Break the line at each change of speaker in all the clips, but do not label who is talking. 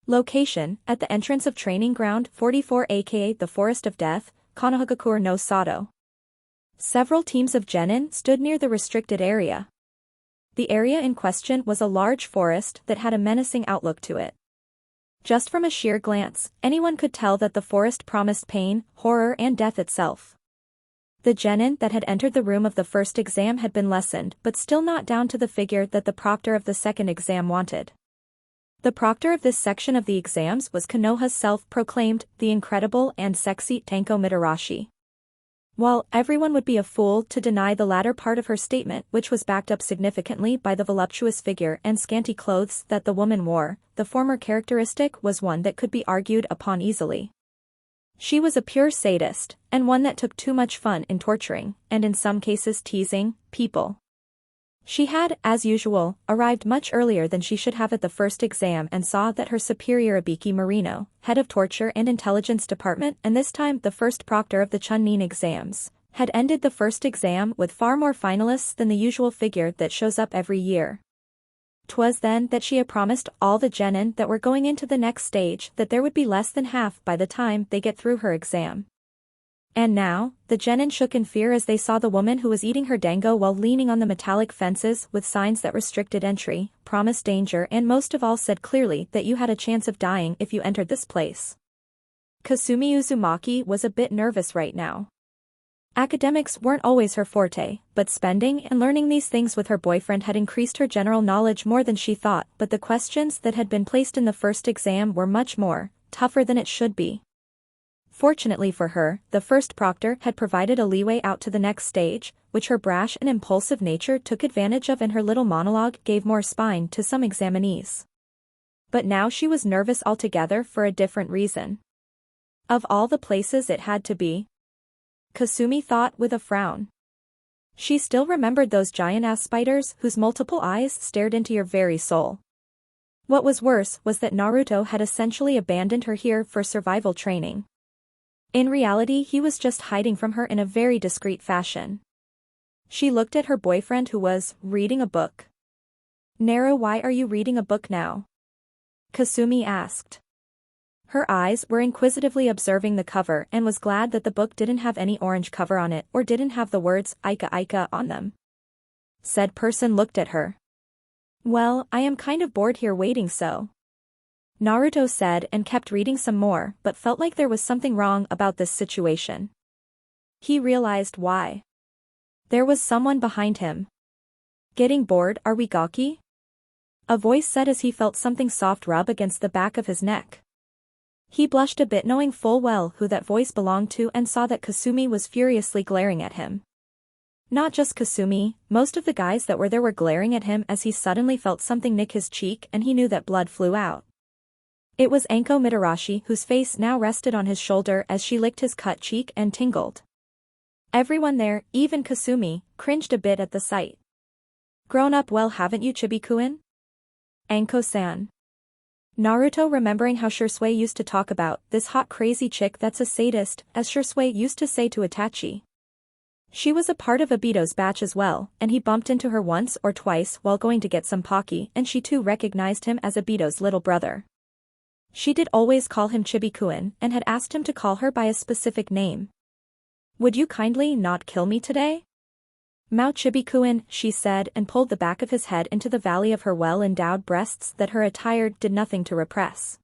Location, at the entrance of Training Ground 44 aka the Forest of Death, Konohagakure no Sato. Several teams of genin stood near the restricted area. The area in question was a large forest that had a menacing outlook to it. Just from a sheer glance, anyone could tell that the forest promised pain, horror and death itself. The genin that had entered the room of the first exam had been lessened but still not down to the figure that the proctor of the second exam wanted. The proctor of this section of the exams was Konoha's self-proclaimed, the incredible and sexy Tanko Mitarashi. While everyone would be a fool to deny the latter part of her statement, which was backed up significantly by the voluptuous figure and scanty clothes that the woman wore, the former characteristic was one that could be argued upon easily. She was a pure sadist, and one that took too much fun in torturing, and in some cases teasing, people. She had, as usual, arrived much earlier than she should have at the first exam and saw that her superior Abiki Marino, head of torture and intelligence department and this time the first proctor of the Chunnin exams, had ended the first exam with far more finalists than the usual figure that shows up every year. 'Twas then that she had promised all the genin that were going into the next stage that there would be less than half by the time they get through her exam. And now, the genin shook in fear as they saw the woman who was eating her dango while leaning on the metallic fences with signs that restricted entry, promised danger and most of all said clearly that you had a chance of dying if you entered this place. Kasumi Uzumaki was a bit nervous right now. Academics weren't always her forte, but spending and learning these things with her boyfriend had increased her general knowledge more than she thought, but the questions that had been placed in the first exam were much more tougher than it should be. Fortunately for her, the first proctor had provided a leeway out to the next stage, which her brash and impulsive nature took advantage of and her little monologue gave more spine to some examinees. But now she was nervous altogether for a different reason. Of all the places it had to be, Kasumi thought with a frown. She still remembered those giant-ass spiders whose multiple eyes stared into your very soul. What was worse was that Naruto had essentially abandoned her here for survival training. In reality he was just hiding from her in a very discreet fashion. She looked at her boyfriend who was reading a book. "Naru, why are you reading a book now?" Kasumi asked. Her eyes were inquisitively observing the cover and was glad that the book didn't have any orange cover on it or didn't have the words Aika Aika on them. Said person looked at her. "Well, I am kind of bored here waiting so." Naruto said and kept reading some more but felt like there was something wrong about this situation. He realized why. There was someone behind him. "Getting bored, are we gawky?" A voice said as he felt something soft rub against the back of his neck. He blushed a bit knowing full well who that voice belonged to and saw that Kasumi was furiously glaring at him. Not just Kasumi, most of the guys that were there were glaring at him as he suddenly felt something nick his cheek and he knew that blood flew out. It was Anko Mitarashi whose face now rested on his shoulder as she licked his cut cheek and tingled. Everyone there, even Kasumi, cringed a bit at the sight. "Grown up well haven't you, Chibi-kun?" Anko-san. Naruto remembering how Shursui used to talk about this hot crazy chick that's a sadist, as Shursui used to say to Itachi. She was a part of Obito's batch as well, and he bumped into her once or twice while going to get some Pocky and she too recognized him as Obito's little brother. She did always call him Chibi-kun and had asked him to call her by a specific name. "Would you kindly not kill me today?" "Mao Chibi-kun," she said and pulled the back of his head into the valley of her well-endowed breasts that her attire did nothing to repress.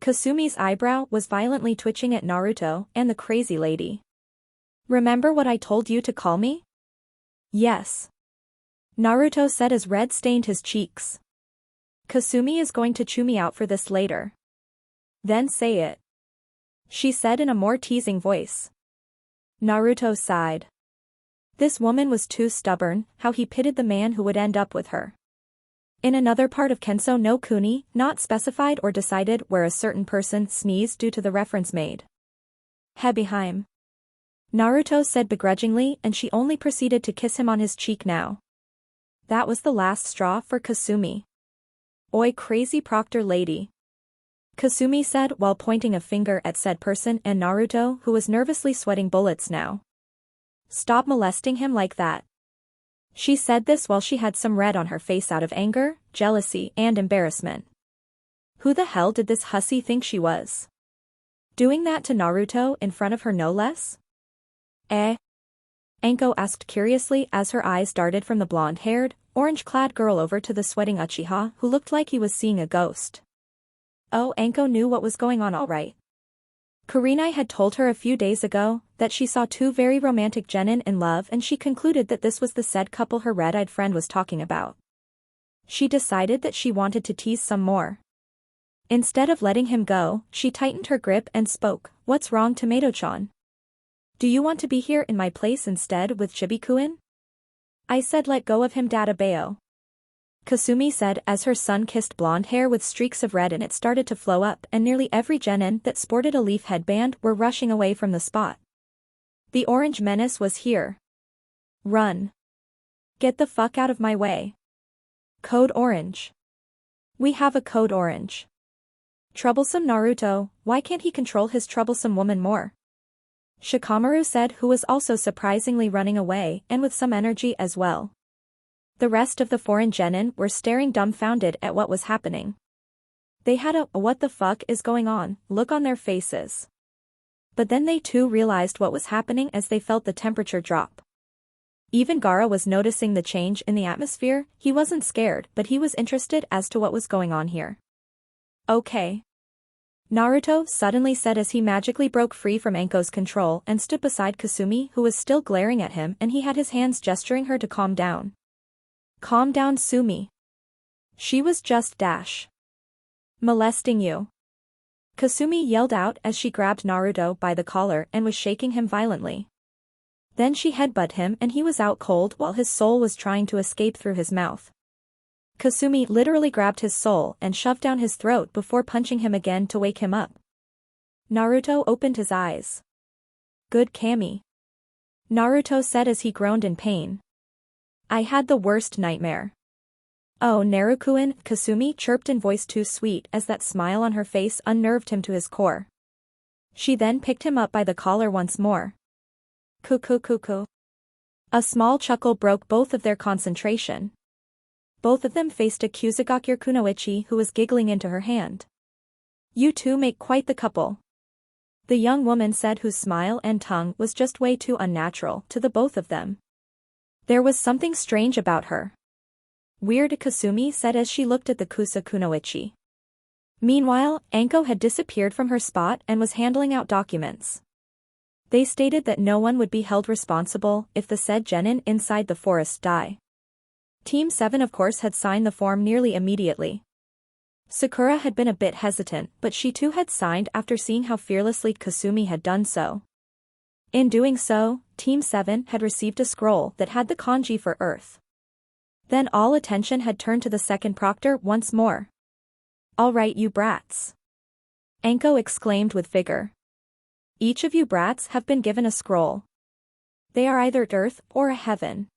Kasumi's eyebrow was violently twitching at Naruto and the crazy lady. "Remember what I told you to call me?" "Yes." Naruto said as red stained his cheeks. "Kasumi is going to chew me out for this later." "Then say it," she said in a more teasing voice. Naruto sighed. This woman was too stubborn, how he pitied the man who would end up with her. In another part of Kenso no Kuni, not specified or decided where a certain person sneezed due to the reference made. "Hebeheim," Naruto said begrudgingly and she only proceeded to kiss him on his cheek now. That was the last straw for Kasumi. "Oi crazy proctor lady," Kasumi said while pointing a finger at said person and Naruto who was nervously sweating bullets now. "Stop molesting him like that." She said this while she had some red on her face out of anger, jealousy and embarrassment. Who the hell did this hussy think she was? Doing that to Naruto in front of her no less? Eh? Anko asked curiously as her eyes darted from the blonde-haired, orange-clad girl over to the sweating Uchiha who looked like he was seeing a ghost. Oh, Anko knew what was going on all right. Kurenai had told her a few days ago that she saw two very romantic genin in love and she concluded that this was the said couple her red-eyed friend was talking about. She decided that she wanted to tease some more. Instead of letting him go, she tightened her grip and spoke, "What's wrong, Tomato-chan? Do you want to be here in my place instead with Chibi-kun?" I said let go of him, Databeo. Kasumi said as her sun-kissed blonde hair with streaks of red in it started to flow up and nearly every genin that sported a leaf headband were rushing away from the spot. The orange menace was here. Run. Get the fuck out of my way. Code Orange. We have a Code Orange. Troublesome Naruto, why can't he control his troublesome woman more? Shikamaru said, who was also surprisingly running away and with some energy as well. The rest of the foreign genin were staring dumbfounded at what was happening. They had a "what the fuck is going on" look on their faces. But then they too realized what was happening as they felt the temperature drop. Even Gaara was noticing the change in the atmosphere. He wasn't scared, but he was interested as to what was going on here. Okay. Naruto suddenly said as he magically broke free from Anko's control and stood beside Kasumi who was still glaring at him and he had his hands gesturing her to calm down. Calm down, Sumi. She was just molesting you. Kasumi yelled out as she grabbed Naruto by the collar and was shaking him violently. Then she headbutted him and he was out cold while his soul was trying to escape through his mouth. Kasumi literally grabbed his soul and shoved down his throat before punching him again to wake him up. Naruto opened his eyes. Good Kami. Naruto said as he groaned in pain. I had the worst nightmare. Oh, Naruto-kun, Kasumi chirped in voice too sweet as that smile on her face unnerved him to his core. She then picked him up by the collar once more. Cuckoo. A small chuckle broke both of their concentration. Both of them faced a Kusagakure Kunoichi who was giggling into her hand. You two make quite the couple. The young woman said whose smile and tongue was just way too unnatural to the both of them. There was something strange about her. Weird, Kasumi said as she looked at the Kusa Kunoichi. Meanwhile, Anko had disappeared from her spot and was handling out documents. They stated that no one would be held responsible if the said genin inside the forest die. Team 7 of course had signed the form nearly immediately. Sakura had been a bit hesitant but she too had signed after seeing how fearlessly Kasumi had done so. In doing so, Team 7 had received a scroll that had the kanji for Earth. Then all attention had turned to the second proctor once more. All right, you brats. Anko exclaimed with vigor. Each of you brats have been given a scroll. They are either Earth or a heaven.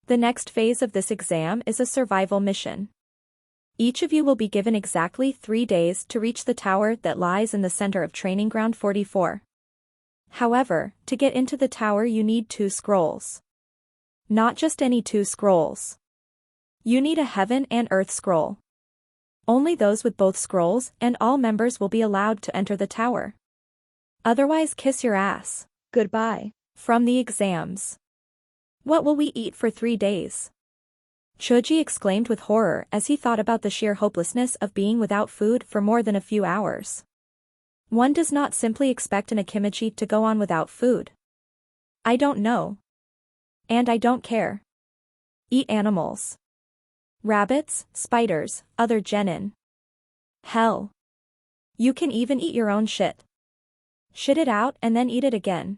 The next phase of this exam is a survival mission. Each of you will be given exactly 3 days to reach the tower that lies in the center of Training Ground 44. However, to get into the tower you need 2 scrolls. Not just any 2 scrolls. You need a Heaven and Earth scroll. Only those with both scrolls and all members will be allowed to enter the tower. Otherwise kiss your ass. Goodbye. From the exams. What will we eat for 3 days? Choji exclaimed with horror as he thought about the sheer hopelessness of being without food for more than a few hours. One does not simply expect an Akimichi to go on without food. I don't know. And I don't care. Eat animals. Rabbits, spiders, other genin. Hell. You can even eat your own shit. Shit it out and then eat it again.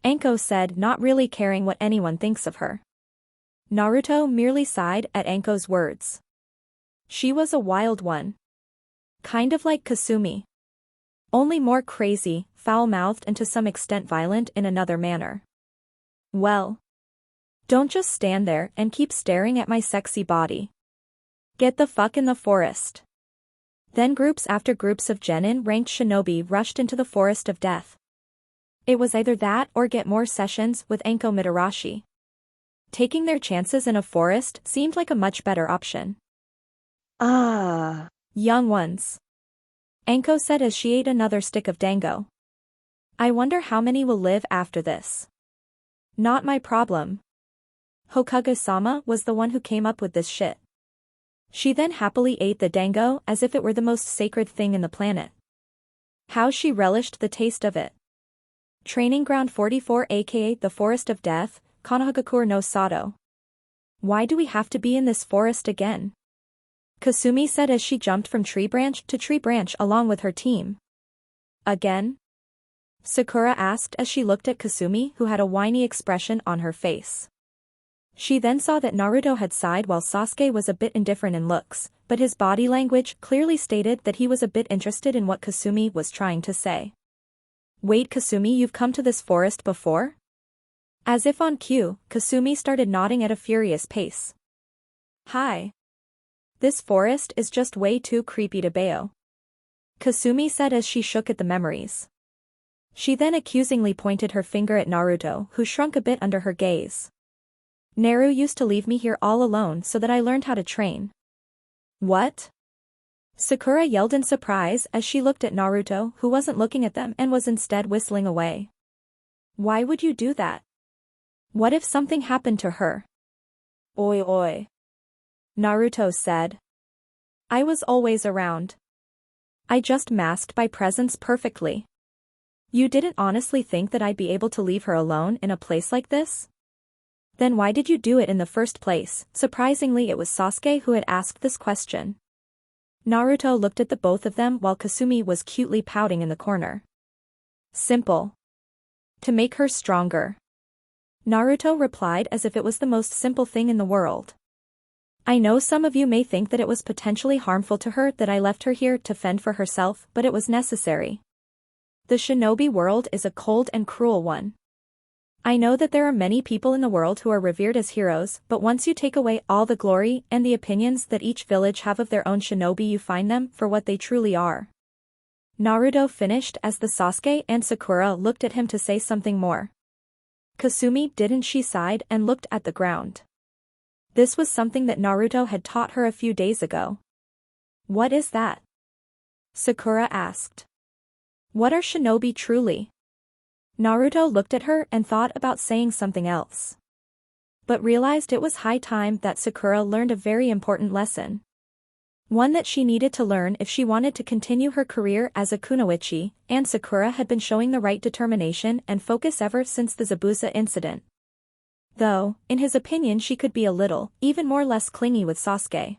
Anko said, not really caring what anyone thinks of her. Naruto merely sighed at Anko's words. She was a wild one. Kind of like Kasumi. Only more crazy, foul-mouthed and to some extent violent in another manner. Well. Don't just stand there and keep staring at my sexy body. Get the fuck in the forest. Then groups after groups of genin ranked shinobi rushed into the forest of death. It was either that or get more sessions with Anko Mitarashi. Taking their chances in a forest seemed like a much better option. Young ones. Anko said as she ate another stick of dango. I wonder how many will live after this. Not my problem. Hokage-sama was the one who came up with this shit. She then happily ate the dango as if it were the most sacred thing in the planet. How she relished the taste of it. Training Ground 44 aka the Forest of Death, Konohagakure no Sato. Why do we have to be in this forest again? Kasumi said as she jumped from tree branch to tree branch along with her team. Again? Sakura asked as she looked at Kasumi, who had a whiny expression on her face. She then saw that Naruto had sighed while Sasuke was a bit indifferent in looks, but his body language clearly stated that he was a bit interested in what Kasumi was trying to say. Wait, Kasumi, you've come to this forest before? As if on cue, Kasumi started nodding at a furious pace. Hi. This forest is just way too creepy to bayo. Kasumi said as she shook at the memories. She then accusingly pointed her finger at Naruto, who shrunk a bit under her gaze. Naru used to leave me here all alone so that I learned how to train. What? Sakura yelled in surprise as she looked at Naruto, who wasn't looking at them and was instead whistling away. Why would you do that? What if something happened to her? Oi oi. Naruto said. I was always around. I just masked my presence perfectly. You didn't honestly think that I'd be able to leave her alone in a place like this? Then why did you do it in the first place? Surprisingly, it was Sasuke who had asked this question. Naruto looked at the both of them while Kasumi was cutely pouting in the corner. Simple. To make her stronger. Naruto replied as if it was the most simple thing in the world. I know some of you may think that it was potentially harmful to her that I left her here to fend for herself, but it was necessary. The shinobi world is a cold and cruel one. I know that there are many people in the world who are revered as heroes, but once you take away all the glory and the opinions that each village have of their own shinobi, you find them for what they truly are. Naruto finished as the Sasuke and Sakura looked at him to say something more. Kasumi didn't. She sighed and looked at the ground. This was something that Naruto had taught her a few days ago. What is that? Sakura asked. What are shinobi truly? Naruto looked at her and thought about saying something else. But realized it was high time that Sakura learned a very important lesson. One that she needed to learn if she wanted to continue her career as a kunoichi, and Sakura had been showing the right determination and focus ever since the Zabuza incident. Though, in his opinion, she could be a little, even more less clingy with Sasuke.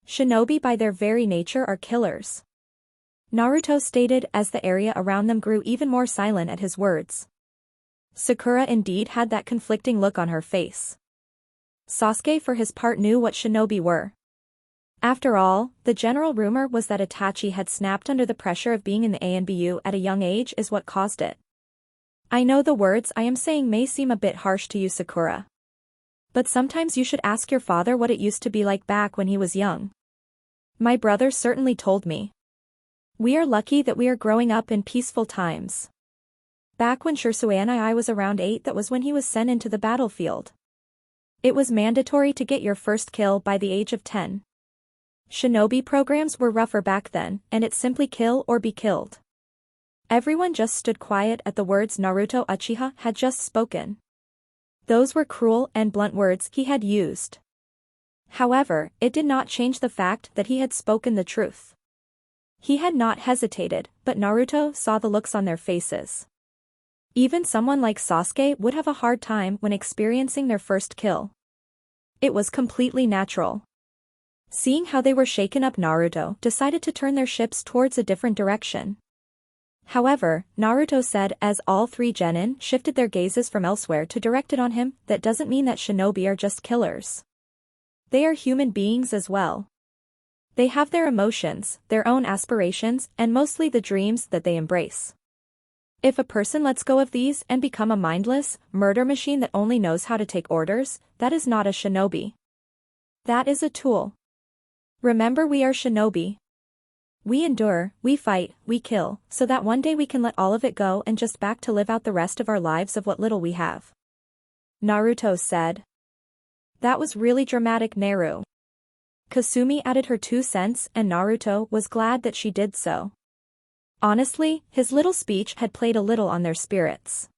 Shinobi by their very nature are killers. Naruto stated as the area around them grew even more silent at his words. Sakura indeed had that conflicting look on her face. Sasuke for his part knew what shinobi were. After all, the general rumor was that Itachi had snapped under the pressure of being in the ANBU at a young age is what caused it. I know the words I am saying may seem a bit harsh to you, Sakura. But sometimes you should ask your father what it used to be like back when he was young. My brother certainly told me. We are lucky that we are growing up in peaceful times. Back when Shursue and I was around 8, that was when he was sent into the battlefield. It was mandatory to get your first kill by the age of 10. Shinobi programs were rougher back then, and it's simply kill or be killed. Everyone just stood quiet at the words Naruto Uchiha had just spoken. Those were cruel and blunt words he had used. However, it did not change the fact that he had spoken the truth. He had not hesitated, but Naruto saw the looks on their faces. Even someone like Sasuke would have a hard time when experiencing their first kill. It was completely natural. Seeing how they were shaken up, Naruto decided to turn their ships towards a different direction. However, Naruto said as all three genin shifted their gazes from elsewhere to direct it on him, that doesn't mean that shinobi are just killers. They are human beings as well. They have their emotions, their own aspirations, and mostly the dreams that they embrace. If a person lets go of these and become a mindless, murder machine that only knows how to take orders, that is not a shinobi. That is a tool. Remember, we are shinobi. We endure, we fight, we kill, so that one day we can let all of it go and just back to live out the rest of our lives of what little we have. Naruto said. That was really dramatic, Naru. Kasumi added her 2 cents and Naruto was glad that she did so. Honestly, his little speech had played a little on their spirits.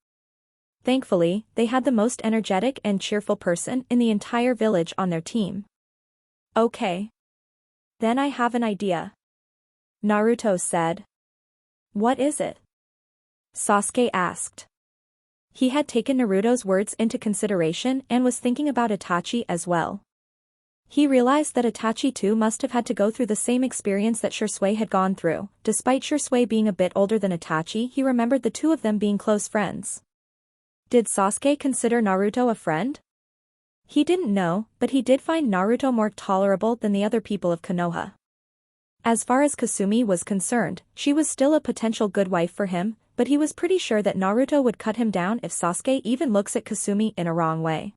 Thankfully, they had the most energetic and cheerful person in the entire village on their team. Okay. Then I have an idea. Naruto said. What is it? Sasuke asked. He had taken Naruto's words into consideration and was thinking about Itachi as well. He realized that Itachi too must have had to go through the same experience that Shisui had gone through. Despite Shisui being a bit older than Itachi, he remembered the two of them being close friends. Did Sasuke consider Naruto a friend? He didn't know, but he did find Naruto more tolerable than the other people of Konoha. As far as Kasumi was concerned, she was still a potential good wife for him, but he was pretty sure that Naruto would cut him down if Sasuke even looks at Kasumi in a wrong way.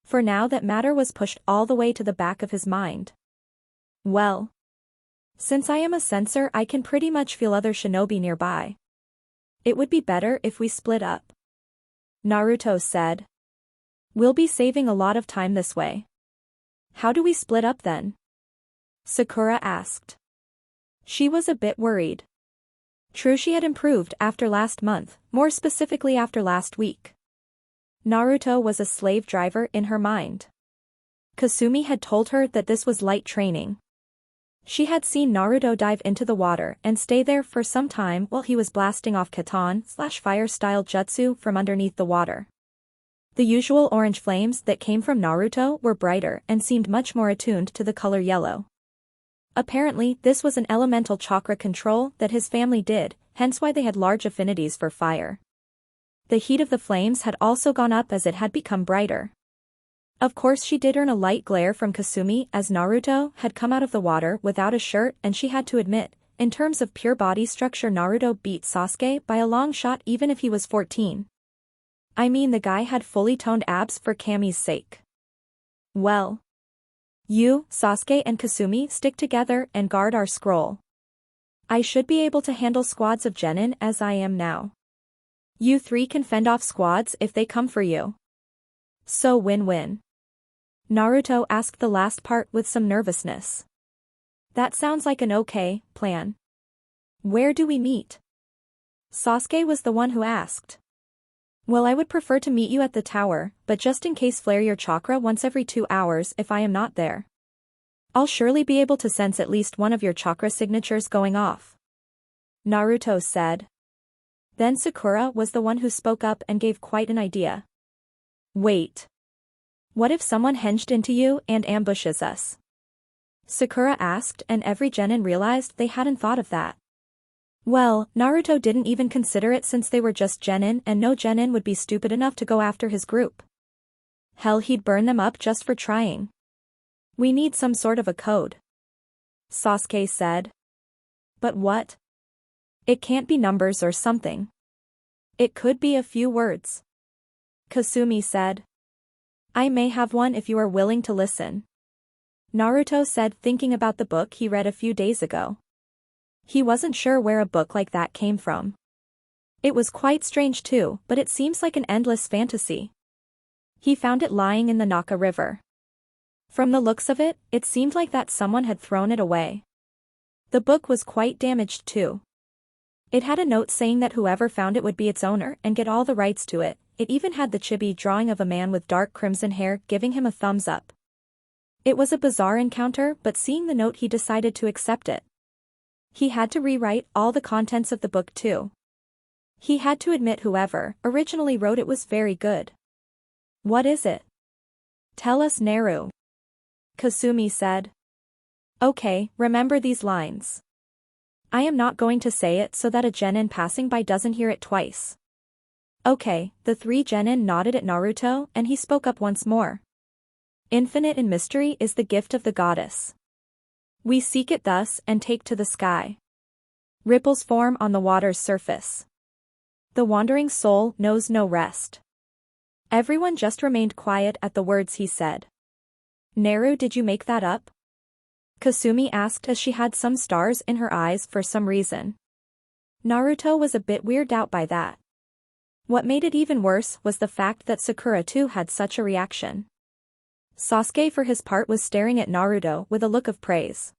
For now that matter was pushed all the way to the back of his mind. Well. Since I am a censor, I can pretty much feel other shinobi nearby. It would be better if we split up. Naruto said. We'll be saving a lot of time this way. How do we split up then? Sakura asked. She was a bit worried. True, she had improved after last month, more specifically after last week. Naruto was a slave driver in her mind. Kasumi had told her that this was light training. She had seen Naruto dive into the water and stay there for some time while he was blasting off Katon/fire-style jutsu from underneath the water. The usual orange flames that came from Naruto were brighter and seemed much more attuned to the color yellow. Apparently, this was an elemental chakra control that his family did, hence why they had large affinities for fire. The heat of the flames had also gone up as it had become brighter. Of course, she did earn a light glare from Kasumi as Naruto had come out of the water without a shirt, and she had to admit, in terms of pure body structure, Naruto beat Sasuke by a long shot even if he was 14. I mean, the guy had fully toned abs for Kami's sake. Well. You, Sasuke and Kasumi stick together and guard our scroll. I should be able to handle squads of genin as I am now. You three can fend off squads if they come for you. So win-win. Naruto asked the last part with some nervousness. That sounds like an okay plan. Where do we meet? Sasuke was the one who asked. Well, I would prefer to meet you at the tower, but just in case, flare your chakra once every 2 hours if I am not there. I'll surely be able to sense at least one of your chakra signatures going off. Naruto said. Then Sakura was the one who spoke up and gave quite an idea. Wait. What if someone hinged into you and ambushes us? Sakura asked, and every genin realized they hadn't thought of that. Well, Naruto didn't even consider it since they were just genin and no genin would be stupid enough to go after his group. Hell, he'd burn them up just for trying. We need some sort of a code. Sasuke said. But what? It can't be numbers or something. It could be a few words. Kasumi said. I may have one if you are willing to listen. Naruto said, thinking about the book he read a few days ago. He wasn't sure where a book like that came from. It was quite strange too, but it seems like an endless fantasy. He found it lying in the Naka River. From the looks of it, it seemed like that someone had thrown it away. The book was quite damaged too. It had a note saying that whoever found it would be its owner and get all the rights to it. It even had the chibi drawing of a man with dark crimson hair giving him a thumbs up. It was a bizarre encounter, but seeing the note he decided to accept it. He had to rewrite all the contents of the book too. He had to admit whoever originally wrote it was very good. What is it? Tell us, Naru. Kasumi said. Okay, remember these lines. I am not going to say it so that a genin passing by doesn't hear it twice. Okay, the 3 genin nodded at Naruto and he spoke up once more. Infinite in mystery is the gift of the goddess. We seek it thus and take to the sky. Ripples form on the water's surface. The wandering soul knows no rest. Everyone just remained quiet at the words he said. Naru, did you make that up? Kasumi asked as she had some stars in her eyes for some reason. Naruto was a bit weirded out by that. What made it even worse was the fact that Sakura too had such a reaction. Sasuke for his part was staring at Naruto with a look of praise.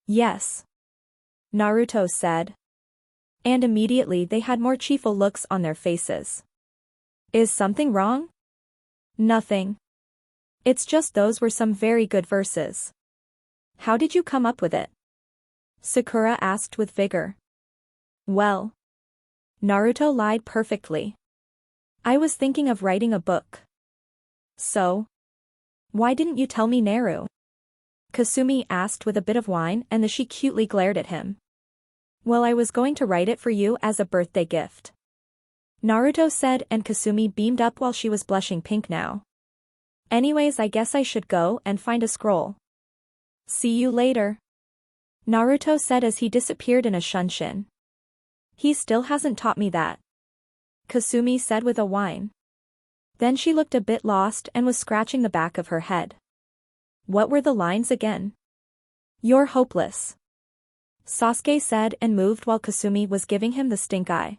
Yes. Naruto said. And immediately they had more cheerful looks on their faces. Is something wrong? Nothing. It's just those were some very good verses. How did you come up with it? Sakura asked with vigor. Well. Naruto lied perfectly. I was thinking of writing a book. So? Why didn't you tell me, Naru? Kasumi asked with a bit of whine, and she cutely glared at him. Well, I was going to write it for you as a birthday gift. Naruto said, and Kasumi beamed up while she was blushing pink now. Anyways, I guess I should go and find a scroll. See you later. Naruto said as he disappeared in a shunshin. He still hasn't taught me that. Kasumi said with a whine. Then she looked a bit lost and was scratching the back of her head. What were the lines again? You're hopeless. Sasuke said and moved while Kasumi was giving him the stink eye.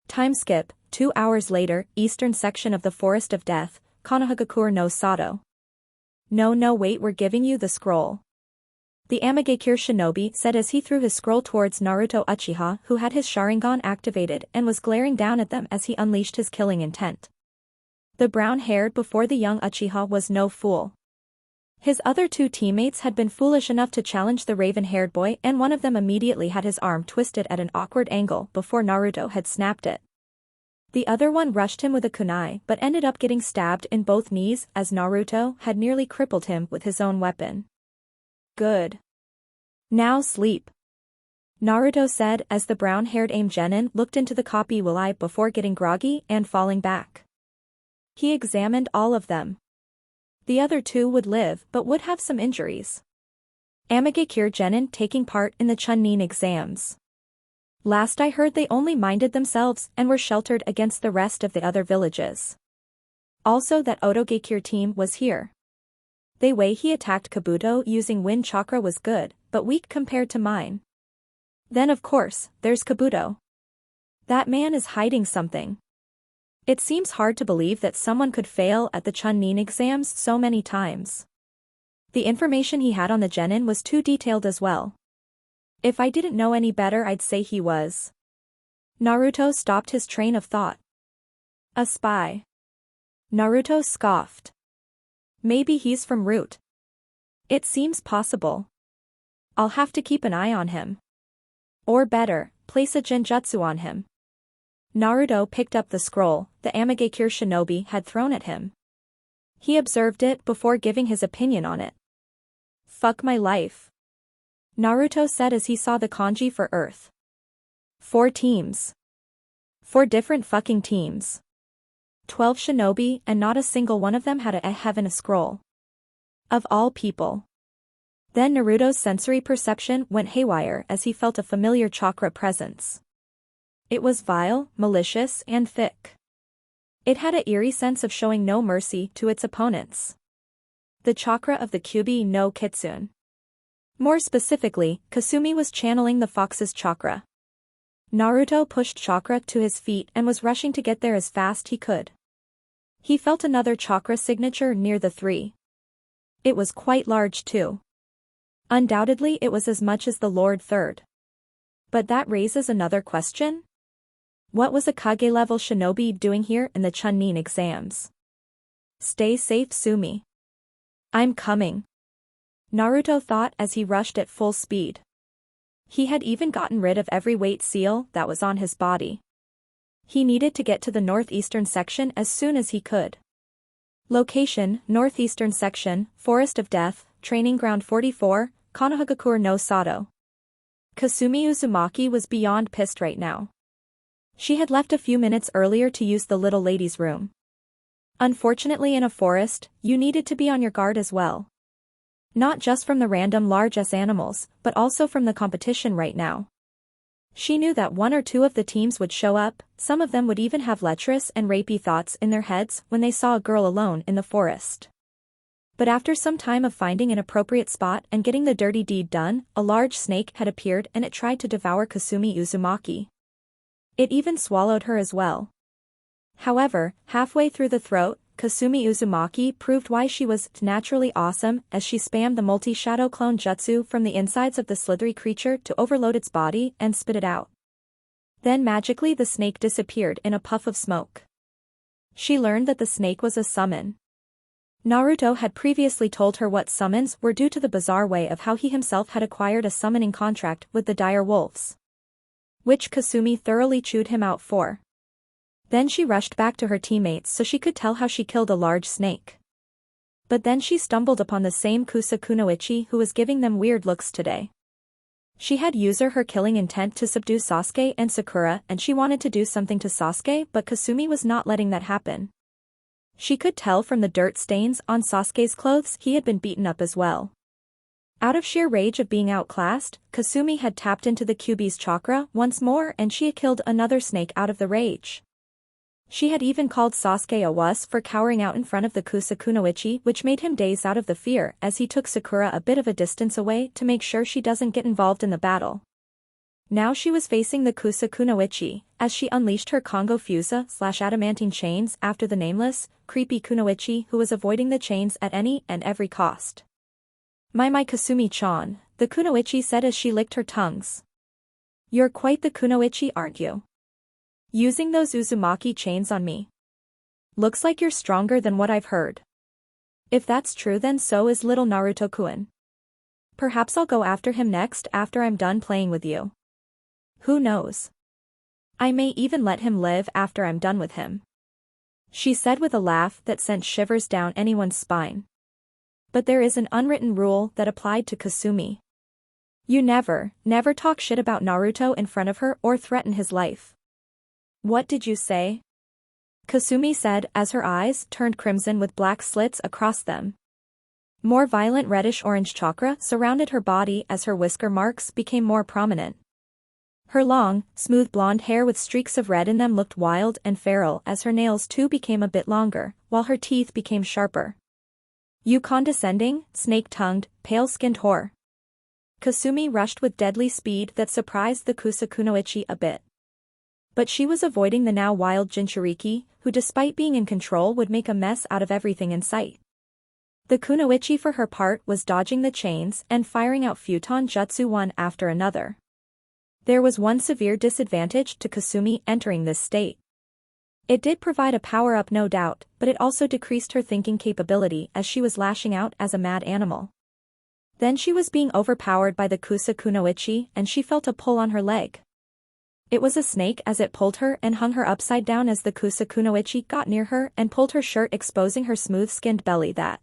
Time skip, 2 hours later, eastern section of the Forest of Death, Konohagakure no Sato. No wait, we're giving you the scroll. The Amagakure shinobi said as he threw his scroll towards Naruto Uchiha, who had his Sharingan activated and was glaring down at them as he unleashed his killing intent. The brown-haired before the young Uchiha was no fool. His other two teammates had been foolish enough to challenge the raven-haired boy, and one of them immediately had his arm twisted at an awkward angle before Naruto had snapped it. The other one rushed him with a kunai but ended up getting stabbed in both knees as Naruto had nearly crippled him with his own weapon. Good. Now sleep. Naruto said as the brown-haired Genin looked into the copy will eye before getting groggy and falling back. He examined all of them. The other two would live but would have some injuries. Amagakure Genin taking part in the Chunin exams. Last I heard they only minded themselves and were sheltered against the rest of the other villages. Also that Otogakure team was here. The way he attacked Kabuto using wind chakra was good, but weak compared to mine. Then of course, there's Kabuto. That man is hiding something. It seems hard to believe that someone could fail at the Chunin exams so many times. The information he had on the Genin was too detailed as well. If I didn't know any better, I'd say he was. Naruto stopped his train of thought. A spy. Naruto scoffed. Maybe he's from Root. It seems possible. I'll have to keep an eye on him. Or better, place a genjutsu on him. Naruto picked up the scroll the Amagakure shinobi had thrown at him. He observed it before giving his opinion on it. Fuck my life. Naruto said as he saw the kanji for Earth. 4 teams. 4 different fucking teams. 12 shinobi and not a single one of them had a heaven scroll. Of all people. Then Naruto's sensory perception went haywire as he felt a familiar chakra presence. It was vile, malicious, and thick. It had an eerie sense of showing no mercy to its opponents. The chakra of the Kyubi no Kitsune. More specifically, Kasumi was channeling the fox's chakra. Naruto pushed chakra to his feet and was rushing to get there as fast he could. He felt another chakra signature near the 3. It was quite large too. Undoubtedly it was as much as the Lord Third. But that raises another question? What was a Kage-level shinobi doing here in the Chunin exams? Stay safe, Sumi. I'm coming. Naruto thought as he rushed at full speed. He had even gotten rid of every weight seal that was on his body. He needed to get to the northeastern section as soon as he could. Location, northeastern section, Forest of Death, Training Ground 44, Konohagakure no Sato. Kasumi Uzumaki was beyond pissed right now. She had left a few minutes earlier to use the little lady's room. Unfortunately, in a forest, you needed to be on your guard as well. Not just from the random large-ass animals, but also from the competition right now. She knew that 1 or 2 of the teams would show up, some of them would even have lecherous and rapey thoughts in their heads when they saw a girl alone in the forest. But after some time of finding an appropriate spot and getting the dirty deed done, a large snake had appeared and it tried to devour Kasumi Uzumaki. It even swallowed her as well. However, halfway through the throat, Kasumi Uzumaki proved why she was naturally awesome as she spammed the multi-shadow clone jutsu from the insides of the slithery creature to overload its body and spit it out. Then magically the snake disappeared in a puff of smoke. She learned that the snake was a summon. Naruto had previously told her what summons were due to the bizarre way of how he himself had acquired a summoning contract with the dire wolves, which Kasumi thoroughly chewed him out for. Then she rushed back to her teammates so she could tell how she killed a large snake. But then she stumbled upon the same Kusa Kunoichi who was giving them weird looks today. She had used her killing intent to subdue Sasuke and Sakura and she wanted to do something to Sasuke but Kasumi was not letting that happen. She could tell from the dirt stains on Sasuke's clothes he had been beaten up as well. Out of sheer rage of being outclassed, Kasumi had tapped into the Kyuubi's chakra once more and she had killed another snake out of the rage. She had even called Sasuke a wuss for cowering out in front of the Kusa Kunoichi which made him daze out of the fear as he took Sakura a bit of a distance away to make sure she doesn't get involved in the battle. Now she was facing the Kusa Kunoichi, as she unleashed her Kongo Fusa/adamantine chains after the nameless, creepy Kunoichi who was avoiding the chains at any and every cost. My Kasumi-chan, the Kunoichi said as she licked her tongues. You're quite the Kunoichi, aren't you? Using those Uzumaki chains on me. Looks like you're stronger than what I've heard. If that's true then so is little Naruto-kun. Perhaps I'll go after him next after I'm done playing with you. Who knows? I may even let him live after I'm done with him. She said with a laugh that sent shivers down anyone's spine. But there is an unwritten rule that applied to Kasumi. You never talk shit about Naruto in front of her or threaten his life. What did you say? Kasumi said as her eyes turned crimson with black slits across them. More violent reddish-orange chakra surrounded her body as her whisker marks became more prominent. Her long, smooth blonde hair with streaks of red in them looked wild and feral as her nails too became a bit longer, while her teeth became sharper. You condescending, snake-tongued, pale-skinned whore. Kasumi rushed with deadly speed that surprised the Kusa Kunoichi a bit. But she was avoiding the now wild Jinchuriki, who despite being in control would make a mess out of everything in sight. The Kunoichi for her part was dodging the chains and firing out futon jutsu one after another. There was one severe disadvantage to Kasumi entering this state. It did provide a power-up no doubt, but it also decreased her thinking capability as she was lashing out as a mad animal. Then she was being overpowered by the Kusa Kunoichi and she felt a pull on her leg. It was a snake as it pulled her and hung her upside down as the Kusa Kunoichi got near her and pulled her shirt exposing her smooth-skinned belly that.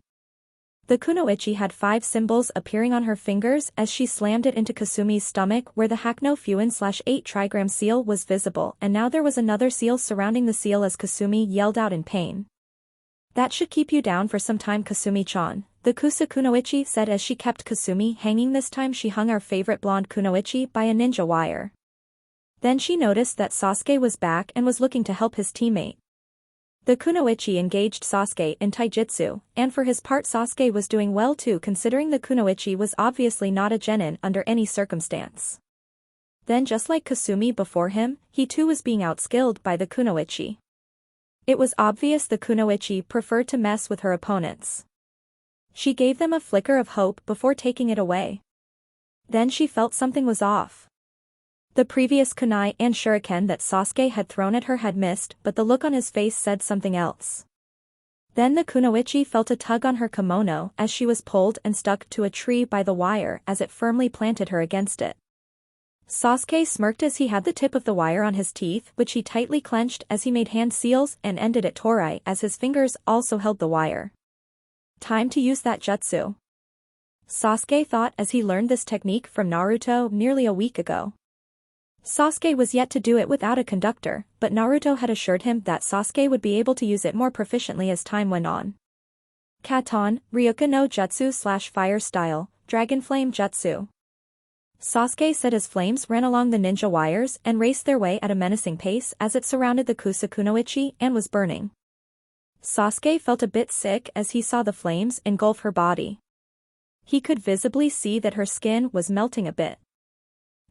The Kunoichi had 5 symbols appearing on her fingers as she slammed it into Kasumi's stomach where the Hakno Fuin/8 trigram seal was visible and now there was another seal surrounding the seal as Kasumi yelled out in pain. That should keep you down for some time Kasumi-chan, the Kusa Kunoichi said as she kept Kasumi hanging. This time she hung our favorite blonde Kunoichi by a ninja wire. Then she noticed that Sasuke was back and was looking to help his teammate. The Kunoichi engaged Sasuke in taijutsu, and for his part Sasuke was doing well too considering the Kunoichi was obviously not a genin under any circumstance. Then just like Kasumi before him, he too was being outskilled by the Kunoichi. It was obvious the Kunoichi preferred to mess with her opponents. She gave them a flicker of hope before taking it away. Then she felt something was off. The previous kunai and shuriken that Sasuke had thrown at her had missed, but the look on his face said something else. Then the Kunoichi felt a tug on her kimono as she was pulled and stuck to a tree by the wire as it firmly planted her against it. Sasuke smirked as he had the tip of the wire on his teeth, which he tightly clenched as he made hand seals and ended at torai as his fingers also held the wire. Time to use that jutsu. Sasuke thought as he learned this technique from Naruto nearly a week ago. Sasuke was yet to do it without a conductor, but Naruto had assured him that Sasuke would be able to use it more proficiently as time went on. Katon, Ryuka no Jutsu/Fire Style, Dragon Flame Jutsu. Sasuke said as flames ran along the ninja wires and raced their way at a menacing pace as it surrounded the Kusa Kunoichi and was burning. Sasuke felt a bit sick as he saw the flames engulf her body. He could visibly see that her skin was melting a bit.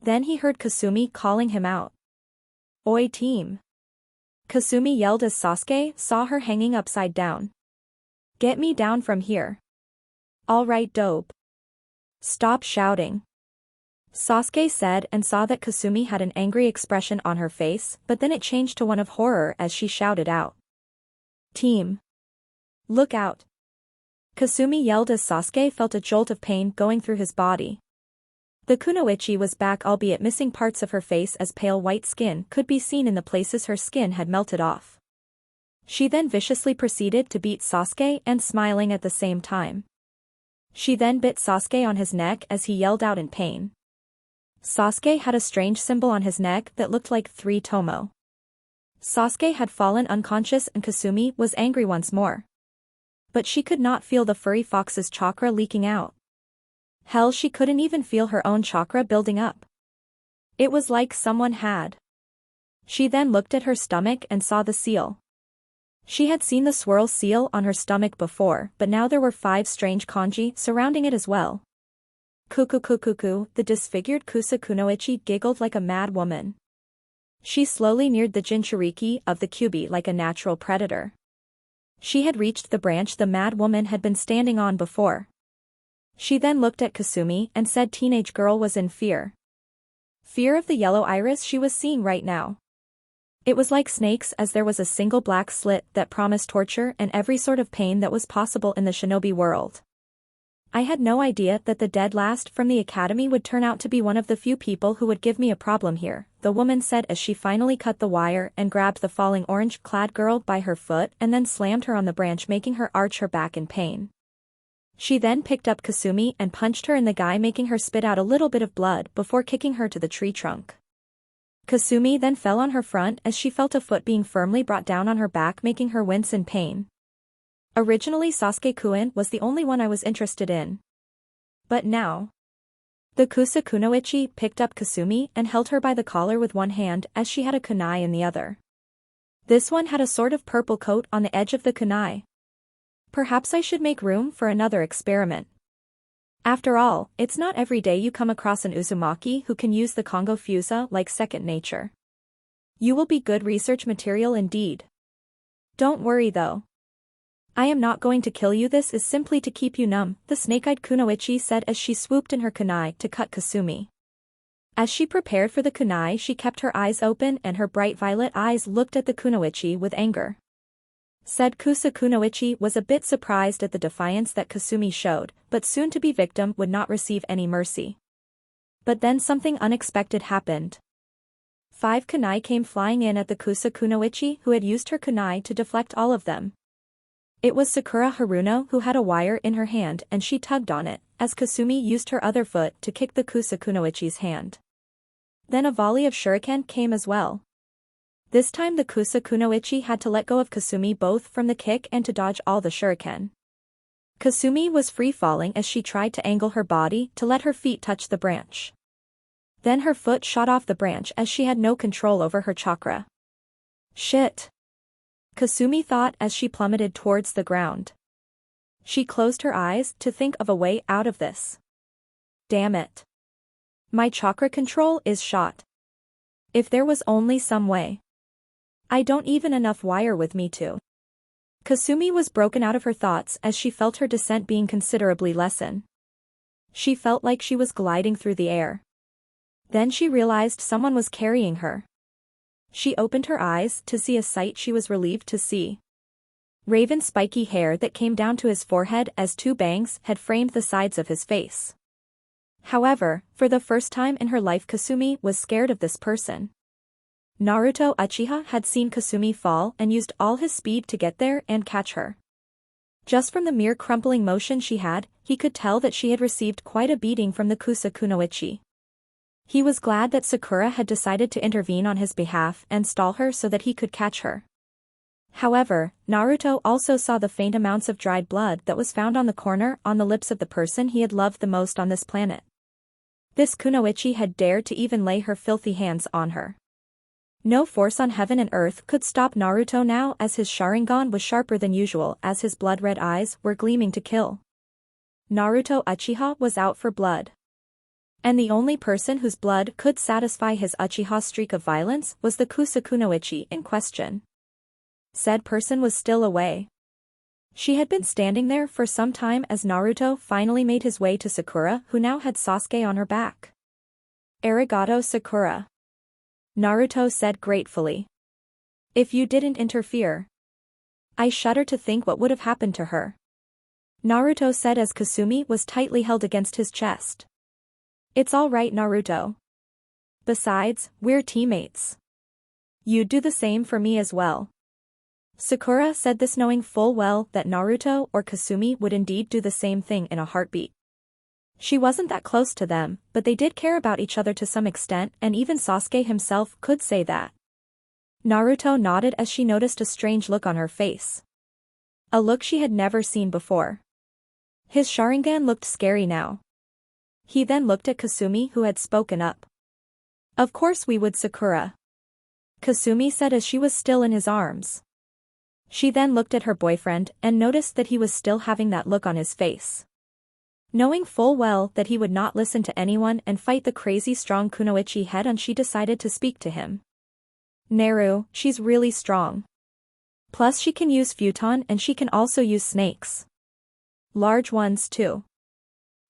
Then he heard Kasumi calling him out. Oi team. Kasumi yelled as Sasuke saw her hanging upside down. Get me down from here. All right, dope. Stop shouting. Sasuke said and saw that Kasumi had an angry expression on her face, but then it changed to one of horror as she shouted out. Team. Look out. Kasumi yelled as Sasuke felt a jolt of pain going through his body. The kunoichi was back, albeit missing parts of her face, as pale white skin could be seen in the places her skin had melted off. She then viciously proceeded to beat Sasuke and smiling at the same time. She then bit Sasuke on his neck as he yelled out in pain. Sasuke had a strange symbol on his neck that looked like 3 tomo. Sasuke had fallen unconscious and Kasumi was angry once more. But she could not feel the furry fox's chakra leaking out. Hell, she couldn't even feel her own chakra building up. It was like someone had. She then looked at her stomach and saw the seal. She had seen the swirl seal on her stomach before, but now there were 5 strange kanji surrounding it as well. Kukukukuku, the disfigured Kusa Kunoichi giggled like a mad woman. She slowly neared the Jinchuriki of the Kyuubi like a natural predator. She had reached the branch the mad woman had been standing on before. She then looked at Kasumi and said teenage girl was in fear. Fear of the yellow iris she was seeing right now. It was like snakes, as there was a single black slit that promised torture and every sort of pain that was possible in the shinobi world. I had no idea that the dead last from the academy would turn out to be one of the few people who would give me a problem here, the woman said as she finally cut the wire and grabbed the falling orange-clad girl by her foot and then slammed her on the branch, making her arch her back in pain. She then picked up Kasumi and punched her in the eye, making her spit out a little bit of blood before kicking her to the tree trunk. Kasumi then fell on her front as she felt a foot being firmly brought down on her back, making her wince in pain. Originally Sasuke-kun was the only one I was interested in. But now. The Kusa Kunoichi picked up Kasumi and held her by the collar with one hand as she had a kunai in the other. This one had a sort of purple coat on the edge of the kunai. Perhaps I should make room for another experiment. After all, it's not every day you come across an Uzumaki who can use the Kongo Fusa like second nature. You will be good research material indeed. Don't worry though. I am not going to kill you, this is simply to keep you numb, the snake-eyed kunoichi said as she swooped in her kunai to cut Kasumi. As she prepared for the kunai, she kept her eyes open and her bright violet eyes looked at the kunoichi with anger. Said Kusa Kunoichi was a bit surprised at the defiance that Kasumi showed, but soon-to-be victim would not receive any mercy. But then something unexpected happened. 5 kunai came flying in at the Kusa Kunoichi, who had used her kunai to deflect all of them. It was Sakura Haruno who had a wire in her hand and she tugged on it, as Kasumi used her other foot to kick the Kusa Kunoichi's hand. Then a volley of shuriken came as well. This time the Kusa Kunoichi had to let go of Kasumi both from the kick and to dodge all the shuriken. Kasumi was free-falling as she tried to angle her body to let her feet touch the branch. Then her foot shot off the branch as she had no control over her chakra. Shit! Kasumi thought as she plummeted towards the ground. She closed her eyes to think of a way out of this. Damn it. My chakra control is shot. If there was only some way. I don't even enough wire with me to. Kasumi was broken out of her thoughts as she felt her descent being considerably lessen. She felt like she was gliding through the air. Then she realized someone was carrying her. She opened her eyes to see a sight she was relieved to see. Raven spiky hair that came down to his forehead as 2 bangs had framed the sides of his face. However, for the first time in her life Kasumi was scared of this person. Naruto Uchiha had seen Kasumi fall and used all his speed to get there and catch her. Just from the mere crumpling motion she had, he could tell that she had received quite a beating from the Kusa Kunoichi. He was glad that Sakura had decided to intervene on his behalf and stall her so that he could catch her. However, Naruto also saw the faint amounts of dried blood that was found on the corner on the lips of the person he had loved the most on this planet. This kunoichi had dared to even lay her filthy hands on her. No force on heaven and earth could stop Naruto now, as his Sharingan was sharper than usual as his blood-red eyes were gleaming to kill. Naruto Uchiha was out for blood. And the only person whose blood could satisfy his Uchiha streak of violence was the Kusa Kunoichi in question. Said person was still away. She had been standing there for some time as Naruto finally made his way to Sakura, who now had Sasuke on her back. Arigato Sakura. Naruto said gratefully. If you didn't interfere. I shudder to think what would have happened to her. Naruto said as Kasumi was tightly held against his chest. It's all right, Naruto. Besides, we're teammates. You'd do the same for me as well. Sakura said this knowing full well that Naruto or Kasumi would indeed do the same thing in a heartbeat. She wasn't that close to them, but they did care about each other to some extent, and even Sasuke himself could say that. Naruto nodded as she noticed a strange look on her face. A look she had never seen before. His Sharingan looked scary now. He then looked at Kasumi, who had spoken up. Of course we would, Sakura. Kasumi said as she was still in his arms. She then looked at her boyfriend and noticed that he was still having that look on his face. Knowing full well that he would not listen to anyone and fight the crazy strong Kunoichi head-on, she decided to speak to him. Naru, she's really strong. Plus she can use futon and she can also use snakes. Large ones too.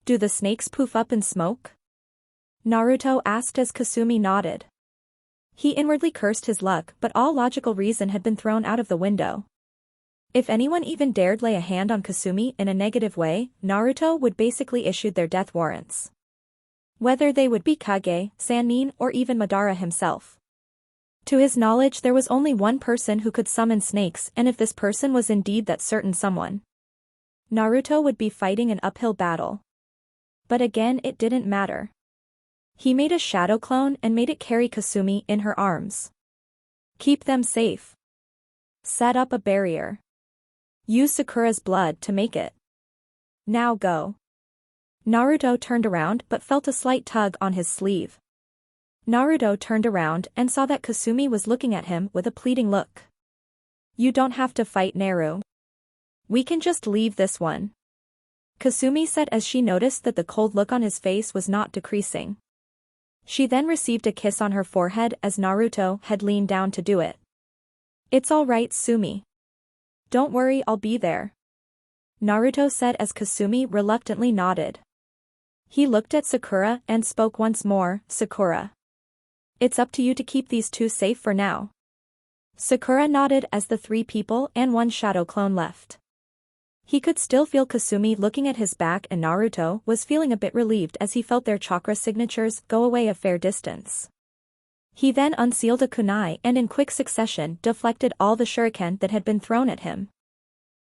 Do the snakes poof up in smoke? Naruto asked as Kasumi nodded. He inwardly cursed his luck, but all logical reason had been thrown out of the window. If anyone even dared lay a hand on Kasumi in a negative way, Naruto would basically issue their death warrants. Whether they would be Kage, Sannin, or even Madara himself. To his knowledge there was only one person who could summon snakes, and if this person was indeed that certain someone, Naruto would be fighting an uphill battle. But again it didn't matter. He made a shadow clone and made it carry Kasumi in her arms. Keep them safe. Set up a barrier. Use Sakura's blood to make it. Now go. Naruto turned around but felt a slight tug on his sleeve. Naruto turned around and saw that Kasumi was looking at him with a pleading look. You don't have to fight, Naru. We can just leave this one. Kasumi said as she noticed that the cold look on his face was not decreasing. She then received a kiss on her forehead as Naruto had leaned down to do it. It's all right, Sumi. Don't worry, I'll be there. Naruto said as Kasumi reluctantly nodded. He looked at Sakura and spoke once more, Sakura. It's up to you to keep these two safe for now. Sakura nodded as the three people and one shadow clone left. He could still feel Kasumi looking at his back, and Naruto was feeling a bit relieved as he felt their chakra signatures go away a fair distance. He then unsealed a kunai and in quick succession deflected all the shuriken that had been thrown at him.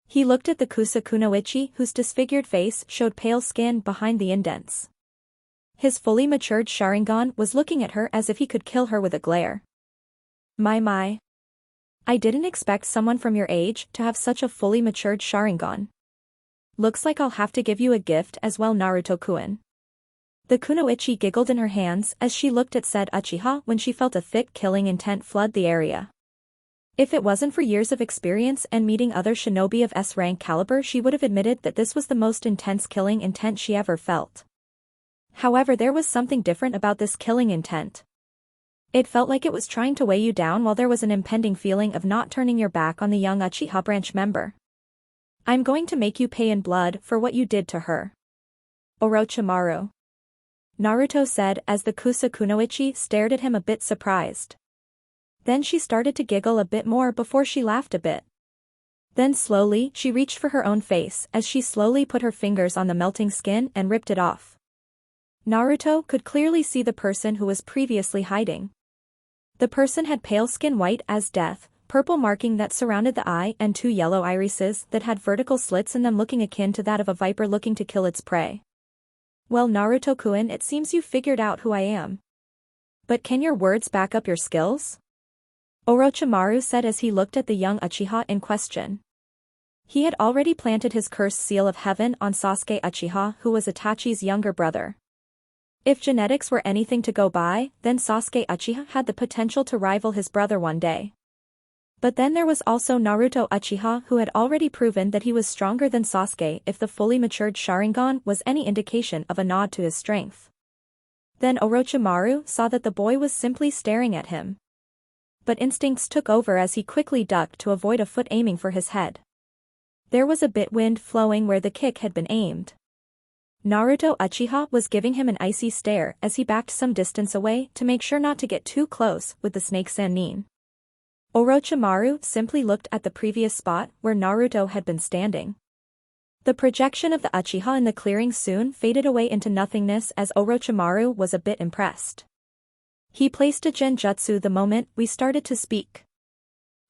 He looked at the Kusa Kunoichi, whose disfigured face showed pale skin behind the indents. His fully matured Sharingan was looking at her as if he could kill her with a glare. My. I didn't expect someone from your age to have such a fully matured Sharingan. Looks like I'll have to give you a gift as well, Naruto-kun. The Kunoichi giggled in her hands as she looked at said Uchiha when she felt a thick killing intent flood the area. If it wasn't for years of experience and meeting other shinobi of S-rank caliber, she would have admitted that this was the most intense killing intent she ever felt. However, there was something different about this killing intent. It felt like it was trying to weigh you down while there was an impending feeling of not turning your back on the young Uchiha branch member. I'm going to make you pay in blood for what you did to her. Orochimaru. Naruto said as the Kusa Kunoichi stared at him a bit surprised. Then she started to giggle a bit more before she laughed a bit. Then slowly she reached for her own face as she slowly put her fingers on the melting skin and ripped it off. Naruto could clearly see the person who was previously hiding. The person had pale skin white as death, purple marking that surrounded the eye and two yellow irises that had vertical slits in them looking akin to that of a viper looking to kill its prey. Well, Naruto-kun, it seems you figured out who I am. But can your words back up your skills? Orochimaru said as he looked at the young Uchiha in question. He had already planted his cursed seal of heaven on Sasuke Uchiha, who was Itachi's younger brother. If genetics were anything to go by, then Sasuke Uchiha had the potential to rival his brother one day. But then there was also Naruto Uchiha, who had already proven that he was stronger than Sasuke if the fully matured Sharingan was any indication of a nod to his strength. Then Orochimaru saw that the boy was simply staring at him. but instincts took over as he quickly ducked to avoid a foot aiming for his head. There was a bit wind flowing where the kick had been aimed. Naruto Uchiha was giving him an icy stare as he backed some distance away to make sure not to get too close with the snake Sannin. Orochimaru simply looked at the previous spot where Naruto had been standing. The projection of the Uchiha in the clearing soon faded away into nothingness as Orochimaru was a bit impressed. He placed a genjutsu the moment we started to speak.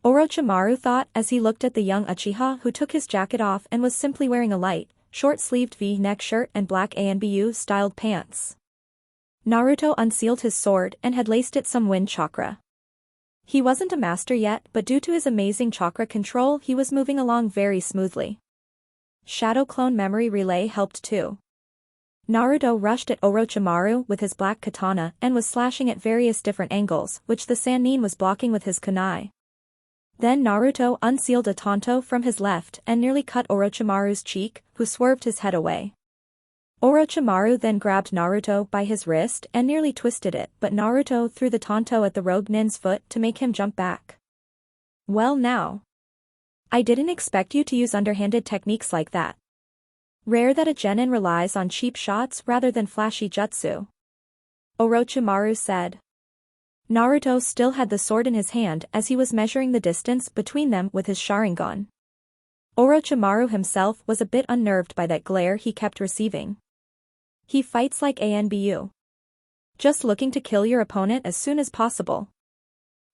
Orochimaru thought as he looked at the young Uchiha who took his jacket off and was simply wearing a light, short-sleeved V-neck shirt and black ANBU-styled pants. Naruto unsealed his sword and had laced it some wind chakra. He wasn't a master yet, but due to his amazing chakra control he was moving along very smoothly. Shadow Clone Memory Relay helped too. Naruto rushed at Orochimaru with his black katana and was slashing at various different angles, which the Sannin was blocking with his kunai. Then Naruto unsealed a tanto from his left and nearly cut Orochimaru's cheek, who swerved his head away. Orochimaru then grabbed Naruto by his wrist and nearly twisted it, but Naruto threw the tanto at the rogue nin's foot to make him jump back. Well now. I didn't expect you to use underhanded techniques like that. Rare that a genin relies on cheap shots rather than flashy jutsu. Orochimaru said. Naruto still had the sword in his hand as he was measuring the distance between them with his Sharingan. Orochimaru himself was a bit unnerved by that glare he kept receiving. He fights like ANBU. Just looking to kill your opponent as soon as possible.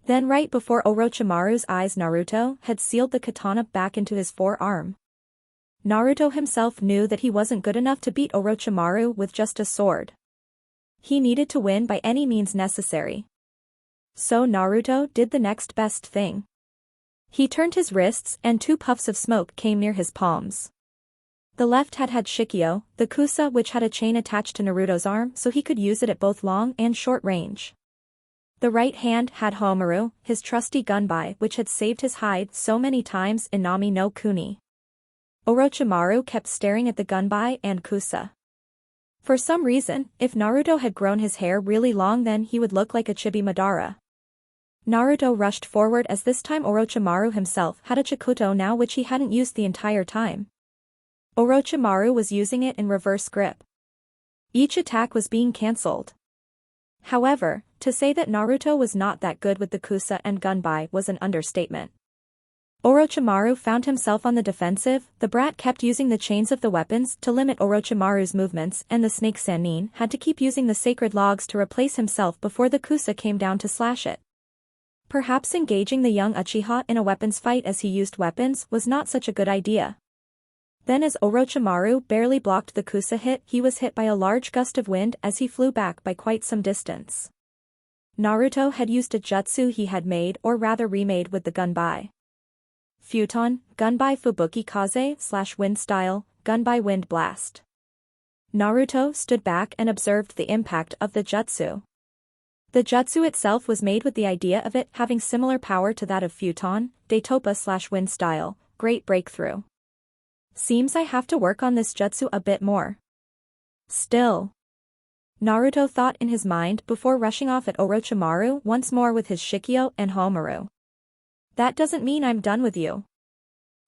Then right before Orochimaru's eyes Naruto had sealed the katana back into his forearm. Naruto himself knew that he wasn't good enough to beat Orochimaru with just a sword. He needed to win by any means necessary. So Naruto did the next best thing. He turned his wrists and 2 puffs of smoke came near his palms. The left had Shikyo, the kusa which had a chain attached to Naruto's arm so he could use it at both long and short range. The right hand had Homaru, his trusty gunbai which had saved his hide so many times in Nami no Kuni. Orochimaru kept staring at the gunbai and kusa. For some reason, if Naruto had grown his hair really long then he would look like a Chibi Madara. Naruto rushed forward as this time Orochimaru himself had a Chikuto now which he hadn't used the entire time. Orochimaru was using it in reverse grip. Each attack was being cancelled. However, to say that Naruto was not that good with the kusa and gunbai was an understatement. Orochimaru found himself on the defensive, the brat kept using the chains of the weapons to limit Orochimaru's movements and the snake Sannin had to keep using the sacred logs to replace himself before the kusa came down to slash it. Perhaps engaging the young Uchiha in a weapons fight as he used weapons was not such a good idea. Then as Orochimaru barely blocked the kusa hit he was hit by a large gust of wind as he flew back by quite some distance. Naruto had used a jutsu he had made or rather remade with the gunbai. Futon, Gunbai Fubuki Kaze / Wind Style, Gunbai Wind Blast. Naruto stood back and observed the impact of the jutsu. The jutsu itself was made with the idea of it having similar power to that of Futon, Datopa / Wind Style, great breakthrough. Seems I have to work on this jutsu a bit more. Still. Naruto thought in his mind before rushing off at Orochimaru once more with his Shikyo and Homaru. That doesn't mean I'm done with you.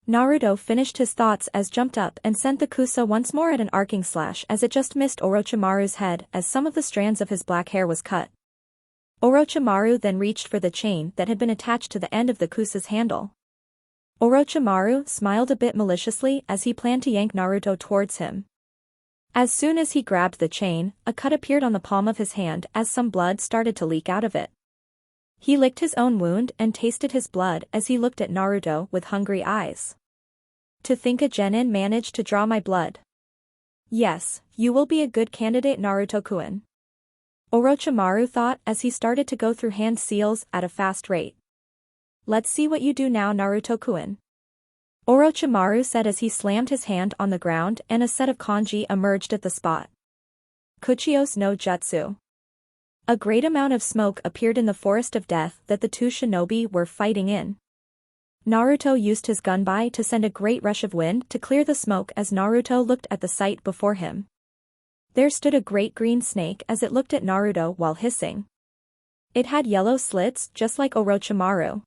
Naruto finished his thoughts as jumped up and sent the kusa once more at an arcing slash as it just missed Orochimaru's head as some of the strands of his black hair was cut. Orochimaru then reached for the chain that had been attached to the end of the kusa's handle. Orochimaru smiled a bit maliciously as he planned to yank Naruto towards him. As soon as he grabbed the chain, a cut appeared on the palm of his hand as some blood started to leak out of it. He licked his own wound and tasted his blood as he looked at Naruto with hungry eyes. To think a genin managed to draw my blood. Yes, you will be a good candidate Naruto-kun. Orochimaru thought as he started to go through hand seals at a fast rate. Let's see what you do now Naruto-kun. Orochimaru said as he slammed his hand on the ground and a set of kanji emerged at the spot. Kuchios no Jutsu. A great amount of smoke appeared in the forest of death that the 2 shinobi were fighting in. Naruto used his gunbai to send a great rush of wind to clear the smoke as Naruto looked at the sight before him. There stood a great green snake as it looked at Naruto while hissing. It had yellow slits just like Orochimaru.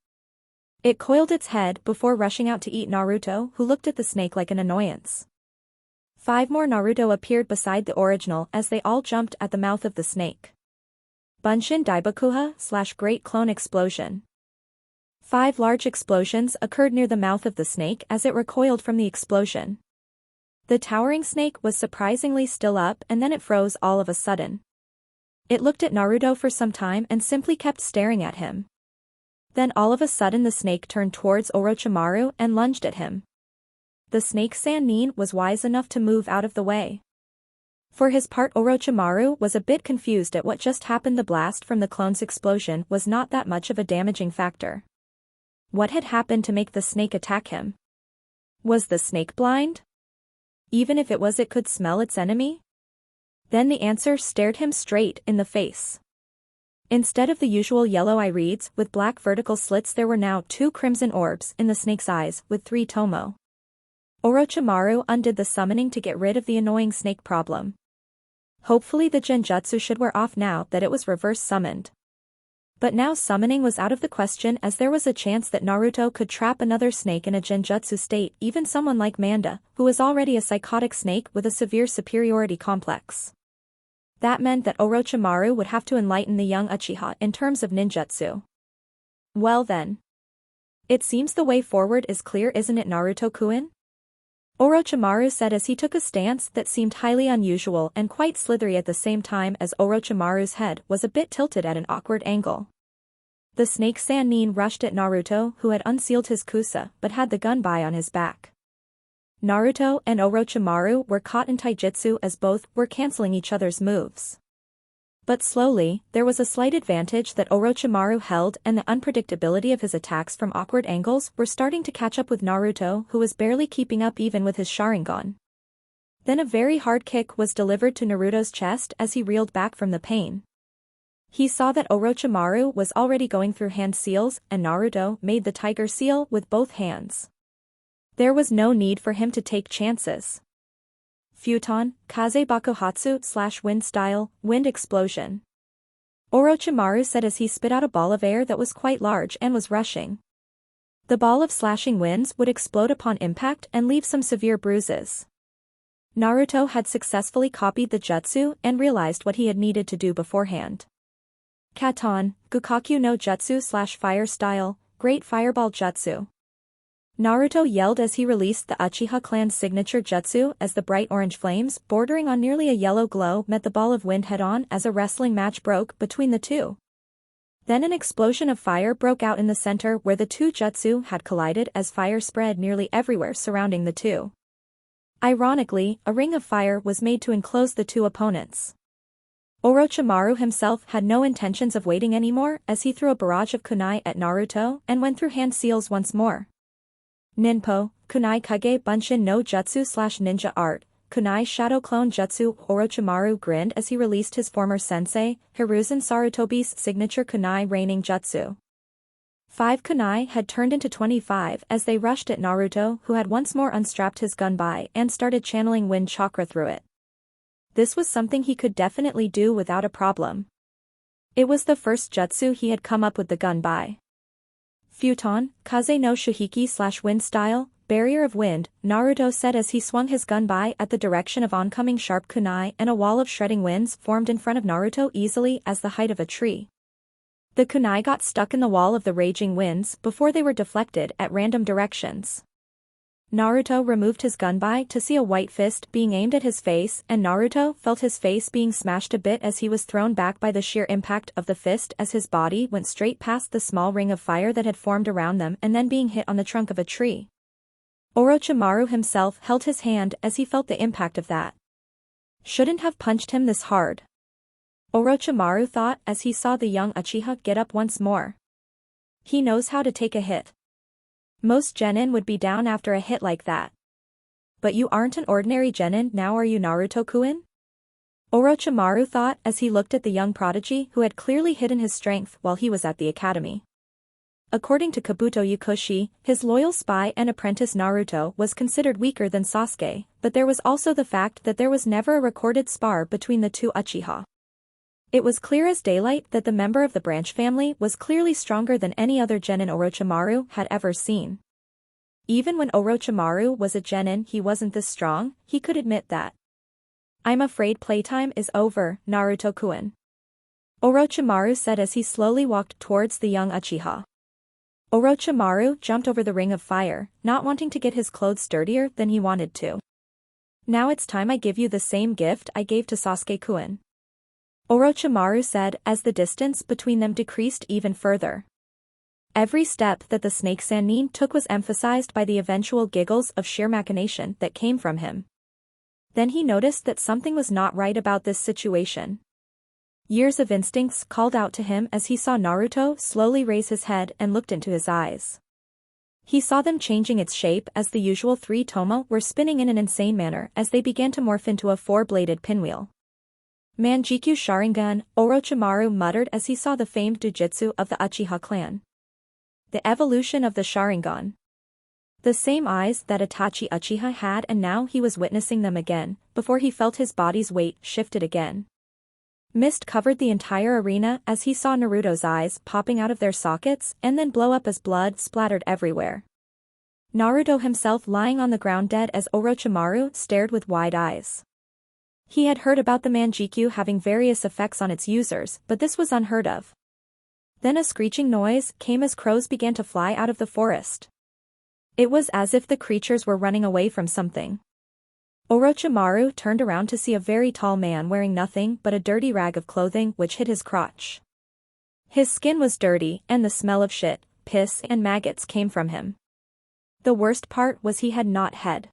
It coiled its head before rushing out to eat Naruto, who looked at the snake like an annoyance. 5 more Naruto appeared beside the original as they all jumped at the mouth of the snake. Bunshin Daibakuha / Great Clone Explosion. 5 large explosions occurred near the mouth of the snake as it recoiled from the explosion. The towering snake was surprisingly still up and then it froze all of a sudden. It looked at Naruto for some time and simply kept staring at him. Then all of a sudden the snake turned towards Orochimaru and lunged at him. The snake Sannin was wise enough to move out of the way. For his part, Orochimaru was a bit confused at what just happened. The blast from the clone's explosion was not that much of a damaging factor. What had happened to make the snake attack him? Was the snake blind? Even if it was, it could smell its enemy? Then the answer stared him straight in the face. Instead of the usual yellow irides with black vertical slits, there were now 2 crimson orbs in the snake's eyes with 3 tomo. Orochimaru undid the summoning to get rid of the annoying snake problem. Hopefully the genjutsu should wear off now that it was reverse summoned. But now summoning was out of the question, as there was a chance that Naruto could trap another snake in a genjutsu state, even someone like Manda, who was already a psychotic snake with a severe superiority complex. That meant that Orochimaru would have to enlighten the young Uchiha in terms of ninjutsu. Well then. It seems the way forward is clear, isn't it, Naruto-kun? Orochimaru said as he took a stance that seemed highly unusual and quite slithery at the same time, as Orochimaru's head was a bit tilted at an awkward angle. The snake Sannin rushed at Naruto, who had unsealed his kusa but had the gunbai on his back. Naruto and Orochimaru were caught in taijutsu as both were canceling each other's moves. But slowly, there was a slight advantage that Orochimaru held, and the unpredictability of his attacks from awkward angles were starting to catch up with Naruto, who was barely keeping up even with his Sharingan. Then a very hard kick was delivered to Naruto's chest as he reeled back from the pain. He saw that Orochimaru was already going through hand seals, and Naruto made the tiger seal with both hands. There was no need for him to take chances. Futon, Kaze Bakuhatsu / Wind Style, Wind Explosion. Orochimaru said as he spit out a ball of air that was quite large and was rushing. The ball of slashing winds would explode upon impact and leave some severe bruises. Naruto had successfully copied the jutsu and realized what he had needed to do beforehand. Katon, Gukakyu no Jutsu / Fire Style, Great Fireball Jutsu. Naruto yelled as he released the Uchiha clan's signature jutsu as the bright orange flames, bordering on nearly a yellow glow, met the ball of wind head-on as a wrestling match broke between the two. Then an explosion of fire broke out in the center where the 2 jutsu had collided, as fire spread nearly everywhere surrounding the 2. Ironically, a ring of fire was made to enclose the 2 opponents. Orochimaru himself had no intentions of waiting anymore as he threw a barrage of kunai at Naruto and went through hand seals once more. Ninpo, Kunai Kage Bunshin no Jutsu / Ninja Art, Kunai Shadow Clone Jutsu. Orochimaru grinned as he released his former sensei, Hiruzen Sarutobi's signature kunai raining jutsu. 5 kunai had turned into 25 as they rushed at Naruto, who had once more unstrapped his gunbai and started channeling wind chakra through it. This was something he could definitely do without a problem. It was the first jutsu he had come up with the gunbai. Futon, Kaze no Shuhiki / Wind Style, Barrier of Wind, Naruto said as he swung his gunbai at the direction of oncoming sharp kunai, and a wall of shredding winds formed in front of Naruto easily as the height of a tree. The kunai got stuck in the wall of the raging winds before they were deflected at random directions. Naruto removed his gunbai to see a white fist being aimed at his face, and Naruto felt his face being smashed a bit as he was thrown back by the sheer impact of the fist as his body went straight past the small ring of fire that had formed around them and then being hit on the trunk of a tree. Orochimaru himself held his hand as he felt the impact of that. Shouldn't have punched him this hard, Orochimaru thought as he saw the young Uchiha get up once more. He knows how to take a hit. Most genin would be down after a hit like that. But you aren't an ordinary genin now, are you, Naruto-kun? Orochimaru thought as he looked at the young prodigy who had clearly hidden his strength while he was at the academy. According to Kabuto Yukoshi, his loyal spy and apprentice Naruto was considered weaker than Sasuke, but there was also the fact that there was never a recorded spar between the 2 Uchiha. It was clear as daylight that the member of the branch family was clearly stronger than any other genin Orochimaru had ever seen. Even when Orochimaru was a genin he wasn't this strong, he could admit that. "I'm afraid playtime is over, Naruto-kun," Orochimaru said as he slowly walked towards the young Uchiha. Orochimaru jumped over the ring of fire, not wanting to get his clothes dirtier than he wanted to. "Now it's time I give you the same gift I gave to Sasuke-kun," Orochimaru said as the distance between them decreased even further. Every step that the snake Sannin took was emphasized by the eventual giggles of sheer machination that came from him. Then he noticed that something was not right about this situation. Years of instincts called out to him as he saw Naruto slowly raise his head and looked into his eyes. He saw them changing its shape as the usual three tomo were spinning in an insane manner as they began to morph into a four-bladed pinwheel. "Manjikyu Sharingan," Orochimaru muttered as he saw the famed jujutsu of the Uchiha clan. The evolution of the Sharingan. The same eyes that Itachi Uchiha had, and now he was witnessing them again, before he felt his body's weight shifted again. Mist covered the entire arena as he saw Naruto's eyes popping out of their sockets and then blow up as blood splattered everywhere. Naruto himself lying on the ground dead as Orochimaru stared with wide eyes. He had heard about the Manjikyu having various effects on its users, but this was unheard of. Then a screeching noise came as crows began to fly out of the forest. It was as if the creatures were running away from something. Orochimaru turned around to see a very tall man wearing nothing but a dirty rag of clothing which hid his crotch. His skin was dirty and the smell of shit, piss and maggots came from him. The worst part was he had not head.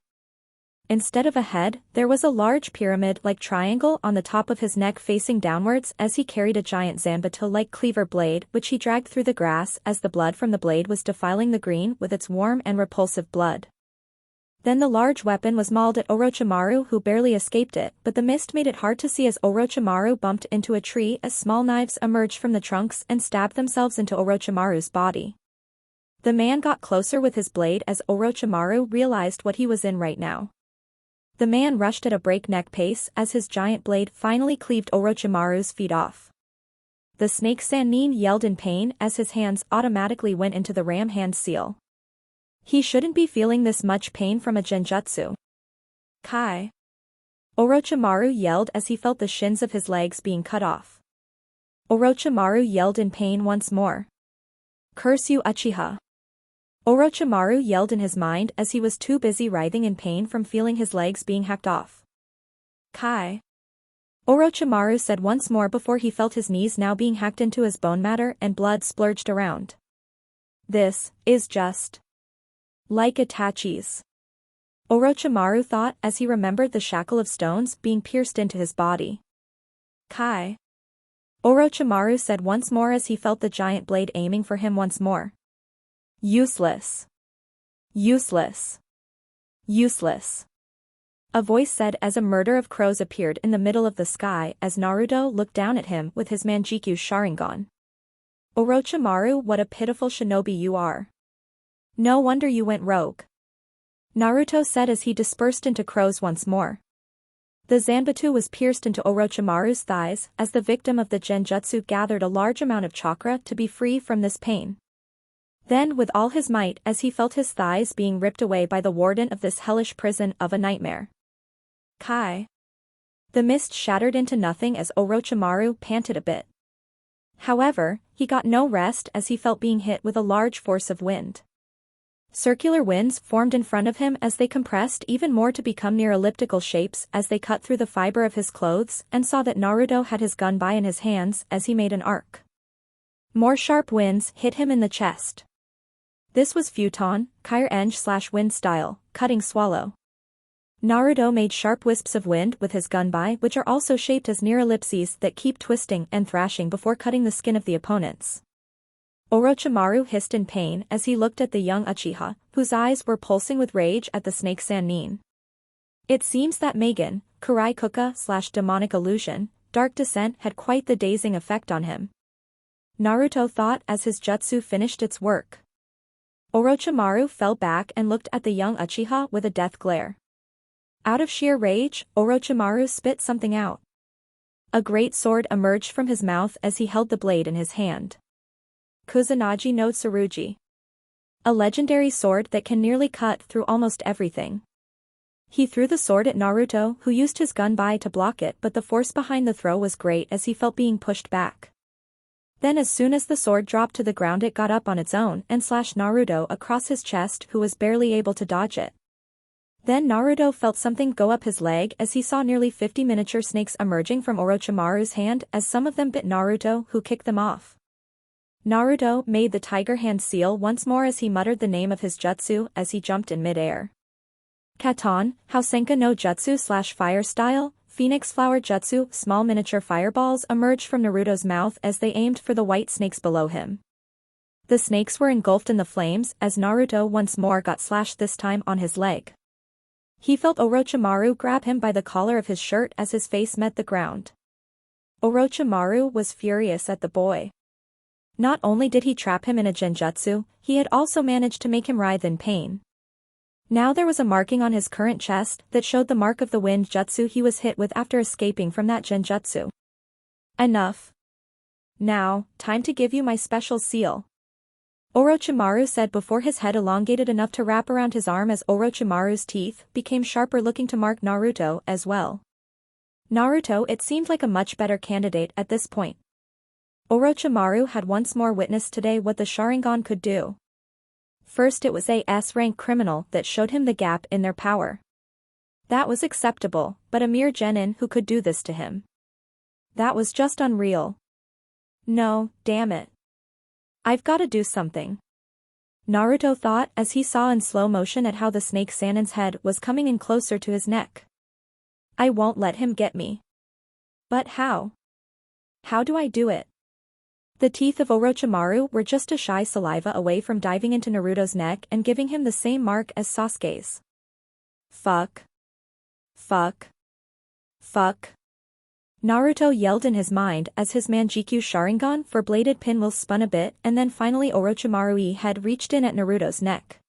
Instead of a head, there was a large pyramid-like triangle on the top of his neck facing downwards as he carried a giant Zanbato-like cleaver blade which he dragged through the grass as the blood from the blade was defiling the green with its warm and repulsive blood. Then the large weapon was mauled at Orochimaru who barely escaped it, but the mist made it hard to see as Orochimaru bumped into a tree as small knives emerged from the trunks and stabbed themselves into Orochimaru's body. The man got closer with his blade as Orochimaru realized what he was in right now. The man rushed at a breakneck pace as his giant blade finally cleaved Orochimaru's feet off. The snake Sannin yelled in pain as his hands automatically went into the ram hand seal. He shouldn't be feeling this much pain from a genjutsu. "Kai!" Orochimaru yelled as he felt the shins of his legs being cut off. Orochimaru yelled in pain once more. "Curse you Uchiha!" Orochimaru yelled in his mind as he was too busy writhing in pain from feeling his legs being hacked off. "Kai!" Orochimaru said once more before he felt his knees now being hacked into his bone matter and blood splurged around. "This is just like Itachi's," Orochimaru thought as he remembered the shackle of stones being pierced into his body. "Kai!" Orochimaru said once more as he felt the giant blade aiming for him once more. "Useless. Useless. Useless," a voice said as a murder of crows appeared in the middle of the sky as Naruto looked down at him with his Manjikyu Sharingan. "Orochimaru, what a pitiful shinobi you are. No wonder you went rogue," Naruto said as he dispersed into crows once more. The Zanbatu was pierced into Orochimaru's thighs as the victim of the genjutsu gathered a large amount of chakra to be free from this pain. Then with all his might as he felt his thighs being ripped away by the warden of this hellish prison of a nightmare. "Kai!" The mist shattered into nothing as Orochimaru panted a bit. However, he got no rest as he felt being hit with a large force of wind. Circular winds formed in front of him as they compressed even more to become near elliptical shapes as they cut through the fiber of his clothes and saw that Naruto had his gunbai in his hands as he made an arc. More sharp winds hit him in the chest. This was futon, Kyre-Eng/wind style, cutting swallow. Naruto made sharp wisps of wind with his gunbai which are also shaped as near ellipses that keep twisting and thrashing before cutting the skin of the opponents. Orochimaru hissed in pain as he looked at the young Uchiha, whose eyes were pulsing with rage at the snake Sannin. It seems that Magen, Kurai Kuka/demonic illusion, dark descent had quite the dazing effect on him. Naruto thought as his jutsu finished its work. Orochimaru fell back and looked at the young Uchiha with a death glare. Out of sheer rage, Orochimaru spit something out. A great sword emerged from his mouth as he held the blade in his hand. Kusanagi no Tsurugi. A legendary sword that can nearly cut through almost everything. He threw the sword at Naruto, who used his gunbai to block it, but the force behind the throw was great as he felt being pushed back. Then as soon as the sword dropped to the ground, it got up on its own and slashed Naruto across his chest, who was barely able to dodge it. Then Naruto felt something go up his leg as he saw nearly 50 miniature snakes emerging from Orochimaru's hand as some of them bit Naruto, who kicked them off. Naruto made the tiger hand seal once more as he muttered the name of his jutsu as he jumped in mid-air. Katon, Hausenka no Jutsu / Fire Style, Phoenix Flower Jutsu. Small miniature fireballs emerged from Naruto's mouth as they aimed for the white snakes below him. The snakes were engulfed in the flames as Naruto once more got slashed, this time on his leg. He felt Orochimaru grab him by the collar of his shirt as his face met the ground. Orochimaru was furious at the boy. Not only did he trap him in a genjutsu, he had also managed to make him writhe in pain. Now there was a marking on his current chest that showed the mark of the wind jutsu he was hit with after escaping from that genjutsu. Enough. Now, time to give you my special seal. Orochimaru said before his head elongated enough to wrap around his arm as Orochimaru's teeth became sharper, looking to mark Naruto as well. Naruto, it seemed like a much better candidate at this point. Orochimaru had once more witnessed today what the Sharingan could do. First it was a S-rank criminal that showed him the gap in their power. That was acceptable, but a mere genin who could do this to him. That was just unreal. No, damn it. I've got to do something. Naruto thought as he saw in slow motion at how the snake Sanin's head was coming in closer to his neck. I won't let him get me. But how? How do I do it? The teeth of Orochimaru were just a shy saliva away from diving into Naruto's neck and giving him the same mark as Sasuke's. Fuck. Fuck. Fuck. Naruto yelled in his mind as his Manjikyu Sharingan for bladed pinwheels spun a bit, and then finally Orochimaru's head reached in at Naruto's neck.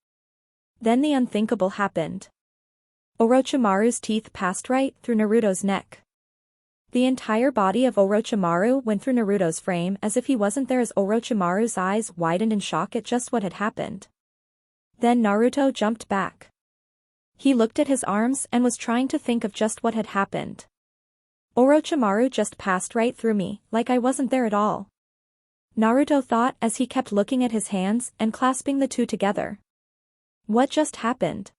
Then the unthinkable happened. Orochimaru's teeth passed right through Naruto's neck. The entire body of Orochimaru went through Naruto's frame as if he wasn't there as Orochimaru's eyes widened in shock at just what had happened. Then Naruto jumped back. He looked at his arms and was trying to think of just what had happened. Orochimaru just passed right through me, like I wasn't there at all. Naruto thought as he kept looking at his hands and clasping the two together. What just happened?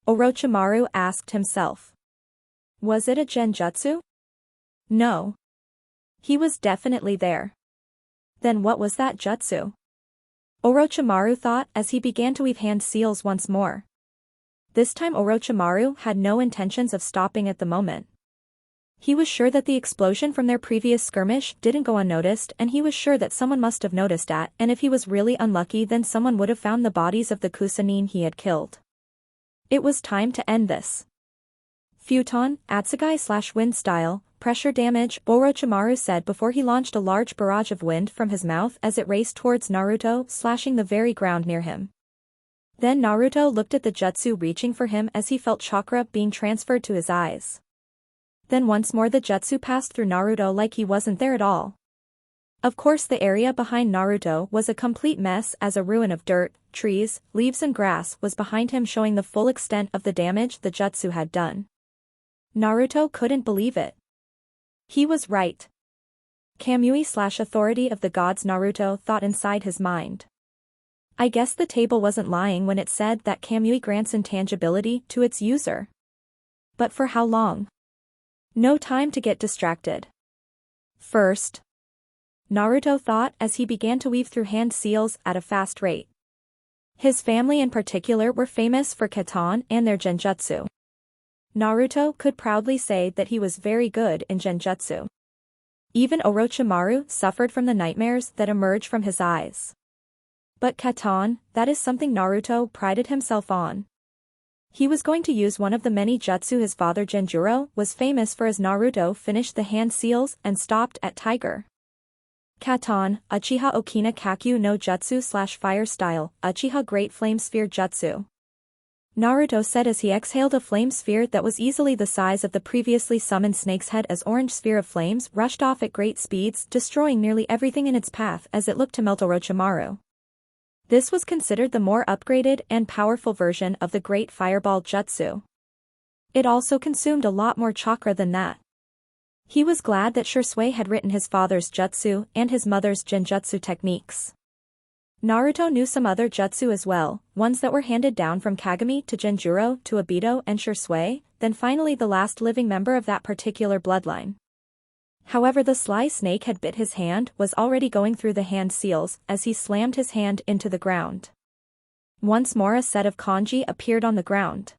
Orochimaru asked himself. Was it a genjutsu? No. He was definitely there. Then what was that jutsu? Orochimaru thought as he began to weave hand seals once more. This time Orochimaru had no intentions of stopping at the moment. He was sure that the explosion from their previous skirmish didn't go unnoticed, and he was sure that someone must have noticed that, and if he was really unlucky then someone would have found the bodies of the Kusanin he had killed. It was time to end this. Futon, Atsugai / wind style, pressure damage, Orochimaru said before he launched a large barrage of wind from his mouth as it raced towards Naruto, slashing the very ground near him. Then Naruto looked at the jutsu reaching for him as he felt chakra being transferred to his eyes. Then once more the jutsu passed through Naruto like he wasn't there at all. Of course the area behind Naruto was a complete mess as a ruin of dirt, trees, leaves and grass was behind him, showing the full extent of the damage the jutsu had done. Naruto couldn't believe it. He was right. Kamui / authority of the gods, Naruto thought inside his mind. I guess the table wasn't lying when it said that Kamui grants intangibility to its user. But for how long? No time to get distracted. First, Naruto thought as he began to weave through hand seals at a fast rate. His family in particular were famous for katon and their genjutsu. Naruto could proudly say that he was very good in genjutsu. Even Orochimaru suffered from the nightmares that emerged from his eyes. But katon, that is something Naruto prided himself on. He was going to use one of the many jutsu his father Genjuro was famous for as Naruto finished the hand seals and stopped at Tiger. Katon, Uchiha Okina Kakyu no Jutsu / Fire Style, Uchiha Great Flame Sphere Jutsu. Naruto said as he exhaled a flame sphere that was easily the size of the previously summoned snake's head as orange sphere of flames rushed off at great speeds, destroying nearly everything in its path as it looked to melt Orochimaru. This was considered the more upgraded and powerful version of the Great Fireball Jutsu. It also consumed a lot more chakra than that. He was glad that Shisui had written his father's jutsu and his mother's genjutsu techniques. Naruto knew some other jutsu as well, ones that were handed down from Kagami to Genjuro to Obito and Shisui, then finally the last living member of that particular bloodline. However, the sly snake had bit his hand was already going through the hand seals as he slammed his hand into the ground. Once more a set of kanji appeared on the ground.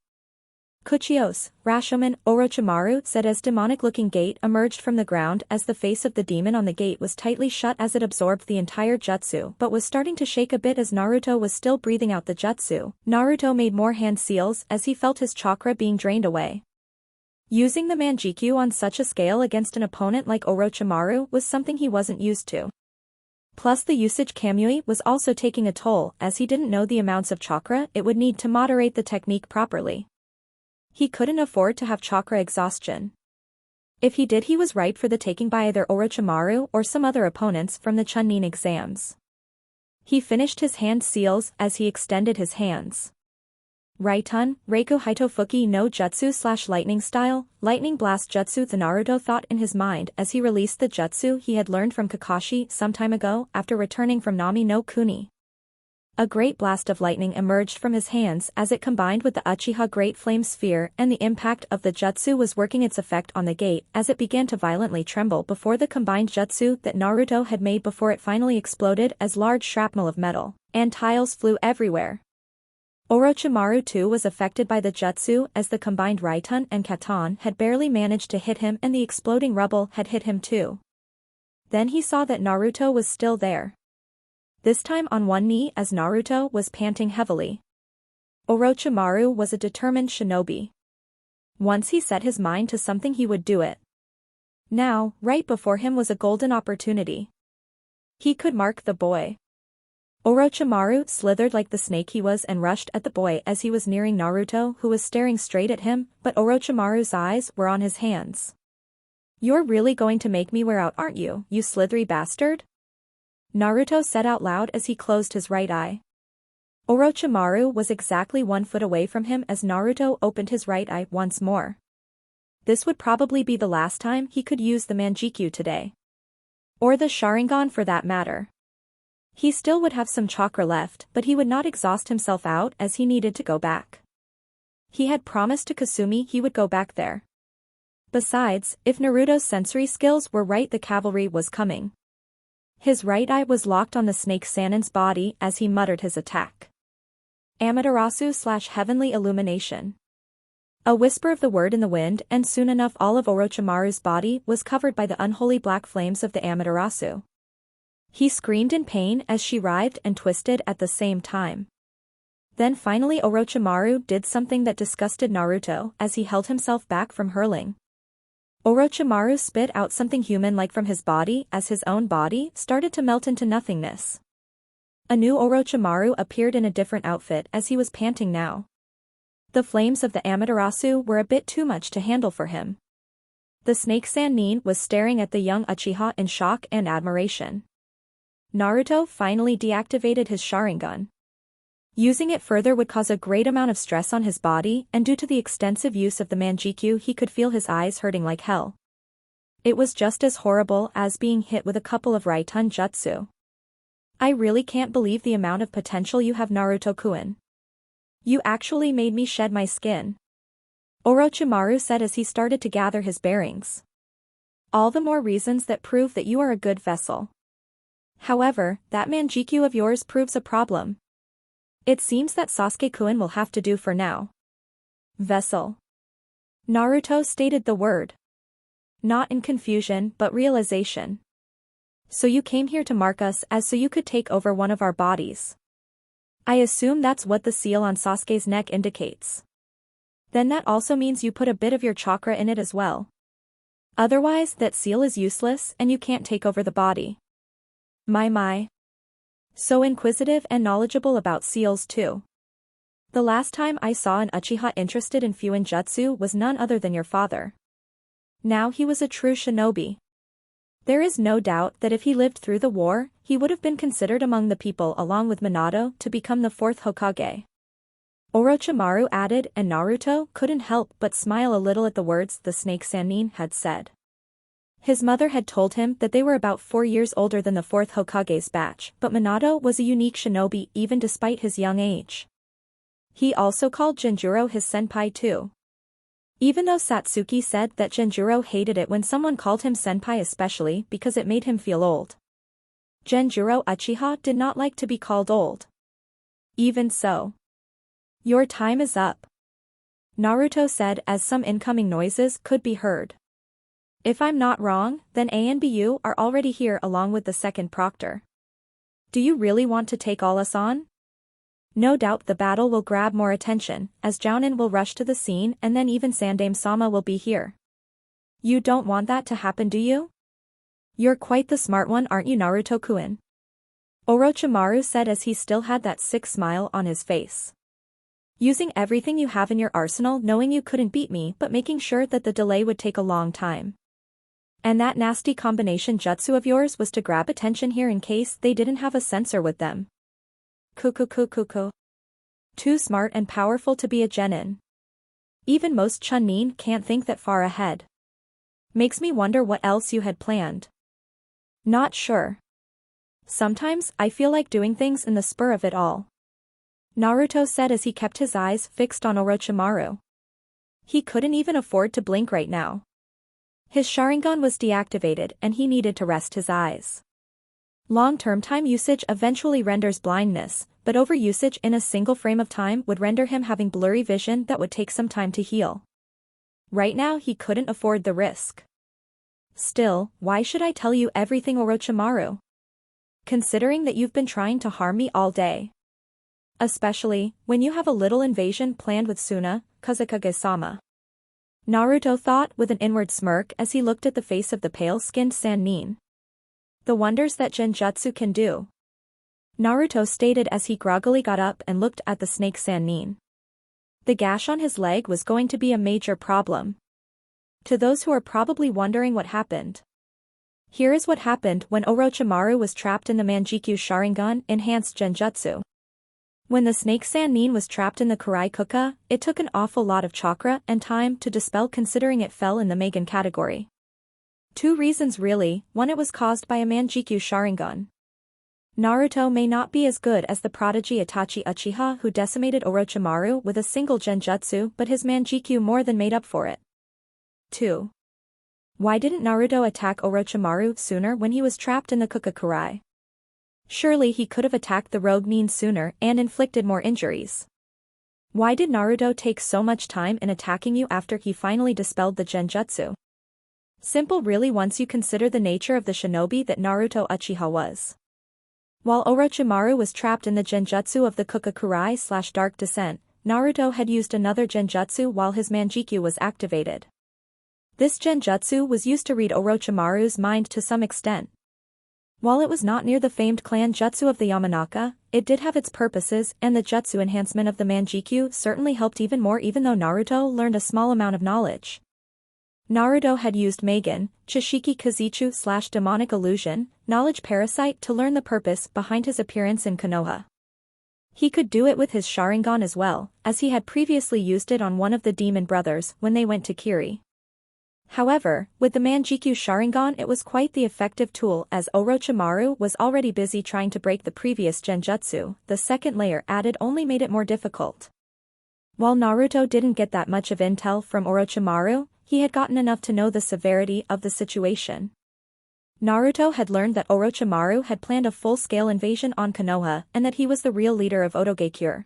Kuchios, Rashomon, Orochimaru said as demonic-looking gate emerged from the ground as the face of the demon on the gate was tightly shut as it absorbed the entire jutsu but was starting to shake a bit as Naruto was still breathing out the jutsu. Naruto made more hand seals as he felt his chakra being drained away. Using the Manjikyu on such a scale against an opponent like Orochimaru was something he wasn't used to. Plus the usage Kamui was also taking a toll as he didn't know the amounts of chakra it would need to moderate the technique properly. He couldn't afford to have chakra exhaustion. If he did, he was ripe for the taking by either Orochimaru or some other opponents from the Chunin exams. He finished his hand seals as he extended his hands. Raitun, Reiku Hitofuki no Jutsu / lightning style, lightning blast jutsu the Naruto thought in his mind as he released the jutsu he had learned from Kakashi some time ago after returning from Nami no Kuni. A great blast of lightning emerged from his hands as it combined with the Uchiha Great Flame Sphere and the impact of the jutsu was working its effect on the gate as it began to violently tremble before the combined jutsu that Naruto had made before it finally exploded as large shrapnel of metal, and tiles flew everywhere. Orochimaru too was affected by the jutsu as the combined Raitun and Katon had barely managed to hit him and the exploding rubble had hit him too. Then he saw that Naruto was still there. This time on one knee as Naruto was panting heavily. Orochimaru was a determined shinobi. Once he set his mind to something he would do it. Now, right before him was a golden opportunity. He could mark the boy. Orochimaru slithered like the snake he was and rushed at the boy as he was nearing Naruto who was staring straight at him, but Orochimaru's eyes were on his hands. "You're really going to make me wear out, aren't you, you slithery bastard?" Naruto said out loud as he closed his right eye. Orochimaru was exactly 1 foot away from him as Naruto opened his right eye once more. This would probably be the last time he could use the Manjikyu today. Or the Sharingan for that matter. He still would have some chakra left but he would not exhaust himself out as he needed to go back. He had promised to Kasumi he would go back there. Besides, if Naruto's sensory skills were right, the cavalry was coming. His right eye was locked on the snake Sannin's body as he muttered his attack. Amaterasu / heavenly illumination. A whisper of the word in the wind and soon enough all of Orochimaru's body was covered by the unholy black flames of the Amaterasu. He screamed in pain as she writhed and twisted at the same time. Then finally Orochimaru did something that disgusted Naruto as he held himself back from hurling. Orochimaru spit out something human-like from his body as his own body started to melt into nothingness. A new Orochimaru appeared in a different outfit as he was panting now. The flames of the Amaterasu were a bit too much to handle for him. The snake Sannin was staring at the young Uchiha in shock and admiration. Naruto finally deactivated his Sharingan. Using it further would cause a great amount of stress on his body and due to the extensive use of the Manjikyu he could feel his eyes hurting like hell. It was just as horrible as being hit with a couple of Raitun jutsu. "I really can't believe the amount of potential you have, Naruto-kun. You actually made me shed my skin," Orochimaru said as he started to gather his bearings. "All the more reasons that prove that you are a good vessel. However, that Manjikyu of yours proves a problem. It seems that Sasuke-kun will have to do for now." "Vessel." Naruto stated the word. Not in confusion but realization. "So you came here to mark us as so you could take over one of our bodies. I assume that's what the seal on Sasuke's neck indicates. Then that also means you put a bit of your chakra in it as well. Otherwise that seal is useless and you can't take over the body." My. So inquisitive and knowledgeable about seals too. The last time I saw an Uchiha interested in Fuin Jutsu was none other than your father. Now he was a true shinobi. There is no doubt that if he lived through the war, he would have been considered among the people along with Minato to become the fourth Hokage. Orochimaru added, and Naruto couldn't help but smile a little at the words the snake Sannin had said. His mother had told him that they were about 4 years older than the fourth Hokage's batch, but Minato was a unique shinobi even despite his young age. He also called Genjuro his senpai too. Even though Satsuki said that Genjuro hated it when someone called him senpai, especially because it made him feel old. Genjuro Uchiha did not like to be called old. Even so. Your time is up, Naruto said as some incoming noises could be heard. If I'm not wrong, then A and BU are already here along with the second proctor. Do you really want to take all us on? No doubt the battle will grab more attention, as Jounin will rush to the scene and then even Sandaime-sama will be here. You don't want that to happen, do you? You're quite the smart one, aren't you, Naruto-kun? Orochimaru said as he still had that sick smile on his face. Using everything you have in your arsenal, knowing you couldn't beat me but making sure that the delay would take a long time. And that nasty combination jutsu of yours was to grab attention here in case they didn't have a sensor with them. Kuku. Too smart and powerful to be a genin. Even most Chunin can't think that far ahead. Makes me wonder what else you had planned. Not sure. Sometimes I feel like doing things in the spur of it all, Naruto said as he kept his eyes fixed on Orochimaru. He couldn't even afford to blink right now. His Sharingan was deactivated and he needed to rest his eyes. Long-term time usage eventually renders blindness, but overusage in a single frame of time would render him having blurry vision that would take some time to heal. Right now he couldn't afford the risk. Still, why should I tell you everything, Orochimaru? Considering that you've been trying to harm me all day. Especially, when you have a little invasion planned with Suna, Kazekage-sama. Naruto thought with an inward smirk as he looked at the face of the pale-skinned Sannin. The wonders that Genjutsu can do. Naruto stated as he groggily got up and looked at the snake Sannin. The gash on his leg was going to be a major problem. To those who are probably wondering what happened. Here is what happened when Orochimaru was trapped in the Manjikyu Sharingan enhanced Genjutsu. When the snake Sannin was trapped in the Kurai Kuka, it took an awful lot of chakra and time to dispel considering it fell in the Megan category. 2 reasons really, one, it was caused by a Manjikyu Sharingan. Naruto may not be as good as the prodigy Itachi Uchiha who decimated Orochimaru with a single Genjutsu, but his Manjikyu more than made up for it. 2. Why didn't Naruto attack Orochimaru sooner when he was trapped in the Kukakurai? Surely he could have attacked the rogue Nin sooner and inflicted more injuries. Why did Naruto take so much time in attacking you after he finally dispelled the Genjutsu? Simple really once you consider the nature of the shinobi that Naruto Uchiha was. While Orochimaru was trapped in the Genjutsu of the Kukakurai/Dark Descent, Naruto had used another Genjutsu while his Manjikyu was activated. This Genjutsu was used to read Orochimaru's mind to some extent. While it was not near the famed clan jutsu of the Yamanaka, it did have its purposes and the jutsu enhancement of the Manjikyu certainly helped even more even though Naruto learned a small amount of knowledge. Naruto had used Megan, Chishiki Kazichu/demonic illusion, knowledge parasite to learn the purpose behind his appearance in Konoha. He could do it with his Sharingan as well, as he had previously used it on one of the demon brothers when they went to Kiri. However, with the Manjikyu Sharingan it was quite the effective tool as Orochimaru was already busy trying to break the previous Genjutsu, the second layer added only made it more difficult. While Naruto didn't get that much of intel from Orochimaru, he had gotten enough to know the severity of the situation. Naruto had learned that Orochimaru had planned a full-scale invasion on Konoha and that he was the real leader of Otogakure.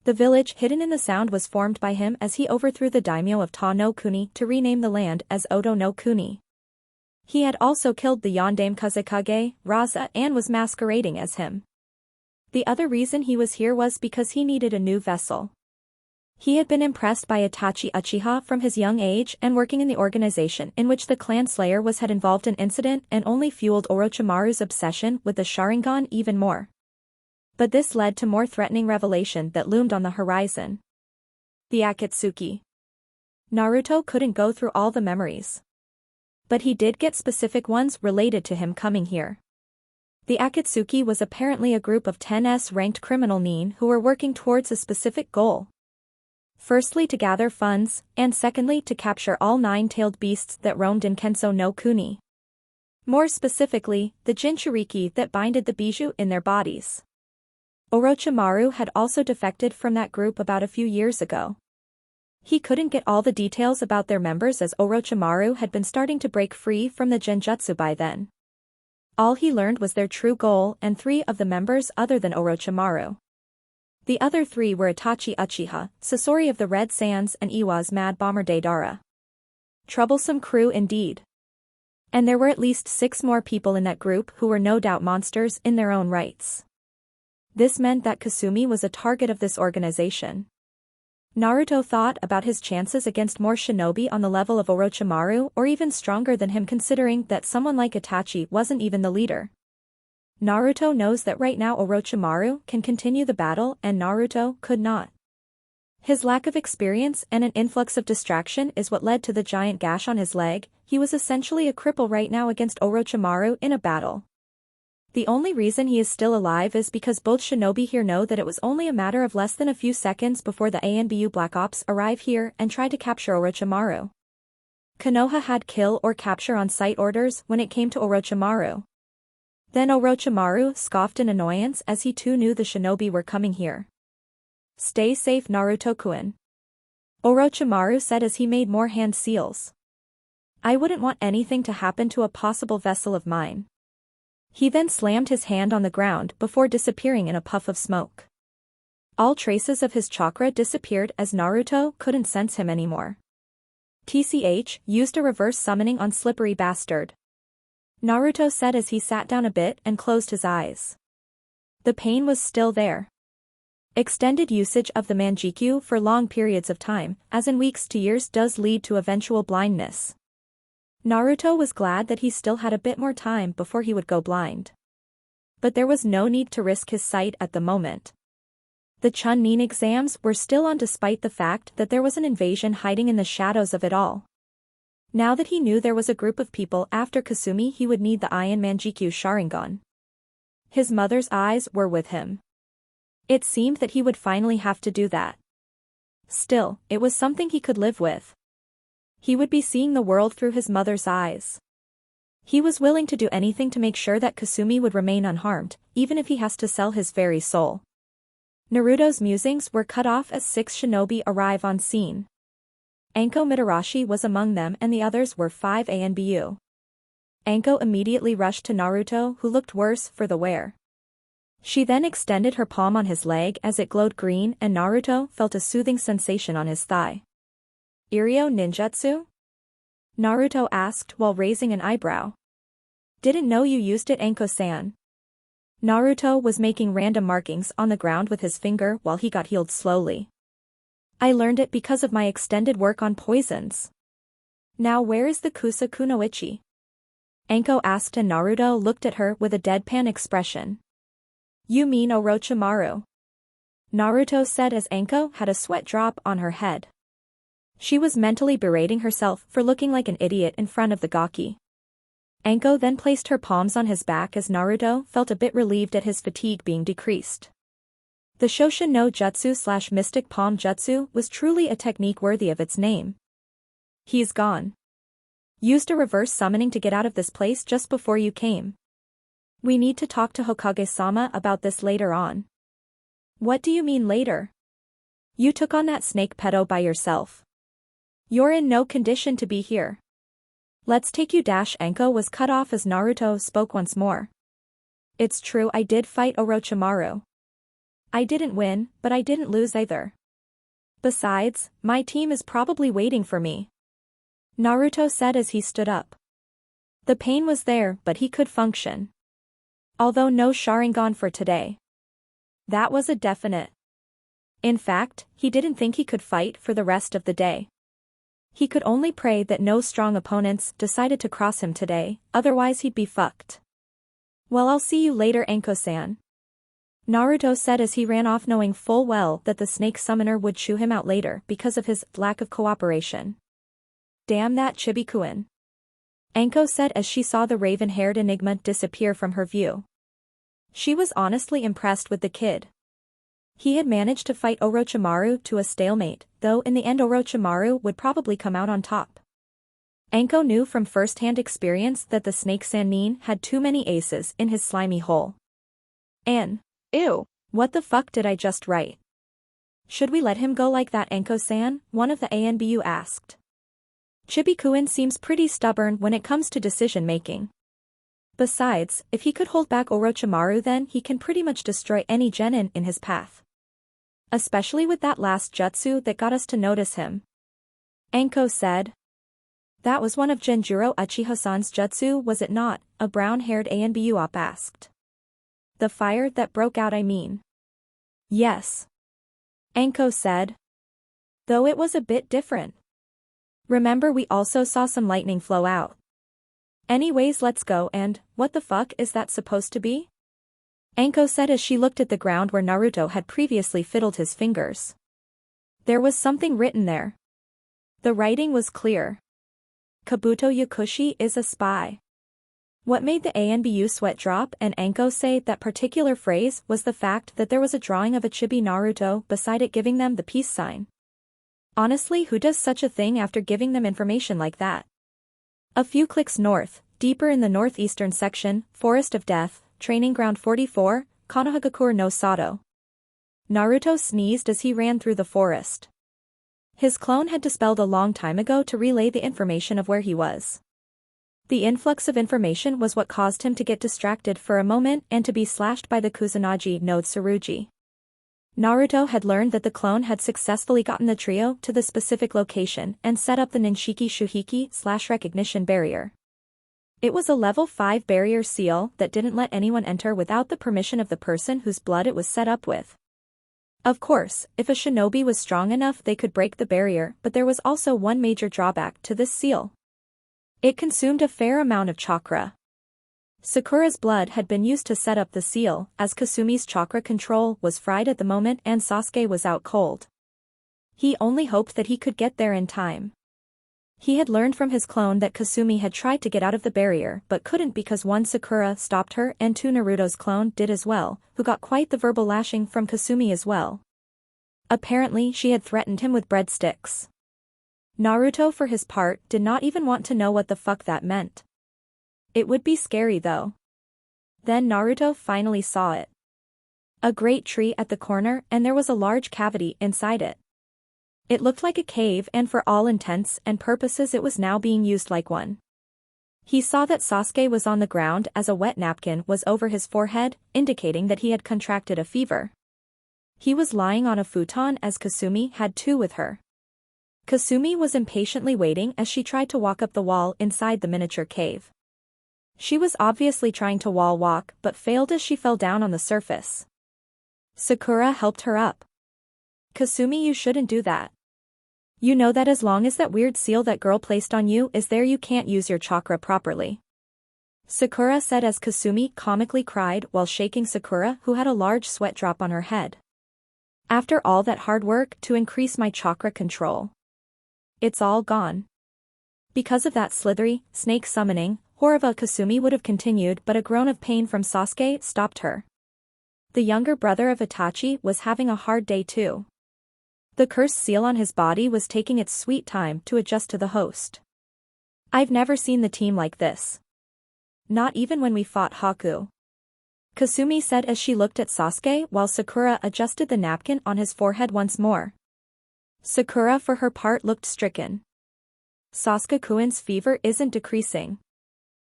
The village hidden in the sound was formed by him as he overthrew the daimyo of Ta no Kuni to rename the land as Oto no Kuni. He had also killed the Yondaime Kazekage, Raza, and was masquerading as him. The other reason he was here was because he needed a new vessel. He had been impressed by Itachi Uchiha from his young age and working in the organization in which the clan slayer was had involved in incident and only fueled Orochimaru's obsession with the Sharingan even more. But this led to more threatening revelation that loomed on the horizon. The Akatsuki. Naruto couldn't go through all the memories. But he did get specific ones related to him coming here. The Akatsuki was apparently a group of 10s ranked criminal nin who were working towards a specific goal. Firstly to gather funds, and secondly to capture all 9-tailed beasts that roamed in Kenso no Kuni. More specifically, the Jinchuriki that binded the bijou in their bodies. Orochimaru had also defected from that group about a few years ago. He couldn't get all the details about their members as Orochimaru had been starting to break free from the Genjutsu by then. All he learned was their true goal and 3 of the members other than Orochimaru. The other 3 were Itachi Uchiha, Sasori of the Red Sands and Iwa's Mad Bomber Deidara. Troublesome crew indeed. And there were at least 6 more people in that group who were no doubt monsters in their own rights. This meant that Kasumi was a target of this organization. Naruto thought about his chances against more shinobi on the level of Orochimaru or even stronger than him considering that someone like Itachi wasn't even the leader. Naruto knows that right now Orochimaru can continue the battle and Naruto could not. His lack of experience and an influx of distraction is what led to the giant gash on his leg. He was essentially a cripple right now against Orochimaru in a battle. The only reason he is still alive is because both shinobi here know that it was only a matter of less than a few seconds before the ANBU Black Ops arrive here and try to capture Orochimaru. Konoha had kill or capture on sight orders when it came to Orochimaru. Then Orochimaru scoffed in annoyance as he too knew the shinobi were coming here. Stay safe Naruto-kun. Orochimaru said as he made more hand seals. I wouldn't want anything to happen to a possible vessel of mine. He then slammed his hand on the ground before disappearing in a puff of smoke. All traces of his chakra disappeared as Naruto couldn't sense him anymore. TCH used a reverse summoning on Slippery Bastard. Naruto said as he sat down a bit and closed his eyes. The pain was still there. Extended usage of the Manjikyu for long periods of time, as in weeks to years, does lead to eventual blindness. Naruto was glad that he still had a bit more time before he would go blind. But there was no need to risk his sight at the moment. The Chunin exams were still on despite the fact that there was an invasion hiding in the shadows of it all. Now that he knew there was a group of people after Kasumi, he would need the Iron Manjikyu Sharingan. His mother's eyes were with him. It seemed that he would finally have to do that. Still, it was something he could live with. He would be seeing the world through his mother's eyes. He was willing to do anything to make sure that Kasumi would remain unharmed, even if he has to sell his very soul. Naruto's musings were cut off as 6 shinobi arrive on scene. Anko Mitarashi was among them and the others were 5 ANBU. Anko immediately rushed to Naruto, who looked worse for the wear. She then extended her palm on his leg as it glowed green and Naruto felt a soothing sensation on his thigh. Iryo ninjutsu? Naruto asked while raising an eyebrow. Didn't know you used it, Anko-san. Naruto was making random markings on the ground with his finger while he got healed slowly. I learned it because of my extended work on poisons. Now where is the Kusa Kunoichi? Anko asked and Naruto looked at her with a deadpan expression. You mean Orochimaru? Naruto said as Anko had a sweat drop on her head. She was mentally berating herself for looking like an idiot in front of the gaki. Anko then placed her palms on his back as Naruto felt a bit relieved at his fatigue being decreased. The Shoshin no Jutsu / Mystic Palm Jutsu was truly a technique worthy of its name. He's gone. Used a reverse summoning to get out of this place just before you came. We need to talk to Hokage-sama about this later on. What do you mean later? You took on that snake pedo by yourself. You're in no condition to be here. Let's take you. Anko was cut off as Naruto spoke once more. It's true, I did fight Orochimaru. I didn't win, but I didn't lose either. Besides, my team is probably waiting for me. Naruto said as he stood up. The pain was there, but he could function. Although no Sharingan for today. That was a definite. In fact, he didn't think he could fight for the rest of the day. He could only pray that no strong opponents decided to cross him today, otherwise he'd be fucked. Well, I'll see you later, Anko-san. Naruto said as he ran off, knowing full well that the snake summoner would chew him out later because of his lack of cooperation. Damn that Chibi-kun. Anko said as she saw the raven-haired enigma disappear from her view. She was honestly impressed with the kid. He had managed to fight Orochimaru to a stalemate, though in the end Orochimaru would probably come out on top. Anko knew from first-hand experience that the snake Sannin had too many aces in his slimy hole. Ew, what the fuck did I just write? Should we let him go like that, Anko-san? One of the ANBU asked. Chibi-kun seems pretty stubborn when it comes to decision-making. Besides, if he could hold back Orochimaru, then he can pretty much destroy any genin in his path. Especially with that last jutsu that got us to notice him. Anko said. That was one of Genjuro Uchiha-san's jutsu, was it not? A brown-haired ANBU op asked. The fire that broke out, I mean. Yes. Anko said. Though it was a bit different. Remember, we also saw some lightning flow out. Anyways, let's go. And what the fuck is that supposed to be? Anko said as she looked at the ground where Naruto had previously fiddled his fingers. There was something written there. The writing was clear. Kabuto Yakushi is a spy. What made the ANBU sweat drop and Anko say that particular phrase was the fact that there was a drawing of a chibi Naruto beside it, giving them the peace sign. Honestly, who does such a thing after giving them information like that? A few clicks north, deeper in the northeastern section, Forest of Death, Training Ground 44, Konohagakure no Sato. Naruto sneezed as he ran through the forest. His clone had dispelled a long time ago to relay the information of where he was. The influx of information was what caused him to get distracted for a moment and to be slashed by the Kusanagi no Tsurugi. Naruto had learned that the clone had successfully gotten the trio to the specific location and set up the Ninshiki Shuhiki /recognition barrier. It was a level 5 barrier seal that didn't let anyone enter without the permission of the person whose blood it was set up with. Of course, if a shinobi was strong enough they could break the barrier, but there was also one major drawback to this seal. It consumed a fair amount of chakra. Sakura's blood had been used to set up the seal, as Kasumi's chakra control was fried at the moment and Sasuke was out cold. He only hoped that he could get there in time. He had learned from his clone that Kasumi had tried to get out of the barrier but couldn't because one, Sakura stopped her, and two, Naruto's clone did as well, who got quite the verbal lashing from Kasumi as well. Apparently she had threatened him with breadsticks. Naruto for his part did not even want to know what the fuck that meant. It would be scary though. Then Naruto finally saw it. A great tree at the corner, and there was a large cavity inside it. It looked like a cave, and for all intents and purposes it was now being used like one. He saw that Sasuke was on the ground as a wet napkin was over his forehead, indicating that he had contracted a fever. He was lying on a futon as Kasumi had too with her. Kasumi was impatiently waiting as she tried to walk up the wall inside the miniature cave. She was obviously trying to wall walk but failed as she fell down on the surface. Sakura helped her up. Kasumi, you shouldn't do that. You know that as long as that weird seal that girl placed on you is there you can't use your chakra properly. Sakura said as Kasumi comically cried while shaking Sakura, who had a large sweat drop on her head. After all that hard work to increase my chakra control. It's all gone. Because of that slithery, snake summoning, Horriva Kasumi would have continued but a groan of pain from Sasuke stopped her. The younger brother of Itachi was having a hard day too. The cursed seal on his body was taking its sweet time to adjust to the host. I've never seen the team like this. Not even when we fought Haku. Kasumi said as she looked at Sasuke while Sakura adjusted the napkin on his forehead once more. Sakura for her part looked stricken. Sasuke-kun's fever isn't decreasing.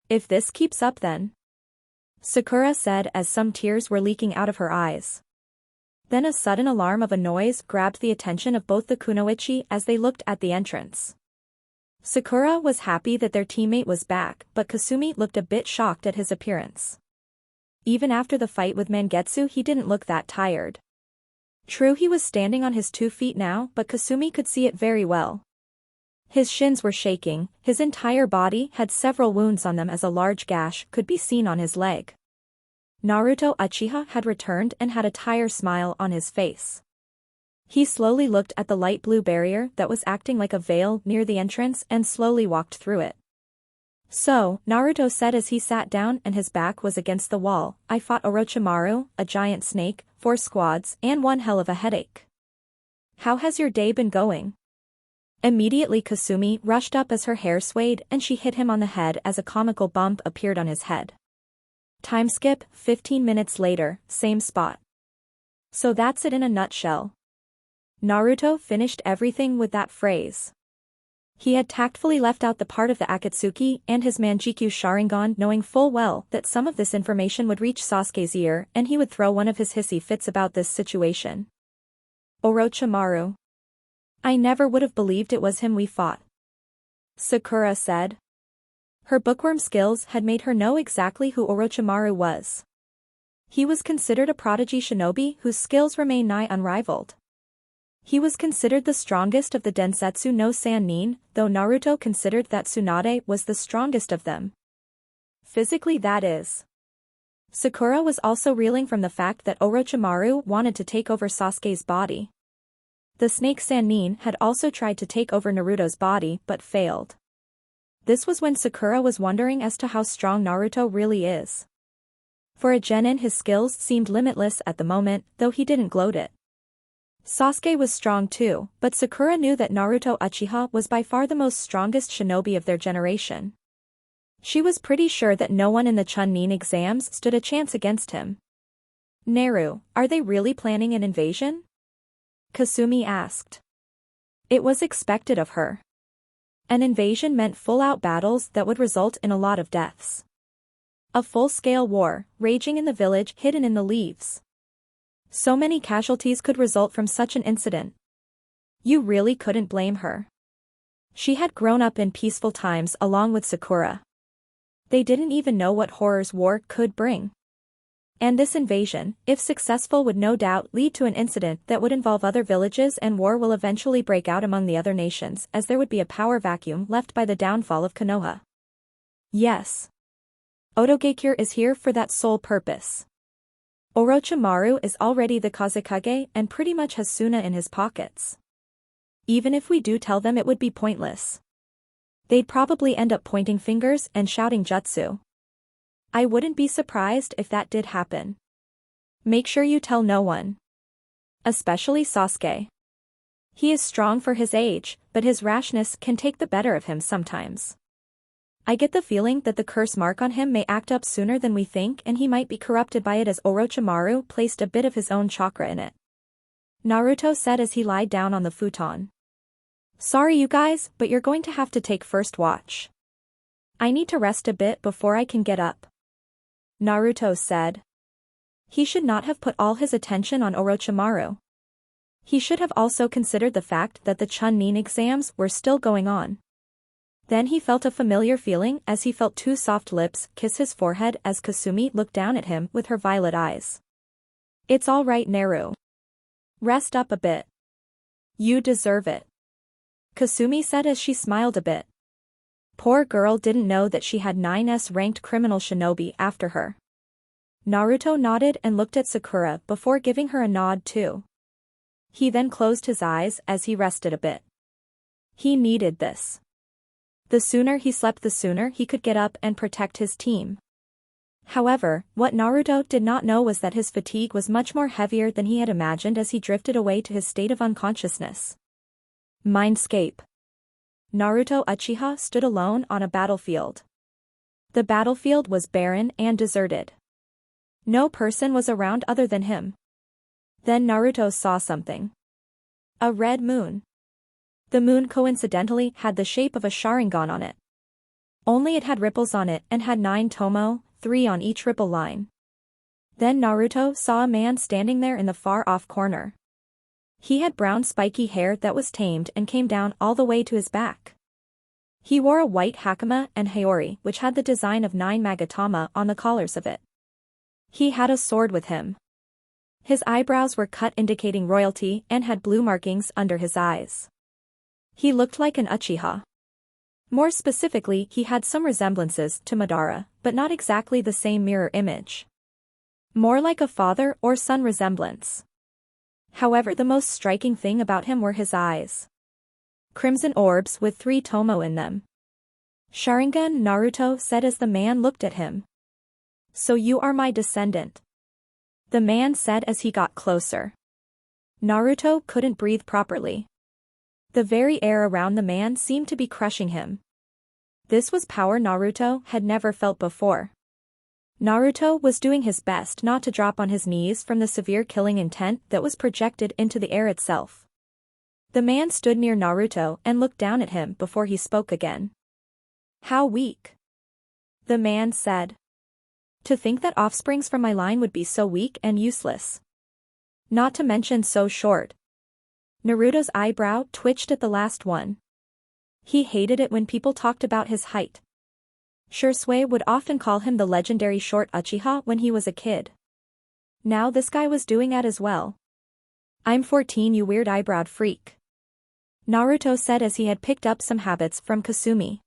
If this keeps up then. Sakura said as some tears were leaking out of her eyes. Then a sudden alarm of a noise grabbed the attention of both the kunoichi as they looked at the entrance. Sakura was happy that their teammate was back, but Kasumi looked a bit shocked at his appearance. Even after the fight with Mangetsu he didn't look that tired. True, he was standing on his 2 feet now, but Kasumi could see it very well. His shins were shaking, his entire body had several wounds on them as a large gash could be seen on his leg. Naruto Uchiha had returned and had a tired smile on his face. He slowly looked at the light blue barrier that was acting like a veil near the entrance and slowly walked through it. "So," Naruto said as he sat down and his back was against the wall, "I fought Orochimaru, a giant snake, 4 squads, and one hell of a headache. How has your day been going?" Immediately Kasumi rushed up as her hair swayed and she hit him on the head as a comical bump appeared on his head. Time skip, 15 minutes later, same spot. So that's it in a nutshell. Naruto finished everything with that phrase. He had tactfully left out the part of the Akatsuki and his Manjikyu Sharingan, knowing full well that some of this information would reach Sasuke's ear and he would throw one of his hissy fits about this situation. "Orochimaru. I never would have believed it was him we fought," Sakura said. Her bookworm skills had made her know exactly who Orochimaru was. He was considered a prodigy shinobi whose skills remain nigh unrivaled. He was considered the strongest of the Densetsu no Sannin, though Naruto considered that Tsunade was the strongest of them. Physically, that is. Sakura was also reeling from the fact that Orochimaru wanted to take over Sasuke's body. The snake Sannin had also tried to take over Naruto's body but failed. This was when Sakura was wondering as to how strong Naruto really is. For a genin, his skills seemed limitless at the moment, though he didn't gloat it. Sasuke was strong too, but Sakura knew that Naruto Uchiha was by far the most strongest shinobi of their generation. She was pretty sure that no one in the Chunin exams stood a chance against him. "Naru, are they really planning an invasion?" Kasumi asked. It was expected of her. An invasion meant full-out battles that would result in a lot of deaths. A full-scale war, raging in the village hidden in the leaves. So many casualties could result from such an incident. You really couldn't blame her. She had grown up in peaceful times along with Sakura. They didn't even know what horrors war could bring. And this invasion, if successful, would no doubt lead to an incident that would involve other villages, and war will eventually break out among the other nations as there would be a power vacuum left by the downfall of Konoha. Yes. Otogakure is here for that sole purpose. Orochimaru is already the Kazekage and pretty much has Suna in his pockets. Even if we do tell them, it would be pointless. They'd probably end up pointing fingers and shouting jutsu. I wouldn't be surprised if that did happen. Make sure you tell no one. Especially Sasuke. He is strong for his age, but his rashness can take the better of him sometimes. I get the feeling that the curse mark on him may act up sooner than we think, and he might be corrupted by it, as Orochimaru placed a bit of his own chakra in it. Naruto said as he lied down on the futon. Sorry you guys, but you're going to have to take first watch. I need to rest a bit before I can get up. Naruto said. He should not have put all his attention on Orochimaru. He should have also considered the fact that the Chunin exams were still going on. Then he felt a familiar feeling as he felt 2 soft lips kiss his forehead as Kasumi looked down at him with her violet eyes. It's all right, Naru. Rest up a bit. You deserve it. Kasumi said as she smiled a bit. Poor girl didn't know that she had 9S ranked criminal shinobi after her. Naruto nodded and looked at Sakura before giving her a nod too. He then closed his eyes as he rested a bit. He needed this. The sooner he slept, the sooner he could get up and protect his team. However, what Naruto did not know was that his fatigue was much more heavier than he had imagined as he drifted away to his state of unconsciousness. Mindscape. Naruto Uchiha stood alone on a battlefield. The battlefield was barren and deserted. No person was around other than him. Then Naruto saw something. A red moon. The moon coincidentally had the shape of a Sharingan on it. Only it had ripples on it and had 9 tomo, 3 on each ripple line. Then Naruto saw a man standing there in the far-off corner. He had brown spiky hair that was tamed and came down all the way to his back. He wore a white hakama and haori which had the design of 9 magatama on the collars of it. He had a sword with him. His eyebrows were cut indicating royalty and had blue markings under his eyes. He looked like an Uchiha. More specifically, he had some resemblances to Madara, but not exactly the same mirror image. More like a father or son resemblance. However, the most striking thing about him were his eyes. Crimson orbs with 3 tomo in them. Sharingan, Naruto said as the man looked at him. So you are my descendant. The man said as he got closer. Naruto couldn't breathe properly. The very air around the man seemed to be crushing him. This was power Naruto had never felt before. Naruto was doing his best not to drop on his knees from the severe killing intent that was projected into the air itself. The man stood near Naruto and looked down at him before he spoke again. How weak. The man said. To think that offsprings from my line would be so weak and useless. Not to mention so short. Naruto's eyebrow twitched at the last one. He hated it when people talked about his height. Shursui would often call him the legendary short Uchiha when he was a kid. Now this guy was doing it as well. I'm 14, you weird eyebrowed freak. Naruto said as he had picked up some habits from Kasumi.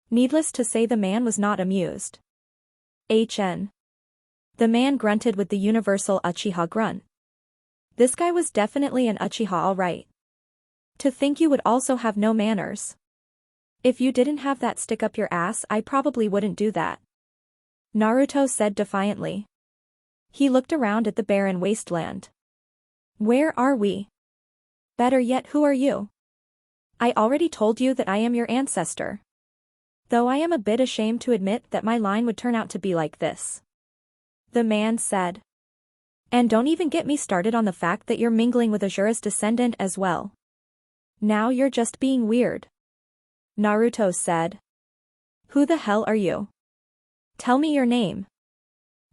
Needless to say, the man was not amused. HN. The man grunted with the universal Uchiha grunt. This guy was definitely an Uchiha, alright. To think you would also have no manners. If you didn't have that stick up your ass, I probably wouldn't do that. Naruto said defiantly. He looked around at the barren wasteland. Where are we? Better yet, who are you? I already told you that I am your ancestor. Though I am a bit ashamed to admit that my line would turn out to be like this. The man said. And don't even get me started on the fact that you're mingling with Asura's descendant as well. Now you're just being weird. Naruto said. Who the hell are you? Tell me your name.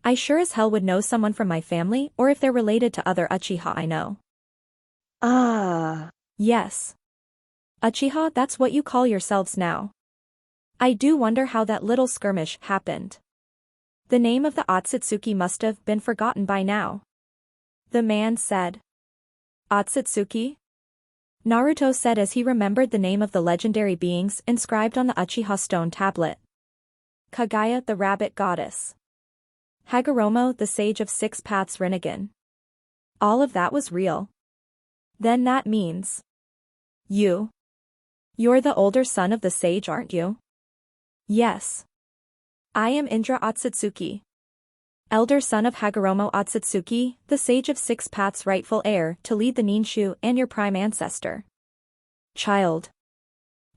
I sure as hell would know someone from my family or if they're related to other Uchiha I know. Yes. Uchiha, that's what you call yourselves now. I do wonder how that little skirmish happened. The name of the Otsutsuki must have been forgotten by now. The man said. Otsutsuki? Naruto said as he remembered the name of the legendary beings inscribed on the Uchiha stone tablet. Kaguya, the rabbit goddess. Hagoromo, the sage of 6 paths Rinnegan. All of that was real. Then that means. You're the older son of the sage, aren't you? Yes. I am Indra Otsutsuki. Elder son of Hagoromo Otsutsuki, the sage of 6 paths, rightful heir to lead the Ninshu and your prime ancestor. Child.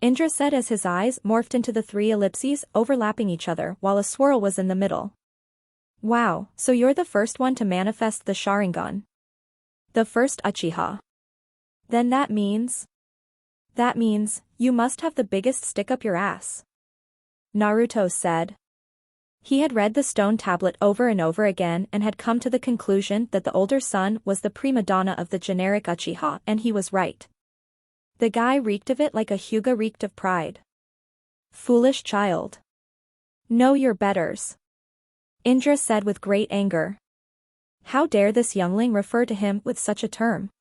Indra said as his eyes morphed into the 3 ellipses overlapping each other while a swirl was in the middle. Wow, so you're the first one to manifest the Sharingan. The first Uchiha. Then that means you must have the biggest stick up your ass. Naruto said. He had read the stone tablet over and over again and had come to the conclusion that the older son was the prima donna of the generic Uchiha, and he was right. The guy reeked of it like a Hyuga reeked of pride. Foolish child. Know your betters. Indra said with great anger. How dare this youngling refer to him with such a term?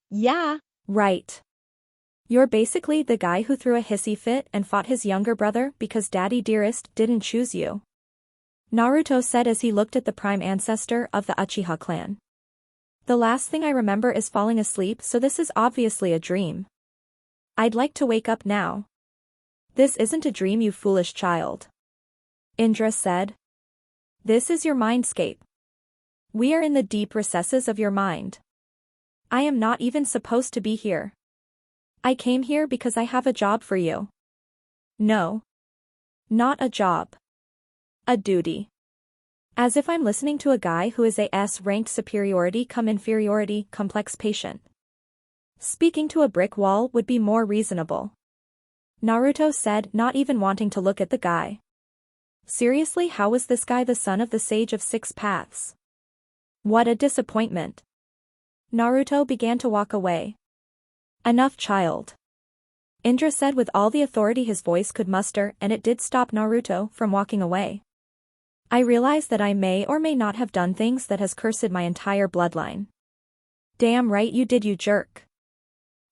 Yeah, right. You're basically the guy who threw a hissy fit and fought his younger brother because Daddy Dearest didn't choose you. Naruto said as he looked at the prime ancestor of the Uchiha clan. The last thing I remember is falling asleep, so this is obviously a dream. I'd like to wake up now. This isn't a dream, you foolish child. Indra said. This is your mindscape. We are in the deep recesses of your mind. I am not even supposed to be here. I came here because I have a job for you. No. Not a job. A duty. As if I'm listening to a guy who is a S-ranked superiority come inferiority complex patient. Speaking to a brick wall would be more reasonable. Naruto said, not even wanting to look at the guy. Seriously, how was this guy the son of the sage of 6 paths? What a disappointment. Naruto began to walk away. Enough, child. Indra said with all the authority his voice could muster, and it did stop Naruto from walking away. I realize that I may or may not have done things that has cursed my entire bloodline. Damn right you did, you jerk.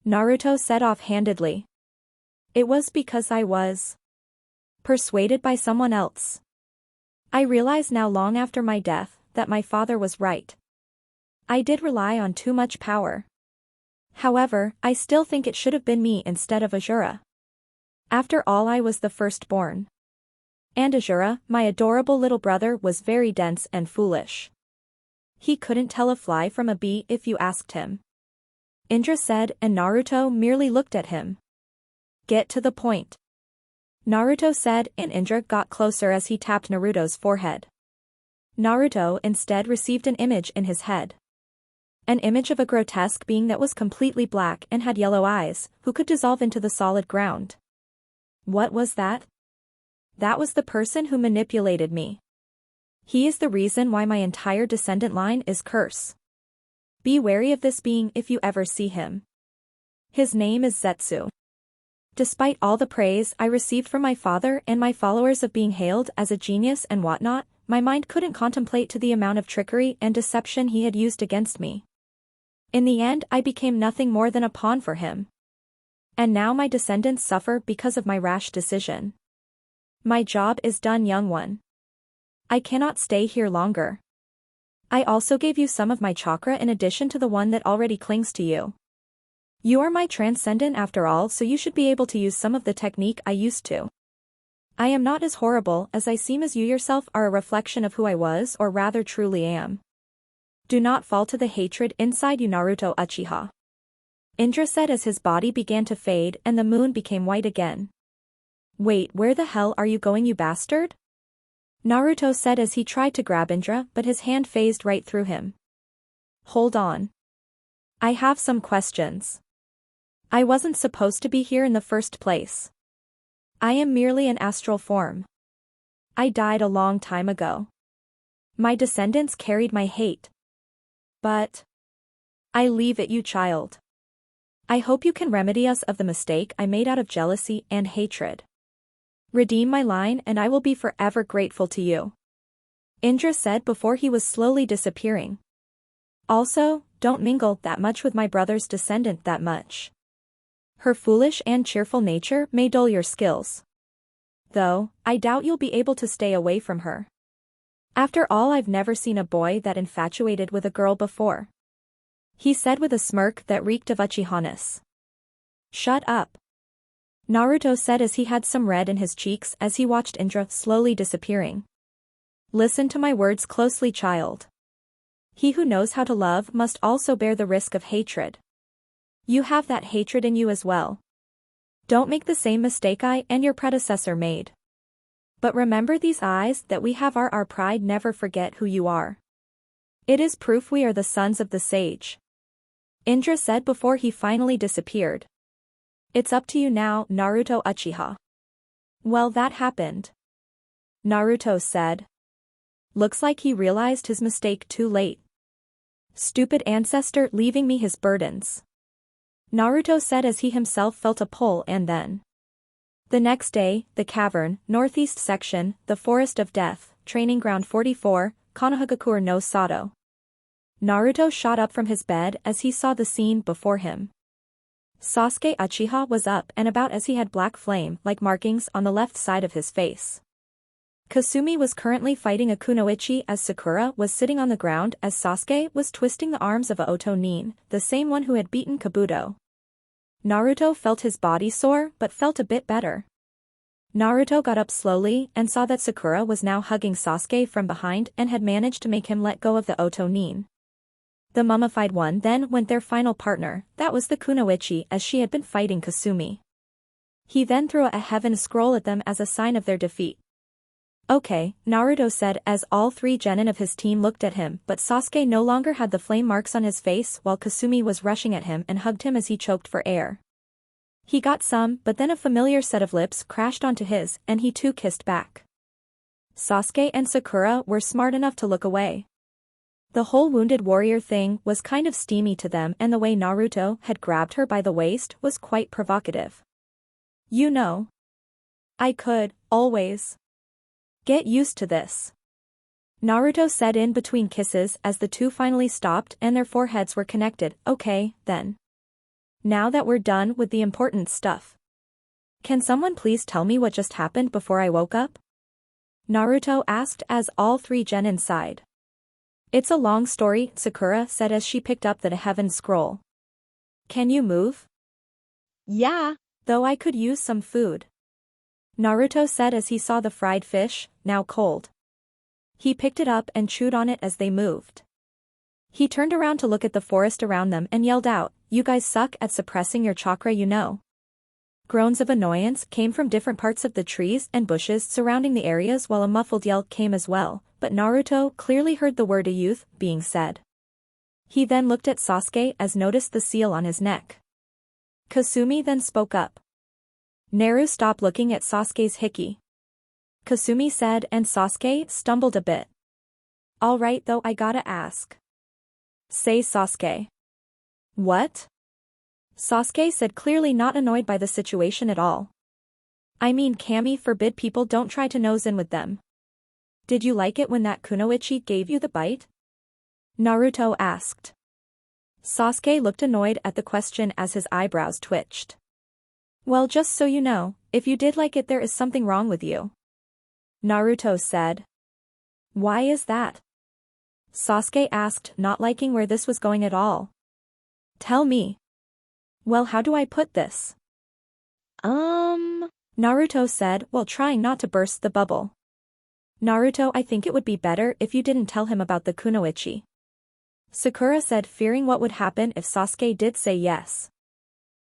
Naruto said offhandedly. It was because I was Persuaded by someone else. I realize now long after my death, that my father was right. I did rely on too much power. However, I still think it should have been me instead of Azura. After all, I was the firstborn. And Azura, my adorable little brother, was very dense and foolish. He couldn't tell a fly from a bee if you asked him. Indra said, and Naruto merely looked at him. Get to the point. Naruto said, and Indra got closer as he tapped Naruto's forehead. Naruto instead received an image in his head. An image of a grotesque being that was completely black and had yellow eyes, who could dissolve into the solid ground. What was that? That was the person who manipulated me. He is the reason why my entire descendant line is cursed. Be wary of this being if you ever see him. His name is Zetsu. Despite all the praise I received from my father and my followers of being hailed as a genius and whatnot, my mind couldn't contemplate to the amount of trickery and deception he had used against me. In the end, I became nothing more than a pawn for him. And now my descendants suffer because of my rash decision. My job is done, young one. I cannot stay here longer. I also gave you some of my chakra in addition to the one that already clings to you. You are my transcendent after all, so you should be able to use some of the technique I used to. I am not as horrible as I seem, as you yourself are a reflection of who I was, or rather truly am. Do not fall to the hatred inside you, Naruto Uchiha. Indra said as his body began to fade and the moon became white again. Wait, where the hell are you going, you bastard? Naruto said as he tried to grab Indra, but his hand phased right through him. Hold on. I have some questions. I wasn't supposed to be here in the first place. I am merely an astral form. I died a long time ago. My descendants carried my hate. But I leave it you, child. I hope you can remedy us of the mistake I made out of jealousy and hatred. Redeem my line and I will be forever grateful to you. Indra said before he was slowly disappearing. Also, don't mingle that much with my brother's descendant that much. Her foolish and cheerful nature may dull your skills. Though, I doubt you'll be able to stay away from her. After all, I've never seen a boy that infatuated with a girl before. He said with a smirk that reeked of Uchiha-ness. Shut up. Naruto said as he had some red in his cheeks as he watched Indra slowly disappearing. Listen to my words closely, child. He who knows how to love must also bear the risk of hatred. You have that hatred in you as well. Don't make the same mistake I and your predecessor made. But remember, these eyes that we have are our pride. Never forget who you are. It is proof we are the sons of the sage. Indra said before he finally disappeared. It's up to you now, Naruto Uchiha. Well, that happened. Naruto said. Looks like he realized his mistake too late. Stupid ancestor, leaving me his burdens. Naruto said as he himself felt a pull, and then. The next day, the cavern, northeast section, the forest of death, training ground 44, Konohagakure no Sato. Naruto shot up from his bed as he saw the scene before him. Sasuke Uchiha was up and about as he had black flame-like markings on the left side of his face. Kasumi was currently fighting a kunoichi as Sakura was sitting on the ground as Sasuke was twisting the arms of a Oto-nin, the same one who had beaten Kabuto. Naruto felt his body sore but felt a bit better. Naruto got up slowly and saw that Sakura was now hugging Sasuke from behind and had managed to make him let go of the Oto-nin. The mummified one then went their final partner, that was the kunoichi, as she had been fighting Kasumi. He then threw a heaven scroll at them as a sign of their defeat. Okay, Naruto said as all three genin of his team looked at him, but Sasuke no longer had the flame marks on his face while Kasumi was rushing at him and hugged him as he choked for air. He got some, but then a familiar set of lips crashed onto his, and he too kissed back. Sasuke and Sakura were smart enough to look away. The whole wounded warrior thing was kind of steamy to them, and the way Naruto had grabbed her by the waist was quite provocative. You know. I could, always. Get used to this. Naruto said in between kisses as the two finally stopped and their foreheads were connected. Okay, then. Now that we're done with the important stuff. Can someone please tell me what just happened before I woke up? Naruto asked as all three genin sighed. It's a long story, Sakura said as she picked up the heaven scroll. Can you move?
Yeah.
Though I could use some food. Naruto said as he saw the fried fish, now cold. He picked it up and chewed on it as they moved. He turned around to look at the forest around them and yelled out, "You guys suck at suppressing your chakra, you know." Groans of annoyance came from different parts of the trees and bushes surrounding the areas while a muffled yell came as well, but Naruto clearly heard the word "a youth" being said. He then looked at Sasuke as noticed the seal on his neck. Kasumi then spoke up. Naru stopped looking at Sasuke's hickey. Kasumi said and Sasuke stumbled a bit. Alright though I gotta ask. Say Sasuke. What? Sasuke said clearly not annoyed by the situation at all. I mean Kami forbid people don't try to nose in with them. Did you like it when that kunoichi gave you the bite? Naruto asked. Sasuke looked annoyed at the question as his eyebrows twitched. Well, just so you know, if you did like it there is something wrong with you. Naruto said. Why is that? Sasuke asked, not liking where this was going at all. Tell me. Well, how do I put this? Naruto said while trying not to burst the bubble. Naruto, I think it would be better if you didn't tell him about the kunoichi. Sakura said, fearing what would happen if Sasuke did say yes.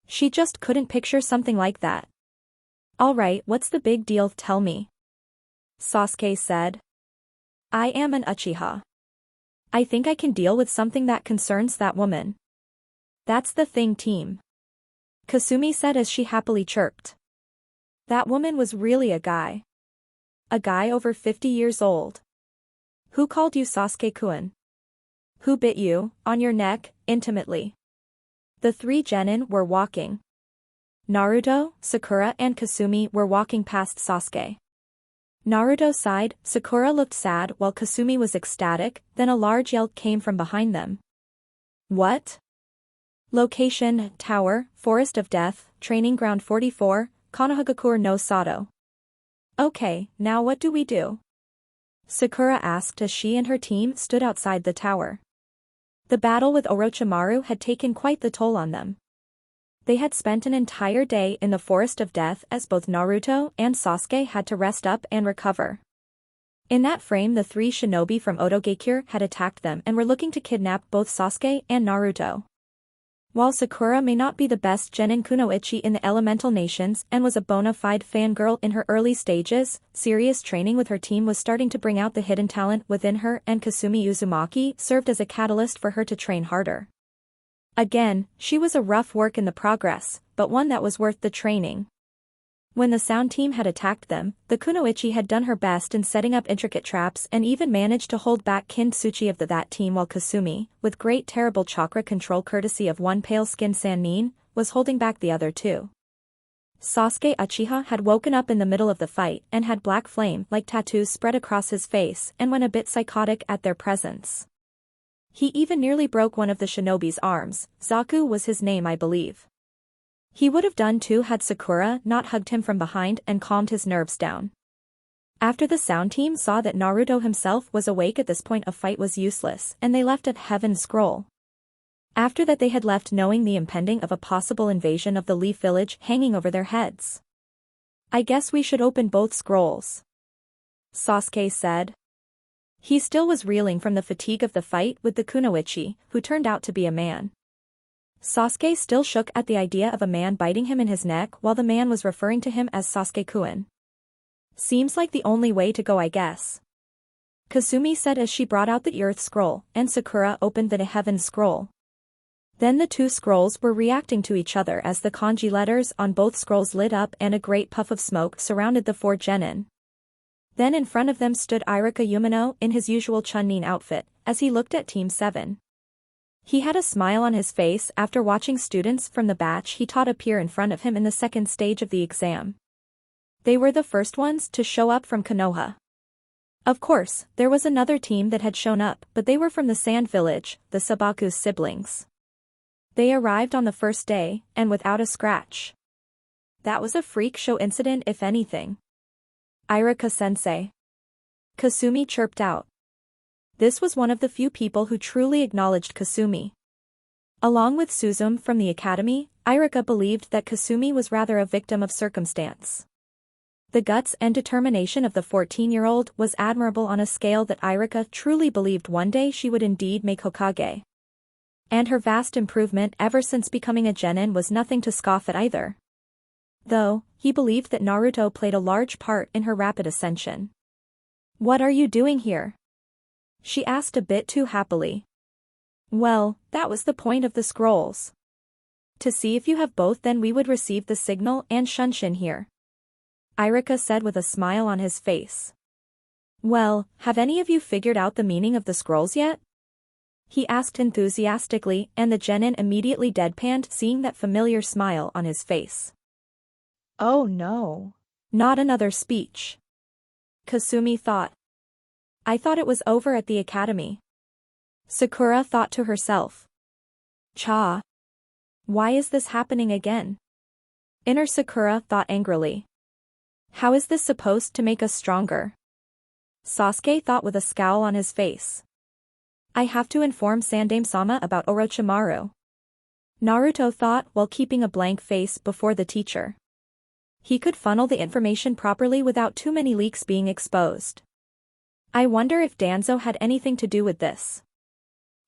She just couldn't picture something like that. Alright, what's the big deal, tell me. Sasuke said. I am an Uchiha. I think I can deal with something that concerns that woman. That's the thing, team. Kasumi said as she happily chirped. That woman was really a guy. A guy over 50 years old. Who called you Sasuke-kun? Who bit you, on your neck, intimately? The three genin were walking. Naruto, Sakura and Kasumi were walking past Sasuke. Naruto sighed, Sakura looked sad while Kasumi was ecstatic, then a large yell came from behind them. What? Location, Tower, Forest of Death, Training Ground 44, Konohagakure no Sato. Okay, now what do we do? Sakura asked as she and her team stood outside the tower. The battle with Orochimaru had taken quite the toll on them. They had spent an entire day in the Forest of Death as both Naruto and Sasuke had to rest up and recover. In that frame the three shinobi from Odogakure had attacked them and were looking to kidnap both Sasuke and Naruto. While Sakura may not be the best genin kunoichi in the elemental nations and was a bona fide fangirl in her early stages, serious training with her team was starting to bring out the hidden talent within her and Kasumi Uzumaki served as a catalyst for her to train harder. Again, she was a rough work in the progress, but one that was worth the training. When the sound team had attacked them, the kunoichi had done her best in setting up intricate traps and even managed to hold back Kintsuchi of that team while Kasumi, with great terrible chakra control courtesy of one pale-skinned Sannin, was holding back the other two. Sasuke Uchiha had woken up in the middle of the fight and had black flame-like tattoos spread across his face and went a bit psychotic at their presence. He even nearly broke one of the shinobi's arms. Zaku was his name, I believe. He would have done too had Sakura not hugged him from behind and calmed his nerves down. After the sound team saw that Naruto himself was awake at this point, a fight was useless and they left at Heaven Scroll. After that they had left knowing the impending of a possible invasion of the Leaf Village hanging over their heads. I guess we should open both scrolls. Sasuke said. He still was reeling from the fatigue of the fight with the kunoichi, who turned out to be a man. Sasuke still shook at the idea of a man biting him in his neck while the man was referring to him as Sasuke-kun. Seems like the only way to go, I guess. Kasumi said as she brought out the Earth Scroll, and Sakura opened the Heaven Scroll. Then the two scrolls were reacting to each other as the kanji letters on both scrolls lit up and a great puff of smoke surrounded the four genin. Then in front of them stood Irika Yumino in his usual Chunin outfit, as he looked at Team 7. He had a smile on his face after watching students from the batch he taught appear in front of him in the second stage of the exam. They were the first ones to show up from Konoha. Of course, there was another team that had shown up, but they were from the Sand Village, the Sabaku siblings. They arrived on the first day, and without a scratch. That was a freak show incident if anything. Irika-sensei. Kasumi chirped out. This was one of the few people who truly acknowledged Kasumi. Along with Suzume from the academy, Irika believed that Kasumi was rather a victim of circumstance. The guts and determination of the 14-year-old was admirable on a scale that Irika truly believed one day she would indeed make Hokage. And her vast improvement ever since becoming a genin was nothing to scoff at either. Though, he believed that Naruto played a large part in her rapid ascension. "What are you doing here?" she asked a bit too happily. "Well, that was the point of the scrolls. To see if you have both, then we would receive the signal and Shunshin here," Irika said with a smile on his face. "Well, have any of you figured out the meaning of the scrolls yet?" he asked enthusiastically, and the genin immediately deadpanned, seeing that familiar smile on his face.
Oh no.
Not another speech. Kasumi thought. I thought it was over at the academy. Sakura thought to herself. Cha. Why is this happening again? Inner Sakura thought angrily. How is this supposed to make us stronger? Sasuke thought with a scowl on his face. I have to inform Sandaime-sama about Orochimaru. Naruto thought while keeping a blank face before the teacher. He could funnel the information properly without too many leaks being exposed. I wonder if Danzo had anything to do with this.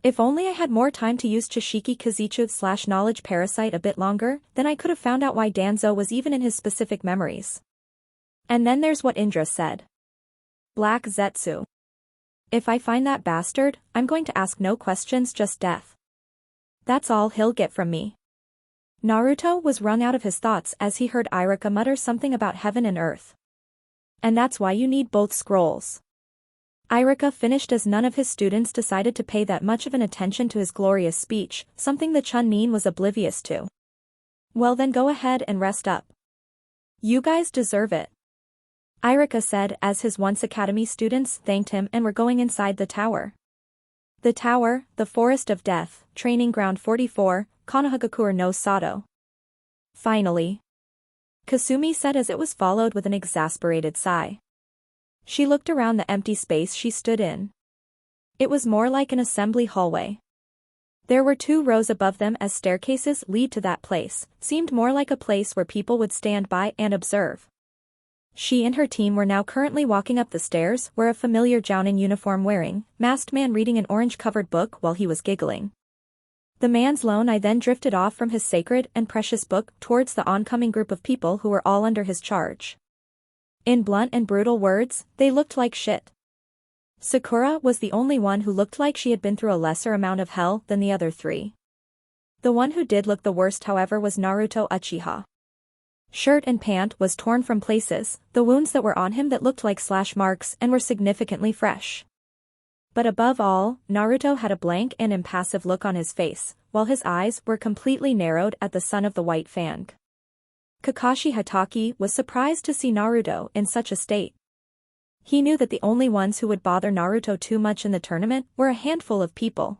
If only I had more time to use Chishiki Kazichu/knowledge parasite a bit longer, then I could have found out why Danzo was even in his specific memories. And then there's what Indra said. Black Zetsu. If I find that bastard, I'm going to ask no questions, just death. That's all he'll get from me. Naruto was wrung out of his thoughts as he heard Irika mutter something about heaven and earth. And that's why you need both scrolls. Irika finished as none of his students decided to pay that much of an attention to his glorious speech, something the Chunin was oblivious to. Well then go ahead and rest up. You guys deserve it. Irika said as his once academy students thanked him and were going inside the tower. The tower, the Forest of Death, Training Ground 44, Konohagakure no Sato. Finally. Kasumi said as it was followed with an exasperated sigh. She looked around the empty space she stood in. It was more like an assembly hallway. There were 2 rows above them as staircases lead to that place, seemed more like a place where people would stand by and observe. She and her team were now currently walking up the stairs where a familiar Jounin uniform wearing, masked man reading an orange-covered book while he was giggling. The man's lone eye then drifted off from his sacred and precious book towards the oncoming group of people who were all under his charge. In blunt and brutal words, they looked like shit. Sakura was the only one who looked like she had been through a lesser amount of hell than the other 3. The one who did look the worst, however, was Naruto Uchiha. Shirt and pant was torn from places, the wounds that were on him that looked like slash marks and were significantly fresh. But above all, Naruto had a blank and impassive look on his face, while his eyes were completely narrowed at the son of the White Fang. Kakashi Hatake was surprised to see Naruto in such a state. He knew that the only ones who would bother Naruto too much in the tournament were a handful of people.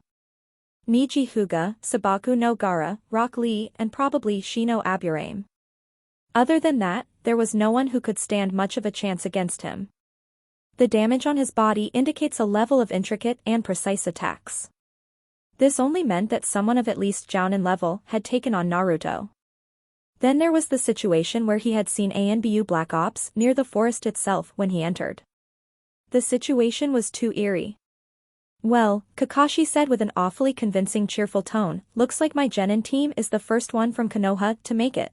Niji Hyuga, Sabaku no Gaara, Rock Lee, and probably Shino Aburame. Other than that, there was no one who could stand much of a chance against him. The damage on his body indicates a level of intricate and precise attacks. This only meant that someone of at least Jounin level had taken on Naruto. Then there was the situation where he had seen ANBU Black Ops near the forest itself when he entered. The situation was too eerie. Well, Kakashi said with an awfully convincing cheerful tone, looks like my Genin team is the first one from Konoha to make it.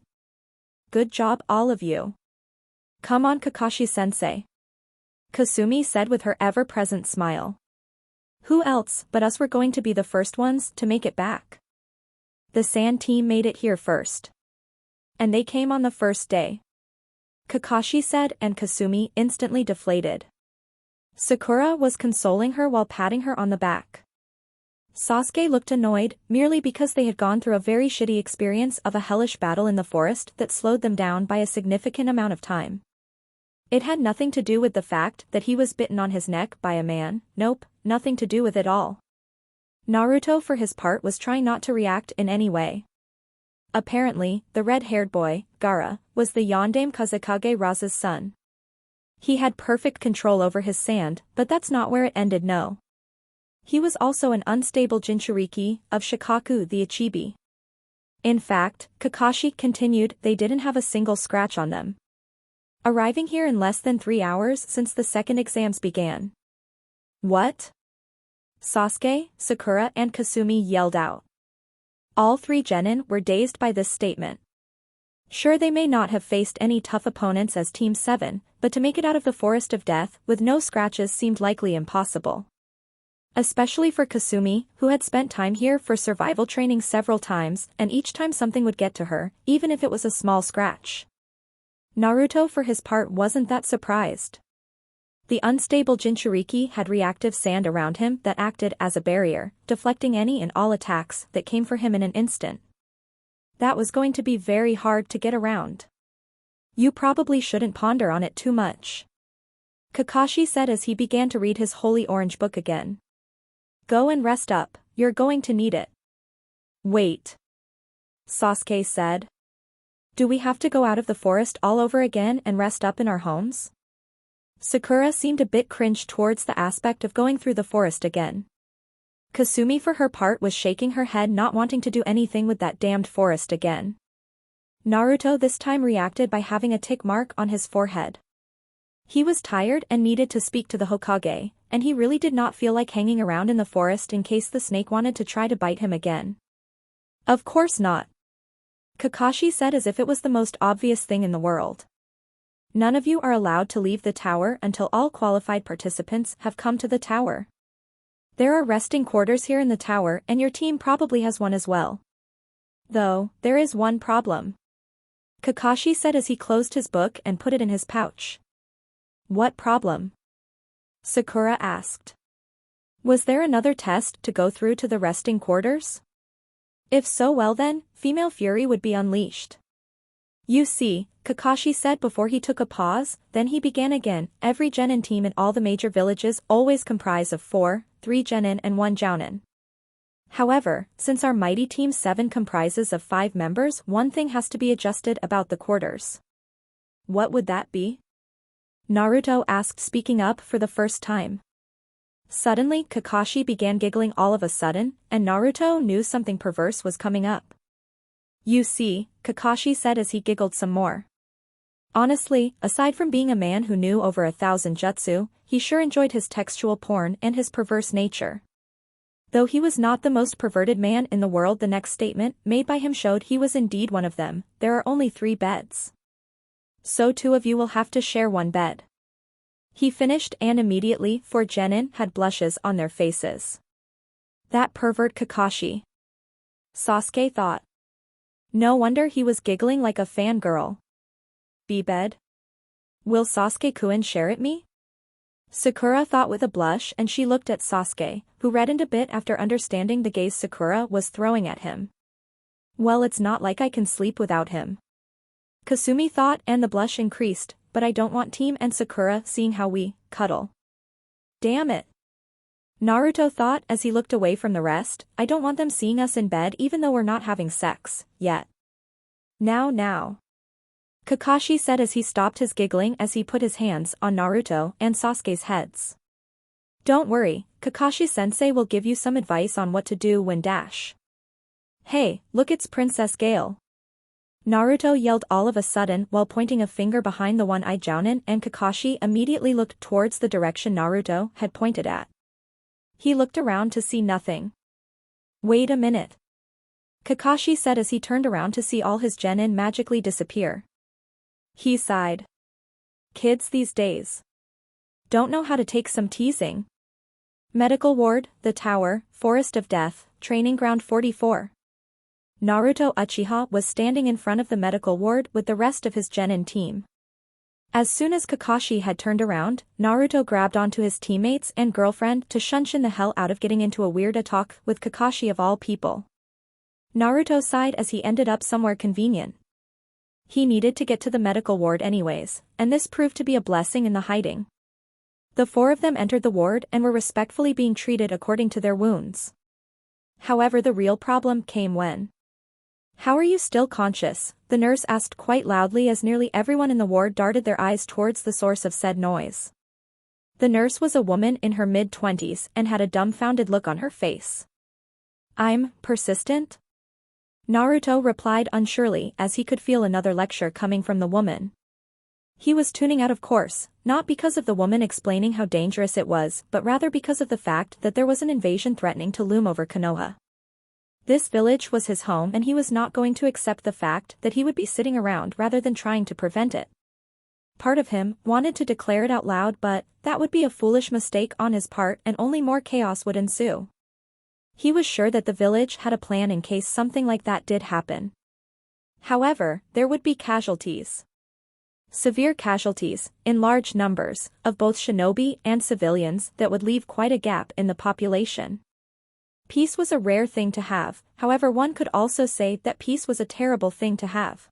Good job all of you. Come on Kakashi-sensei. Kasumi said with her ever-present smile. Who else but us were going to be the first ones to make it back? The Sand team made it here first. And they came on the first day. Kakashi said, and Kasumi instantly deflated. Sakura was consoling her while patting her on the back. Sasuke looked annoyed, merely because they had gone through a very shitty experience of a hellish battle in the forest that slowed them down by a significant amount of time. It had nothing to do with the fact that he was bitten on his neck by a man, nope, nothing to do with it all. Naruto for his part was trying not to react in any way. Apparently, the red-haired boy, Gaara, was the Yondaime Kazekage Raza's son. He had perfect control over his sand, but that's not where it ended, no. He was also an unstable Jinchuriki of Shikaku the Ichibi. In fact, Kakashi continued, they didn't have a single scratch on them. Arriving here in less than 3 hours since the second exams began. What? Sasuke, Sakura and Kasumi yelled out. All 3 genin were dazed by this statement. Sure, they may not have faced any tough opponents as Team 7, but to make it out of the Forest of Death with no scratches seemed likely impossible. Especially for Kasumi, who had spent time here for survival training several times, and each time something would get to her, even if it was a small scratch. Naruto for his part wasn't that surprised. The unstable Jinchuriki had reactive sand around him that acted as a barrier, deflecting any and all attacks that came for him in an instant. That was going to be very hard to get around. You probably shouldn't ponder on it too much. Kakashi said as he began to read his Holy Orange book again. Go and rest up, you're going to need it. Wait. Sasuke said. Do we have to go out of the forest all over again and rest up in our homes? Sakura seemed a bit cringed towards the aspect of going through the forest again. Kasumi for her part was shaking her head, not wanting to do anything with that damned forest again. Naruto this time reacted by having a tick mark on his forehead. He was tired and needed to speak to the Hokage, and he really did not feel like hanging around in the forest in case the snake wanted to try to bite him again. Of course not. Kakashi said as if it was the most obvious thing in the world. None of you are allowed to leave the tower until all qualified participants have come to the tower. There are resting quarters here in the tower and your team probably has one as well. Though, there is one problem. Kakashi said as he closed his book and put it in his pouch. What problem? Sakura asked. Was there another test to go through to the resting quarters? If so, well then, female fury would be unleashed. You see, Kakashi said before he took a pause, then he began again, every genin team in all the major villages always comprise of 3 genin and 1 jounin. However, since our mighty Team 7 comprises of 5 members, one thing has to be adjusted about the quarters. What would that be? Naruto asked, speaking up for the first time. Suddenly Kakashi began giggling all of a sudden, and Naruto knew something perverse was coming up. You see, Kakashi said as he giggled some more. Honestly, aside from being a man who knew over 1,000 jutsu, he sure enjoyed his textual porn and his perverse nature. Though he was not the most perverted man in the world, the next statement made by him showed he was indeed one of them. There are only 3 beds. So 2 of you will have to share one bed. He finished, and immediately 4 genin had blushes on their faces. That pervert Kakashi. Sasuke thought. No wonder he was giggling like a fangirl. B-bed? Will Sasuke-kun share it me? Sakura thought with a blush, and she looked at Sasuke, who reddened a bit after understanding the gaze Sakura was throwing at him. Well, it's not like I can sleep without him. Kasumi thought, and the blush increased, but I don't want Team and Sakura seeing how we cuddle. Damn it. Naruto thought as he looked away from the rest, I don't want them seeing us in bed even though we're not having sex, yet. Now. Kakashi said as he stopped his giggling as he put his hands on Naruto and Sasuke's heads. Don't worry, Kakashi-sensei will give you some advice on what to do when dash. Hey, look, it's Princess Gale. Naruto yelled all of a sudden while pointing a finger behind the one-eyed jounin, and Kakashi immediately looked towards the direction Naruto had pointed at. He looked around to see nothing. Wait a minute. Kakashi said as he turned around to see all his genin magically disappear. He sighed. Kids these days don't know how to take some teasing. Medical ward, the tower, Forest of Death, Training Ground 44. Naruto Uchiha was standing in front of the medical ward with the rest of his genin team. As soon as Kakashi had turned around, Naruto grabbed onto his teammates and girlfriend to shunshin the hell out of getting into a weird talk with Kakashi of all people. Naruto sighed as he ended up somewhere convenient. He needed to get to the medical ward anyways, and this proved to be a blessing in the hiding. The 4 of them entered the ward and were respectfully being treated according to their wounds. However, the real problem came when How are you still conscious? The nurse asked quite loudly as nearly everyone in the ward darted their eyes towards the source of said noise. The nurse was a woman in her mid-20s and had a dumbfounded look on her face. I'm persistent? Naruto replied unsurely as he could feel another lecture coming from the woman. He was tuning out, of course, not because of the woman explaining how dangerous it was, but rather because of the fact that there was an invasion threatening to loom over Konoha. This village was his home and he was not going to accept the fact that he would be sitting around rather than trying to prevent it. Part of him wanted to declare it out loud, but that would be a foolish mistake on his part and only more chaos would ensue. He was sure that the village had a plan in case something like that did happen. However, there would be casualties. Severe casualties, in large numbers, of both shinobi and civilians that would leave quite a gap in the population. Peace was a rare thing to have, however one could also say that peace was a terrible thing to have.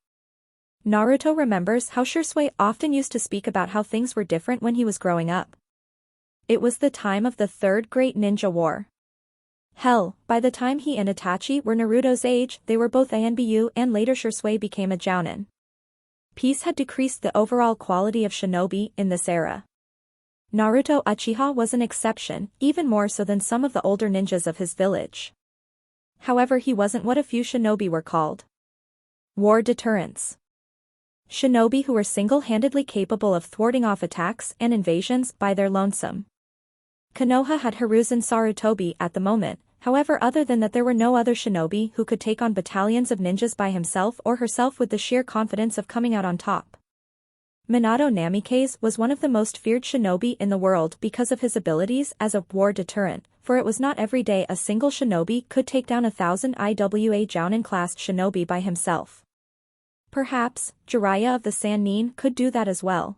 Naruto remembers how Shisui often used to speak about how things were different when he was growing up. It was the time of the Third Great Ninja War. Hell, by the time he and Itachi were Naruto's age, they were both ANBU and later Shisui became a Jounin. Peace had decreased the overall quality of shinobi in this era. Naruto Uchiha was an exception, even more so than some of the older ninjas of his village. However, he wasn't what a few shinobi were called. War deterrents. Shinobi who were single-handedly capable of thwarting off attacks and invasions by their lonesome. Konoha had Hiruzen Sarutobi at the moment, however other than that there were no other shinobi who could take on battalions of ninjas by himself or herself with the sheer confidence of coming out on top. Minato Namikaze was one of the most feared shinobi in the world because of his abilities as a war deterrent, for it was not every day a single shinobi could take down 1,000 IWA Jounin-class shinobi by himself. Perhaps, Jiraiya of the Sannin could do that as well.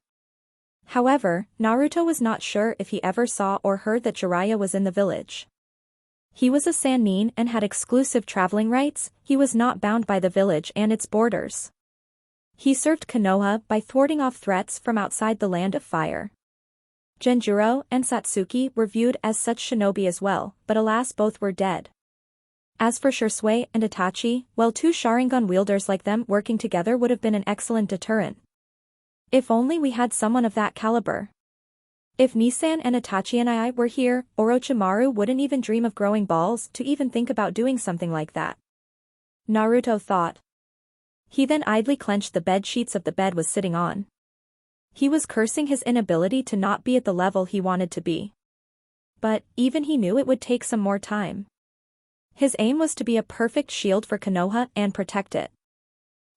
However, Naruto was not sure if he ever saw or heard that Jiraiya was in the village. He was a Sannin and had exclusive traveling rights, he was not bound by the village and its borders. He served Konoha by thwarting off threats from outside the Land of Fire. Genjuro and Satsuki were viewed as such shinobi as well, but alas both were dead. As for Shisui and Itachi, well, two Sharingan wielders like them working together would have been an excellent deterrent. If only we had someone of that caliber. If Nissan and Itachi and I were here, Orochimaru wouldn't even dream of growing balls to even think about doing something like that. Naruto thought. He then idly clenched the bed sheets of the bed was sitting on. He was cursing his inability to not be at the level he wanted to be. But, even he knew it would take some more time. His aim was to be a perfect shield for Konoha and protect it.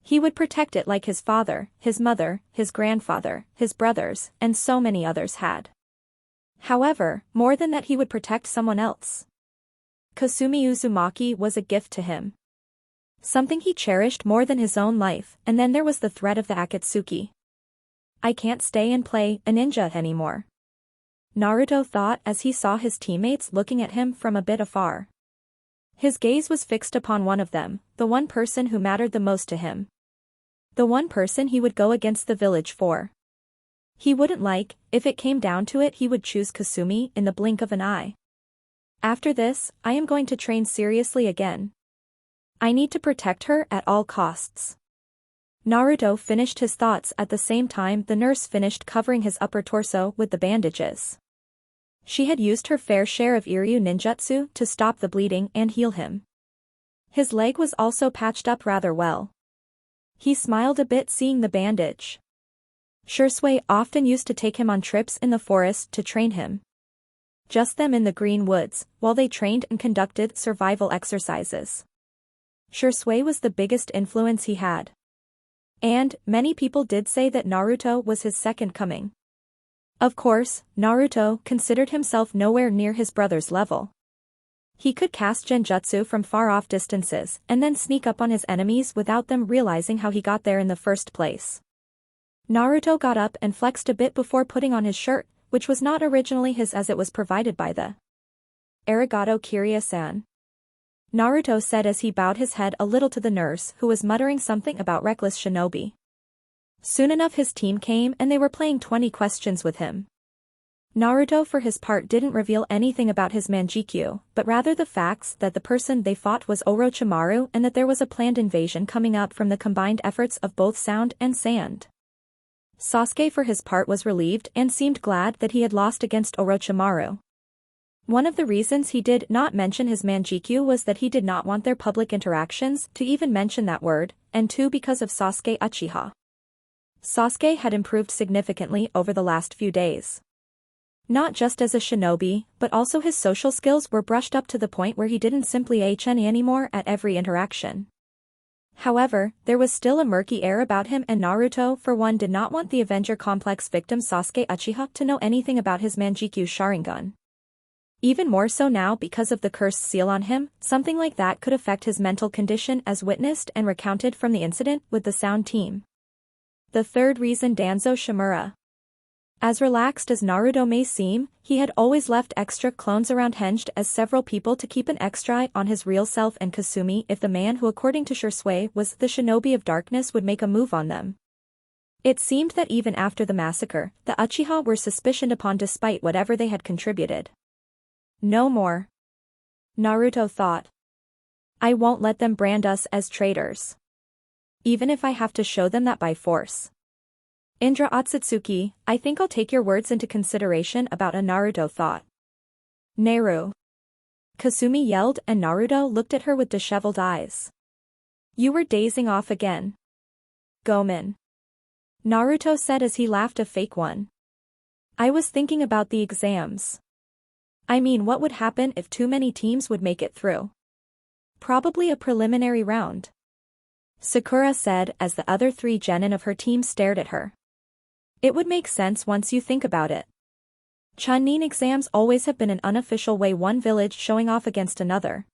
He would protect it like his father, his mother, his grandfather, his brothers, and so many others had. However, more than that he would protect someone else. Kasumi Uzumaki was a gift to him. Something he cherished more than his own life, and then there was the threat of the Akatsuki. I can't stay and play a ninja anymore. Naruto thought as he saw his teammates looking at him from a bit afar. His gaze was fixed upon one of them, the one person who mattered the most to him. The one person he would go against the village for. He wouldn't like, if it came down to it he would choose Kasumi in the blink of an eye. After this, I am going to train seriously again. I need to protect her at all costs. Naruto finished his thoughts at the same time the nurse finished covering his upper torso with the bandages. She had used her fair share of Iryu ninjutsu to stop the bleeding and heal him. His leg was also patched up rather well. He smiled a bit seeing the bandage. Shisui often used to take him on trips in the forest to train him. Just them in the green woods, while they trained and conducted survival exercises. Shisui was the biggest influence he had. And, many people did say that Naruto was his second coming. Of course, Naruto considered himself nowhere near his brother's level. He could cast genjutsu from far-off distances and then sneak up on his enemies without them realizing how he got there in the first place. Naruto got up and flexed a bit before putting on his shirt, which was not originally his as it was provided by the Arigato Kiryu-san. Naruto said as he bowed his head a little to the nurse who was muttering something about reckless shinobi. Soon enough his team came and they were playing 20 questions with him. Naruto for his part didn't reveal anything about his Manjikyu, but rather the facts that the person they fought was Orochimaru and that there was a planned invasion coming up from the combined efforts of both sound and sand. Sasuke for his part was relieved and seemed glad that he had lost against Orochimaru. One of the reasons he did not mention his Manjikyu was that he did not want their public interactions to even mention that word, and two because of Sasuke Uchiha. Sasuke had improved significantly over the last few days. Not just as a shinobi, but also his social skills were brushed up to the point where he didn't simply HN anymore at every interaction. However, there was still a murky air about him, and Naruto for one did not want the Avenger Complex victim Sasuke Uchiha to know anything about his Manjikyu Sharingan. Even more so now because of the cursed seal on him, something like that could affect his mental condition as witnessed and recounted from the incident with the sound team. The third reason, Danzo Shimura. As relaxed as Naruto may seem, he had always left extra clones around hinged as several people to keep an extra eye on his real self and Kasumi if the man who according to Shursui was the shinobi of darkness would make a move on them. It seemed that even after the massacre, the Uchiha were suspicioned upon despite whatever they had contributed. No more. Naruto thought. I won't let them brand us as traitors. Even if I have to show them that by force. Indra Otsutsuki, I think I'll take your words into consideration about a Naruto thought. Neru. Kasumi yelled and Naruto looked at her with disheveled eyes. You were dazing off again. Gomen. Naruto said as he laughed a fake one. I was thinking about the exams. I mean, what would happen if too many teams would make it through? Probably a preliminary round. Sakura said as the other three genin of her team stared at her. It would make sense once you think about it. Chunin exams always have been an unofficial way one village showing off against another.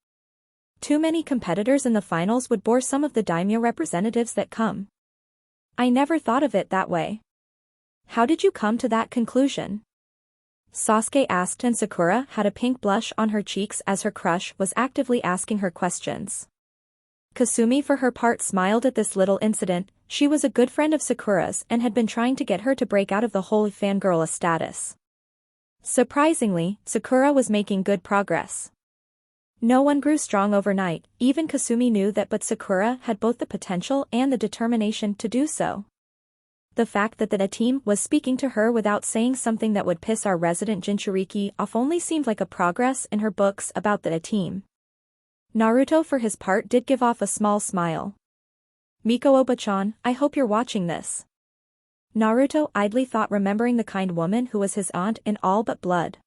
Too many competitors in the finals would bore some of the daimyo representatives that come. I never thought of it that way. How did you come to that conclusion? Sasuke asked, and Sakura had a pink blush on her cheeks as her crush was actively asking her questions. Kasumi for her part smiled at this little incident. She was a good friend of Sakura's and had been trying to get her to break out of the whole fangirl status. Surprisingly, Sakura was making good progress. No one grew strong overnight, even Kasumi knew that, but Sakura had both the potential and the determination to do so. The fact that a team was speaking to her without saying something that would piss our resident Jinchuriki off only seemed like a progress in her books about the team. Naruto for his part did give off a small smile. Miko Oba-chan, I hope you're watching this. Naruto idly thought, remembering the kind woman who was his aunt in all but blood.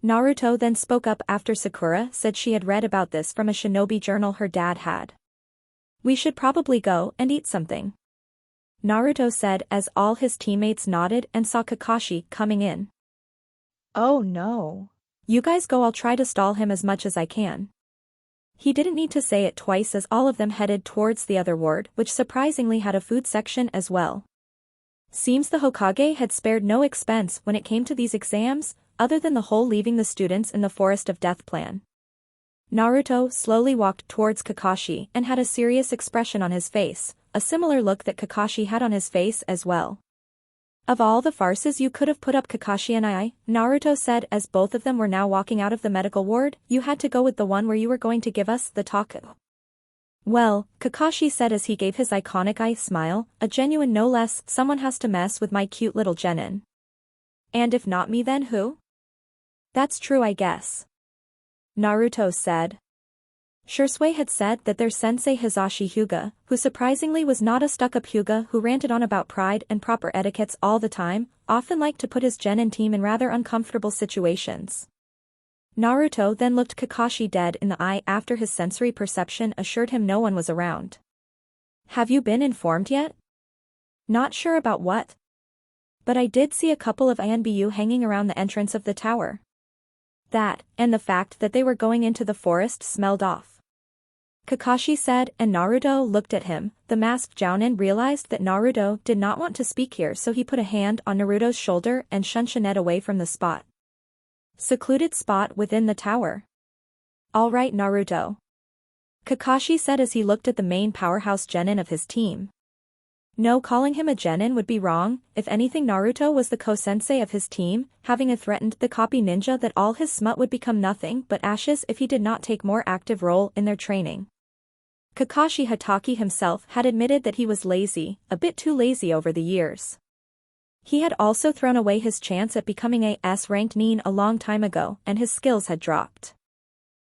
Naruto then spoke up after Sakura said she had read about this from a shinobi journal her dad had. We should probably go and eat something. Naruto said as all his teammates nodded and saw Kakashi coming in.
Oh no.
You guys go, I'll try to stall him as much as I can. He didn't need to say it twice as all of them headed towards the other ward, which surprisingly had a food section as well. Seems the Hokage had spared no expense when it came to these exams, other than the whole leaving the students in the Forest of Death plan. Naruto slowly walked towards Kakashi and had a serious expression on his face, a similar look that Kakashi had on his face as well. Of all the farces you could have put up, Kakashi and I, Naruto said as both of them were now walking out of the medical ward, you had to go with the one where you were going to give us the talk. Well, Kakashi said as he gave his iconic eye smile, a genuine no less, someone has to mess with my cute little genin. And if not me then who? That's true, I guess. Naruto said. Shursui had said that their sensei Hisashi Hyuga, who surprisingly was not a stuck-up Hyuga who ranted on about pride and proper etiquettes all the time, often liked to put his genin team in rather uncomfortable situations. Naruto then looked Kakashi dead in the eye after his sensory perception assured him no one was around. Have you been informed yet? Not sure about what? But I did see a couple of INBU hanging around the entrance of the tower. That, and the fact that they were going into the forest smelled off. Kakashi said, and Naruto looked at him. The masked Jounin realized that Naruto did not want to speak here, so he put a hand on Naruto's shoulder and shunned Ned away from the spot. Secluded spot within the tower. All right, Naruto. Kakashi said as he looked at the main powerhouse genin of his team. No, calling him a genin would be wrong. If anything, Naruto was the ko-sensei of his team, having threatened the copy ninja that all his smut would become nothing but ashes if he did not take more active role in their training. Kakashi Hatake himself had admitted that he was lazy, a bit too lazy over the years. He had also thrown away his chance at becoming a S-ranked nin a long time ago, and his skills had dropped.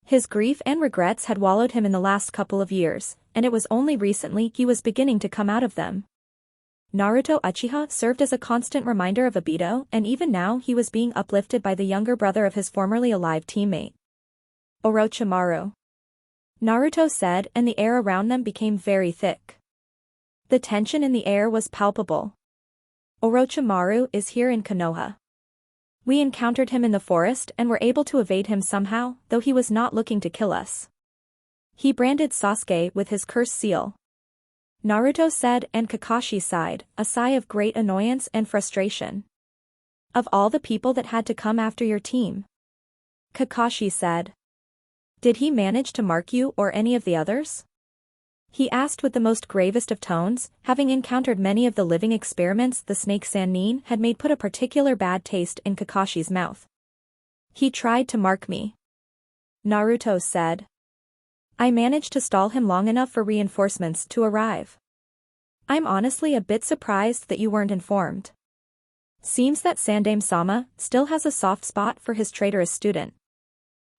His grief and regrets had wallowed him in the last couple of years, and it was only recently he was beginning to come out of them. Naruto Uchiha served as a constant reminder of Obito, and even now he was being uplifted by the younger brother of his formerly alive teammate, Orochimaru. Naruto said, and the air around them became very thick. The tension in the air was palpable. Orochimaru is here in Konoha. We encountered him in the forest and were able to evade him somehow, though he was not looking to kill us. He branded Sasuke with his curse seal. Naruto said, and Kakashi sighed, a sigh of great annoyance and frustration. Of all the people that had to come after your team, Kakashi said. Did he manage to mark you or any of the others? He asked with the most gravest of tones, having encountered many of the living experiments the snake Sannin had made put a particular bad taste in Kakashi's mouth. He tried to mark me, Naruto said. I managed to stall him long enough for reinforcements to arrive. I'm honestly a bit surprised that you weren't informed. Seems that Sandaime-sama still has a soft spot for his traitorous student.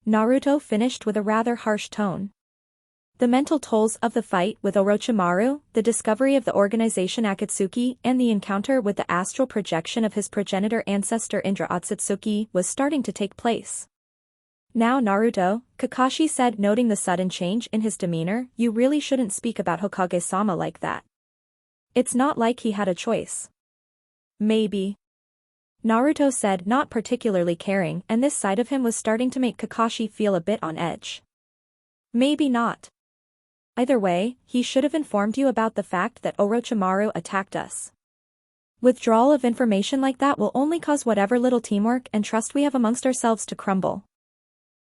Naruto finished with a rather harsh tone. The mental tolls of the fight with Orochimaru, the discovery of the organization Akatsuki, and the encounter with the astral projection of his progenitor ancestor Indra Otsutsuki was starting to take place. Now Naruto, Kakashi said, noting the sudden change in his demeanor, you really shouldn't speak about Hokage-sama like that. It's not like he had a choice. Maybe. Naruto said, not particularly caring, and this side of him was starting to make Kakashi feel a bit on edge. Maybe not. Either way, he should have informed you about the fact that Orochimaru attacked us. Withdrawal of information like that will only cause whatever little teamwork and trust we have amongst ourselves to crumble.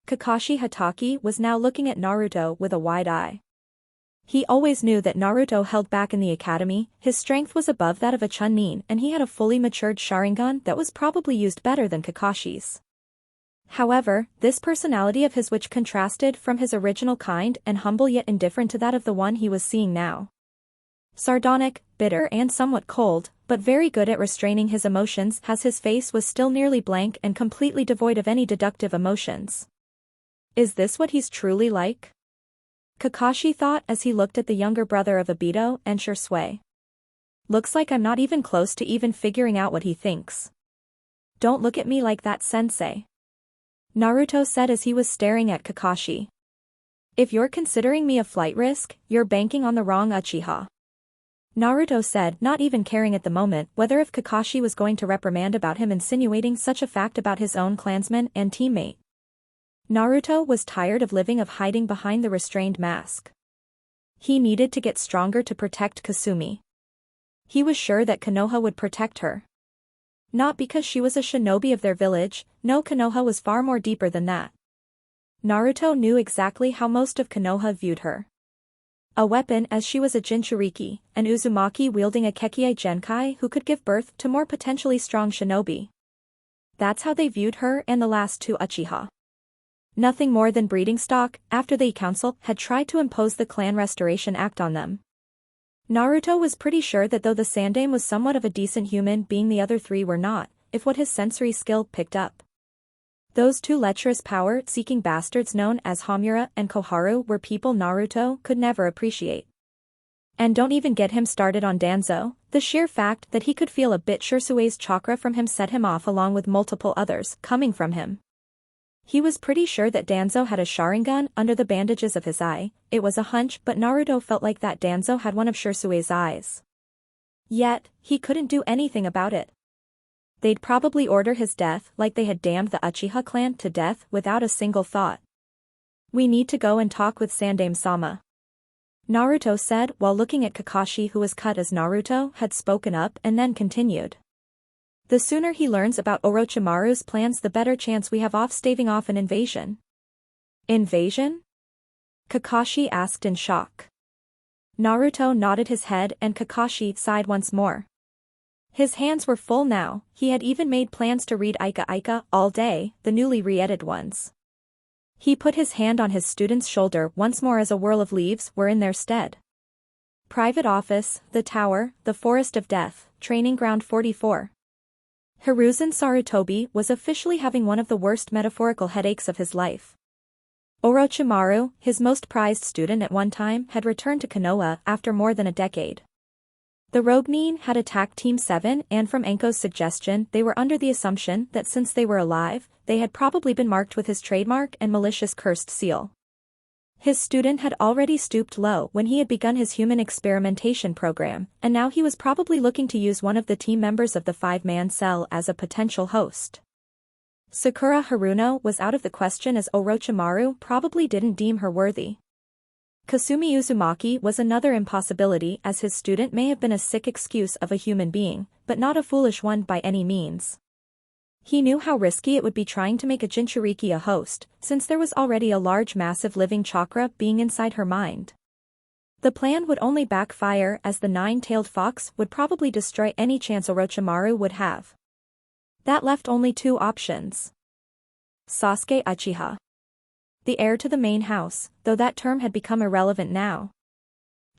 Kakashi Hatake was now looking at Naruto with a wide eye. He always knew that Naruto held back in the academy, his strength was above that of a Chunin, and he had a fully matured Sharingan that was probably used better than Kakashi's. However, this personality of his which contrasted from his original kind and humble yet indifferent to that of the one he was seeing now. Sardonic, bitter and somewhat cold, but very good at restraining his emotions as his face was still nearly blank and completely devoid of any deductive emotions. Is this what he's truly like? Kakashi thought as he looked at the younger brother of Obito and Shisui. Looks like I'm not even close to even figuring out what he thinks. Don't look at me like that, sensei, Naruto said as he was staring at Kakashi. If you're considering me a flight risk, you're banking on the wrong Uchiha. Naruto said, not even caring at the moment whether if Kakashi was going to reprimand about him insinuating such a fact about his own clansman and teammate. Naruto was tired of living of hiding behind the restrained mask. He needed to get stronger to protect Kasumi. He was sure that Konoha would protect her. Not because she was a shinobi of their village, no, Konoha was far more deeper than that. Naruto knew exactly how most of Konoha viewed her. A weapon as she was a Jinchuriki, an Uzumaki wielding a Kekkei Genkai who could give birth to more potentially strong shinobi. That's how they viewed her and the last two Uchiha. Nothing more than breeding stock, after the council had tried to impose the Clan Restoration Act on them. Naruto was pretty sure that though the Sandaime was somewhat of a decent human being, the other three were not, if what his sensory skill picked up. Those two lecherous power-seeking bastards known as Homura and Koharu were people Naruto could never appreciate. And don't even get him started on Danzo, the sheer fact that he could feel a bit Shisui's chakra from him set him off along with multiple others coming from him. He was pretty sure that Danzo had a Sharingan under the bandages of his eye. It was a hunch, but Naruto felt like that Danzo had one of Shisui's eyes. Yet, he couldn't do anything about it. They'd probably order his death like they had damned the Uchiha clan to death without a single thought. We need to go and talk with Sandaime-sama, Naruto said while looking at Kakashi, who was cut as Naruto had spoken up, and then continued. The sooner he learns about Orochimaru's plans, the better chance we have of staving off an invasion. Invasion? Kakashi asked in shock. Naruto nodded his head and Kakashi sighed once more. His hands were full now, he had even made plans to read Ika Ika all day, the newly re-edited ones. He put his hand on his student's shoulder once more as a whirl of leaves were in their stead. Private office, the tower, the forest of death, training ground 44. Hiruzen Sarutobi was officially having one of the worst metaphorical headaches of his life. Orochimaru, his most prized student at one time, had returned to Konoha after more than a decade. The Roguenin had attacked Team 7 and from Anko's suggestion they were under the assumption that since they were alive, they had probably been marked with his trademark and malicious cursed seal. His student had already stooped low when he had begun his human experimentation program, and now he was probably looking to use one of the team members of the five-man cell as a potential host. Sakura Haruno was out of the question as Orochimaru probably didn't deem her worthy. Kasumi Uzumaki was another impossibility as his student may have been a sick excuse of a human being, but not a foolish one by any means. He knew how risky it would be trying to make a Jinchuriki a host, since there was already a large massive living chakra being inside her mind. The plan would only backfire as the nine-tailed fox would probably destroy any chance Orochimaru would have. That left only two options. Sasuke Uchiha. The heir to the main house, though that term had become irrelevant now.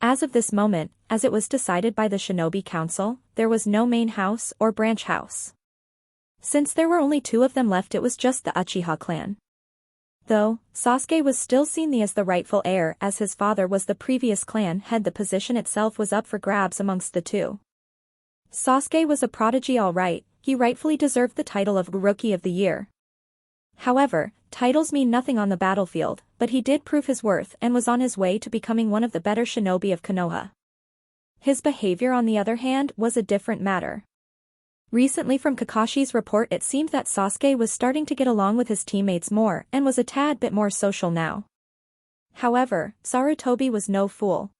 As of this moment, as it was decided by the Shinobi Council, there was no main house or branch house. Since there were only two of them left, it was just the Uchiha clan. Though, Sasuke was still seen as the rightful heir as his father was the previous clan head, the position itself was up for grabs amongst the two. Sasuke was a prodigy all right, he rightfully deserved the title of Rookie of the Year. However, titles mean nothing on the battlefield, but he did prove his worth and was on his way to becoming one of the better shinobi of Konoha. His behavior on the other hand was a different matter. Recently from Kakashi's report it seemed that Sasuke was starting to get along with his teammates more and was a tad bit more social now. However, Sarutobi was no fool.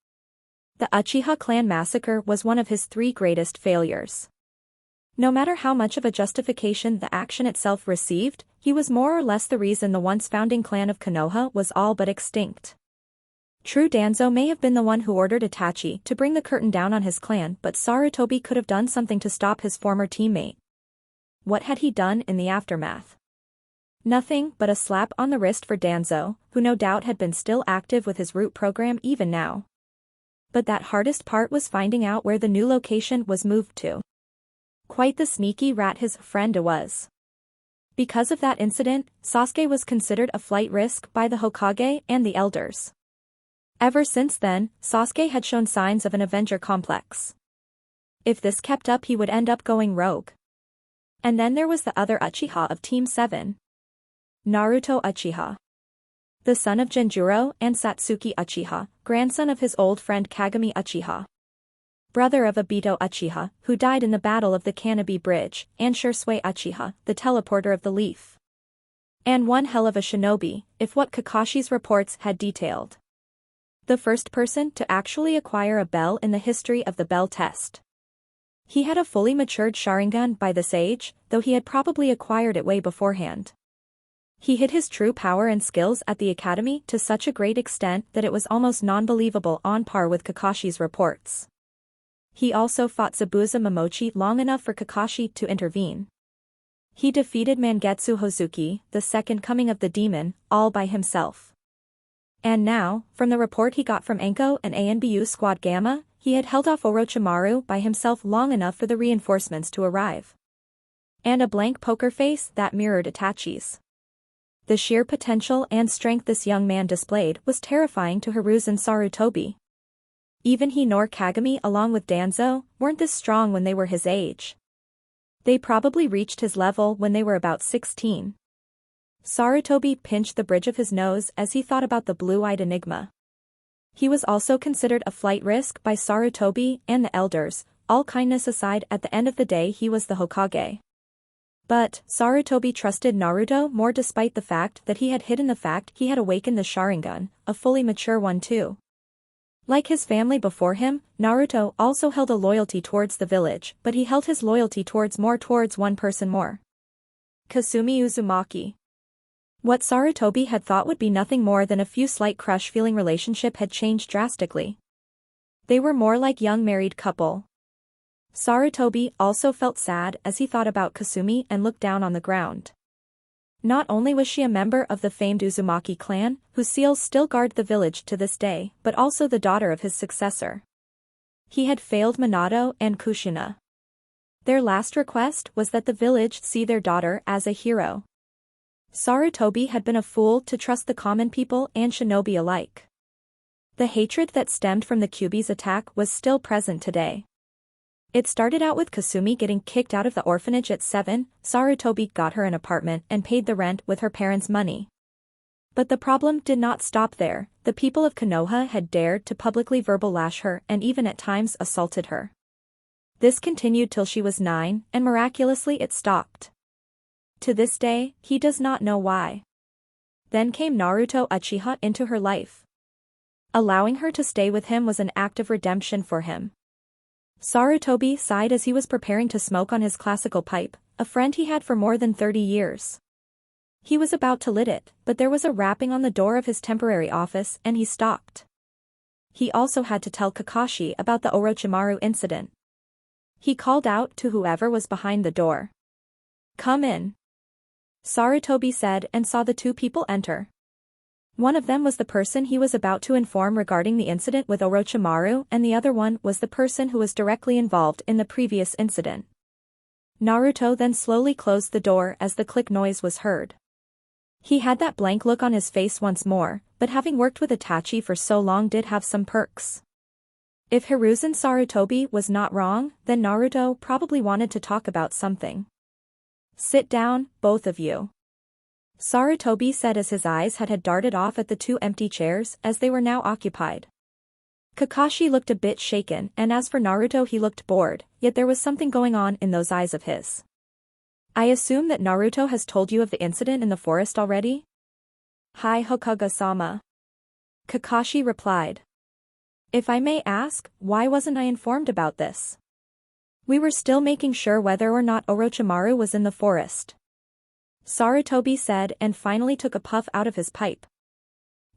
The Uchiha clan massacre was one of his three greatest failures. No matter how much of a justification the action itself received, he was more or less the reason the once founding clan of Konoha was all but extinct. True, Danzo may have been the one who ordered Itachi to bring the curtain down on his clan, but Sarutobi could have done something to stop his former teammate. What had he done in the aftermath? Nothing but a slap on the wrist for Danzo, who no doubt had been still active with his root program even now. But that hardest part was finding out where the new location was moved to. Quite the sneaky rat his friend was. Because of that incident, Sasuke was considered a flight risk by the Hokage and the elders. Ever since then, Sasuke had shown signs of an Avenger complex. If this kept up he would end up going rogue. And then there was the other Uchiha of Team 7. Naruto Uchiha. The son of Genjuro and Satsuki Uchiha, grandson of his old friend Kagami Uchiha. Brother of Obito Uchiha, who died in the Battle of the Kanobi Bridge, and Shursui Uchiha, the teleporter of the leaf. And one hell of a shinobi, if what Kakashi's reports had detailed. The first person to actually acquire a bell in the history of the bell test. He had a fully matured Sharingan by this age, though he had probably acquired it way beforehand. He hid his true power and skills at the academy to such a great extent that it was almost non-believable, on par with Kakashi's reports. He also fought Zabuza Momochi long enough for Kakashi to intervene. He defeated Mangetsu Hozuki, the second coming of the demon, all by himself. And now, from the report he got from Anko and ANBU Squad Gamma, he had held off Orochimaru by himself long enough for the reinforcements to arrive. And a blank poker face that mirrored Itachi's. The sheer potential and strength this young man displayed was terrifying to Hiruzen Sarutobi. Even he nor Kagami along with Danzo weren't this strong when they were his age. They probably reached his level when they were about 16. Sarutobi pinched the bridge of his nose as he thought about the blue-eyed enigma. He was also considered a flight risk by Sarutobi and the elders, all kindness aside, at the end of the day he was the Hokage. But, Sarutobi trusted Naruto more despite the fact that he had hidden the fact he had awakened the Sharingan, a fully mature one too. Like his family before him, Naruto also held a loyalty towards the village, but he held his loyalty towards one person more. Kasumi Uzumaki. What Sarutobi had thought would be nothing more than a few slight crush-feeling relationship had changed drastically. They were more like young married couple. Sarutobi also felt sad as he thought about Kasumi and looked down on the ground. Not only was she a member of the famed Uzumaki clan, whose seals still guard the village to this day, but also the daughter of his successor. He had failed Minato and Kushina. Their last request was that the village see their daughter as a hero. Sarutobi had been a fool to trust the common people and shinobi alike. The hatred that stemmed from the Kyuubi's attack was still present today. It started out with Kasumi getting kicked out of the orphanage at 7, Sarutobi got her an apartment and paid the rent with her parents' money. But the problem did not stop there. The people of Konoha had dared to publicly verbal lash her and even at times assaulted her. This continued till she was 9, and miraculously it stopped. To this day, he does not know why. Then came Naruto Uchiha into her life. Allowing her to stay with him was an act of redemption for him. Sarutobi sighed as he was preparing to smoke on his classical pipe, a friend he had for more than 30 years. He was about to lit it, but there was a rapping on the door of his temporary office and he stopped. He also had to tell Kakashi about the Orochimaru incident. He called out to whoever was behind the door. "Come in," Sarutobi said and saw the two people enter. One of them was the person he was about to inform regarding the incident with Orochimaru and the other one was the person who was directly involved in the previous incident. Naruto then slowly closed the door as the click noise was heard. He had that blank look on his face once more, but having worked with Itachi for so long did have some perks. If Hiruzen Sarutobi was not wrong, then Naruto probably wanted to talk about something. "Sit down, both of you," Sarutobi said as his eyes had darted off at the two empty chairs as they were now occupied. Kakashi looked a bit shaken and as for Naruto he looked bored, yet there was something going on in those eyes of his. "I assume that Naruto has told you of the incident in the forest already?" "Hi Hokage-sama," Kakashi replied. "If I may ask, why wasn't I informed about this? We were still making sure whether or not Orochimaru was in the forest," Sarutobi said and finally took a puff out of his pipe.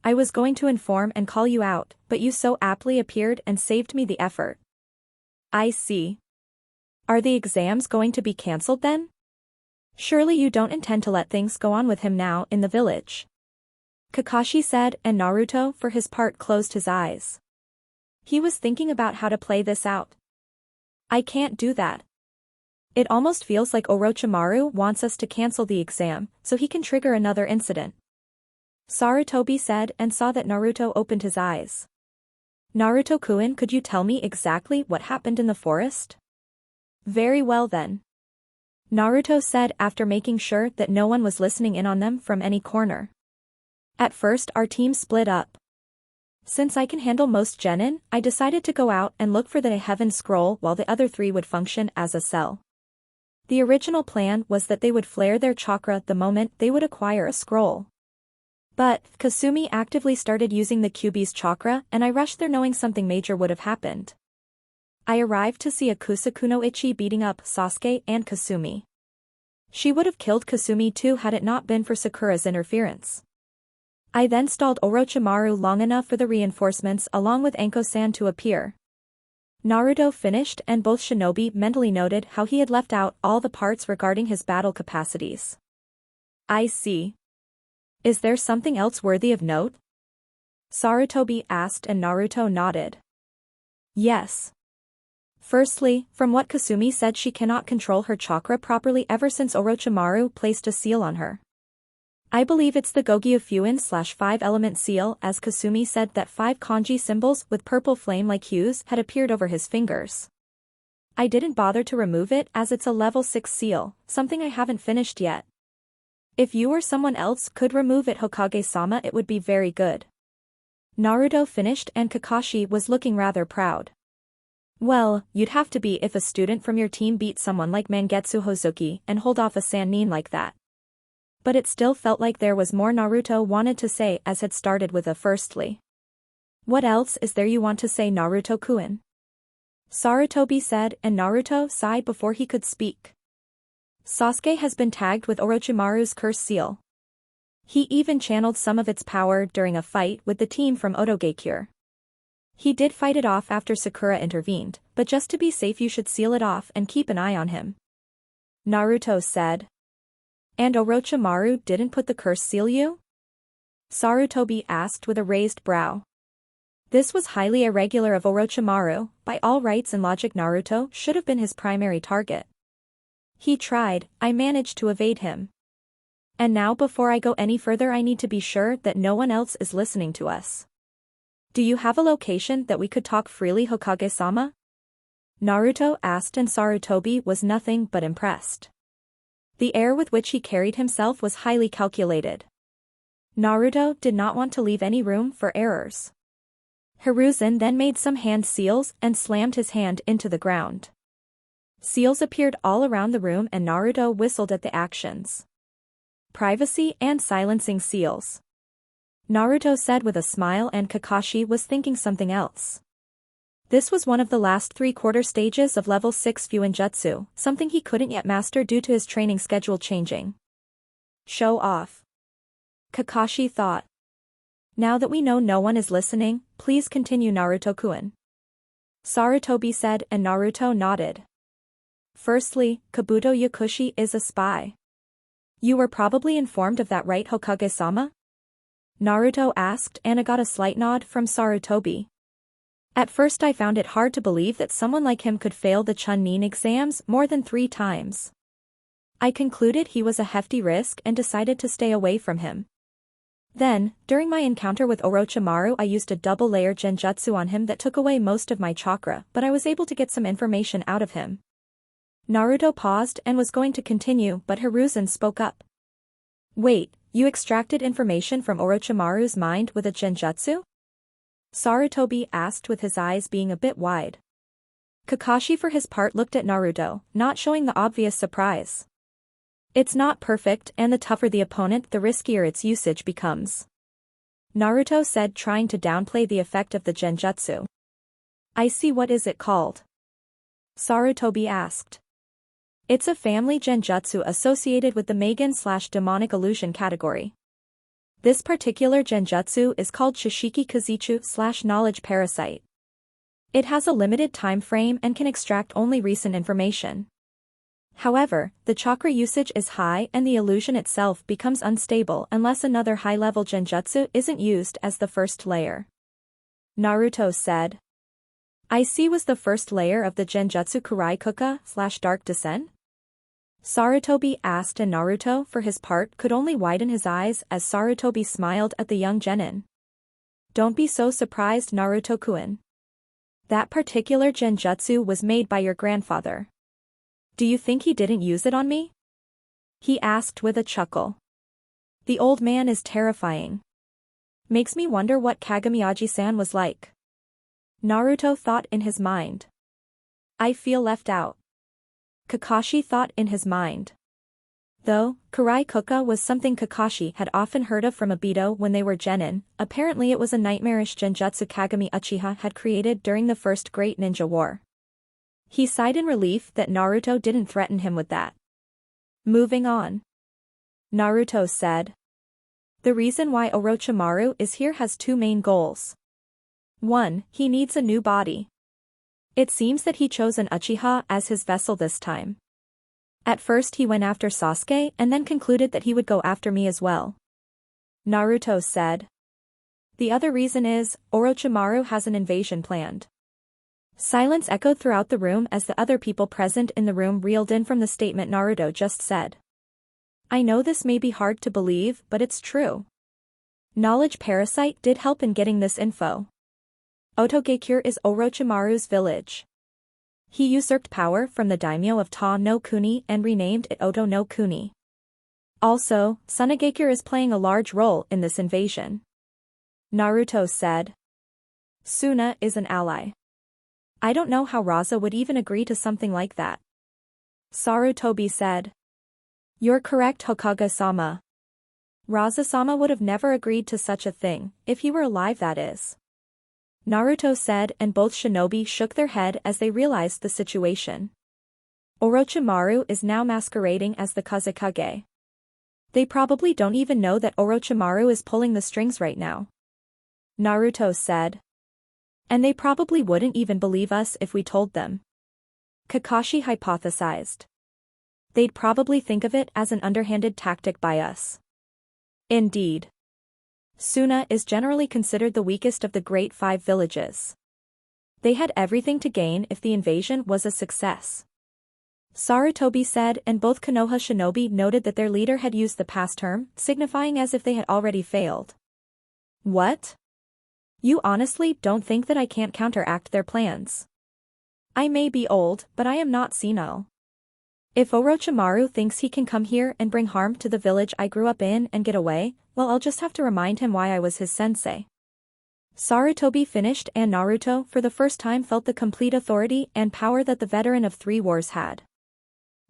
"I was going to inform and call you out, but you so aptly appeared and saved me the effort." "I see. Are the exams going to be cancelled then? Surely you don't intend to let things go on with him now in the village?" Kakashi said and Naruto for his part closed his eyes. He was thinking about how to play this out. "I can't do that. It almost feels like Orochimaru wants us to cancel the exam, so he can trigger another incident," Sarutobi said and saw that Naruto opened his eyes. "Naruto-kun, could you tell me exactly what happened in the forest?" "Very well then," Naruto said after making sure that no one was listening in on them from any corner. "At first our team split up. Since I can handle most genin, I decided to go out and look for the Heaven Scroll while the other three would function as a cell. The original plan was that they would flare their chakra the moment they would acquire a scroll. But Kasumi actively started using the Kyuubi's chakra and I rushed there knowing something major would have happened. I arrived to see Akusakunoichi beating up Sasuke and Kasumi. She would have killed Kasumi too had it not been for Sakura's interference. I then stalled Orochimaru long enough for the reinforcements along with Anko-san to appear." Naruto finished and both shinobi mentally noted how he had left out all the parts regarding his battle capacities. "I see. Is there something else worthy of note?" Sarutobi asked and Naruto nodded. "Yes. Firstly, from what Kasumi said she cannot control her chakra properly ever since Orochimaru placed a seal on her. I believe it's the Gogyu Fuin/5-element seal as Kasumi said that 5 kanji symbols with purple flame-like hues had appeared over his fingers. I didn't bother to remove it as it's a level 6 seal, something I haven't finished yet. If you or someone else could remove it Hokage-sama it would be very good." Naruto finished and Kakashi was looking rather proud. "Well, you'd have to be if a student from your team beat someone like Mangetsu Hozuki and hold off a Sannin like that." But it still felt like there was more Naruto wanted to say as had started with a firstly. "What else is there you want to say Naruto-kun?" Sarutobi said and Naruto sighed before he could speak. "Sasuke has been tagged with Orochimaru's curse seal. He even channeled some of its power during a fight with the team from Otogakure. He did fight it off after Sakura intervened, but just to be safe you should seal it off and keep an eye on him. Naruto said. And Orochimaru didn't put the curse seal you? Sarutobi asked with a raised brow. This was highly irregular of Orochimaru. By all rights and logic Naruto should have been his primary target. He tried, I managed to evade him. And now before I go any further I need to be sure that no one else is listening to us. Do you have a location that we could talk freely, Hokage-sama? Naruto asked, and Sarutobi was nothing but impressed. The air with which he carried himself was highly calculated. Naruto did not want to leave any room for errors. Hiruzen then made some hand seals and slammed his hand into the ground. Seals appeared all around the room and Naruto whistled at the actions. Privacy and silencing seals. Naruto said with a smile, and Kakashi was thinking something else. This was one of the last 3/4 stages of level 6 Fuinjutsu, something he couldn't yet master due to his training schedule changing. Show off. Kakashi thought. Now that we know no one is listening, please continue, Naruto-kun. Sarutobi said, and Naruto nodded. Firstly, Kabuto Yakushi is a spy. You were probably informed of that, right, Hokage-sama? Naruto asked, and I got a slight nod from Sarutobi. At first I found it hard to believe that someone like him could fail the Chunin exams more than 3 times. I concluded he was a hefty risk and decided to stay away from him. Then, during my encounter with Orochimaru I used a double-layer genjutsu on him that took away most of my chakra, but I was able to get some information out of him. Naruto paused and was going to continue, but Hiruzen spoke up. Wait, you extracted information from Orochimaru's mind with a genjutsu? Sarutobi asked with his eyes being a bit wide. Kakashi for his part looked at Naruto, not showing the obvious surprise. It's not perfect, and the tougher the opponent the riskier its usage becomes. Naruto said, trying to downplay the effect of the genjutsu. I see. What is it called? Sarutobi asked. It's a family genjutsu associated with the Magen/demonic illusion category. This particular genjutsu is called Shishiki Kazichu/knowledge parasite. It has a limited time frame and can extract only recent information. However, the chakra usage is high and the illusion itself becomes unstable unless another high-level genjutsu isn't used as the first layer. Naruto said. I see. Was the first layer of the genjutsu Kurai-kuka/dark descent? Sarutobi asked, and Naruto for his part could only widen his eyes as Sarutobi smiled at the young genin. Don't be so surprised, Naruto-kun. That particular genjutsu was made by your grandfather. Do you think he didn't use it on me? He asked with a chuckle. The old man is terrifying. Makes me wonder what Kagami-Aji-san was like. Naruto thought in his mind. I feel left out. Kakashi thought in his mind. Though, Kurai-kuka was something Kakashi had often heard of from Obito when they were genin, apparently it was a nightmarish genjutsu Kagami Uchiha had created during the First Great Ninja War. He sighed in relief that Naruto didn't threaten him with that. Moving on. Naruto said. The reason why Orochimaru is here has 2 main goals. 1, he needs a new body. It seems that he chose an Uchiha as his vessel this time. At first he went after Sasuke and then concluded that he would go after me as well. Naruto said. The other reason is, Orochimaru has an invasion planned. Silence echoed throughout the room as the other people present in the room reeled in from the statement Naruto just said. I know this may be hard to believe, but it's true. Knowledge Parasite did help in getting this info. Otogakure is Orochimaru's village. He usurped power from the daimyo of Ta no Kuni and renamed it Oto no Kuni. Also, Tsunagakure is playing a large role in this invasion. Naruto said. Suna is an ally. I don't know how Raza would even agree to something like that. Sarutobi said. You're correct, Hokage-sama. Raza-sama would have never agreed to such a thing, if he were alive, that is. Naruto said, and both shinobi shook their head as they realized the situation. Orochimaru is now masquerading as the Kazekage. They probably don't even know that Orochimaru is pulling the strings right now. Naruto said. And they probably wouldn't even believe us if we told them. Kakashi hypothesized. They'd probably think of it as an underhanded tactic by us. Indeed. Suna is generally considered the weakest of the Great Five villages. They had everything to gain if the invasion was a success. Sarutobi said, and both Konoha shinobi noted that their leader had used the past term, signifying as if they had already failed. What? You honestly don't think that I can't counteract their plans? I may be old, but I am not senile. If Orochimaru thinks he can come here and bring harm to the village I grew up in and get away, well, I'll just have to remind him why I was his sensei. Sarutobi finished, and Naruto for the first time felt the complete authority and power that the veteran of 3 wars had.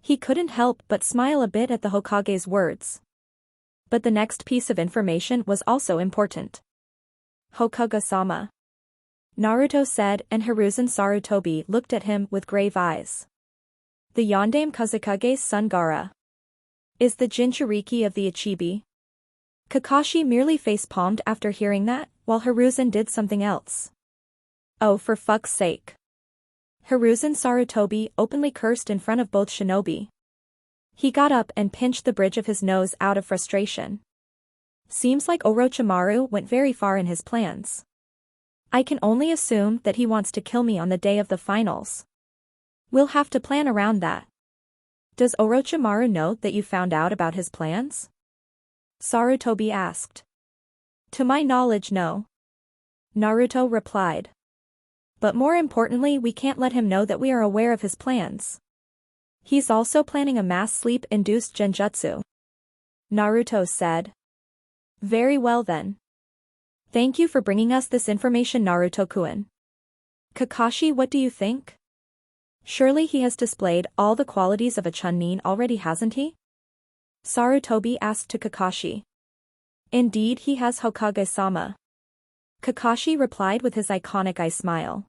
He couldn't help but smile a bit at the Hokage's words. But the next piece of information was also important. Hokage-sama. Naruto said, and Hiruzen Sarutobi looked at him with grave eyes. The Yondaime Kazekage's son Gaara is the Jinchuriki of the Ichibi. Kakashi merely face-palmed after hearing that, while Hiruzen did something else. Oh, for fuck's sake. Hiruzen Sarutobi openly cursed in front of both shinobi. He got up and pinched the bridge of his nose out of frustration. Seems like Orochimaru went very far in his plans. I can only assume that he wants to kill me on the day of the finals. We'll have to plan around that. Does Orochimaru know that you found out about his plans? Sarutobi asked. To my knowledge, no. Naruto replied. But more importantly, we can't let him know that we are aware of his plans. He's also planning a mass sleep-induced genjutsu. Naruto said. Very well then. Thank you for bringing us this information, Naruto-kun. Kakashi, what do you think? Surely he has displayed all the qualities of a Chunin already, hasn't he? Sarutobi asked to Kakashi. Indeed he has, Hokage-sama. Kakashi replied with his iconic eye smile.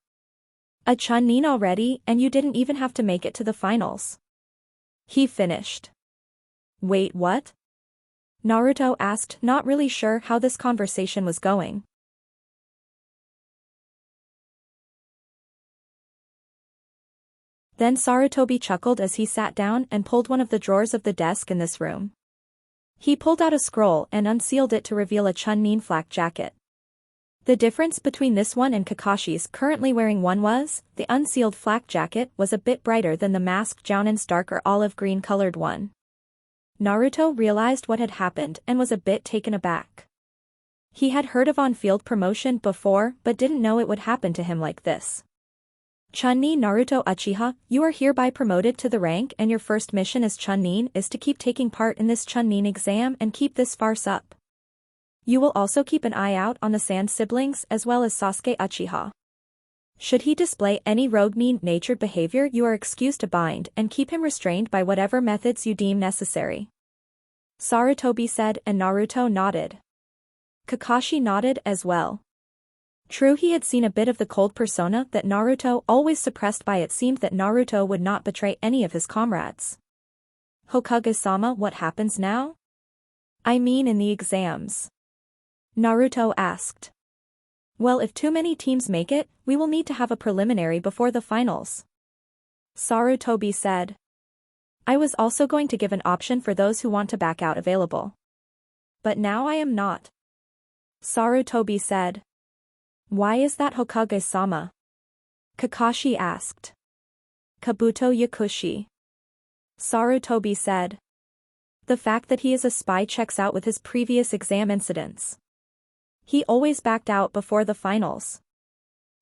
A Chunin already, and you didn't even have to make it to the finals. He finished. Wait, what? Naruto asked, not really sure how this conversation was going. Then Sarutobi chuckled as he sat down and pulled one of the drawers of the desk in this room. He pulled out a scroll and unsealed it to reveal a Chunin flak jacket. The difference between this one and Kakashi's currently wearing one was, the unsealed flak jacket was a bit brighter than the masked Jounin's darker olive green colored one. Naruto realized what had happened and was a bit taken aback. He had heard of on-field promotion before but didn't know it would happen to him like this. Chunin Naruto Uchiha, you are hereby promoted to the rank, and your first mission as Chunin is to keep taking part in this Chunin exam and keep this farce up. You will also keep an eye out on the Sand siblings as well as Sasuke Uchiha. Should he display any rogue mean-natured behavior, you are excused to bind and keep him restrained by whatever methods you deem necessary. Sarutobi said, and Naruto nodded. Kakashi nodded as well. True, he had seen a bit of the cold persona that Naruto always suppressed, by it seemed that Naruto would not betray any of his comrades. Hokage-sama, what happens now? I mean in the exams. Naruto asked. Well, if too many teams make it, we will need to have a preliminary before the finals. Sarutobi said. I was also going to give an option for those who want to back out available. But now I am not. Sarutobi said. Why is that, Hokage-sama? Kakashi asked. Kabuto Yakushi. Sarutobi said. The fact that he is a spy checks out with his previous exam incidents. He always backed out before the finals.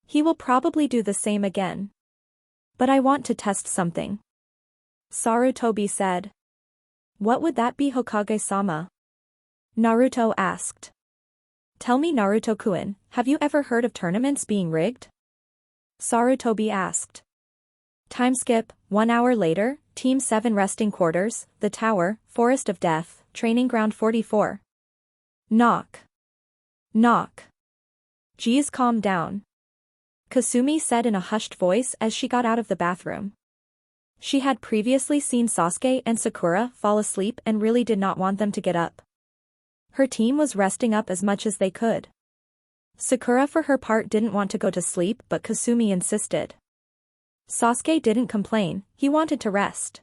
He will probably do the same again. But I want to test something. Sarutobi said. What would that be, Hokage-sama? Naruto asked. Tell me, Naruto-kun, have you ever heard of tournaments being rigged? Sarutobi asked. Time skip, 1 hour later, Team 7 resting quarters, the tower, Forest of Death, Training Ground 44. Knock. Knock. Geez, calm down. Kasumi said in a hushed voice as she got out of the bathroom. She had previously seen Sasuke and Sakura fall asleep and really did not want them to get up. Her team was resting up as much as they could. Sakura for her part didn't want to go to sleep but Kasumi insisted. Sasuke didn't complain, he wanted to rest.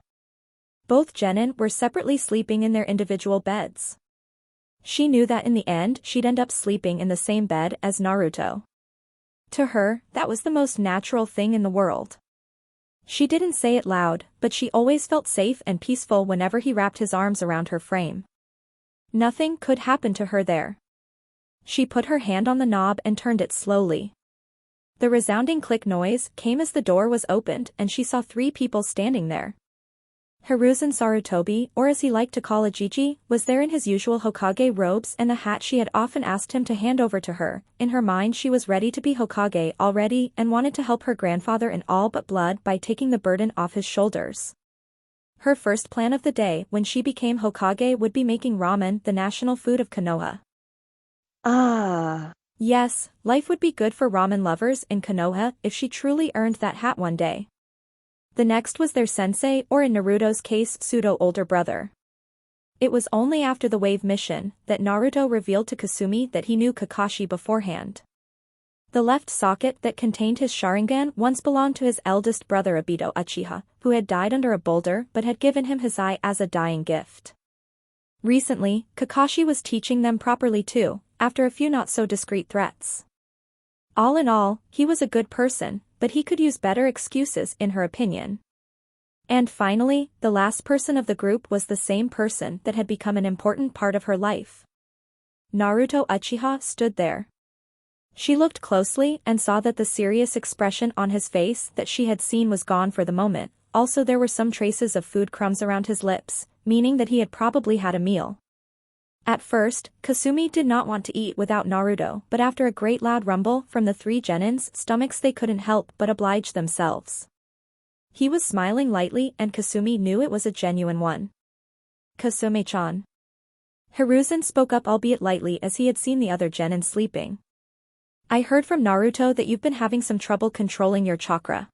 Both genin were separately sleeping in their individual beds. She knew that in the end she'd end up sleeping in the same bed as Naruto. To her, that was the most natural thing in the world. She didn't say it loud, but she always felt safe and peaceful whenever he wrapped his arms around her frame. Nothing could happen to her there. She put her hand on the knob and turned it slowly. The resounding click noise came as the door was opened and she saw 3 people standing there. Hiruzen Sarutobi, or as he liked to call Ujiji, was there in his usual Hokage robes and the hat she had often asked him to hand over to her. In her mind she was ready to be Hokage already and wanted to help her grandfather in all but blood by taking the burden off his shoulders. Her first plan of the day when she became Hokage would be making ramen the national food of Konoha.
Ah.
Yes, life would be good for ramen lovers in Konoha if she truly earned that hat one day. The next was their sensei, or in Naruto's case pseudo-older brother. It was only after the wave mission that Naruto revealed to Kasumi that he knew Kakashi beforehand. The left socket that contained his Sharingan once belonged to his eldest brother Obito Uchiha, who had died under a boulder but had given him his eye as a dying gift. Recently, Kakashi was teaching them properly too, after a few not-so-discreet threats. All in all, he was a good person, but he could use better excuses in her opinion. And finally, the last person of the group was the same person that had become an important part of her life. Naruto Uchiha stood there. She looked closely and saw that the serious expression on his face that she had seen was gone for the moment, also there were some traces of food crumbs around his lips, meaning that he had probably had a meal. At first, Kasumi did not want to eat without Naruto, but after a great loud rumble from the 3 genins' stomachs they couldn't help but oblige themselves. He was smiling lightly and Kasumi knew it was a genuine one. Kasumi-chan. Hiruzen spoke up albeit lightly as he had seen the other genin sleeping. I heard from Naruto that you've been having some trouble controlling your chakra.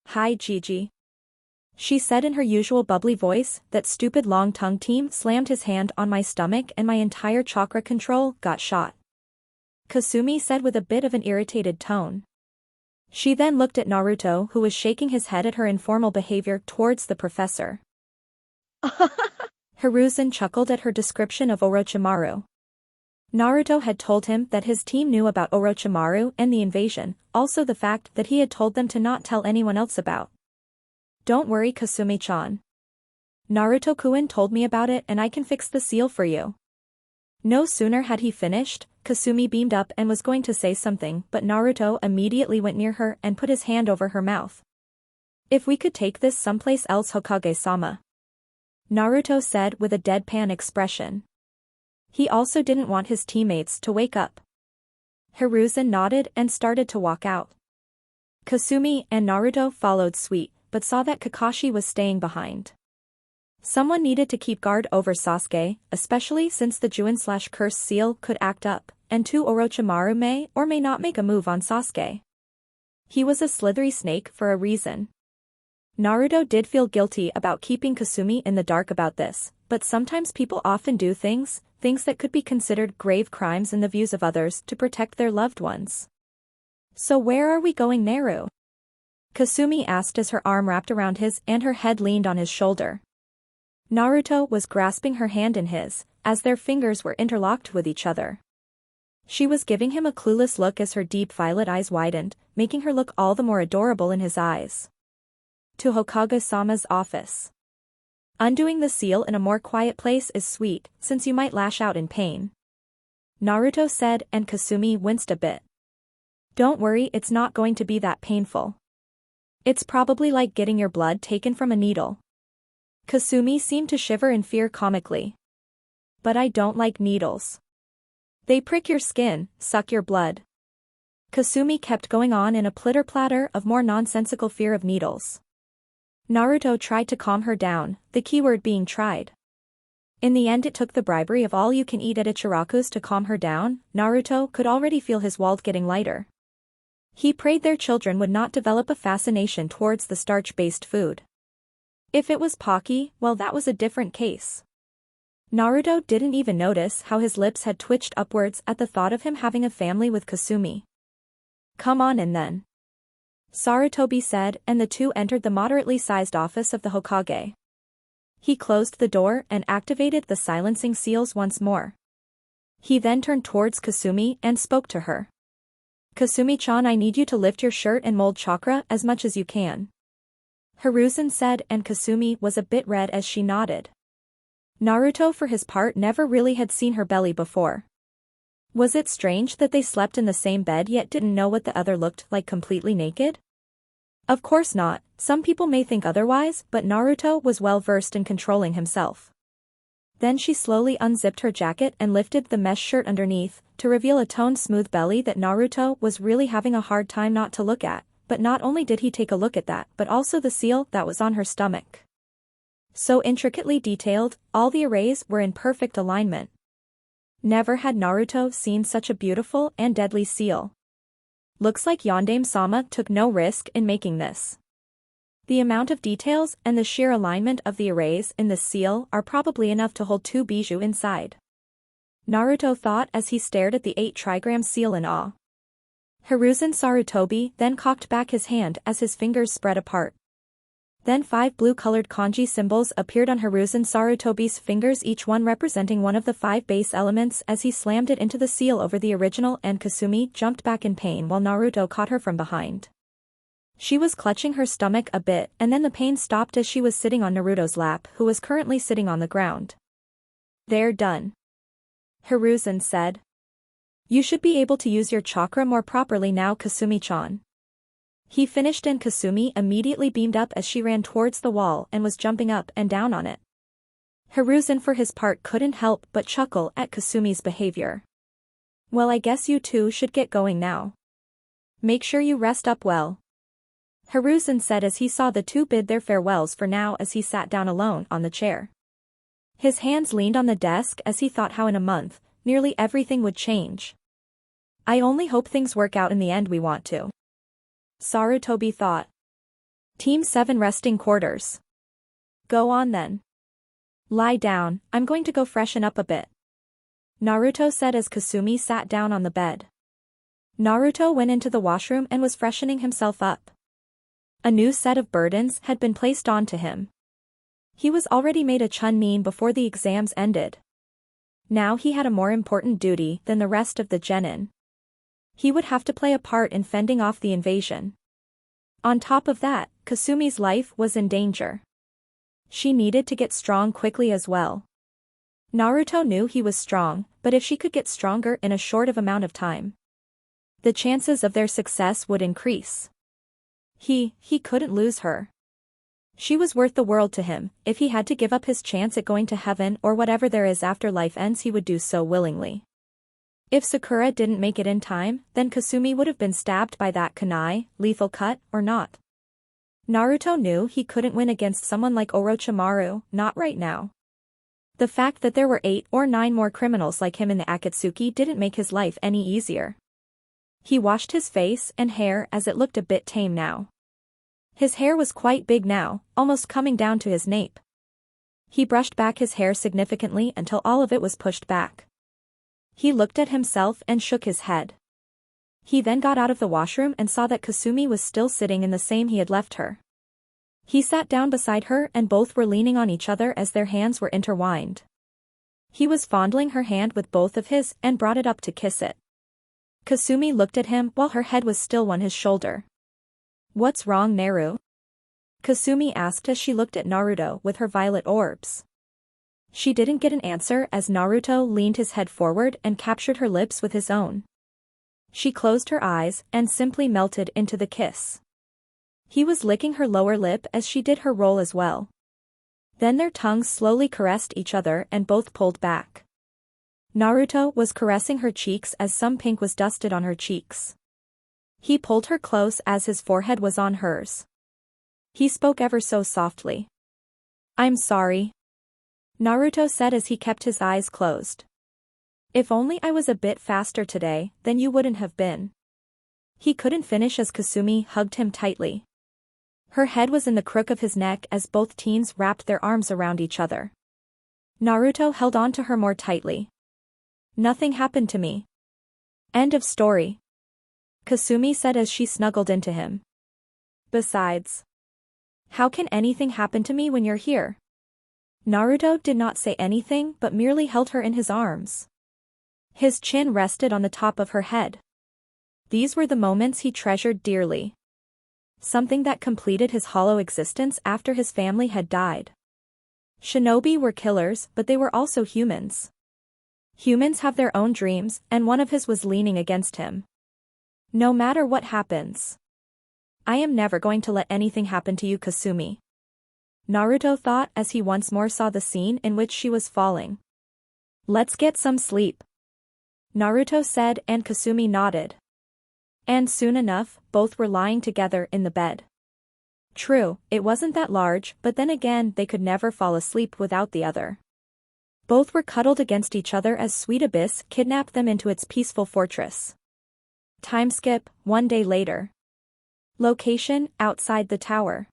Hi Gigi. She said in her usual bubbly voice. That stupid long-tongued team slammed his hand on my stomach and my entire chakra control got shot. Kasumi said with a bit of an irritated tone. She then looked at Naruto who was shaking his head at her informal behavior towards the professor. Hiruzen chuckled at her description of Orochimaru. Naruto had told him that his team knew about Orochimaru and the invasion, also the fact that he had told them to not tell anyone else about. Don't worry Kasumi-chan. Naruto-kun told me about it and I can fix the seal for you. No sooner had he finished, Kasumi beamed up and was going to say something but Naruto immediately went near her and put his hand over her mouth. If we could take this someplace else Hokage-sama. Naruto said with a deadpan expression. He also didn't want his teammates to wake up. Hiruzen nodded and started to walk out. Kasumi and Naruto followed suit, but saw that Kakashi was staying behind. Someone needed to keep guard over Sasuke, especially since the Juin/Curse seal could act up, and Orochimaru may or may not make a move on Sasuke. He was a slithery snake for a reason. Naruto did feel guilty about keeping Kasumi in the dark about this, but sometimes people often do things that could be considered grave crimes in the views of others to protect their loved ones. So where are we going, Naru? Kasumi asked as her arm wrapped around his and her head leaned on his shoulder. Naruto was grasping her hand in his, as their fingers were interlocked with each other. She was giving him a clueless look as her deep violet eyes widened, making her look all the more adorable in his eyes. To Hokage-sama's office. Undoing the seal in a more quiet place is sweet, since you might lash out in pain. Naruto said and Kasumi winced a bit. Don't worry, it's not going to be that painful. It's probably like getting your blood taken from a needle. Kasumi seemed to shiver in fear comically. But I don't like needles. They prick your skin, suck your blood. Kasumi kept going on in a plitter-platter of more nonsensical fear of needles. Naruto tried to calm her down, the keyword being tried. In the end it took the bribery of all-you-can-eat at Ichiraku's to calm her down. Naruto could already feel his wallet getting lighter. He prayed their children would not develop a fascination towards the starch-based food. If it was Pocky, well that was a different case. Naruto didn't even notice how his lips had twitched upwards at the thought of him having a family with Kasumi. Come on in then, Sarutobi said, and the two entered the moderately sized office of the Hokage. He closed the door and activated the silencing seals once more. He then turned towards Kasumi and spoke to her. Kasumi-chan, I need you to lift your shirt and mold chakra as much as you can, Hiruzen said, and Kasumi was a bit red as she nodded. Naruto for his part never really had seen her belly before. Was it strange that they slept in the same bed yet didn't know what the other looked like completely naked? Of course not, some people may think otherwise, but Naruto was well versed in controlling himself. Then she slowly unzipped her jacket and lifted the mesh shirt underneath, to reveal a toned smooth belly that Naruto was really having a hard time not to look at, but not only did he take a look at that, but also the seal that was on her stomach. So intricately detailed, all the arrays were in perfect alignment. Never had Naruto seen such a beautiful and deadly seal. Looks like Yondaime-sama took no risk in making this. The amount of details and the sheer alignment of the arrays in this seal are probably enough to hold 2 bijou inside, Naruto thought as he stared at the 8 trigram seal in awe. Hiruzen Sarutobi then cocked back his hand as his fingers spread apart. Then 5 blue-colored kanji symbols appeared on Hiruzen Sarutobi's fingers, each one representing one of the 5 base elements, as he slammed it into the seal over the original, and Kasumi jumped back in pain while Naruto caught her from behind. She was clutching her stomach a bit, and then the pain stopped as she was sitting on Naruto's lap, who was currently sitting on the ground. They're done, Hiruzen said. You should be able to use your chakra more properly now, Kasumi-chan. He finished, and Kasumi immediately beamed up as she ran towards the wall and was jumping up and down on it. Hiruzen for his part couldn't help but chuckle at Kasumi's behavior. Well, I guess you two should get going now. Make sure you rest up well, Hiruzen said as he saw the two bid their farewells for now as he sat down alone on the chair. His hands leaned on the desk as he thought how in a month, nearly everything would change. I only hope things work out in the end we want to, Sarutobi thought. Team 7 resting quarters. Go on then. Lie down, I'm going to go freshen up a bit, Naruto said as Kasumi sat down on the bed. Naruto went into the washroom and was freshening himself up. A new set of burdens had been placed onto him. He was already made a Chunin before the exams ended. Now he had a more important duty than the rest of the genin. He would have to play a part in fending off the invasion. On top of that, Kasumi's life was in danger. She needed to get strong quickly as well. Naruto knew he was strong, but if she could get stronger in a short of amount of time, the chances of their success would increase. He couldn't lose her. She was worth the world to him. If he had to give up his chance at going to heaven or whatever there is after life ends, he would do so willingly. If Sakura didn't make it in time, then Kasumi would have been stabbed by that kunai, lethal cut, or not. Naruto knew he couldn't win against someone like Orochimaru, not right now. The fact that there were 8 or 9 more criminals like him in the Akatsuki didn't make his life any easier. He washed his face and hair as it looked a bit tame now. His hair was quite big now, almost coming down to his nape. He brushed back his hair significantly until all of it was pushed back. He looked at himself and shook his head. He then got out of the washroom and saw that Kasumi was still sitting in the same he had left her. He sat down beside her and both were leaning on each other as their hands were intertwined. He was fondling her hand with both of his and brought it up to kiss it. Kasumi looked at him while her head was still on his shoulder. What's wrong, Naru? Kasumi asked as she looked at Naruto with her violet orbs. She didn't get an answer as Naruto leaned his head forward and captured her lips with his own. She closed her eyes and simply melted into the kiss. He was licking her lower lip as she did her roll as well. Then their tongues slowly caressed each other and both pulled back. Naruto was caressing her cheeks as some pink was dusted on her cheeks. He pulled her close as his forehead was on hers. He spoke ever so softly. I'm sorry, Naruto said as he kept his eyes closed. If only I was a bit faster today, then you wouldn't have been. He couldn't finish as Kasumi hugged him tightly. Her head was in the crook of his neck as both teens wrapped their arms around each other. Naruto held on to her more tightly. Nothing happened to me. End of story. Kasumi said as she snuggled into him. Besides, how can anything happen to me when you're here? Naruto did not say anything but merely held her in his arms. His chin rested on the top of her head. These were the moments he treasured dearly. Something that completed his hollow existence after his family had died. Shinobi were killers, but they were also humans. Humans have their own dreams, and one of his was leaning against him. No matter what happens, I am never going to let anything happen to you, Kasumi. Naruto thought as he once more saw the scene in which she was falling. Let's get some sleep, Naruto said, and Kasumi nodded. And soon enough, both were lying together in the bed. True, it wasn't that large, but then again they could never fall asleep without the other. Both were cuddled against each other as Sweet Abyss kidnapped them into its peaceful fortress. Time skip, 1 day later. Location, outside the tower.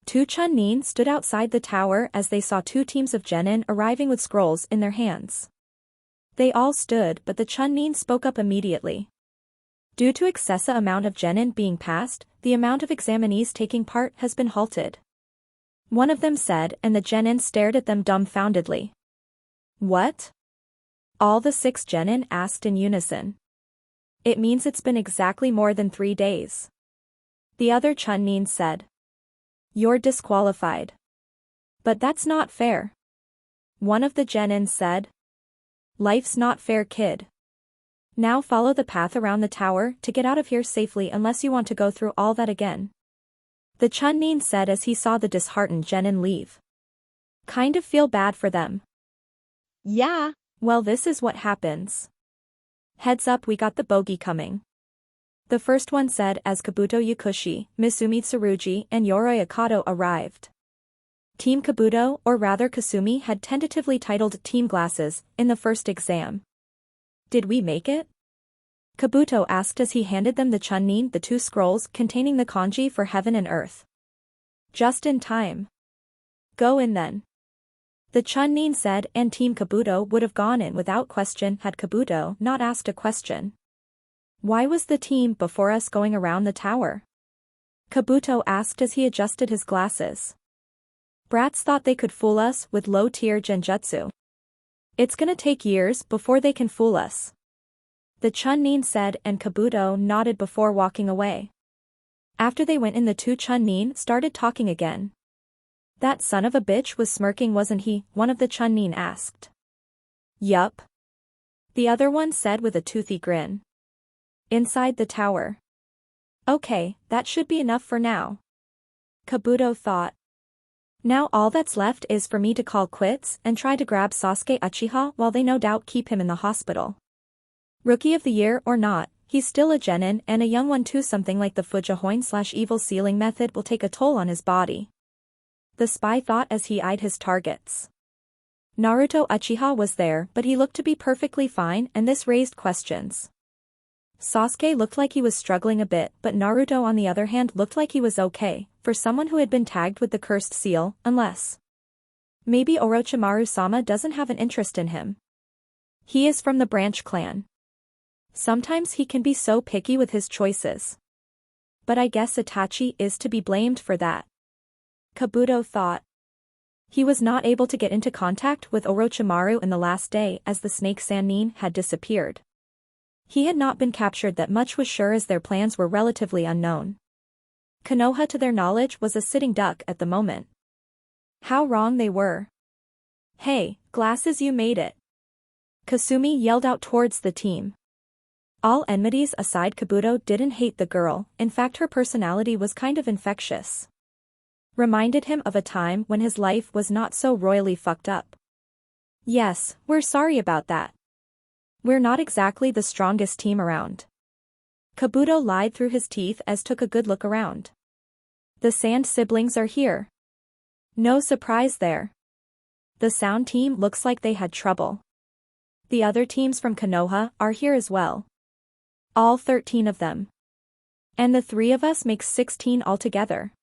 Two Chunin stood outside the tower as they saw two teams of genin arriving with scrolls in their hands. They all stood, but the Chunin spoke up immediately. Due to excessive amount of genin being passed, the amount of examinees taking part has been halted. One of them said, and the genin stared at them dumbfoundedly. What? All the 6 genin asked in unison. It means it's been exactly more than 3 days. The other Chunin said. You're disqualified. But that's not fair. One of the genin said. Life's not fair, kid. Now follow the path around the tower to get out of here safely unless you want to go through all that again. The Chunin said as he saw the disheartened genin leave. Kind of feel bad for them.
Yeah.
Well, this is what happens. Heads up, we got the bogey coming. The first one said as Kabuto Yakushi, Misumi Tsurugi and Yoroi Akato arrived. Team Kabuto, or rather Kasumi, had tentatively titled Team Glasses in the first exam. Did we make it? Kabuto asked as he handed them the Chunin the 2 scrolls containing the kanji for heaven and earth. Just in time. Go in then. The Chunin said, and Team Kabuto would have gone in without question had Kabuto not asked a question. Why was the team before us going around the tower? Kabuto asked as he adjusted his glasses. Brats thought they could fool us with low-tier genjutsu. It's gonna take years before they can fool us. The Chunin said, and Kabuto nodded before walking away. After they went in, the 2 Chunin started talking again. That son of a bitch was smirking, wasn't he? One of the Chunin asked. Yup. The other one said with a toothy grin. Inside the tower. Okay, that should be enough for now. Kabuto thought. Now all that's left is for me to call quits and try to grab Sasuke Uchiha while they no doubt keep him in the hospital. Rookie of the year or not, he's still a genin and a young one too. Something like the Fujihoin/evil sealing method will take a toll on his body. The spy thought as he eyed his targets. Naruto Uchiha was there, but he looked to be perfectly fine, and this raised questions. Sasuke looked like he was struggling a bit, but Naruto on the other hand looked like he was okay, for someone who had been tagged with the cursed seal, unless maybe Orochimaru-sama doesn't have an interest in him. He is from the branch clan. Sometimes he can be so picky with his choices. But I guess Itachi is to be blamed for that. Kabuto thought. He was not able to get into contact with Orochimaru in the last day as the Snake Sannin had disappeared. He had not been captured, that much was sure, as their plans were relatively unknown. Konoha, to their knowledge, was a sitting duck at the moment. How wrong they were. Hey, Glasses, you made it. Kasumi yelled out towards the team. All enmities aside, Kabuto didn't hate the girl, in fact her personality was kind of infectious. Reminded him of a time when his life was not so royally fucked up. Yes, we're sorry about that. We're not exactly the strongest team around. Kabuto lied through his teeth as took a good look around. The Sand siblings are here. No surprise there. The Sound team looks like they had trouble. The other teams from Konoha are here as well. All 13 of them. And the 3 of us makes 16 altogether.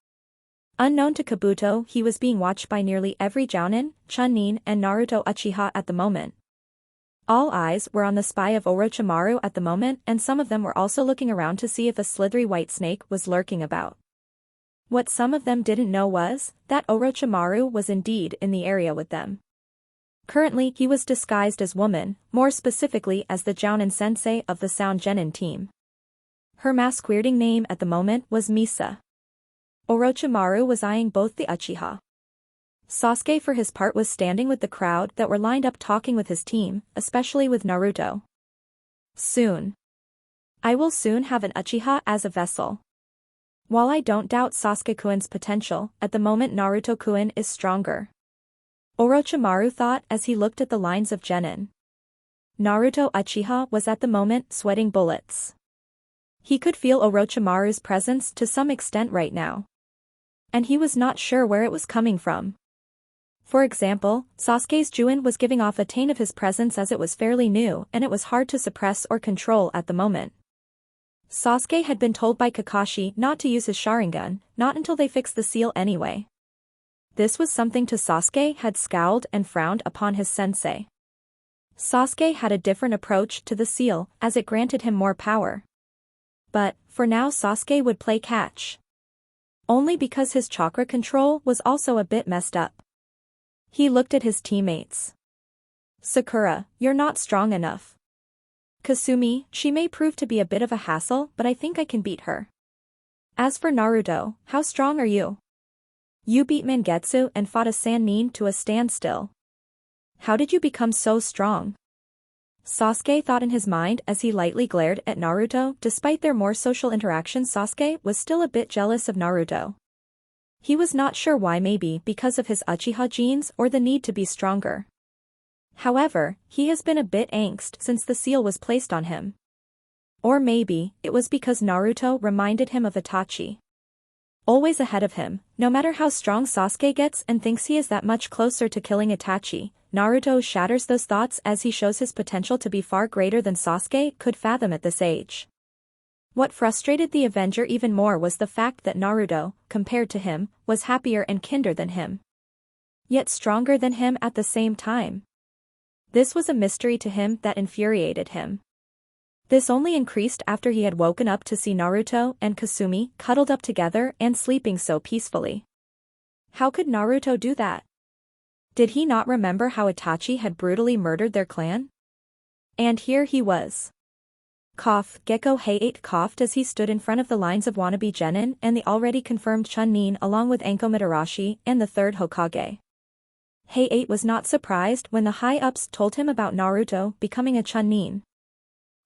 Unknown to Kabuto, he was being watched by nearly every Jounin, Chunin, and Naruto Uchiha at the moment. All eyes were on the spy of Orochimaru at the moment, and some of them were also looking around to see if a slithery white snake was lurking about. What some of them didn't know was that Orochimaru was indeed in the area with them. Currently, he was disguised as woman, more specifically as the Jounin sensei of the Sound Genin team. Her masquerading name at the moment was Misa. Orochimaru was eyeing both the Uchiha. Sasuke for his part was standing with the crowd that were lined up talking with his team, especially with Naruto. Soon. I will soon have an Uchiha as a vessel. While I don't doubt Sasuke-kun's potential, at the moment Naruto-kun is stronger. Orochimaru thought as he looked at the lines of Genin. Naruto Uchiha was at the moment sweating bullets. He could feel Orochimaru's presence to some extent right now. And he was not sure where it was coming from. For example, Sasuke's Juin was giving off a taint of his presence as it was fairly new and it was hard to suppress or control at the moment. Sasuke had been told by Kakashi not to use his Sharingan, not until they fixed the seal anyway. This was something to Sasuke had scowled and frowned upon his sensei. Sasuke had a different approach to the seal, as it granted him more power. But, for now Sasuke would play catch. Only because his chakra control was also a bit messed up. He looked at his teammates. Sakura, you're not strong enough. Kasumi, she may prove to be a bit of a hassle, but I think I can beat her. As for Naruto, how strong are you? You beat Mangetsu and fought a Sannin to a standstill. How did you become so strong? Sasuke thought in his mind as he lightly glared at Naruto. Despite their more social interactions, Sasuke was still a bit jealous of Naruto. He was not sure why, maybe because of his Uchiha genes or the need to be stronger. However, he has been a bit angst since the seal was placed on him. Or maybe, it was because Naruto reminded him of Itachi. Always ahead of him, no matter how strong Sasuke gets and thinks he is that much closer to killing Itachi, Naruto shatters those thoughts as he shows his potential to be far greater than Sasuke could fathom at this age. What frustrated the Avenger even more was the fact that Naruto, compared to him, was happier and kinder than him. Yet stronger than him at the same time. This was a mystery to him that infuriated him. This only increased after he had woken up to see Naruto and Kasumi cuddled up together and sleeping so peacefully. How could Naruto do that? Did he not remember how Itachi had brutally murdered their clan? And here he was. Cough, Gecko Heiei coughed as he stood in front of the lines of wannabe Genin and the already confirmed Chunin along with Anko Mitarashi and the third Hokage. Heiei was not surprised when the high-ups told him about Naruto becoming a Chunin.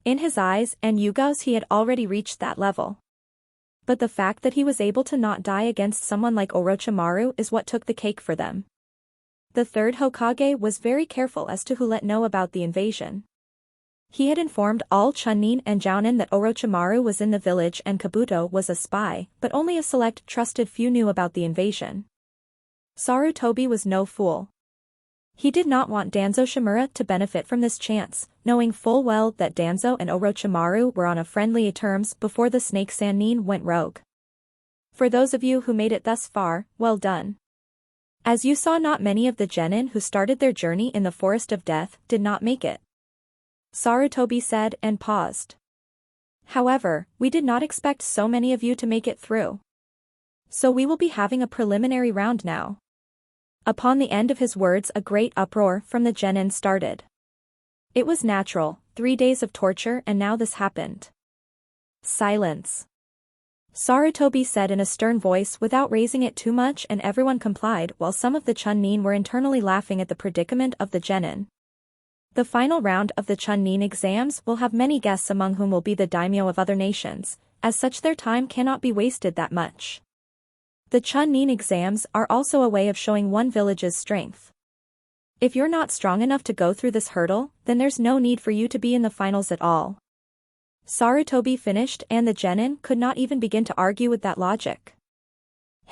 In his eyes and Yugao's he had already reached that level. But the fact that he was able to not die against someone like Orochimaru is what took the cake for them. The third Hokage was very careful as to who let know about the invasion. He had informed all Chunin and Jounin that Orochimaru was in the village and Kabuto was a spy, but only a select trusted few knew about the invasion. Sarutobi was no fool. He did not want Danzo Shimura to benefit from this chance, knowing full well that Danzo and Orochimaru were on a friendly terms before the Snake Sannin went rogue. For those of you who made it thus far, well done. As you saw, not many of the Genin who started their journey in the Forest of Death did not make it. Sarutobi said and paused. However, we did not expect so many of you to make it through. So we will be having a preliminary round now. Upon the end of his words, a great uproar from the Genin started. It was natural, 3 days of torture and now this happened. Silence. Sarutobi said in a stern voice without raising it too much, and everyone complied while some of the Chunin were internally laughing at the predicament of the Genin. The final round of the Chunin exams will have many guests among whom will be the daimyo of other nations, as such their time cannot be wasted that much. The Chunin exams are also a way of showing one village's strength. If you're not strong enough to go through this hurdle, then there's no need for you to be in the finals at all. Sarutobi finished and the Genin could not even begin to argue with that logic.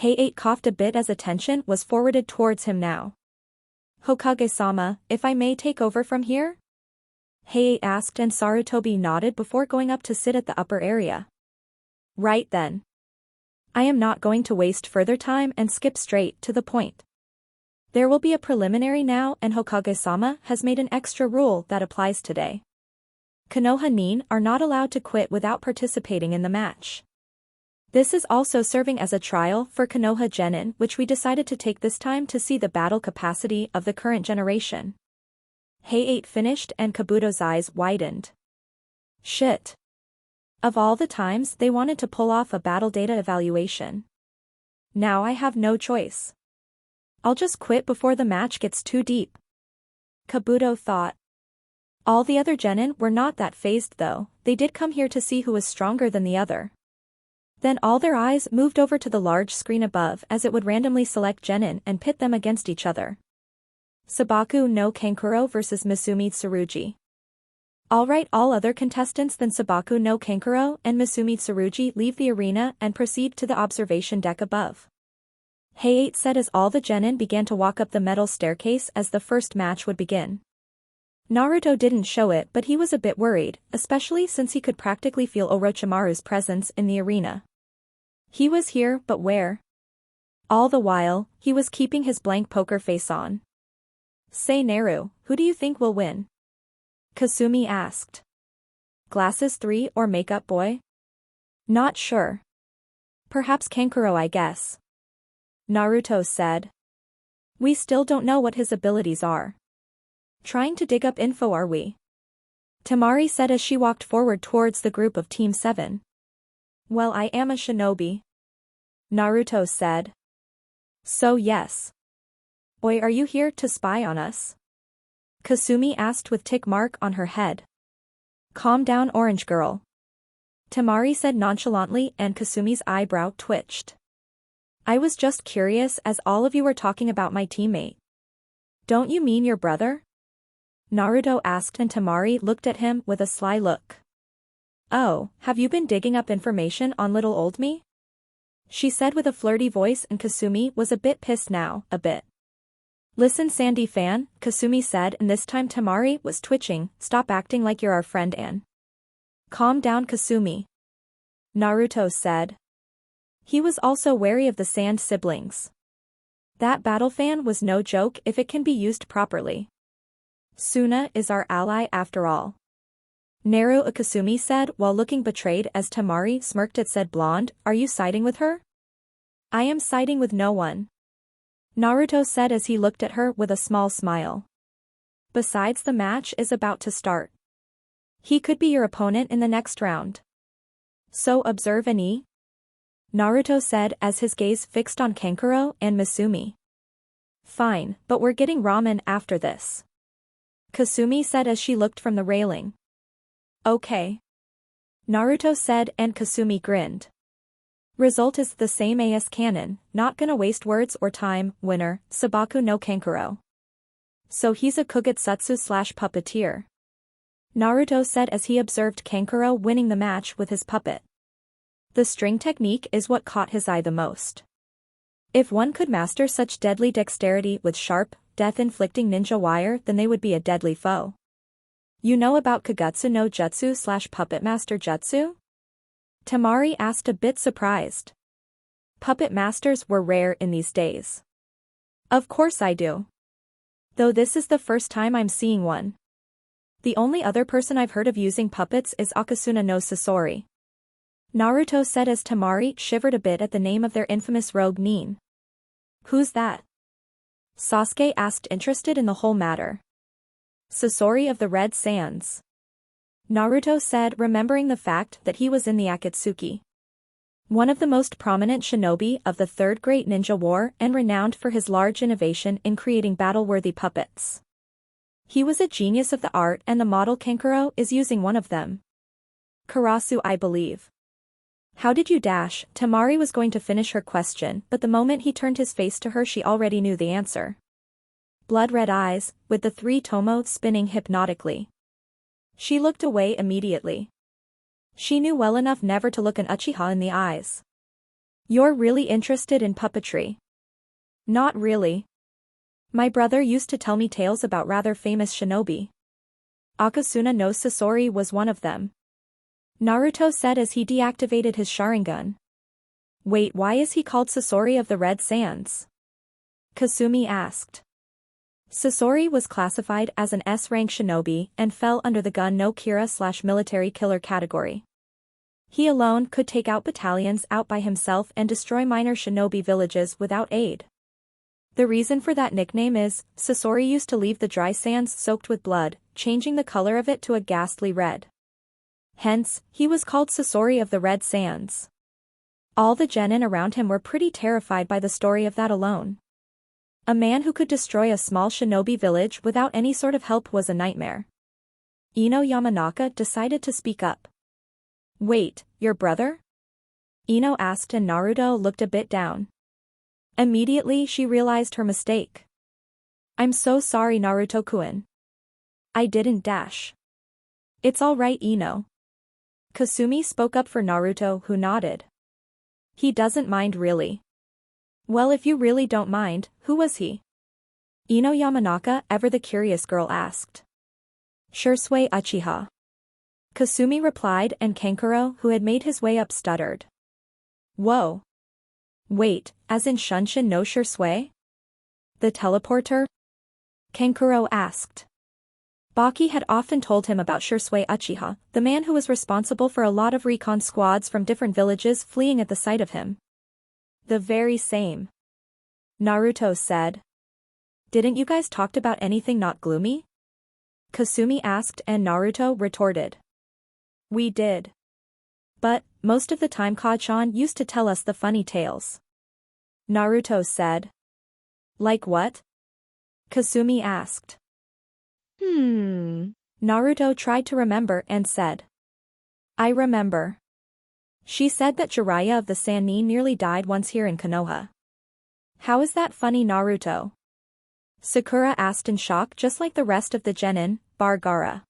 Heiei coughed a bit as attention was forwarded towards him now. Hokage-sama, if I may take over from here? Heiei asked and Sarutobi nodded before going up to sit at the upper area. Right then. I am not going to waste further time and skip straight to the point. There will be a preliminary now, and Hokage-sama has made an extra rule that applies today. Konoha Nin are not allowed to quit without participating in the match. This is also serving as a trial for Konoha Genin, which we decided to take this time to see the battle capacity of the current generation. Hay-8 finished and Kabuto's eyes widened. Shit. Of all the times they wanted to pull off a battle data evaluation. Now I have no choice. I'll just quit before the match gets too deep. Kabuto thought. All the other genin were not that fazed though, they did come here to see who was stronger than the other. Then all their eyes moved over to the large screen above as it would randomly select genin and pit them against each other. Sabaku no Kankuro vs Misumi Tsurugi. Alright, all other contestants than Sabaku no Kankuro and Misumi Tsurugi leave the arena and proceed to the observation deck above. Hay-8 said as all the genin began to walk up the metal staircase as the first match would begin. Naruto didn't show it, but he was a bit worried, especially since he could practically feel Orochimaru's presence in the arena. He was here, but where? All the while, he was keeping his blank poker face on. Say Naru, who do you think will win? Kasumi asked. Glasses 3 or Makeup Boy? Not sure. Perhaps Kankuro, I guess. Naruto said. We still don't know what his abilities are. Trying to dig up info, are we? Temari said as she walked forward towards the group of Team 7. Well, I am a shinobi. Naruto said. So yes. Oi, are you here to spy on us? Kasumi asked with tick mark on her head. Calm down, orange girl. Temari said nonchalantly and Kasumi's eyebrow twitched. I was just curious as all of you were talking about my teammate. Don't you mean your brother? Naruto asked and Temari looked at him with a sly look. Oh, have you been digging up information on little old me? She said with a flirty voice and Kasumi was a bit pissed now, a bit. Listen Sandy fan, Kasumi said and this time Temari was twitching, stop acting like you're our friend Ann. Calm down Kasumi. Naruto said. He was also wary of the Sand siblings. That battle fan was no joke if it can be used properly. Suna is our ally after all. Naru Kasumi said while looking betrayed as Temari smirked at said blonde, are you siding with her? I am siding with no one. Naruto said as he looked at her with a small smile. Besides, the match is about to start. He could be your opponent in the next round. So observe any? Naruto said as his gaze fixed on Kankuro and Misumi. Fine, but we're getting ramen after this. Kasumi said as she looked from the railing. Okay. Naruto said and Kasumi grinned. Result is the same as canon, not gonna waste words or time, winner, Sabaku no Kankuro. So he's a Kugetsutsu/puppeteer. Naruto said as he observed Kankuro winning the match with his puppet. The string technique is what caught his eye the most. If one could master such deadly dexterity with sharp, death-inflicting ninja wire, then they would be a deadly foe. You know about Kagetsu no Jutsu/Puppet Master Jutsu? Temari asked a bit surprised. Puppet masters were rare in these days. Of course I do. Though this is the first time I'm seeing one. The only other person I've heard of using puppets is Akasuna no Sasori. Naruto said as Temari shivered a bit at the name of their infamous rogue Nin. Who's that? Sasuke asked, interested in the whole matter. Sasori of the Red Sands. Naruto said, remembering the fact that he was in the Akatsuki. One of the most prominent shinobi of the Third Great Ninja War and renowned for his large innovation in creating battle-worthy puppets. He was a genius of the art and the model Kankuro is using one of them. Karasu, I believe. How did you dash? Temari was going to finish her question, but the moment he turned his face to her she already knew the answer. Blood-red eyes, with the three tomo spinning hypnotically. She looked away immediately. She knew well enough never to look an Uchiha in the eyes. You're really interested in puppetry? Not really. My brother used to tell me tales about rather famous shinobi. Akasuna no Sasori was one of them. Naruto said as he deactivated his Sharingan. Wait, why is he called Sasori of the Red Sands? Kasumi asked. Sasori was classified as an S-rank shinobi and fell under the gun no Kira/military killer category. He alone could take out battalions out by himself and destroy minor shinobi villages without aid. The reason for that nickname is, Sasori used to leave the dry sands soaked with blood, changing the color of it to a ghastly red. Hence, he was called Sasori of the Red Sands. All the genin around him were pretty terrified by the story of that alone. A man who could destroy a small shinobi village without any sort of help was a nightmare. Ino Yamanaka decided to speak up. Wait, your brother? Ino asked and Naruto looked a bit down. Immediately she realized her mistake. I'm so sorry Naruto-kun. I didn't dash. It's alright Ino. Kasumi spoke up for Naruto who nodded. He doesn't mind really. Well if you really don't mind, who was he? Ino Yamanaka, ever the curious girl asked. Shursui Uchiha. Kasumi replied and Kankuro who had made his way up stuttered. Whoa. Wait, as in Shunshin no Shursui? The teleporter? Kankuro asked. Baki had often told him about Shursui Uchiha, the man who was responsible for a lot of recon squads from different villages fleeing at the sight of him. The very same. Naruto said. Didn't you guys talked about anything not gloomy? Kasumi asked and Naruto retorted. We did. But, most of the time Kachan used to tell us the funny tales. Naruto said. Like what? Kasumi asked. Naruto tried to remember and said. I remember. She said that Jiraiya of the Sannin nearly died once here in Konoha. How is that funny Naruto? Sakura asked in shock just like the rest of the genin, bar Gaara.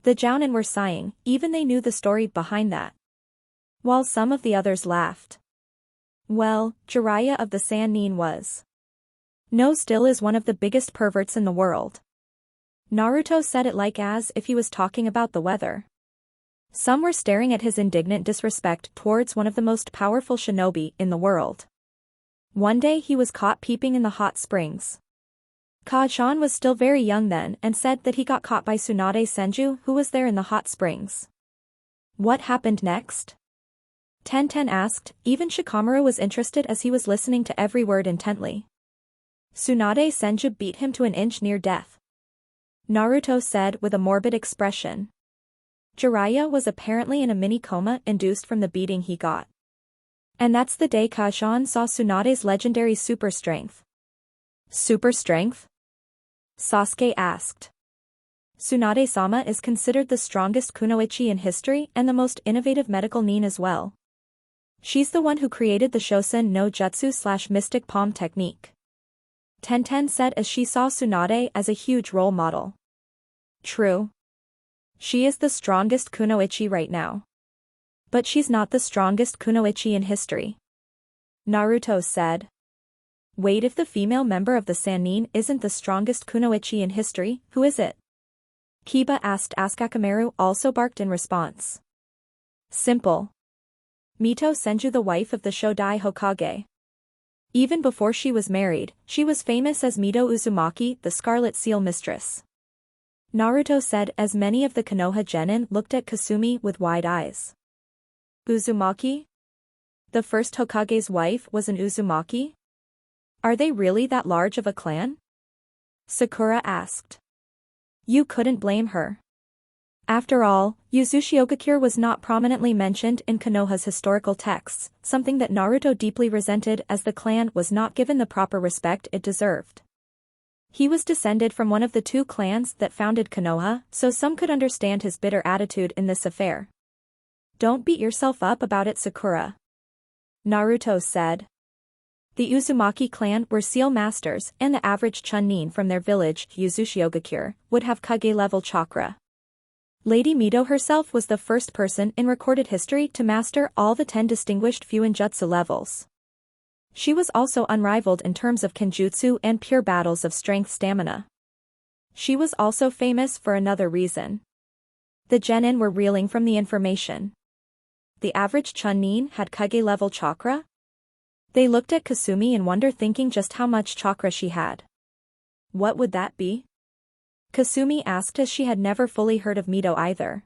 The Jounin were sighing, even they knew the story behind that. While some of the others laughed. Well, Jiraiya of the Sannin was. No still is one of the biggest perverts in the world. Naruto said it like as if he was talking about the weather. Some were staring at his indignant disrespect towards one of the most powerful shinobi in the world. One day he was caught peeping in the hot springs. Kachan was still very young then and said that he got caught by Tsunade Senju who was there in the hot springs. What happened next? Tenten asked, even Shikamaru was interested as he was listening to every word intently. Tsunade Senju beat him to an inch near death. Naruto said with a morbid expression. Jiraiya was apparently in a mini coma induced from the beating he got. And that's the day Kachan saw Tsunade's legendary super strength. Super strength? Sasuke asked. Tsunade-sama is considered the strongest kunoichi in history and the most innovative medical nin as well. She's the one who created the Shosen no Jutsu/mystic palm technique. Tenten said as she saw Tsunade as a huge role model. True. She is the strongest kunoichi right now. But she's not the strongest kunoichi in history. Naruto said. Wait, if the female member of the Sannin isn't the strongest kunoichi in history, who is it? Kiba asked. Akamaru also barked in response. Simple. Mito Senju, the wife of the Shodai Hokage. Even before she was married, she was famous as Mito Uzumaki, the Scarlet Seal Mistress. Naruto said as many of the Konoha genin looked at Kasumi with wide eyes. Uzumaki? The first Hokage's wife was an Uzumaki? Are they really that large of a clan? Sakura asked. You couldn't blame her. After all, Uzushiogakure was not prominently mentioned in Konoha's historical texts, something that Naruto deeply resented as the clan was not given the proper respect it deserved. He was descended from one of the two clans that founded Konoha, so some could understand his bitter attitude in this affair. Don't beat yourself up about it, Sakura. Naruto said. The Uzumaki clan were seal masters and the average Chunin from their village, Uzushiogakure, would have Kage-level chakra. Lady Mito herself was the first person in recorded history to master all the 10 distinguished Fuinjutsu levels. She was also unrivaled in terms of kenjutsu and pure battles of strength stamina. She was also famous for another reason. The genin were reeling from the information. The average Chunin had Kage-level chakra? They looked at Kasumi in wonder, thinking just how much chakra she had. What would that be? Kasumi asked, as she had never fully heard of Mito either.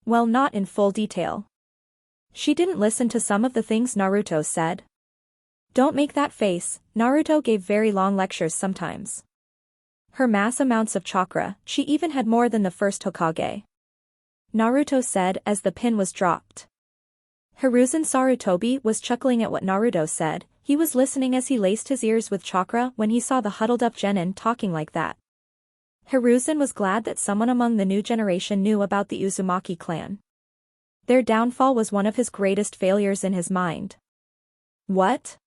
Well, not in full detail. She didn't listen to some of the things Naruto said. Don't make that face, Naruto gave very long lectures sometimes. Her mass amounts of chakra, she even had more than the first Hokage. Naruto said as the pin was dropped. Hiruzen Sarutobi was chuckling at what Naruto said. He was listening as he laced his ears with chakra when he saw the huddled-up genin talking like that. Hiruzen was glad that someone among the new generation knew about the Uzumaki clan. Their downfall was one of his greatest failures in his mind. What?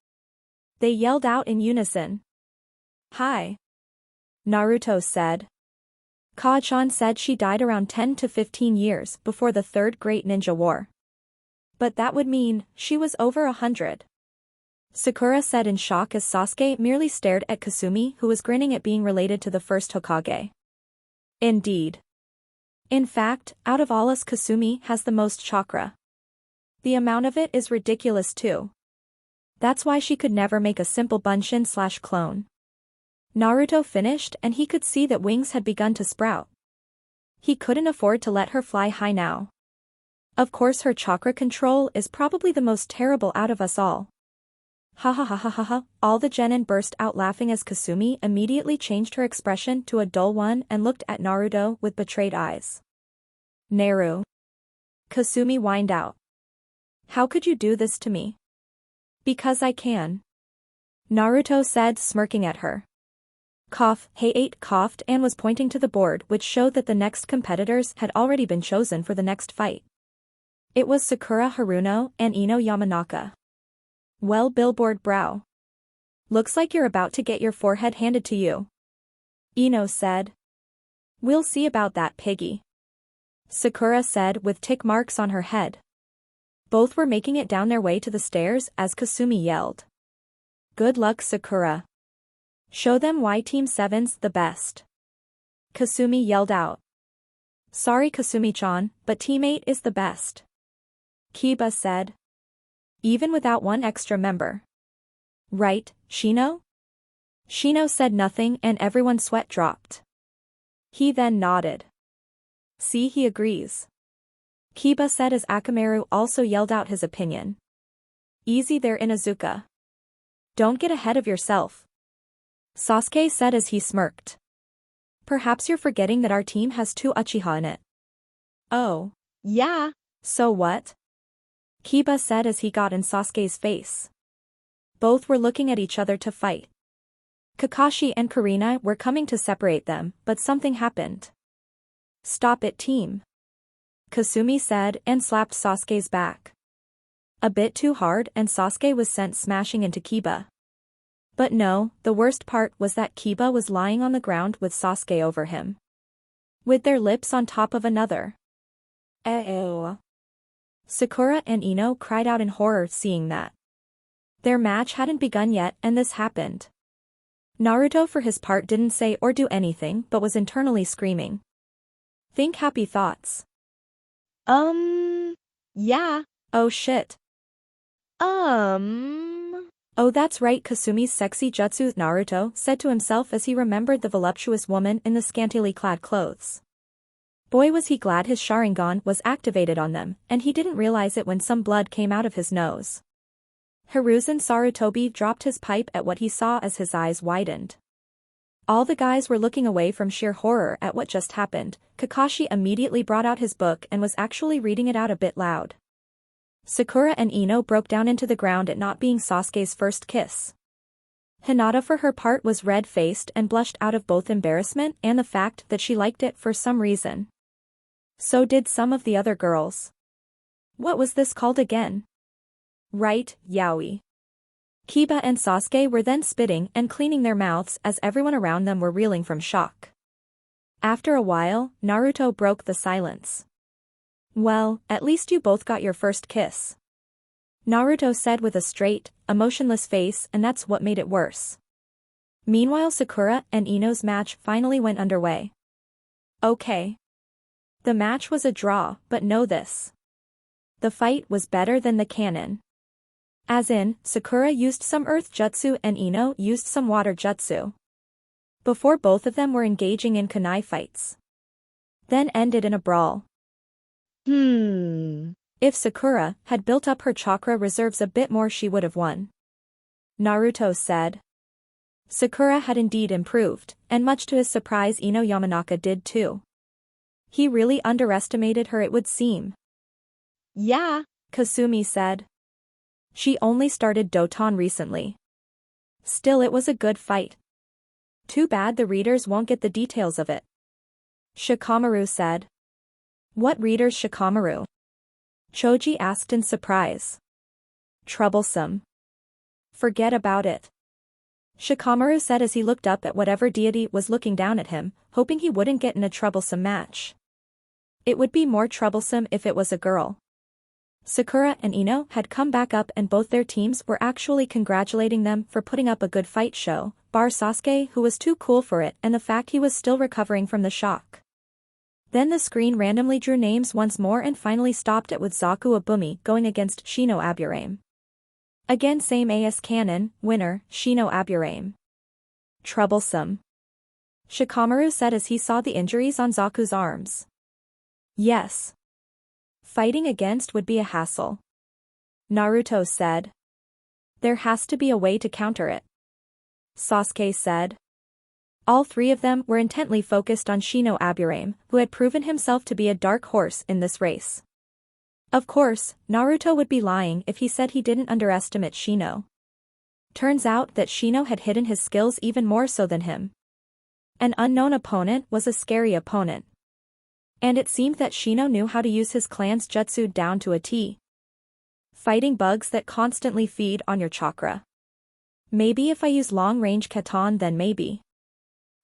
They yelled out in unison. Hi. Naruto said. Ka-chan said she died around 10 to 15 years before the Third Great Ninja War. But that would mean she was over 100. Sakura said in shock as Sasuke merely stared at Kasumi, who was grinning at being related to the first Hokage. Indeed. In fact, out of all us, Kasumi has the most chakra. The amount of it is ridiculous too. That's why she could never make a simple Bunshin/clone. Naruto finished, and he could see that wings had begun to sprout. He couldn't afford to let her fly high now. Of course, her chakra control is probably the most terrible out of us all. Ha ha ha ha ha ha, all the genin burst out laughing as Kasumi immediately changed her expression to a dull one and looked at Naruto with betrayed eyes. Naru. Kasumi whined out. How could you do this to me? Because I can. Naruto said, smirking at her. Cough, Hey-8 coughed and was pointing to the board, which showed that the next competitors had already been chosen for the next fight. It was Sakura Haruno and Ino Yamanaka. Well, billboard brow. Looks like you're about to get your forehead handed to you. Ino said. We'll see about that, piggy. Sakura said with tick marks on her head. Both were making it down their way to the stairs as Kasumi yelled. Good luck, Sakura. Show them why Team 7's the best. Kasumi yelled out. Sorry, Kasumi-chan, but Team 8 is the best. Kiba said. Even without one extra member. Right, Shino? Shino said nothing and everyone's sweat dropped. He then nodded. See, he agrees. Kiba said as Akamaru also yelled out his opinion. Easy there, Inuzuka. Don't get ahead of yourself. Sasuke said as he smirked. Perhaps you're forgetting that our team has 2 Uchiha in it. Oh.
Yeah.
So what? Kiba said as he got in Sasuke's face. Both were looking at each other to fight. Kakashi and Karina were coming to separate them, but something happened. Stop it, team. Kasumi said and slapped Sasuke's back. A bit too hard and Sasuke was sent smashing into Kiba. But no, the worst part was that Kiba was lying on the ground with Sasuke over him. With their lips on top of another. Ew. Sakura and Ino cried out in horror seeing that. Their match hadn't begun yet and this happened. Naruto for his part didn't say or do anything but was internally screaming. Think happy thoughts.
Yeah.
Oh shit. Oh, that's right, Kasumi's sexy jutsu, Naruto said to himself as he remembered the voluptuous woman in the scantily clad clothes. Boy, was he glad his Sharingan was activated on them, and he didn't realize it when some blood came out of his nose. Hiruzen Sarutobi dropped his pipe at what he saw as his eyes widened. All the guys were looking away from sheer horror at what just happened. Kakashi immediately brought out his book and was actually reading it out a bit loud. Sakura and Ino broke down into the ground at not being Sasuke's first kiss. Hinata for her part was red-faced and blushed out of both embarrassment and the fact that she liked it for some reason. So did some of the other girls. What was this called again? Right, yaoi. Kiba and Sasuke were then spitting and cleaning their mouths as everyone around them were reeling from shock. After a while, Naruto broke the silence. Well, at least you both got your first kiss. Naruto said with a straight, emotionless face, and that's what made it worse. Meanwhile, Sakura and Ino's match finally went underway. Okay. The match was a draw, but know this. The fight was better than the canon. As in, Sakura used some earth jutsu and Ino used some water jutsu. Before both of them were engaging in kunai fights. Then ended in a brawl. If Sakura had built up her chakra reserves a bit more she would have won. Naruto said. Sakura had indeed improved, and much to his surprise Ino Yamanaka did too. He really underestimated her it would seem.
Yeah,
Kasumi said. She only started Doton recently. Still it was a good fight. Too bad the readers won't get the details of it. Shikamaru said. What readers Shikamaru? Choji asked in surprise. Troublesome. Forget about it. Shikamaru said as he looked up at whatever deity was looking down at him, hoping he wouldn't get in a troublesome match. It would be more troublesome if it was a girl. Sakura and Ino had come back up and both their teams were actually congratulating them for putting up a good fight show, bar Sasuke who was too cool for it and the fact he was still recovering from the shock. Then the screen randomly drew names once more and finally stopped it with Zaku Abumi going against Shino Aburame. Again same as canon, winner, Shino Aburame. Troublesome. Shikamaru said as he saw the injuries on Zaku's arms. Yes. Fighting against would be a hassle. Naruto said. There has to be a way to counter it. Sasuke said. All three of them were intently focused on Shino Aburame, who had proven himself to be a dark horse in this race. Of course, Naruto would be lying if he said he didn't underestimate Shino. Turns out that Shino had hidden his skills even more so than him. An unknown opponent was a scary opponent. And it seemed that Shino knew how to use his clan's jutsu down to a T. Fighting bugs that constantly feed on your chakra. Maybe if I use long-range katan then maybe.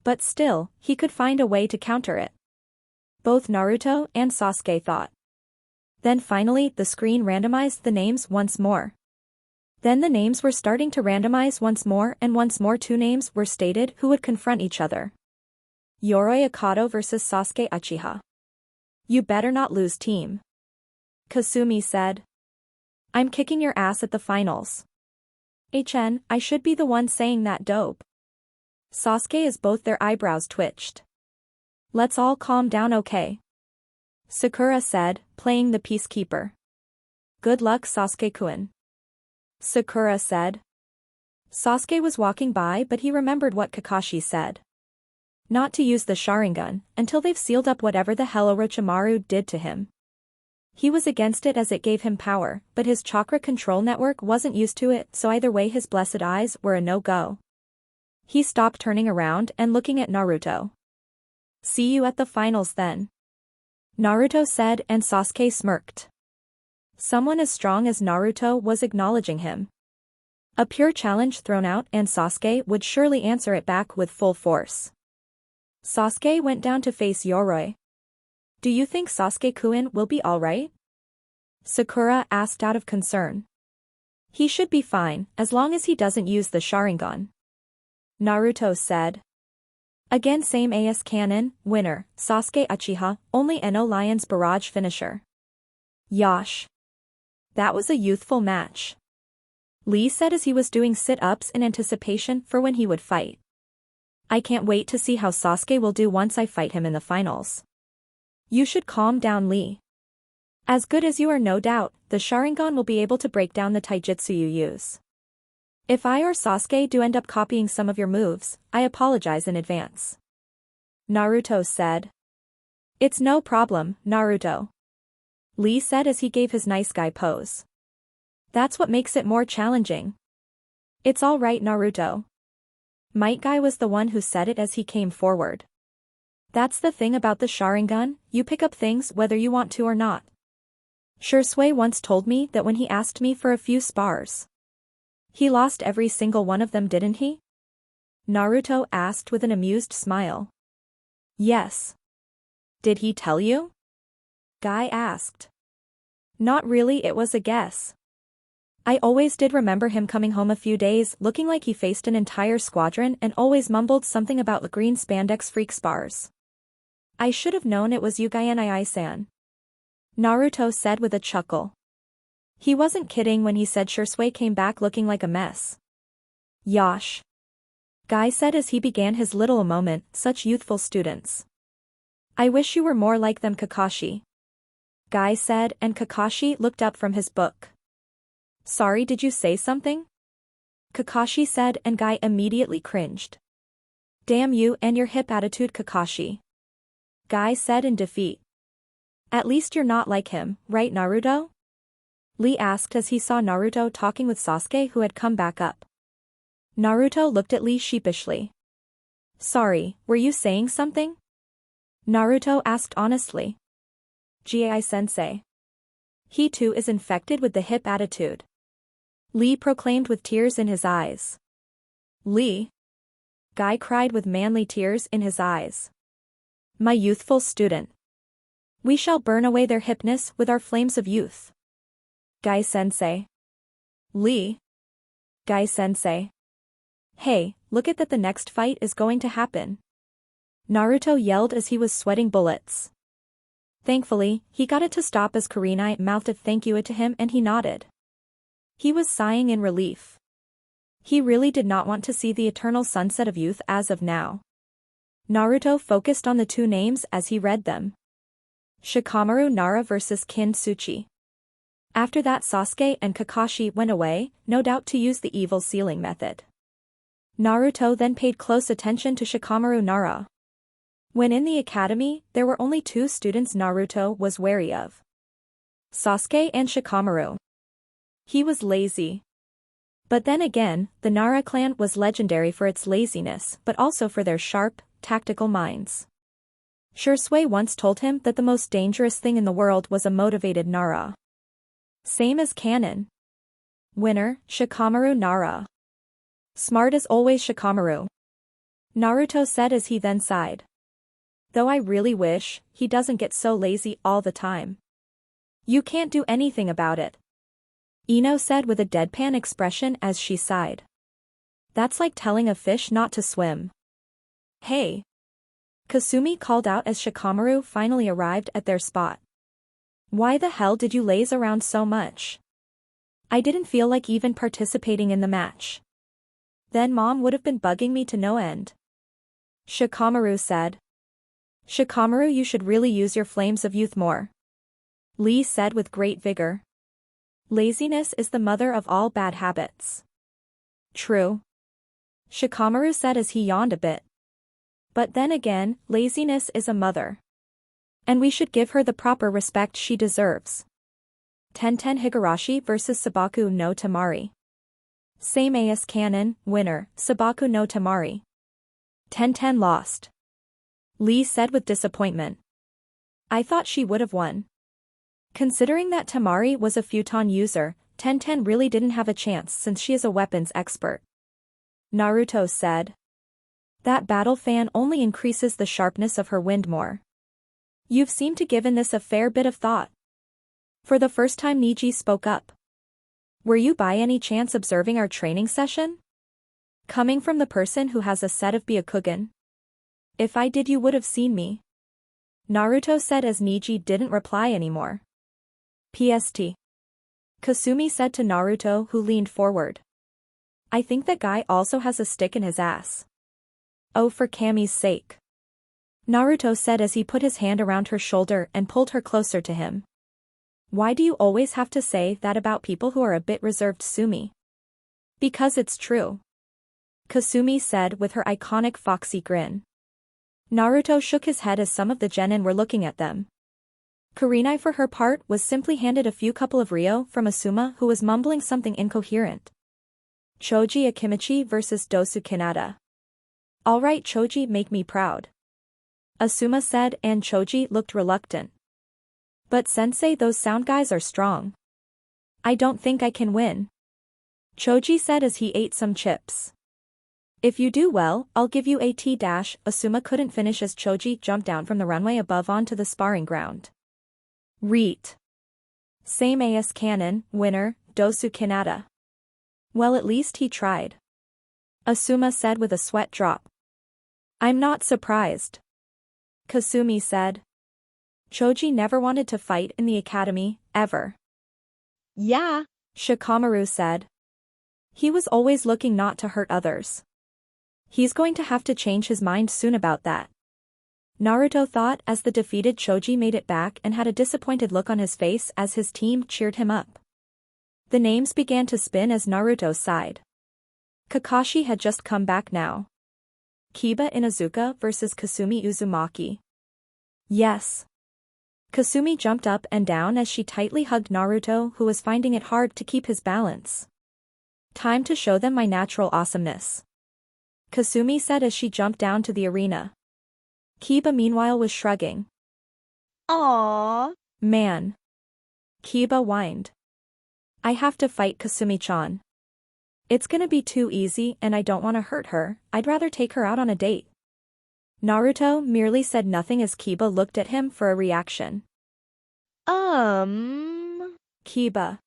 But still, he could find a way to counter it. Both Naruto and Sasuke thought. Then finally the screen randomized the names once more. Then the names were starting to randomize once more and once more two names were stated who would confront each other. Yoroi Akato versus Sasuke Uchiha. You better not lose team. Kasumi said. I'm kicking your ass at the finals. I should be the one saying that dope. Sasuke as both their eyebrows twitched. Let's all calm down okay? Sakura said, playing the peacekeeper. Good luck Sasuke-kun. Sakura said. Sasuke was walking by but he remembered what Kakashi said. Not to use the Sharingan, until they've sealed up whatever the hell Orochimaru did to him. He was against it as it gave him power, but his chakra control network wasn't used to it so either way his blessed eyes were a no-go. He stopped turning around and looking at Naruto. See you at the finals then. Naruto said and Sasuke smirked. Someone as strong as Naruto was acknowledging him. A pure challenge thrown out and Sasuke would surely answer it back with full force. Sasuke went down to face Yoroi. Do you think Sasuke-kun will be alright? Sakura asked out of concern. He should be fine, as long as he doesn't use the Sharingan. Naruto said. Again same as canon, winner, Sasuke Uchiha, only Eno Lion's barrage finisher. Yosh. That was a youthful match. Lee said as he was doing sit-ups in anticipation for when he would fight. I can't wait to see how Sasuke will do once I fight him in the finals. You should calm down Lee. As good as you are no doubt, the Sharingan will be able to break down the taijutsu you use. If I or Sasuke do end up copying some of your moves, I apologize in advance. Naruto said. It's no problem, Naruto. Lee said as he gave his nice guy pose. That's what makes it more challenging. It's all right Naruto. Might Guy was the one who said it as he came forward. That's the thing about the Sharingan, you pick up things whether you want to or not. Shursui once told me that when he asked me for a few spars. He lost every single one of them didn't he? Naruto asked with an amused smile. Yes. Did he tell you? Guy asked. Not really it was a guess. I always did remember him coming home a few days looking like he faced an entire squadron and always mumbled something about the green spandex freak spars. I should have known it was Yugai San. Naruto said with a chuckle. He wasn't kidding when he said Shursui came back looking like a mess. Yosh. Guy said as he began his little moment, such youthful students. I wish you were more like them, Kakashi. Guy said, and Kakashi looked up from his book. Sorry, did you say something? Kakashi said, and Guy immediately cringed. Damn you and your hip attitude, Kakashi. Guy said in defeat. At least you're not like him, right, Naruto? Lee asked as he saw Naruto talking with Sasuke, who had come back up. Naruto looked at Lee sheepishly. Sorry, were you saying something? Naruto asked honestly. Gai-sensei. He too is infected with the hip attitude. Lee proclaimed with tears in his eyes. Lee. Guy cried with manly tears in his eyes. My youthful student. We shall burn away their hipness with our flames of youth. Gai-sensei. Lee. Gai-sensei. Hey, look at that, the next fight is going to happen. Naruto yelled as he was sweating bullets. Thankfully, he got it to stop as Kurenai mouthed a thank you to him and he nodded. He was sighing in relief. He really did not want to see the eternal sunset of youth as of now. Naruto focused on the two names as he read them. Shikamaru Nara vs Kintsuchi. After that, Sasuke and Kakashi went away, no doubt to use the evil sealing method. Naruto then paid close attention to Shikamaru Nara. When in the academy, there were only two students Naruto was wary of. Sasuke and Shikamaru. He was lazy. But then again, the Nara clan was legendary for its laziness but also for their sharp, tactical minds. Shursui once told him that the most dangerous thing in the world was a motivated Nara. Same as canon. Winner, Shikamaru Nara. Smart as always, Shikamaru. Naruto said as he then sighed. Though I really wish he doesn't get so lazy all the time. You can't do anything about it. Ino said with a deadpan expression as she sighed. That's like telling a fish not to swim. Hey. Kasumi called out as Shikamaru finally arrived at their spot. Why the hell did you laze around so much? I didn't feel like even participating in the match. Then Mom would have been bugging me to no end. Shikamaru said. Shikamaru, you should really use your flames of youth more. Lee said with great vigor. Laziness is the mother of all bad habits. True. Shikamaru said as he yawned a bit. But then again, laziness is a mother. And we should give her the proper respect she deserves. Tenten Higurashi vs Sabaku no Tamari. Same as canon, winner, Sabaku no Tamari. Tenten lost. Lee said with disappointment. I thought she would have won. Considering that Tamari was a futon user, Tenten really didn't have a chance since she is a weapons expert. Naruto said. That battle fan only increases the sharpness of her wind more. You've seemed to given this a fair bit of thought. For the first time, Niji spoke up. Were you by any chance observing our training session? Coming from the person who has a set of Byakugan. If I did, you would have seen me. Naruto said as Niji didn't reply anymore. PST. Kasumi said to Naruto, who leaned forward. I think that guy also has a stick in his ass. Oh, for Kami's sake. Naruto said as he put his hand around her shoulder and pulled her closer to him. Why do you always have to say that about people who are a bit reserved, Sumi? Because it's true. Kasumi said with her iconic foxy grin. Naruto shook his head as some of the genin were looking at them. Kurenai for her part was simply handed a few couple of Ryo from Asuma, who was mumbling something incoherent. Choji Akimichi vs Dosu Kanata. Alright Choji, make me proud. Asuma said, and Choji looked reluctant. But sensei, those sound guys are strong. I don't think I can win. Choji said as he ate some chips. If you do well, I'll give you a T-dash. Asuma couldn't finish as Choji jumped down from the runway above onto the sparring ground. Reet. Same as canon, winner, Dosu Kanata. Well, at least he tried. Asuma said with a sweat drop. I'm not surprised. Kasumi said. Choji never wanted to fight in the academy, ever.
Yeah.
Shikamaru said. He was always looking not to hurt others. He's going to have to change his mind soon about that. Naruto thought as the defeated Choji made it back and had a disappointed look on his face as his team cheered him up. The names began to spin as Naruto sighed. Kakashi had just come back now. Kiba Inuzuka versus Kasumi Uzumaki. Yes. Kasumi jumped up and down as she tightly hugged Naruto, who was finding it hard to keep his balance. Time to show them my natural awesomeness, Kasumi said as she jumped down to the arena. Kiba meanwhile was shrugging.
Aww.
Man. Kiba whined. I have to fight Kasumi-chan. It's gonna be too easy and I don't want to hurt her, I'd rather take her out on a date. Naruto merely said nothing as Kiba looked at him for a reaction. Kiba.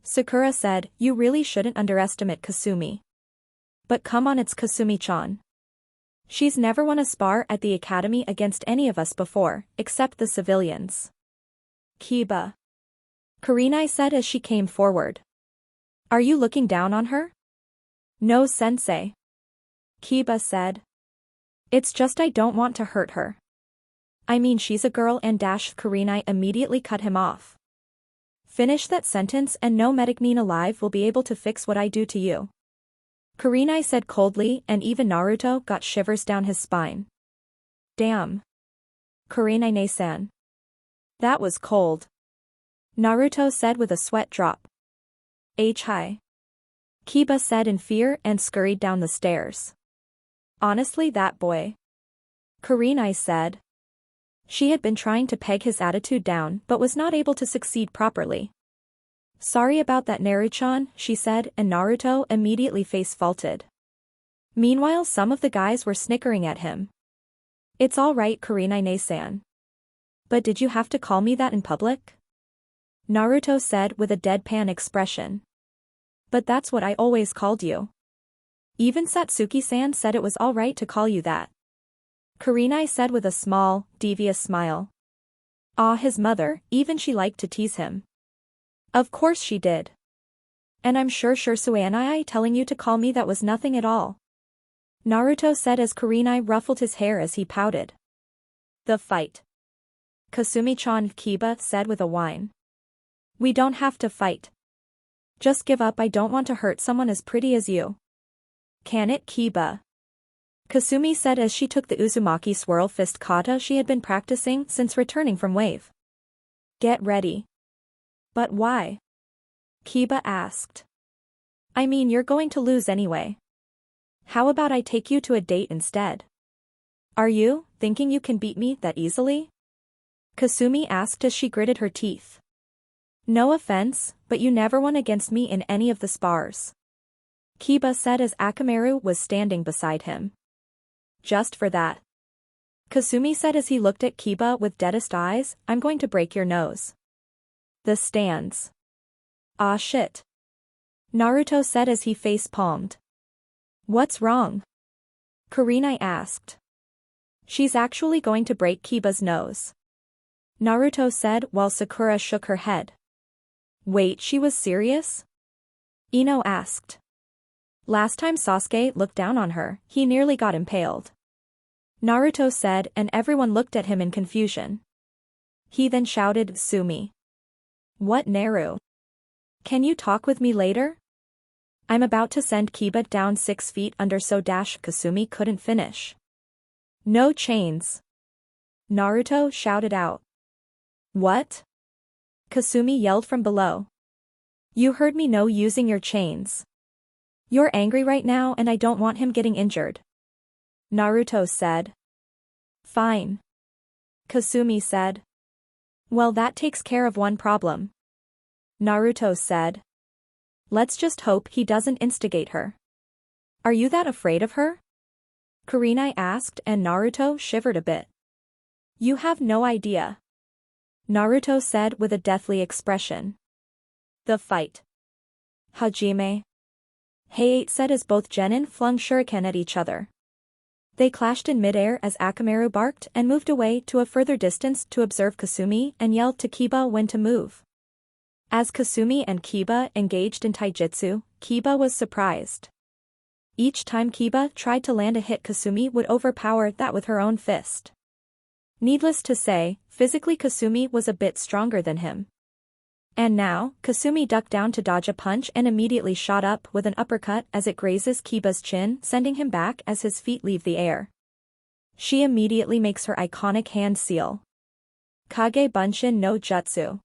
Sakura said, you really shouldn't underestimate Kasumi. But come on, it's Kasumi-chan. She's never won a spar at the academy against any of us before, except the civilians. Kiba. Kurenai said as she came forward. Are you looking down on her? No, sensei. Kiba said. It's just I don't want to hurt her. I mean, she's a girl and Kurenai immediately cut him off. Finish that sentence and no medicine alive will be able to fix what I do to you. Kurenai said coldly, and even Naruto got shivers down his spine. Damn. Kurenai-san. That was cold. Naruto said with a sweat drop. Hi. Kiba said in fear and scurried down the stairs. Honestly, that boy. Kurenai said. She had been trying to peg his attitude down but was not able to succeed properly. Sorry about that, Naruto-chan, she said, and Naruto immediately face-faulted. Meanwhile, some of the guys were snickering at him. It's all right, Kurenai-san. But did you have to call me that in public? Naruto said with a deadpan expression. But that's what I always called you. Even Satsuki-san said it was all right to call you that. Kurenai said with a small, devious smile. Ah, his mother, even she liked to tease him. Of course she did. And I'm sure Suanai telling you to call me that was nothing at all. Naruto said as Kurenai ruffled his hair as he pouted. The fight. Kasumi-chan, Kiba said with a whine. We don't have to fight. Just give up, I don't want to hurt someone as pretty as you. Can it, Kiba? Kasumi said as she took the Uzumaki swirl fist kata she had been practicing since returning from Wave. Get ready. But why? Kiba asked. I mean, you're going to lose anyway. How about I take you to a date instead? Are you thinking you can beat me that easily? Kasumi asked as she gritted her teeth. No offense, but you never won against me in any of the spars. Kiba said as Akamaru was standing beside him. Just for that. Kasumi said as he looked at Kiba with deadest eyes, I'm going to break your nose. The stands. Ah shit. Naruto said as he face-palmed. What's wrong? Kurenai asked. She's actually going to break Kiba's nose. Naruto said while Sakura shook her head. Wait, she was serious? Ino asked. Last time Sasuke looked down on her, he nearly got impaled. Naruto said, and everyone looked at him in confusion. He then shouted, Sumi. What, Naru? Can you talk with me later? I'm about to send Kiba down 6 feet under so Kasumi couldn't finish. No chains. Naruto shouted out. What? Kasumi yelled from below. You heard me, no using your chains. You're angry right now and I don't want him getting injured. Naruto said. Fine. Kasumi said. Well, that takes care of one problem. Naruto said. Let's just hope he doesn't instigate her. Are you that afraid of her? Kurenai asked and Naruto shivered a bit. You have no idea. Naruto said with a deathly expression. The fight. Hajime. Height said as both genin flung shuriken at each other. They clashed in midair as Akamaru barked and moved away to a further distance to observe Kasumi and yelled to Kiba when to move. As Kasumi and Kiba engaged in taijutsu, Kiba was surprised. Each time Kiba tried to land a hit, Kasumi would overpower that with her own fist. Needless to say, physically Kasumi was a bit stronger than him. And now, Kasumi ducked down to dodge a punch and immediately shot up with an uppercut as it grazes Kiba's chin, sending him back as his feet leave the air. She immediately makes her iconic hand seal. Kage Bunshin no Jutsu.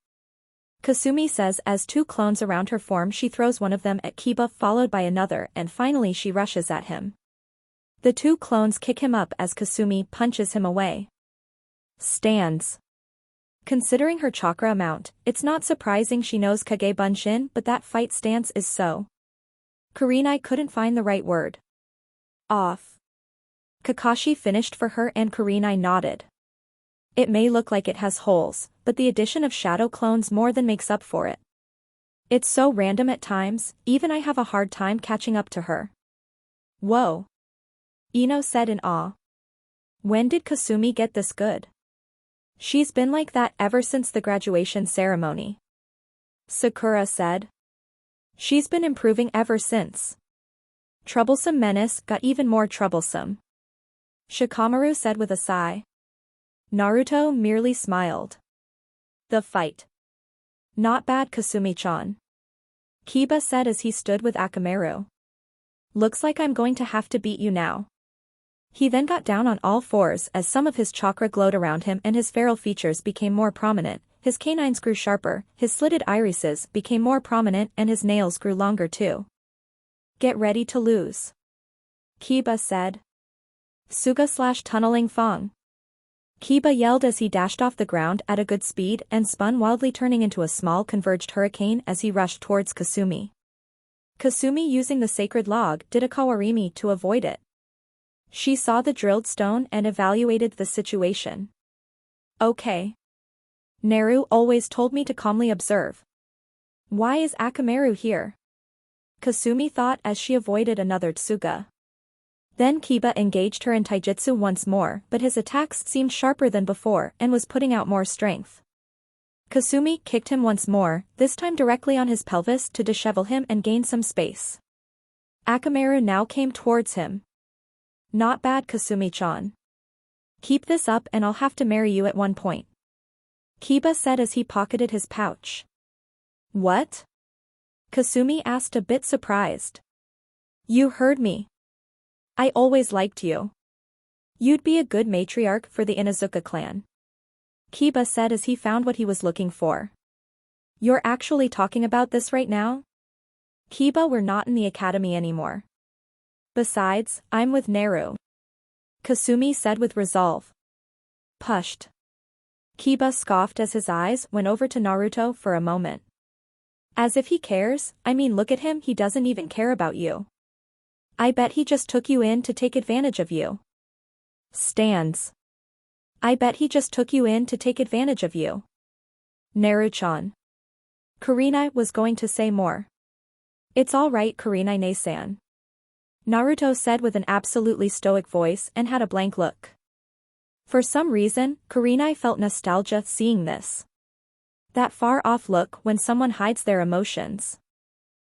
Kasumi says as two clones around her form, she throws one of them at Kiba followed by another, and finally she rushes at him. The two clones kick him up as Kasumi punches him away. Stands. Considering her chakra amount, it's not surprising she knows Kage Bunshin, but that fight stance is so. Kurenai couldn't find the right word. Off. Kakashi finished for her and Kurenai nodded. It may look like it has holes, but the addition of shadow clones more than makes up for it. It's so random at times, even I have a hard time catching up to her. Whoa. Ino said in awe. When did Kasumi get this good? She's been like that ever since the graduation ceremony. Sakura said. She's been improving ever since. Troublesome Menace got even more troublesome. Shikamaru said with a sigh. Naruto merely smiled. The fight. Not bad, Kasumi-chan. Kiba said as he stood with Akamaru. Looks like I'm going to have to beat you now. He then got down on all fours as some of his chakra glowed around him and his feral features became more prominent, his canines grew sharper, his slitted irises became more prominent and his nails grew longer too. Get ready to lose. Kiba said. Suga/tunneling Fong. Kiba yelled as he dashed off the ground at a good speed and spun wildly, turning into a small converged hurricane as he rushed towards Kasumi. Kasumi, using the sacred log, did a kawarimi to avoid it. She saw the drilled stone and evaluated the situation. Okay. Naru always told me to calmly observe. Why is Akamaru here? Kasumi thought as she avoided another Tsuga. Then Kiba engaged her in taijutsu once more, but his attacks seemed sharper than before and was putting out more strength. Kasumi kicked him once more, this time directly on his pelvis to dishevel him and gain some space. Akamaru now came towards him. Not bad, Kasumi-chan. Keep this up and I'll have to marry you at one point. Kiba said as he pocketed his pouch. What? Kasumi asked, a bit surprised. You heard me. I always liked you. You'd be a good matriarch for the Inuzuka clan. Kiba said as he found what he was looking for. You're actually talking about this right now? Kiba, we're not in the academy anymore. Besides, I'm with Naru. Kasumi said with resolve. Pushed. Kiba scoffed as his eyes went over to Naruto for a moment. As if he cares, I mean look at him, he doesn't even care about you. I bet he just took you in to take advantage of you. Stands. I bet he just took you in to take advantage of you. Naru-chan. Kurenai was going to say more. It's all right, Kurenai-ne-san. Naruto said with an absolutely stoic voice and had a blank look. For some reason, Kurenai felt nostalgia seeing this. That far-off look when someone hides their emotions.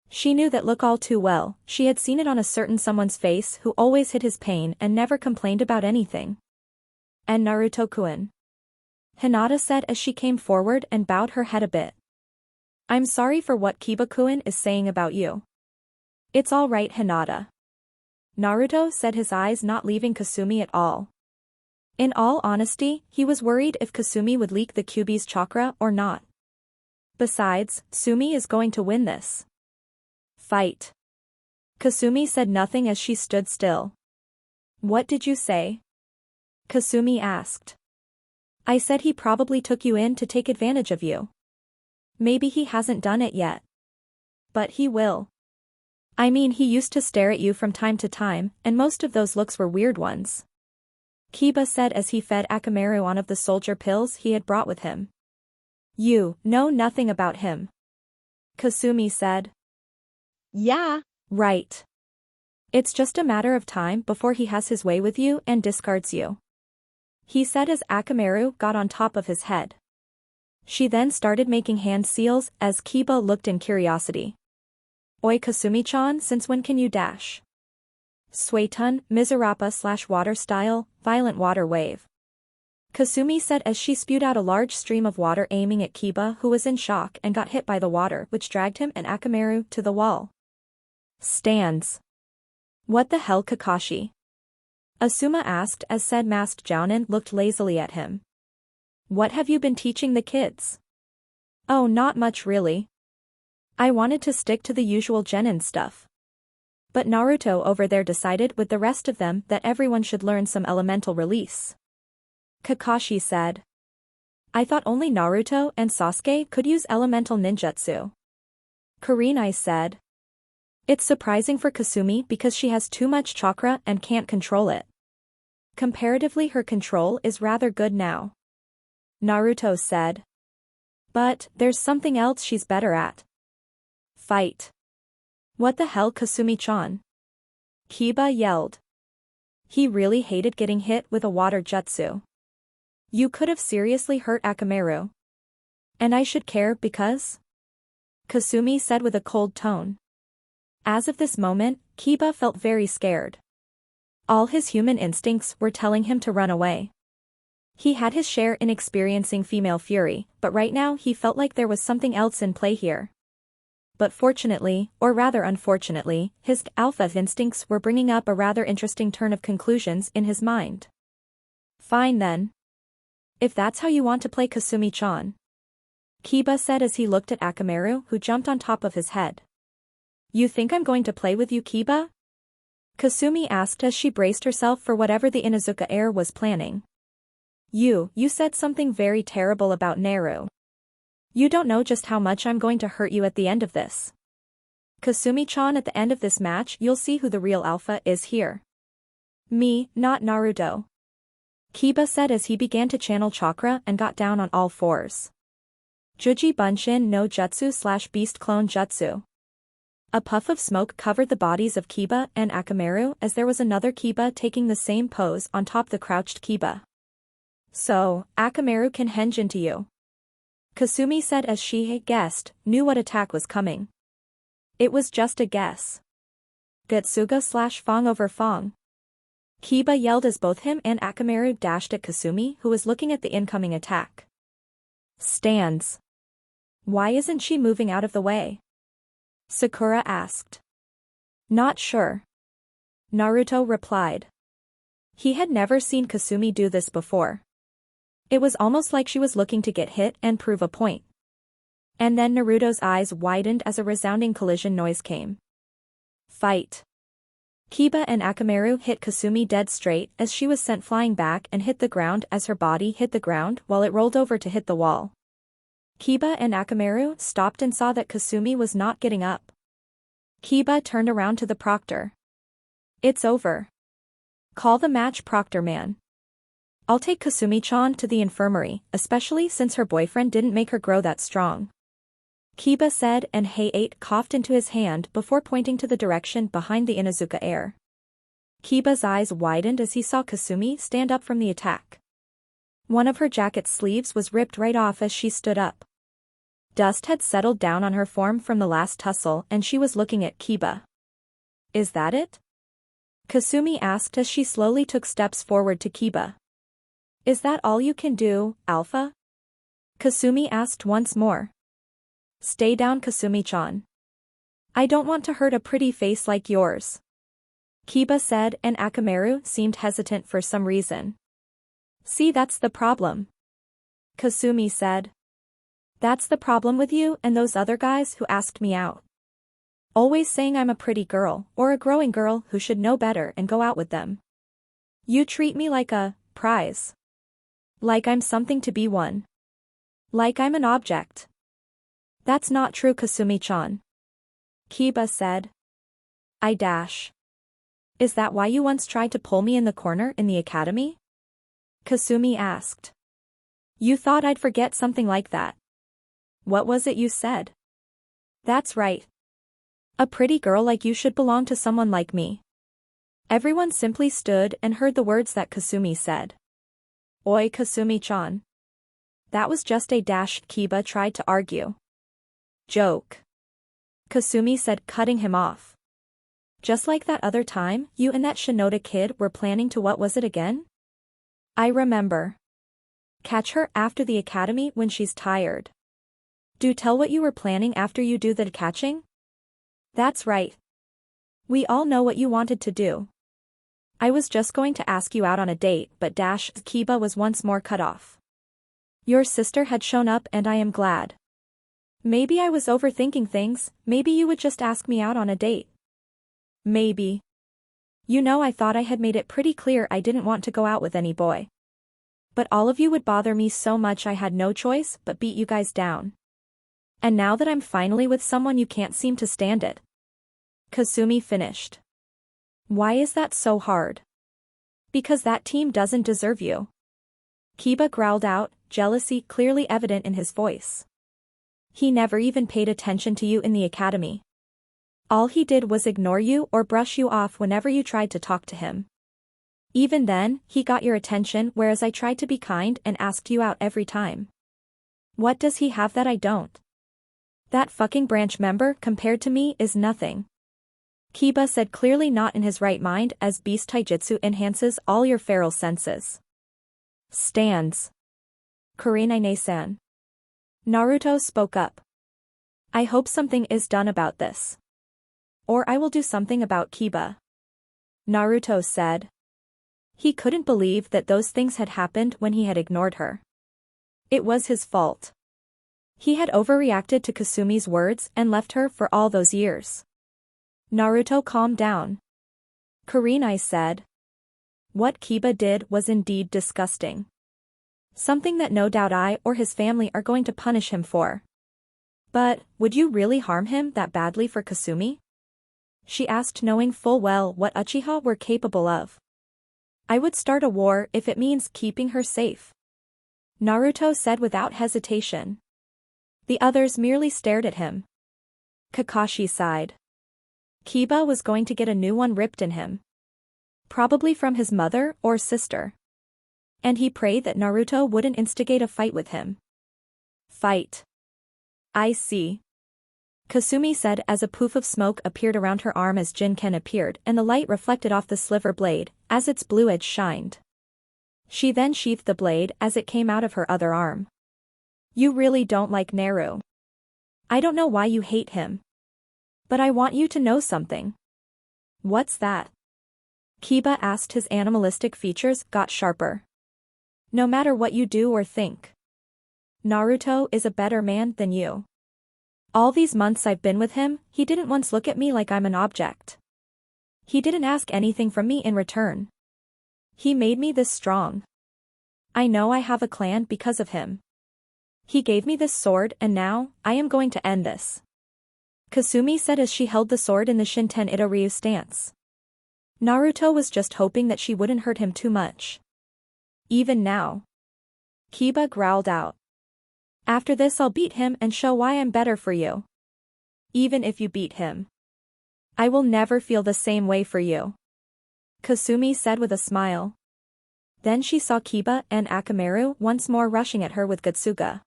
She knew that look all too well, she had seen it on a certain someone's face who always hid his pain and never complained about anything. And Naruto-kun. Hinata said as she came forward and bowed her head a bit. I'm sorry for what Kiba-kun is saying about you. It's all right, Hinata. Naruto said, his eyes not leaving Kasumi at all. In all honesty, he was worried if Kasumi would leak the Kyuubi's chakra or not. Besides, Sumi is going to win this fight. Kasumi said nothing as she stood still. What did you say? Kasumi asked. I said he probably took you in to take advantage of you. Maybe he hasn't done it yet. But he will. I mean, he used to stare at you from time to time, and most of those looks were weird ones. Kiba said as he fed Akamaru one of the soldier pills he had brought with him. You know nothing about him. Kasumi said.
Yeah.
Right. It's just a matter of time before he has his way with you and discards you. He said as Akamaru got on top of his head. She then started making hand seals as Kiba looked in curiosity. Oi Kasumi-chan, since when can you dash? Suetun, Mizurapa/water style, violent water wave. Kasumi said as she spewed out a large stream of water aiming at Kiba, who was in shock and got hit by the water, which dragged him and Akamaru to the wall. Stands. What the hell, Kakashi? Asuma asked as said masked jounin looked lazily at him. What have you been teaching the kids? Oh, not much really. I wanted to stick to the usual genin stuff. But Naruto over there decided with the rest of them that everyone should learn some elemental release. Kakashi said. I thought only Naruto and Sasuke could use elemental ninjutsu. Kurenai said. It's surprising for Kasumi because she has too much chakra and can't control it. Comparatively her control is rather good now. Naruto said. But, there's something else she's better at. Fight. What the hell, Kasumi-chan? Kiba yelled. He really hated getting hit with a water jutsu. You could have seriously hurt Akamaru. And I should care because? Kasumi said with a cold tone. As of this moment, Kiba felt very scared. All his human instincts were telling him to run away. He had his share in experiencing female fury, but right now he felt like there was something else in play here. But fortunately, or rather unfortunately, his alpha instincts were bringing up a rather interesting turn of conclusions in his mind. Fine then. If that's how you want to play, Kasumi-chan. Kiba said as he looked at Akamaru, who jumped on top of his head. You think I'm going to play with you, Kiba? Kasumi asked as she braced herself for whatever the Inuzuka heir was planning. You said something very terrible about Naru. You don't know just how much I'm going to hurt you at the end of this. Kasumi-chan, at the end of this match you'll see who the real alpha is here. Me, not Naruto. Kiba said as he began to channel chakra and got down on all fours. Juji Bunshin no Jutsu/Beast Clone Jutsu. A puff of smoke covered the bodies of Kiba and Akamaru as there was another Kiba taking the same pose on top the crouched Kiba. So, Akamaru can henge into you. Kasumi said as she guessed, knew what attack was coming. It was just a guess. Getsuga/Fong over Fong. Kiba yelled as both him and Akamaru dashed at Kasumi, who was looking at the incoming attack. Stands. Why isn't she moving out of the way? Sakura asked. Not sure. Naruto replied. He had never seen Kasumi do this before. It was almost like she was looking to get hit and prove a point. And then Naruto's eyes widened as a resounding collision noise came. Fight. Kiba and Akamaru hit Kasumi dead straight as she was sent flying back and hit the ground as her body hit the ground while it rolled over to hit the wall. Kiba and Akamaru stopped and saw that Kasumi was not getting up. Kiba turned around to the proctor. It's over. Call the match, proctor man. I'll take Kasumi-chan to the infirmary, especially since her boyfriend didn't make her grow that strong. Kiba said and Hay-8 coughed into his hand before pointing to the direction behind the Inuzuka heir. Kiba's eyes widened as he saw Kasumi stand up from the attack. One of her jacket's sleeves was ripped right off as she stood up. Dust had settled down on her form from the last tussle and she was looking at Kiba. Is that it? Kasumi asked as she slowly took steps forward to Kiba. Is that all you can do, Alpha? Kasumi asked once more. Stay down, Kasumi-chan. I don't want to hurt a pretty face like yours. Kiba said and Akamaru seemed hesitant for some reason. See, that's the problem. Kasumi said. That's the problem with you and those other guys who asked me out. Always saying I'm a pretty girl or a growing girl who should know better and go out with them. You treat me like a prize. Like I'm something to be won. Like I'm an object. That's not true, Kasumi-chan. Kiba said. I dash. Is that why you once tried to pull me in the corner in the academy? Kasumi asked. You thought I'd forget something like that. What was it you said? That's right. A pretty girl like you should belong to someone like me. Everyone simply stood and heard the words that Kasumi said. Oi, Kasumi-chan. That was just a dash, Kiba tried to argue. Joke. Kasumi said, cutting him off. Just like that other time, you and that Shinoda kid were planning to what was it again? I remember. Catch her after the academy when she's tired. Do tell what you were planning after you do the catching? That's right. We all know what you wanted to do. I was just going to ask you out on a date, but dash, Kiba was once more cut off. Your sister had shown up and I am glad. Maybe I was overthinking things, maybe you would just ask me out on a date. Maybe. You know, I thought I had made it pretty clear I didn't want to go out with any boy. But all of you would bother me so much I had no choice but beat you guys down. And now that I'm finally with someone you can't seem to stand it. Kasumi finished. Why is that so hard? Because that team doesn't deserve you. Kiba growled out, jealousy clearly evident in his voice. He never even paid attention to you in the academy. All he did was ignore you or brush you off whenever you tried to talk to him. Even then, he got your attention whereas I tried to be kind and asked you out every time. What does he have that I don't? That fucking branch member compared to me is nothing. Kiba said, clearly not in his right mind, as beast taijutsu enhances all your feral senses. Stands. Kurenae-san. Naruto spoke up. I hope something is done about this. Or I will do something about Kiba. Naruto said. He couldn't believe that those things had happened when he had ignored her. It was his fault. He had overreacted to Kasumi's words and left her for all those years. Naruto calmed down. Kurenai said. What Kiba did was indeed disgusting. Something that no doubt I or his family are going to punish him for. But, would you really harm him that badly for Kasumi? She asked, knowing full well what Uchiha were capable of. I would start a war if it means keeping her safe. Naruto said without hesitation. The others merely stared at him. Kakashi sighed. Kiba was going to get a new one ripped in him. Probably from his mother or sister. And he prayed that Naruto wouldn't instigate a fight with him. Fight. I see. Kasumi said as a poof of smoke appeared around her arm as Jinken appeared and the light reflected off the sliver blade, as its blue edge shined. She then sheathed the blade as it came out of her other arm. You really don't like Naru. I don't know why you hate him. But I want you to know something. What's that? Kiba asked, his animalistic features got sharper. No matter what you do or think. Naruto is a better man than you. All these months I've been with him, he didn't once look at me like I'm an object. He didn't ask anything from me in return. He made me this strong. I know I have a clan because of him. He gave me this sword and now, I am going to end this. Kasumi said as she held the sword in the Shinten Ito-ryu stance. Naruto was just hoping that she wouldn't hurt him too much. Even now. Kiba growled out. After this I'll beat him and show why I'm better for you. Even if you beat him. I will never feel the same way for you. Kasumi said with a smile. Then she saw Kiba and Akamaru once more rushing at her with Gotsuga.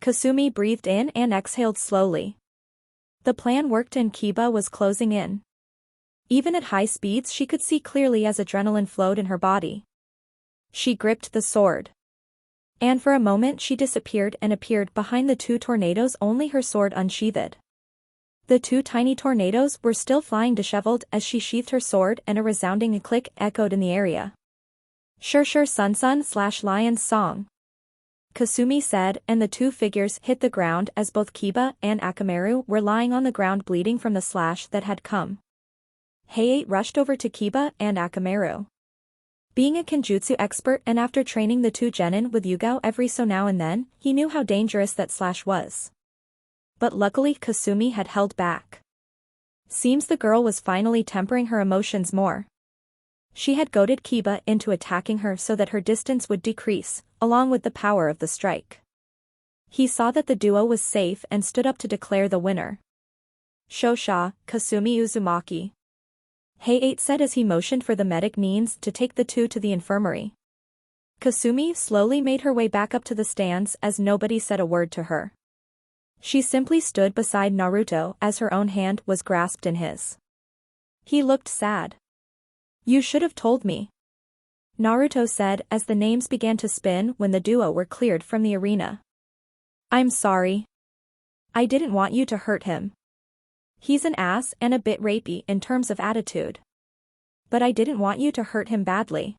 Kasumi breathed in and exhaled slowly. The plan worked and Kiba was closing in. Even at high speeds she could see clearly as adrenaline flowed in her body. She gripped the sword. And for a moment she disappeared and appeared behind the two tornadoes, only her sword unsheathed. The two tiny tornadoes were still flying disheveled as she sheathed her sword and a resounding click echoed in the area. Sure sun/lion's song. Kasumi said and the two figures hit the ground as both Kiba and Akamaru were lying on the ground bleeding from the slash that had come. Heiei rushed over to Kiba and Akamaru. Being a kenjutsu expert and after training the two genin with Yugao every so now and then, he knew how dangerous that slash was. But luckily Kasumi had held back. Seems the girl was finally tempering her emotions more. She had goaded Kiba into attacking her so that her distance would decrease, along with the power of the strike. He saw that the duo was safe and stood up to declare the winner. Shosha, Kasumi Uzumaki. Heiei said as he motioned for the medic Nines to take the two to the infirmary. Kasumi slowly made her way back up to the stands as nobody said a word to her. She simply stood beside Naruto as her own hand was grasped in his. He looked sad. "You should have told me," Naruto said as the names began to spin when the duo were cleared from the arena. "I'm sorry. I didn't want you to hurt him. He's an ass and a bit rapey in terms of attitude. But I didn't want you to hurt him badly,"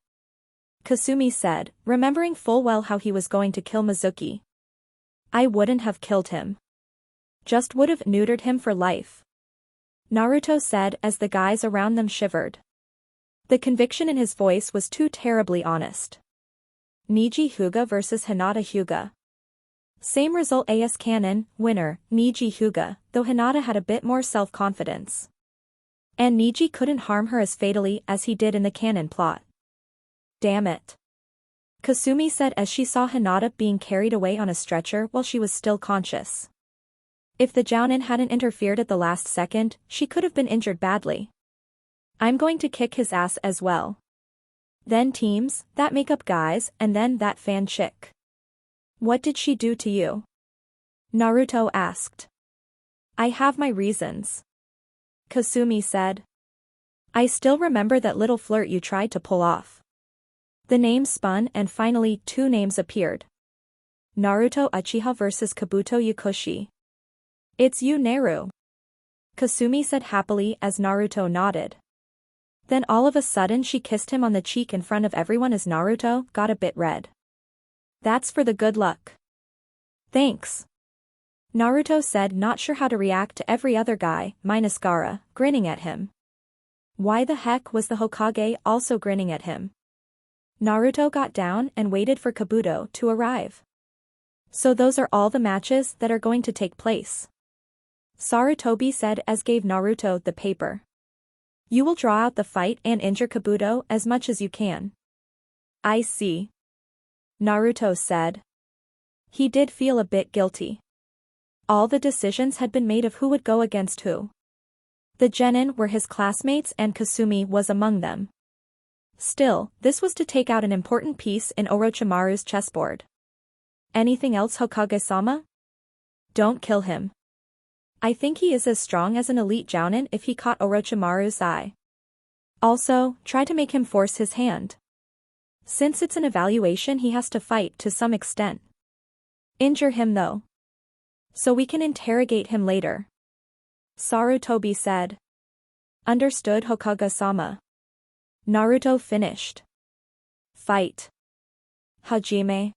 Kasumi said, remembering full well how he was going to kill Mizuki. "I wouldn't have killed him. Just would have neutered him for life," Naruto said as the guys around them shivered. The conviction in his voice was too terribly honest. Niji Hyuga versus Hinata Hyuga. Same result as canon, winner, Niji Hyuga, though Hinata had a bit more self-confidence. And Niji couldn't harm her as fatally as he did in the canon plot. "Damn it," Kasumi said as she saw Hinata being carried away on a stretcher while she was still conscious. If the Jounin hadn't interfered at the last second, she could have been injured badly. "I'm going to kick his ass as well. Then teams, that makeup guys, and then that fan chick." "What did she do to you?" Naruto asked. "I have my reasons," Kasumi said. "I still remember that little flirt you tried to pull off." The names spun and finally 2 names appeared. Naruto Uchiha versus Kabuto Yukoshi. "It's you, Naru," Kasumi said happily as Naruto nodded. Then all of a sudden she kissed him on the cheek in front of everyone as Naruto got a bit red. "That's for the good luck." "Thanks," Naruto said, not sure how to react to every other guy, minus Gaara, grinning at him. Why the heck was the Hokage also grinning at him? Naruto got down and waited for Kabuto to arrive. "So those are all the matches that are going to take place?" Sarutobi said as gave Naruto the paper. "You will draw out the fight and injure Kabuto as much as you can." "I see," Naruto said. He did feel a bit guilty. All the decisions had been made of who would go against who. The genin were his classmates and Kasumi was among them. Still, this was to take out an important piece in Orochimaru's chessboard. "Anything else, Hokage-sama?" "Don't kill him. I think he is as strong as an elite jounin if he caught Orochimaru's eye. Also, try to make him force his hand. Since it's an evaluation he has to fight to some extent. Injure him though. So we can interrogate him later," Sarutobi said. "Understood, Hokage-sama." Naruto finished. "Fight. Hajime."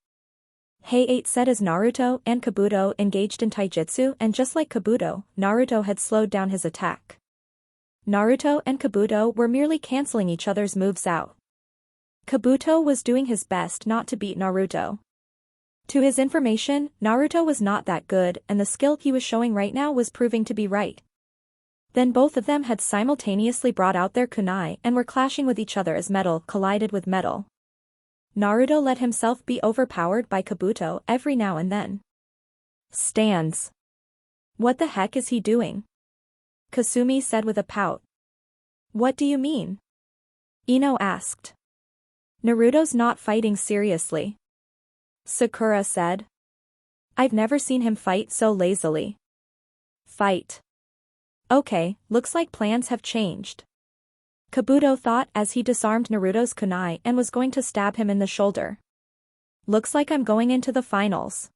Hey-8 said as Naruto and Kabuto engaged in taijutsu and just like Kabuto, Naruto had slowed down his attack. Naruto and Kabuto were merely cancelling each other's moves out. Kabuto was doing his best not to beat Naruto. To his information, Naruto was not that good and the skill he was showing right now was proving to be right. Then both of them had simultaneously brought out their kunai and were clashing with each other as metal collided with metal. Naruto let himself be overpowered by Kabuto every now and then. "Stands. What the heck is he doing?" Kasumi said with a pout. "What do you mean?" Ino asked. "Naruto's not fighting seriously," Sakura said. "I've never seen him fight so lazily." "Fight. Okay, looks like plans have changed," Kabuto thought as he disarmed Naruto's kunai and was going to stab him in the shoulder. "Looks like I'm going into the finals,"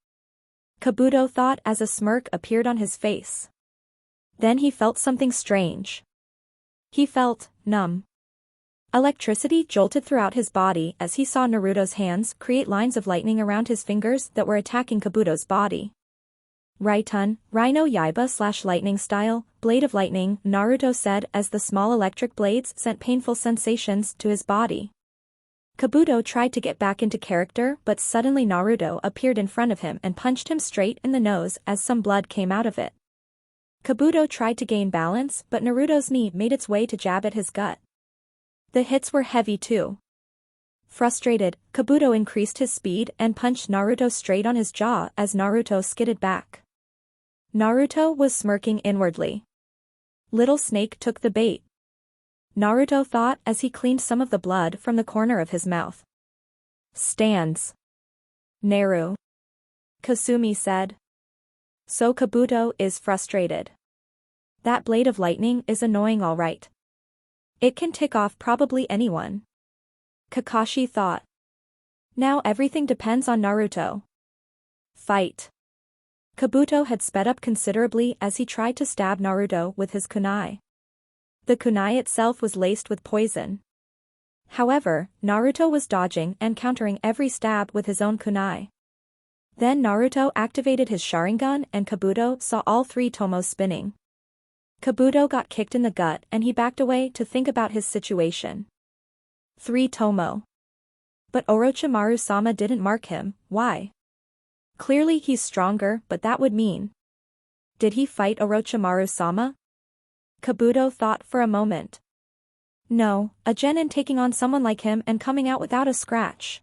Kabuto thought as a smirk appeared on his face. Then he felt something strange. He felt numb. Electricity jolted throughout his body as he saw Naruto's hands create lines of lightning around his fingers that were attacking Kabuto's body. "Raitun, Rhino Yaiba/lightning style, blade of lightning," Naruto said as the small electric blades sent painful sensations to his body. Kabuto tried to get back into character but suddenly Naruto appeared in front of him and punched him straight in the nose as some blood came out of it. Kabuto tried to gain balance but Naruto's knee made its way to jab at his gut. The hits were heavy too. Frustrated, Kabuto increased his speed and punched Naruto straight on his jaw as Naruto skidded back. Naruto was smirking inwardly. Little Snake took the bait, Naruto thought as he cleaned some of the blood from the corner of his mouth. Stands. Naru. Kasumi said. So Kabuto is frustrated. That blade of lightning is annoying all right. It can tick off probably anyone. Kakashi thought. Now everything depends on Naruto. Fight. Kabuto had sped up considerably as he tried to stab Naruto with his kunai. The kunai itself was laced with poison. However, Naruto was dodging and countering every stab with his own kunai. Then Naruto activated his Sharingan and Kabuto saw all three tomos spinning. Kabuto got kicked in the gut and he backed away to think about his situation. 3 tomo. But Orochimaru-sama didn't mark him, why? Clearly he's stronger, but that would mean. Did he fight Orochimaru-sama? Kabuto thought for a moment. No, a genin taking on someone like him and coming out without a scratch.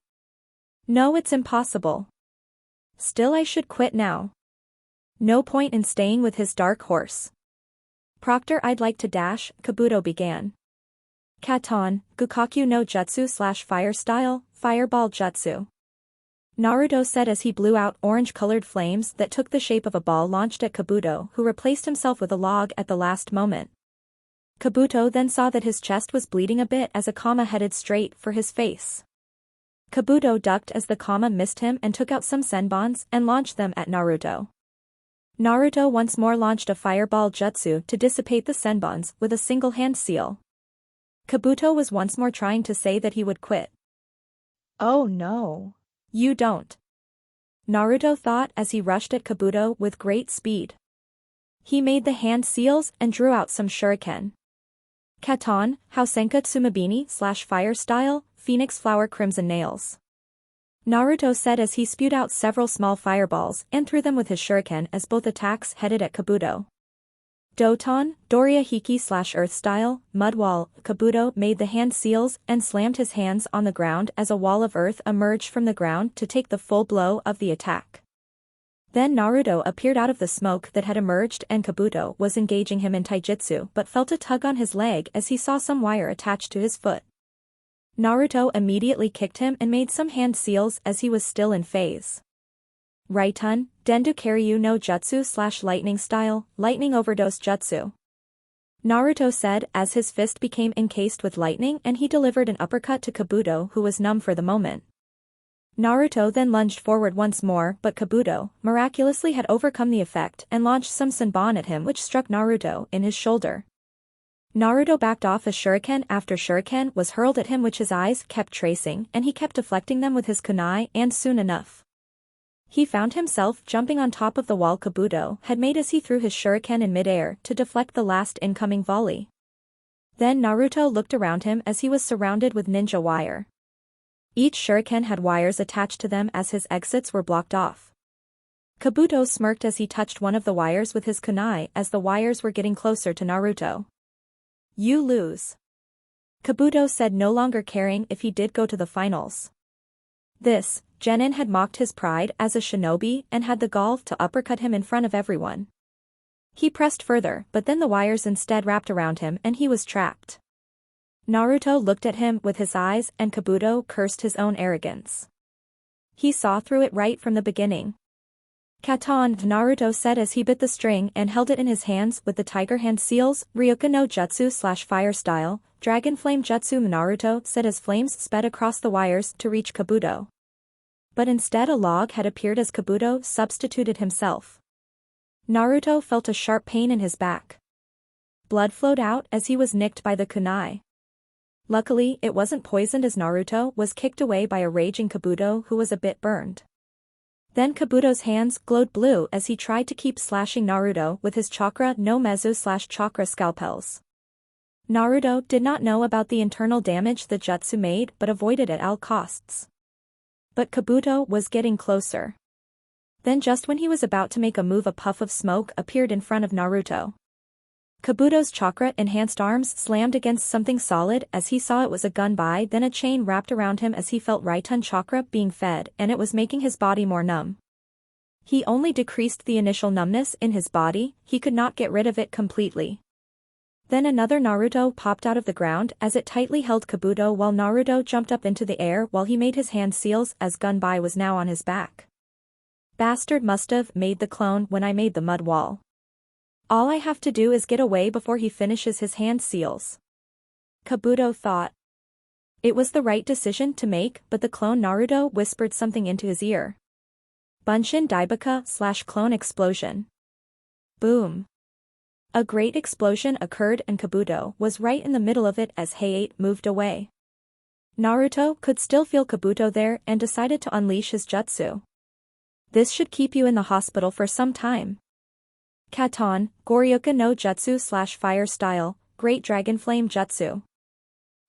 No, it's impossible. Still, I should quit now. No point in staying with his dark horse. Proctor, I'd like to dash, Kabuto began. Katon, Gukaku no Jutsu / Fire Style, Fireball Jutsu. Naruto said as he blew out orange-colored flames that took the shape of a ball launched at Kabuto, who replaced himself with a log at the last moment. Kabuto then saw that his chest was bleeding a bit as a comma headed straight for his face. Kabuto ducked as the comma missed him and took out some senbons and launched them at Naruto. Naruto once more launched a fireball jutsu to dissipate the senbons with a single hand seal. Kabuto was once more trying to say that he would quit.
Oh no.
You don't. Naruto thought as he rushed at Kabuto with great speed. He made the hand seals and drew out some shuriken. Katon, Hausenka Tsumabini / Fire Style, Phoenix Flower Crimson Nails. Naruto said as he spewed out several small fireballs and threw them with his shuriken as both attacks headed at Kabuto. Doton, Doria Hiki / Earth Style, Mud Wall, Kabuto made the hand seals and slammed his hands on the ground as a wall of earth emerged from the ground to take the full blow of the attack. Then Naruto appeared out of the smoke that had emerged and Kabuto was engaging him in taijutsu but felt a tug on his leg as he saw some wire attached to his foot. Naruto immediately kicked him and made some hand seals as he was still in phase. Raitun, Dendu Karyu no Jutsu / Lightning Style, Lightning Overdose Jutsu. Naruto said as his fist became encased with lightning and he delivered an uppercut to Kabuto who was numb for the moment. Naruto then lunged forward once more but Kabuto, miraculously had overcome the effect and launched some senbon at him which struck Naruto in his shoulder. Naruto backed off as shuriken after shuriken was hurled at him which his eyes kept tracing and he kept deflecting them with his kunai and soon enough. He found himself jumping on top of the wall Kabuto had made as he threw his shuriken in midair to deflect the last incoming volley. Then Naruto looked around him as he was surrounded with ninja wire. Each shuriken had wires attached to them as his exits were blocked off. Kabuto smirked as he touched one of the wires with his kunai as the wires were getting closer to Naruto. You lose. Kabuto said, no longer caring if he did go to the finals. This, Genin had mocked his pride as a shinobi and had the gall to uppercut him in front of everyone. He pressed further but then the wires instead wrapped around him and he was trapped. Naruto looked at him with his eyes and Kabuto cursed his own arrogance. He saw through it right from the beginning. Katon, Naruto said as he bit the string and held it in his hands with the tiger hand seals, Ryuka no Jutsu / Fire Style, Dragon Flame Jutsu. Naruto said as flames sped across the wires to reach Kabuto. But instead a log had appeared as Kabuto substituted himself. Naruto felt a sharp pain in his back. Blood flowed out as he was nicked by the kunai. Luckily it wasn't poisoned as Naruto was kicked away by a raging Kabuto who was a bit burned. Then Kabuto's hands glowed blue as he tried to keep slashing Naruto with his chakra no Mezu / chakra scalpels. Naruto did not know about the internal damage the jutsu made but avoided at all costs. But Kabuto was getting closer. Then just when he was about to make a move a puff of smoke appeared in front of Naruto. Kabuto's chakra-enhanced arms slammed against something solid as he saw it was a gunbai, then a chain wrapped around him as he felt Raitun chakra being fed and it was making his body more numb. He only decreased the initial numbness in his body, he could not get rid of it completely. Then another Naruto popped out of the ground as it tightly held Kabuto while Naruto jumped up into the air while he made his hand seals as Gunbai was now on his back. Bastard must've made the clone when I made the mud wall. All I have to do is get away before he finishes his hand seals. Kabuto thought. It was the right decision to make, but the clone Naruto whispered something into his ear. Bunshin Daibaka / clone explosion. Boom. A great explosion occurred and Kabuto was right in the middle of it as Hayate moved away. Naruto could still feel Kabuto there and decided to unleash his jutsu. This should keep you in the hospital for some time. Katon, Goryuka no Jutsu / Fire Style, Great Dragon Flame Jutsu.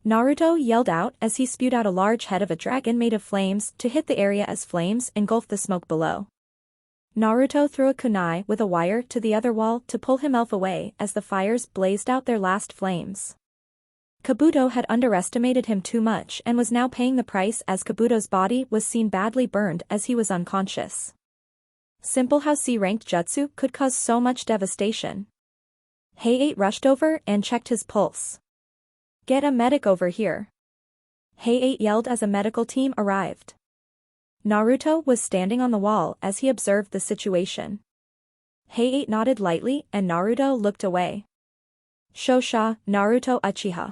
Naruto yelled out as he spewed out a large head of a dragon made of flames to hit the area as flames engulfed the smoke below. Naruto threw a kunai with a wire to the other wall to pull himself away as the fires blazed out their last flames. Kabuto had underestimated him too much and was now paying the price as Kabuto's body was seen badly burned as he was unconscious. Simple how C-ranked jutsu could cause so much devastation. Hayate rushed over and checked his pulse. Get a medic over here. Hayate yelled as a medical team arrived. Naruto was standing on the wall as he observed the situation. Hayate nodded lightly and Naruto looked away. Shosha, Naruto Uchiha.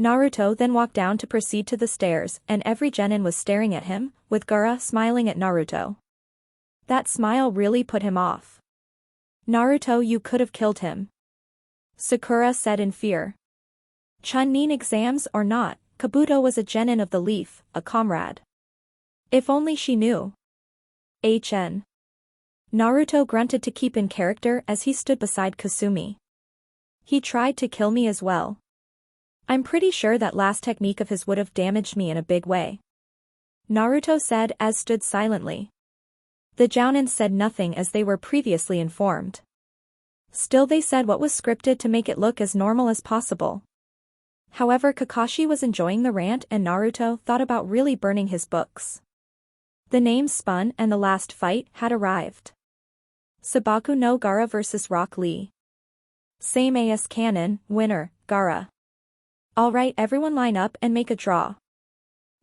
Naruto then walked down to proceed to the stairs and every genin was staring at him, with Gaara smiling at Naruto. That smile really put him off. Naruto, you could have killed him. Sakura said in fear. Chunin exams or not, Kabuto was a genin of the leaf, a comrade. If only she knew. HN. Naruto grunted to keep in character as he stood beside Kasumi. He tried to kill me as well. I'm pretty sure that last technique of his would have damaged me in a big way. Naruto said as stood silently. The Jounin said nothing as they were previously informed. Still they said what was scripted to make it look as normal as possible. However, Kakashi was enjoying the rant and Naruto thought about really burning his books. The names spun and the last fight had arrived. Sabaku no Gaara vs Rock Lee. Same AS canon, winner, Gaara. Alright, everyone line up and make a draw.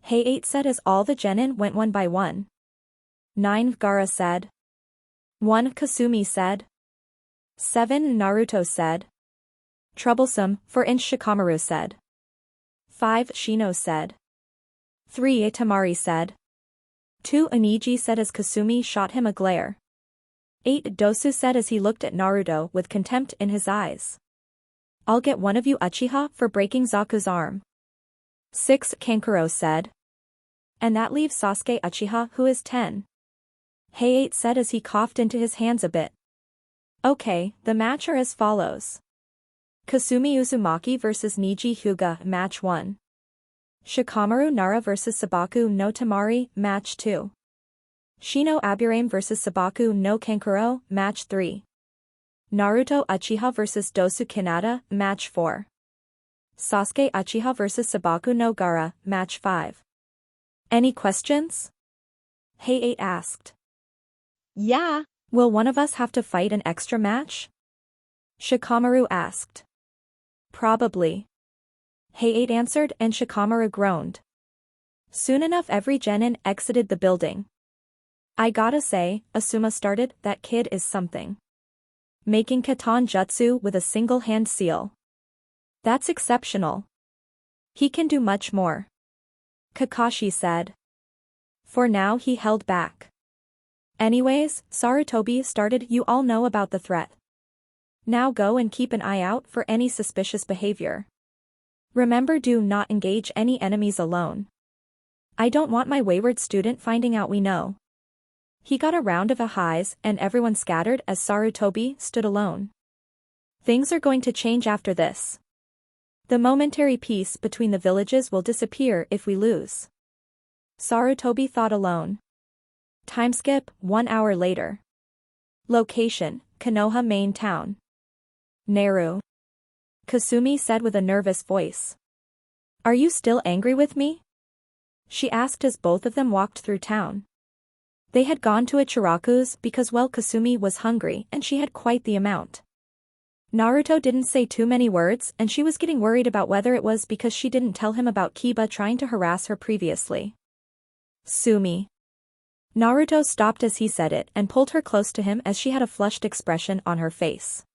Hayate said as all the genin went one by one. 9 Gaara said. 1 Kasumi said. 7 Naruto said. Troublesome, for inch Shikamaru said. 5 Shino said. 3 Itamari said. 2 Oniji said as Kasumi shot him a glare. 8 Dosu said as he looked at Naruto with contempt in his eyes. I'll get one of you Uchiha for breaking Zaku's arm. 6 Kankuro said. And that leaves Sasuke Uchiha who is 10. Hayate said as he coughed into his hands a bit. Okay, the match are as follows. Kasumi Uzumaki vs Niji Hyuga, Match 1. Shikamaru Nara vs Sabaku no Tamari, Match 2. Shino Aburame vs Sabaku no Kankuro, Match 3. Naruto Uchiha vs Dosu Kanata, Match 4. Sasuke Uchiha vs Sabaku no Gaara, Match 5. Any questions? Hayate asked.
Yeah.
Will one of us have to fight an extra match? Shikamaru asked. Probably. Hayate answered and Shikamaru groaned. Soon enough every genin exited the building. I gotta say, Asuma started, that kid is something. Making Katon Jutsu with a single hand seal. That's exceptional. He can do much more. Kakashi said. For now he held back. Anyways, Sarutobi started, you all know about the threat. Now go and keep an eye out for any suspicious behavior. Remember, do not engage any enemies alone. I don't want my wayward student finding out we know. He got a round of ahis and everyone scattered as Sarutobi stood alone. Things are going to change after this. The momentary peace between the villages will disappear if we lose. Sarutobi thought alone. Timeskip, 1 hour later. Location, Konoha main town. Naru. Kasumi said with a nervous voice. Are you still angry with me? She asked as both of them walked through town. They had gone to Ichiraku's because well Kasumi was hungry and she had quite the amount. Naruto didn't say too many words and she was getting worried about whether it was because she didn't tell him about Kiba trying to harass her previously. Sumi. Naruto stopped as he said it and pulled her close to him as she had a flushed expression on her face.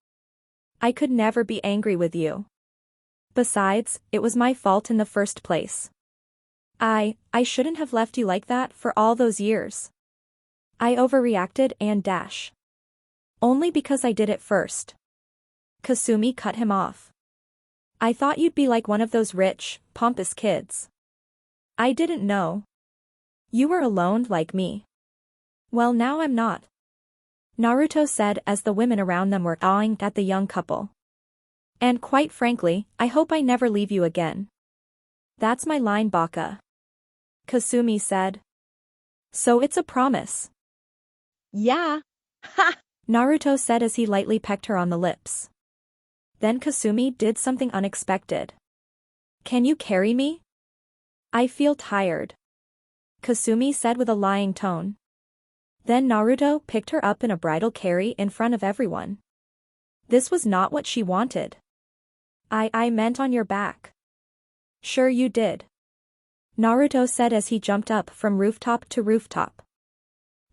I could never be angry with you. Besides, it was my fault in the first place. I shouldn't have left you like that for all those years. I overreacted and dash. Only because I did it first. Kasumi cut him off. I thought you'd be like one of those rich, pompous kids. I didn't know. You were alone like me. Well, now I'm not. Naruto said as the women around them were awing at the young couple. And quite frankly, I hope I never leave you again. That's my line, Baka. Kasumi said. So it's a promise.
Yeah. Ha!
Naruto said as he lightly pecked her on the lips. Then Kasumi did something unexpected. Can you carry me? I feel tired. Kasumi said with a lying tone. Then Naruto picked her up in a bridal carry in front of everyone. This was not what she wanted. I meant on your back. Sure you did. Naruto said as he jumped up from rooftop to rooftop.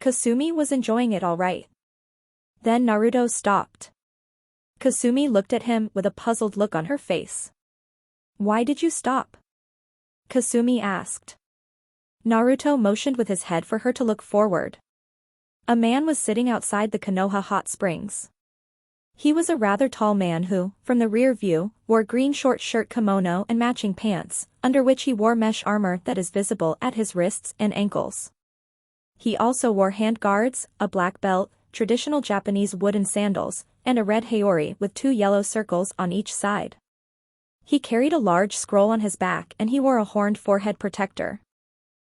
Kasumi was enjoying it all right. Then Naruto stopped. Kasumi looked at him with a puzzled look on her face. Why did you stop? Kasumi asked. Naruto motioned with his head for her to look forward. A man was sitting outside the Konoha hot springs. He was a rather tall man who, from the rear view, wore green short shirt kimono and matching pants, under which he wore mesh armor that is visible at his wrists and ankles. He also wore hand guards, a black belt, traditional Japanese wooden sandals, and a red haori with 2 yellow circles on each side. He carried a large scroll on his back and he wore a horned forehead protector.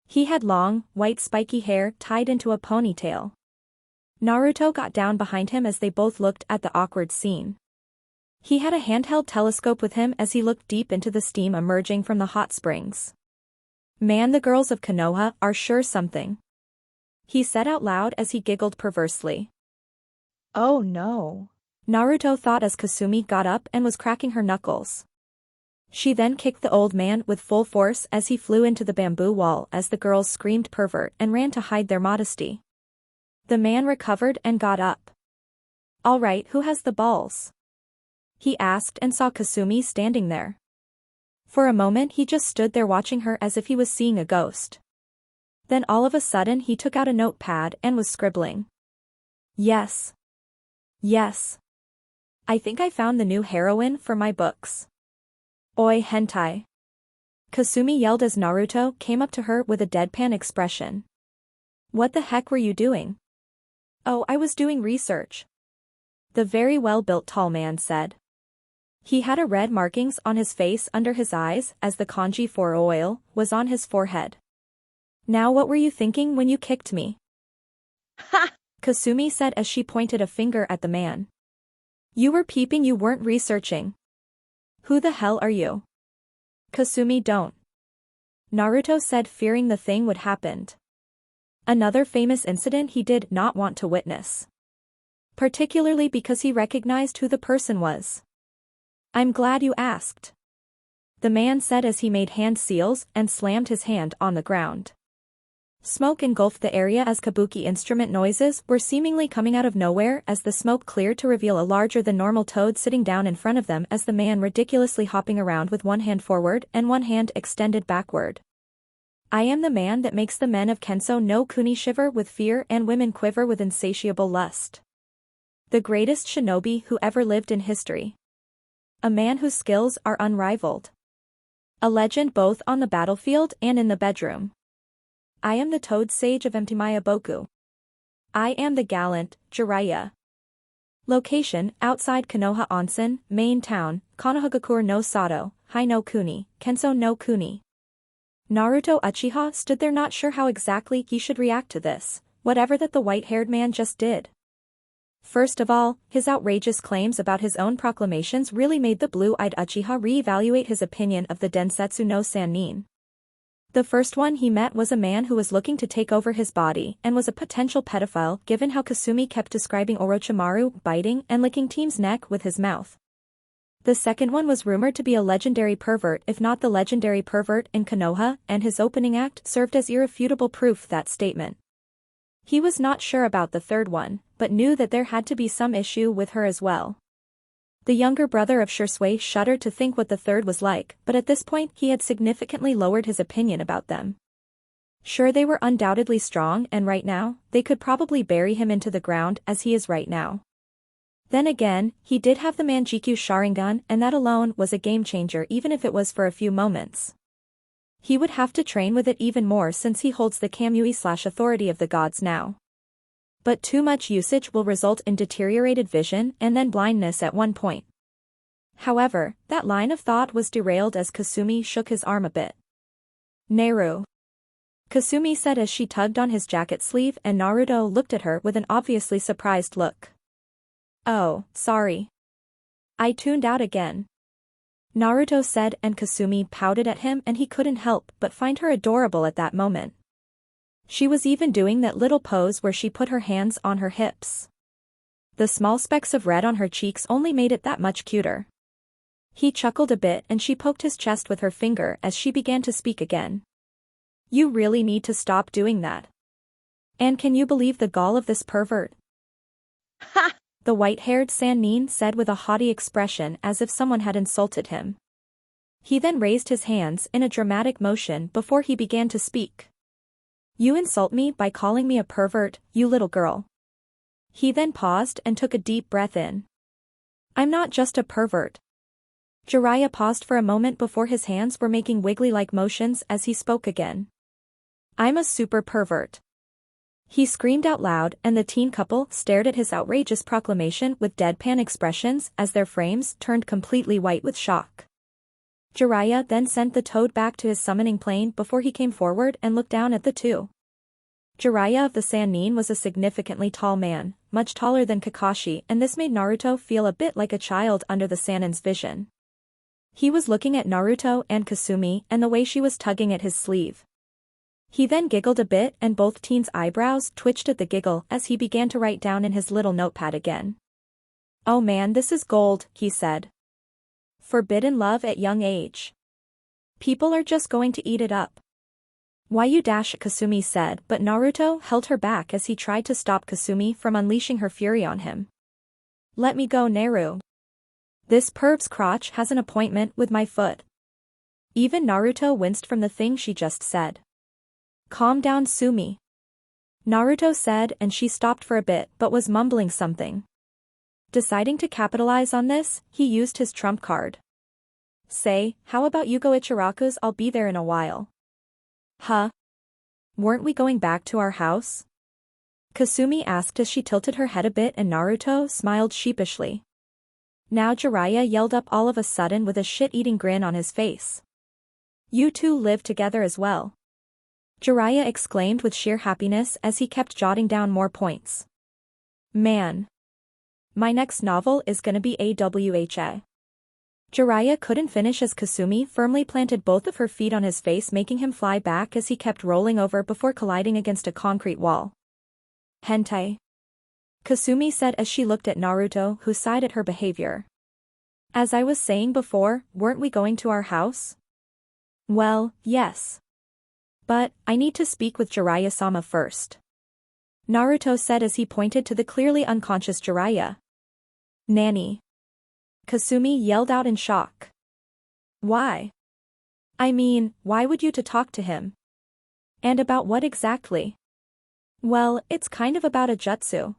He had long, white spiky hair tied into a ponytail. Naruto got down behind him as they both looked at the awkward scene. He had a handheld telescope with him as he looked deep into the steam emerging from the hot springs. Man, the girls of Konoha are sure something. He said out loud as he giggled perversely.
Oh no.
Naruto thought as Kasumi got up and was cracking her knuckles. She then kicked the old man with full force as he flew into the bamboo wall as the girls screamed pervert and ran to hide their modesty. The man recovered and got up. All right, who has the balls? He asked and saw Kasumi standing there. For a moment he just stood there watching her as if he was seeing a ghost. Then all of a sudden he took out a notepad and was scribbling. Yes. Yes. I think I found the new heroine for my books. Oi hentai. Kasumi yelled as Naruto came up to her with a deadpan expression. What the heck were you doing? Oh, I was doing research. The very well-built tall man said. He had a red markings on his face under his eyes as the kanji for oil was on his forehead. Now what were you thinking when you kicked me?
Ha!
Kasumi said as she pointed a finger at the man. You were peeping, you weren't researching. Who the hell are you? Kasumi, don't. Naruto said, fearing the thing would happen. Another famous incident he did not want to witness. Particularly because he recognized who the person was. I'm glad you asked. The man said as he made hand seals and slammed his hand on the ground. Smoke engulfed the area as kabuki instrument noises were seemingly coming out of nowhere as the smoke cleared to reveal a larger-than-normal toad sitting down in front of them as the man ridiculously hopping around with one hand forward and one hand extended backward. I am the man that makes the men of Kenso no Kuni shiver with fear and women quiver with insatiable lust. The greatest shinobi who ever lived in history. A man whose skills are unrivaled. A legend both on the battlefield and in the bedroom. I am the Toad Sage of Mtimaya Boku. I am the gallant Jiraiya. Location, outside Konoha Onsen, main town, Konohagakure no Sato, Hai no Kuni, Kenso no Kuni. Naruto Uchiha stood there not sure how exactly he should react to this, whatever that the white-haired man just did. First of all, his outrageous claims about his own proclamations really made the blue-eyed Uchiha re-evaluate his opinion of the Densetsu no Sannin. The first one he met was a man who was looking to take over his body and was a potential pedophile given how Kasumi kept describing Orochimaru biting and licking Team's neck with his mouth. The second one was rumored to be a legendary pervert if not the legendary pervert in Konoha, and his opening act served as irrefutable proof that statement. He was not sure about the third one, but knew that there had to be some issue with her as well. The younger brother of Shursui shuddered to think what the third was like, but at this point he had significantly lowered his opinion about them. Sure, they were undoubtedly strong and right now, they could probably bury him into the ground as he is right now. Then again, he did have the Manjikyu Sharingan and that alone was a game changer even if it was for a few moments. He would have to train with it even more since he holds the Kamui/authority of the gods now. But too much usage will result in deteriorated vision and then blindness at one point. However, that line of thought was derailed as Kasumi shook his arm a bit. Naru. Kasumi said as she tugged on his jacket sleeve and Naruto looked at her with an obviously surprised look. Oh, sorry. I tuned out again. Naruto said and Kasumi pouted at him and he couldn't help but find her adorable at that moment. She was even doing that little pose where she put her hands on her hips. The small specks of red on her cheeks only made it that much cuter. He chuckled a bit and she poked his chest with her finger as she began to speak again. You really need to stop doing that. And can you believe the gall of this pervert?
Ha!
The white-haired Sannin said with a haughty expression as if someone had insulted him. He then raised his hands in a dramatic motion before he began to speak. You insult me by calling me a pervert, you little girl. He then paused and took a deep breath in. I'm not just a pervert. Jiraiya paused for a moment before his hands were making wiggly-like motions as he spoke again. I'm a super pervert. He screamed out loud and the teen couple stared at his outrageous proclamation with deadpan expressions as their frames turned completely white with shock. Jiraiya then sent the toad back to his summoning plane before he came forward and looked down at the two. Jiraiya of the Sannin was a significantly tall man, much taller than Kakashi, and this made Naruto feel a bit like a child under the Sannin's vision. He was looking at Naruto and Kasumi and the way she was tugging at his sleeve. He then giggled a bit and both teens' eyebrows twitched at the giggle as he began to write down in his little notepad again. Oh man, this is gold, he said. Forbidden love at young age. People are just going to eat it up. Why you dash, Kasumi said, but Naruto held her back as he tried to stop Kasumi from unleashing her fury on him. Let me go, Naru. This perv's crotch has an appointment with my foot. Even Naruto winced from the thing she just said. Calm down, Sumi. Naruto said and she stopped for a bit but was mumbling something. Deciding to capitalize on this, he used his trump card. Say, how about you go Ichiraku's, I'll be there in a while. Huh? Weren't we going back to our house? Kasumi asked as she tilted her head a bit and Naruto smiled sheepishly. Now Jiraiya yelled up all of a sudden with a shit-eating grin on his face. You two live together as well. Jiraiya exclaimed with sheer happiness as he kept jotting down more points. Man. My next novel is gonna be AWHA. Jiraiya couldn't finish as Kasumi firmly planted both of her feet on his face, making him fly back as he kept rolling over before colliding against a concrete wall. Hentai. Kasumi said as she looked at Naruto, who sighed at her behavior. As I was saying before, weren't we going to our house? Well, yes. But, I need to speak with Jiraiya-sama first. Naruto said as he pointed to the clearly unconscious Jiraiya. Nanny. Kasumi yelled out in shock. Why? I mean, why would you to talk to him? And about what exactly? Well, it's kind of about a jutsu.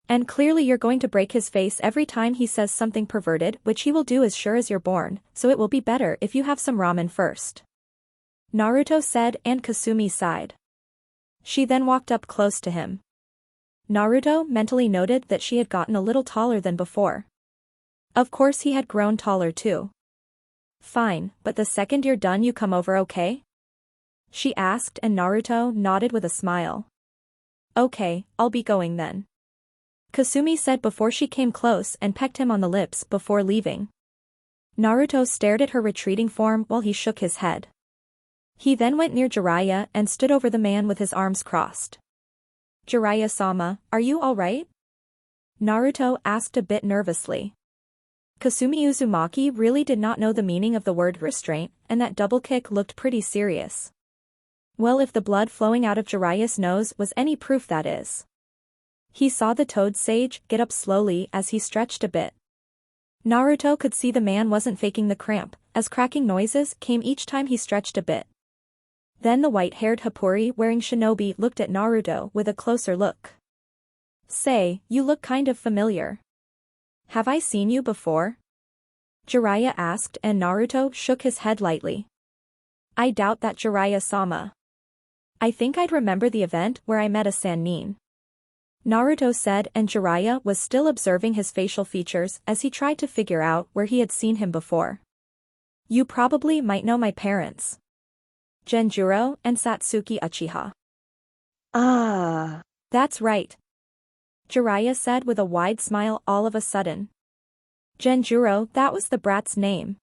And clearly you're going to break his face every time he says something perverted, which he will do as sure as you're born, so it will be better if you have some ramen first. Naruto said and Kasumi sighed. She then walked up close to him. Naruto mentally noted that she had gotten a little taller than before. Of course he had grown taller too. Fine, but the second you're done you come over, okay? She asked and Naruto nodded with a smile. Okay, I'll be going then. Kasumi said before she came close and pecked him on the lips before leaving. Naruto stared at her retreating form while he shook his head. He then went near Jiraiya and stood over the man with his arms crossed. Jiraiya-sama, are you alright? Naruto asked a bit nervously. Kasumi Uzumaki really did not know the meaning of the word restraint, and that double kick looked pretty serious. Well, if the blood flowing out of Jiraiya's nose was any proof, that is. He saw the toad sage get up slowly as he stretched a bit. Naruto could see the man wasn't faking the cramp, as cracking noises came each time he stretched a bit. Then the white-haired Hapori wearing shinobi looked at Naruto with a closer look. Say, you look kind of familiar. Have I seen you before? Jiraiya asked, and Naruto shook his head lightly. I doubt that, Jiraiya-sama. I think I'd remember the event where I met a Sannin. Naruto said, and Jiraiya was still observing his facial features as he tried to figure out where he had seen him before. You probably might know my parents. Genjuro and Satsuki Uchiha.
Ah.
That's right. Jiraiya said with a wide smile all of a sudden. Genjuro, that was the brat's name.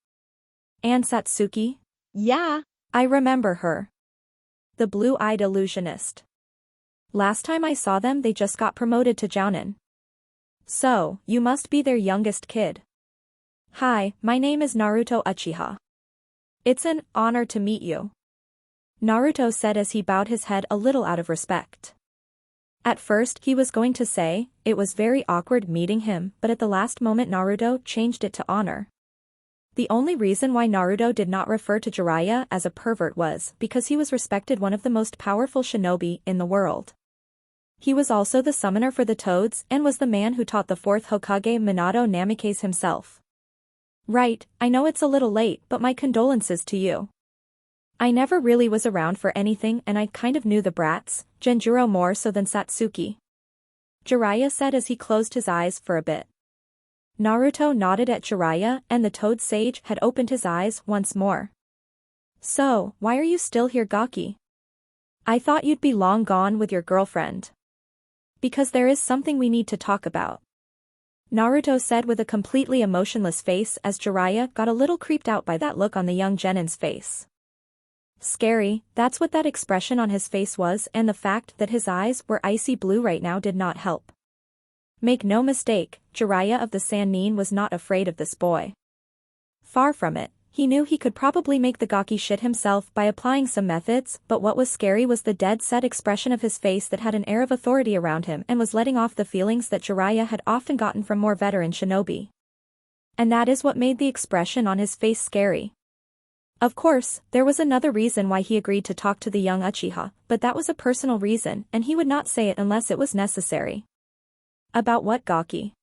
And Satsuki?
Yeah.
I remember her. The blue-eyed illusionist. Last time I saw them they just got promoted to Jounin. So, you must be their youngest kid. Hi, my name is Naruto Uchiha. It's an honor to meet you. Naruto said as he bowed his head a little out of respect. At first he was going to say, it was very awkward meeting him, but at the last moment Naruto changed it to honor. The only reason why Naruto did not refer to Jiraiya as a pervert was because he was respected one of the most powerful shinobi in the world. He was also the summoner for the toads and was the man who taught the fourth Hokage Minato Namikaze himself. Right, I know it's a little late, but my condolences to you. I never really was around for anything and I kind of knew the brats, Genjuro more so than Satsuki. Jiraiya said as he closed his eyes for a bit. Naruto nodded at Jiraiya and the toad sage had opened his eyes once more. So, why are you still here, Gaki? I thought you'd be long gone with your girlfriend. Because there is something we need to talk about. Naruto said with a completely emotionless face as Jiraiya got a little creeped out by that look on the young genin's face. Scary, that's what that expression on his face was, and the fact that his eyes were icy blue right now did not help. Make no mistake, Jiraiya of the Sannin was not afraid of this boy. Far from it, he knew he could probably make the Gaki shit himself by applying some methods, but what was scary was the dead-set expression of his face that had an air of authority around him and was letting off the feelings that Jiraiya had often gotten from more veteran shinobi. And that is what made the expression on his face scary. Of course, there was another reason why he agreed to talk to the young Uchiha, but that was a personal reason and he would not say it unless it was necessary. About what, Gaki?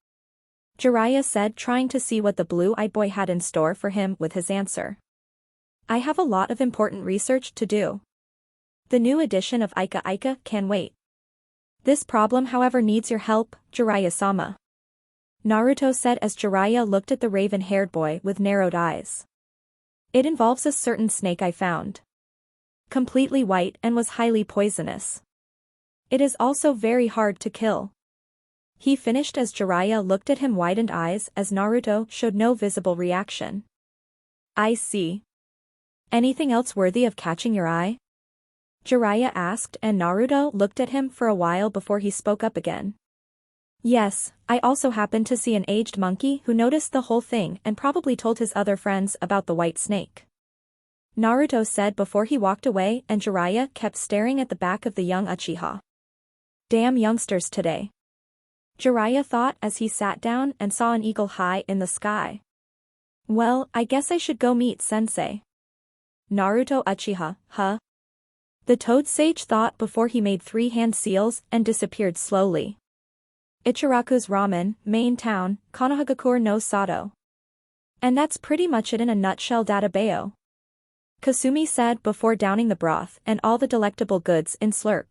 Jiraiya said, trying to see what the blue-eyed boy had in store for him with his answer. I have a lot of important research to do. The new edition of Ika Ika can wait. This problem however needs your help, Jiraiya-sama. Naruto said as Jiraiya looked at the raven-haired boy with narrowed eyes. It involves a certain snake I found. Completely white and was highly poisonous. It is also very hard to kill. He finished as Jiraiya looked at him widened eyes as Naruto showed no visible reaction. I see. Anything else worthy of catching your eye? Jiraiya asked and Naruto looked at him for a while before he spoke up again. Yes, I also happened to see an aged monkey who noticed the whole thing and probably told his other friends about the white snake. Naruto said before he walked away and Jiraiya kept staring at the back of the young Uchiha. Damn youngsters today. Jiraiya thought as he sat down and saw an eagle high in the sky. Well, I guess I should go meet sensei. Naruto Uchiha, huh? The toad sage thought before he made 3 hand seals and disappeared slowly. Ichiraku's ramen, main town, Konohagakure no Sato. And that's pretty much it in a nutshell, Databeo. Kasumi said before downing the broth and all the delectable goods in slurp.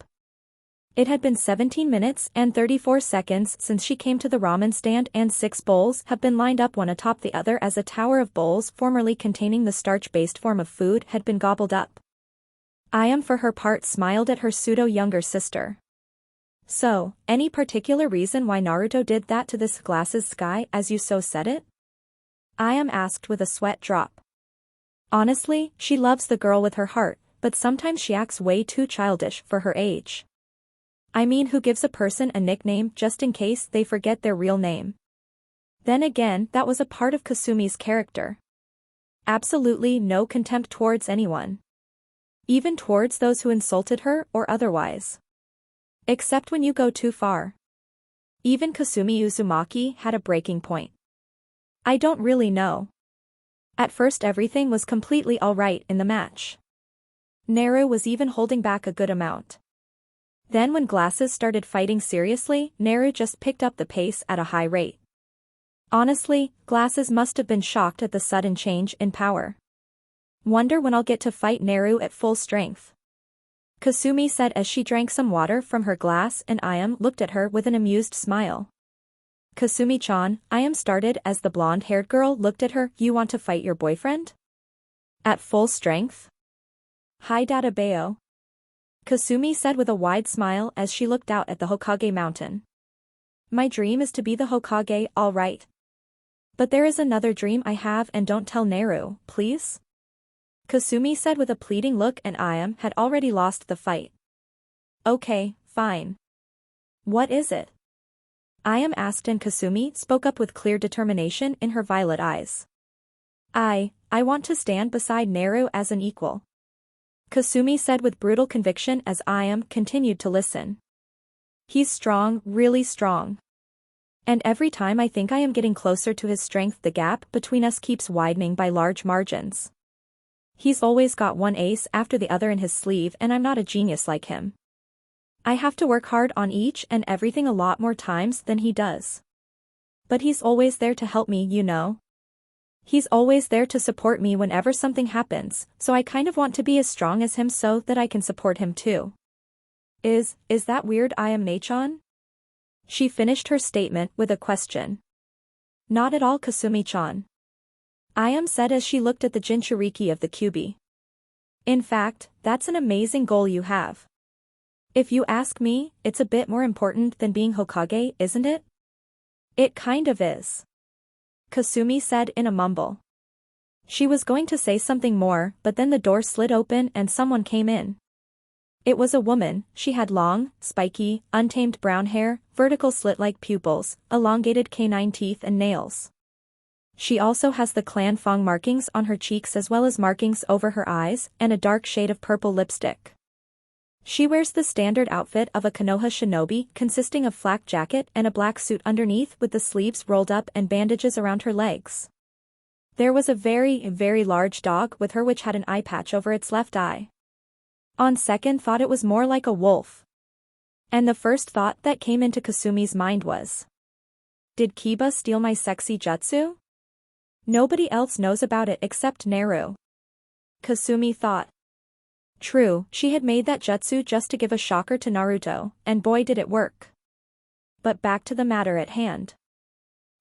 It had been 17 minutes and 34 seconds since she came to the ramen stand and 6 bowls have been lined up one atop the other as a tower of bowls formerly containing the starch-based form of food had been gobbled up. Ayam for her part smiled at her pseudo-younger sister. So, any particular reason why Naruto did that to this glasses sky as you so said it? Ayam asked with a sweat drop. Honestly, she loves the girl with her heart, but sometimes she acts way too childish for her age. I mean, who gives a person a nickname just in case they forget their real name? Then again, that was a part of Kasumi's character. Absolutely no contempt towards anyone. Even towards those who insulted her or otherwise. Except when you go too far. Even Kasumi Uzumaki had a breaking point. I don't really know. At first everything was completely alright in the match. Naru was even holding back a good amount. Then when Glasses started fighting seriously, Naru just picked up the pace at a high rate. Honestly, Glasses must have been shocked at the sudden change in power. Wonder when I'll get to fight Naru at full strength. Kasumi said as she drank some water from her glass, and Ayam looked at her with an amused smile. Kasumi-chan, Ayam started as the blonde-haired girl looked at her. You want to fight your boyfriend? At full strength? Hi Databeo. Kasumi said with a wide smile as she looked out at the Hokage mountain. My dream is to be the Hokage, all right. But there is another dream I have, and don't tell Naru, please? Kasumi said with a pleading look, and Ayam had already lost the fight. Okay, fine. What is it? Ayam asked, and Kasumi spoke up with clear determination in her violet eyes. I want to stand beside Naru as an equal. Kasumi said with brutal conviction as Ayam continued to listen. He's strong, really strong. And every time I think I am getting closer to his strength, the gap between us keeps widening by large margins. He's always got one ace after the other in his sleeve, and I'm not a genius like him. I have to work hard on each and everything a lot more times than he does. But he's always there to help me, you know. He's always there to support me whenever something happens, so I kind of want to be as strong as him so that I can support him too. Is that weird, Ayam Nachan? She finished her statement with a question. Not at all, Kasumi-chan. Ayam said as she looked at the Jinchuriki of the Kyuubi. In fact, that's an amazing goal you have. If you ask me, it's a bit more important than being Hokage, isn't it? It kind of is. Kasumi said in a mumble. She was going to say something more, but then the door slid open and someone came in. It was a woman. She had long, spiky, untamed brown hair, vertical slit-like pupils, elongated canine teeth and nails. She also has the clan Fong markings on her cheeks as well as markings over her eyes and a dark shade of purple lipstick. She wears the standard outfit of a Konoha shinobi consisting of flak jacket and a black suit underneath with the sleeves rolled up and bandages around her legs. There was a very, very large dog with her which had an eye patch over its left eye. On second thought it was more like a wolf. And the first thought that came into Kasumi's mind was, did Kiba steal my sexy jutsu? Nobody else knows about it except Naru. Kasumi thought. True, she had made that jutsu just to give a shocker to Naruto, and boy did it work. But back to the matter at hand.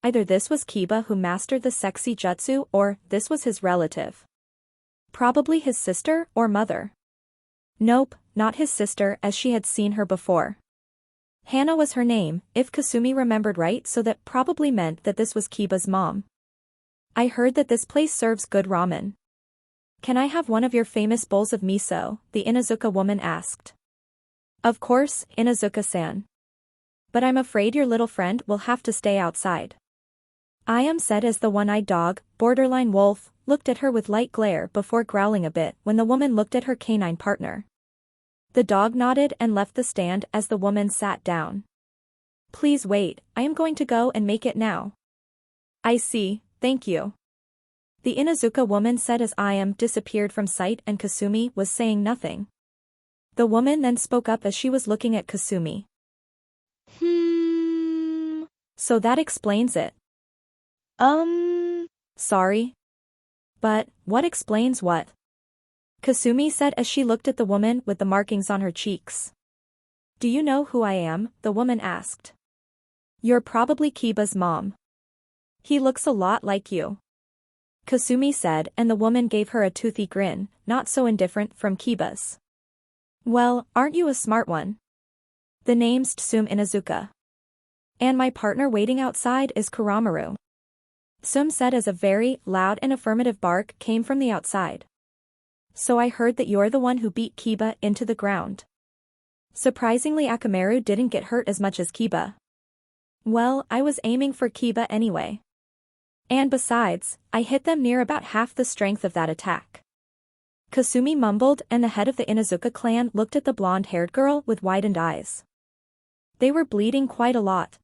Either this was Kiba who mastered the sexy jutsu or this was his relative. Probably his sister or mother. Nope, not his sister as she had seen her before. Hana was her name, if Kasumi remembered right, so that probably meant that this was Kiba's mom. I heard that this place serves good ramen. Can I have one of your famous bowls of miso? The Inuzuka woman asked. Of course, Inuzuka-san. But I'm afraid your little friend will have to stay outside. Ayam said as the one-eyed dog, borderline wolf, looked at her with light glare before growling a bit when the woman looked at her canine partner. The dog nodded and left the stand as the woman sat down. Please wait, I am going to go and make it now. I see, thank you. The Inuzuka woman said as Ayam disappeared from sight and Kasumi was saying nothing. The woman then spoke up as she was looking at Kasumi. So that explains it. Sorry. But, what explains what? Kasumi said as she looked at the woman with the markings on her cheeks. Do you know who I am? The woman asked. You're probably Kiba's mom. He looks a lot like you. Kasumi said, and the woman gave her a toothy grin, not so indifferent from Kiba's. Well, aren't you a smart one? The name's Tsume Inuzuka. And my partner waiting outside is Kuramaru. Tsume said as a very loud and affirmative bark came from the outside. So I heard that you're the one who beat Kiba into the ground. Surprisingly, Akamaru didn't get hurt as much as Kiba. Well, I was aiming for Kiba anyway. And besides, I hit them near about half the strength of that attack. Kasumi mumbled, and the head of the Inuzuka clan looked at the blonde-haired girl with widened eyes. They were bleeding quite a lot.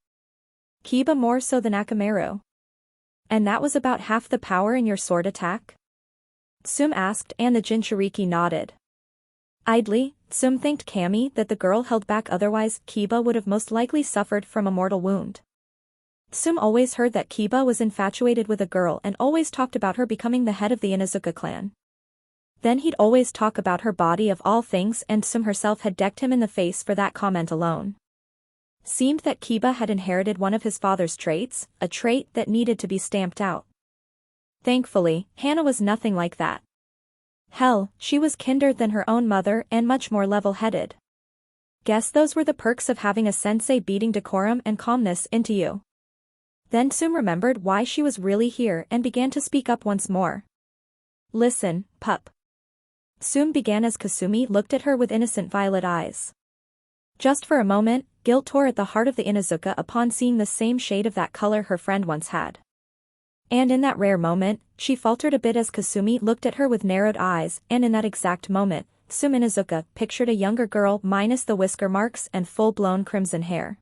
Kiba more so than Akamaru. And that was about half the power in your sword attack? Tsum asked, and the Jinchuriki nodded. Idly, Tsum thanked Kami that the girl held back, otherwise Kiba would have most likely suffered from a mortal wound. Tsum always heard that Kiba was infatuated with a girl and always talked about her becoming the head of the Inuzuka clan. Then he'd always talk about her body of all things, and Tsum herself had decked him in the face for that comment alone. Seemed that Kiba had inherited one of his father's traits, a trait that needed to be stamped out. Thankfully, Hannah was nothing like that. Hell, she was kinder than her own mother and much more level-headed. Guess those were the perks of having a sensei beating decorum and calmness into you. Then Tsum remembered why she was really here and began to speak up once more. Listen, pup. Tsum began as Kasumi looked at her with innocent violet eyes. Just for a moment, guilt tore at the heart of the Inuzuka upon seeing the same shade of that color her friend once had. And in that rare moment, she faltered a bit as Kasumi looked at her with narrowed eyes, and in that exact moment, Tsum Inuzuka pictured a younger girl minus the whisker marks and full-blown crimson hair.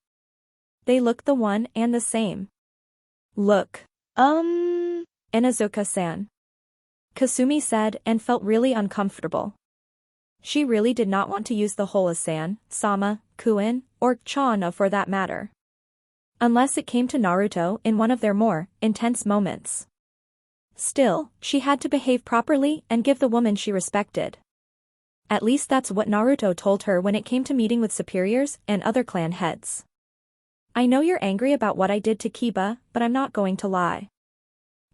They looked the one and the same. Look. Inuzuka-san. Kasumi said, and felt really uncomfortable. She really did not want to use the whole Asan, Sama, Kuin, or Chana for that matter. Unless it came to Naruto in one of their more intense moments. Still, she had to behave properly and give the woman she respected. At least that's what Naruto told her when it came to meeting with superiors and other clan heads. I know you're angry about what I did to Kiba, but I'm not going to lie.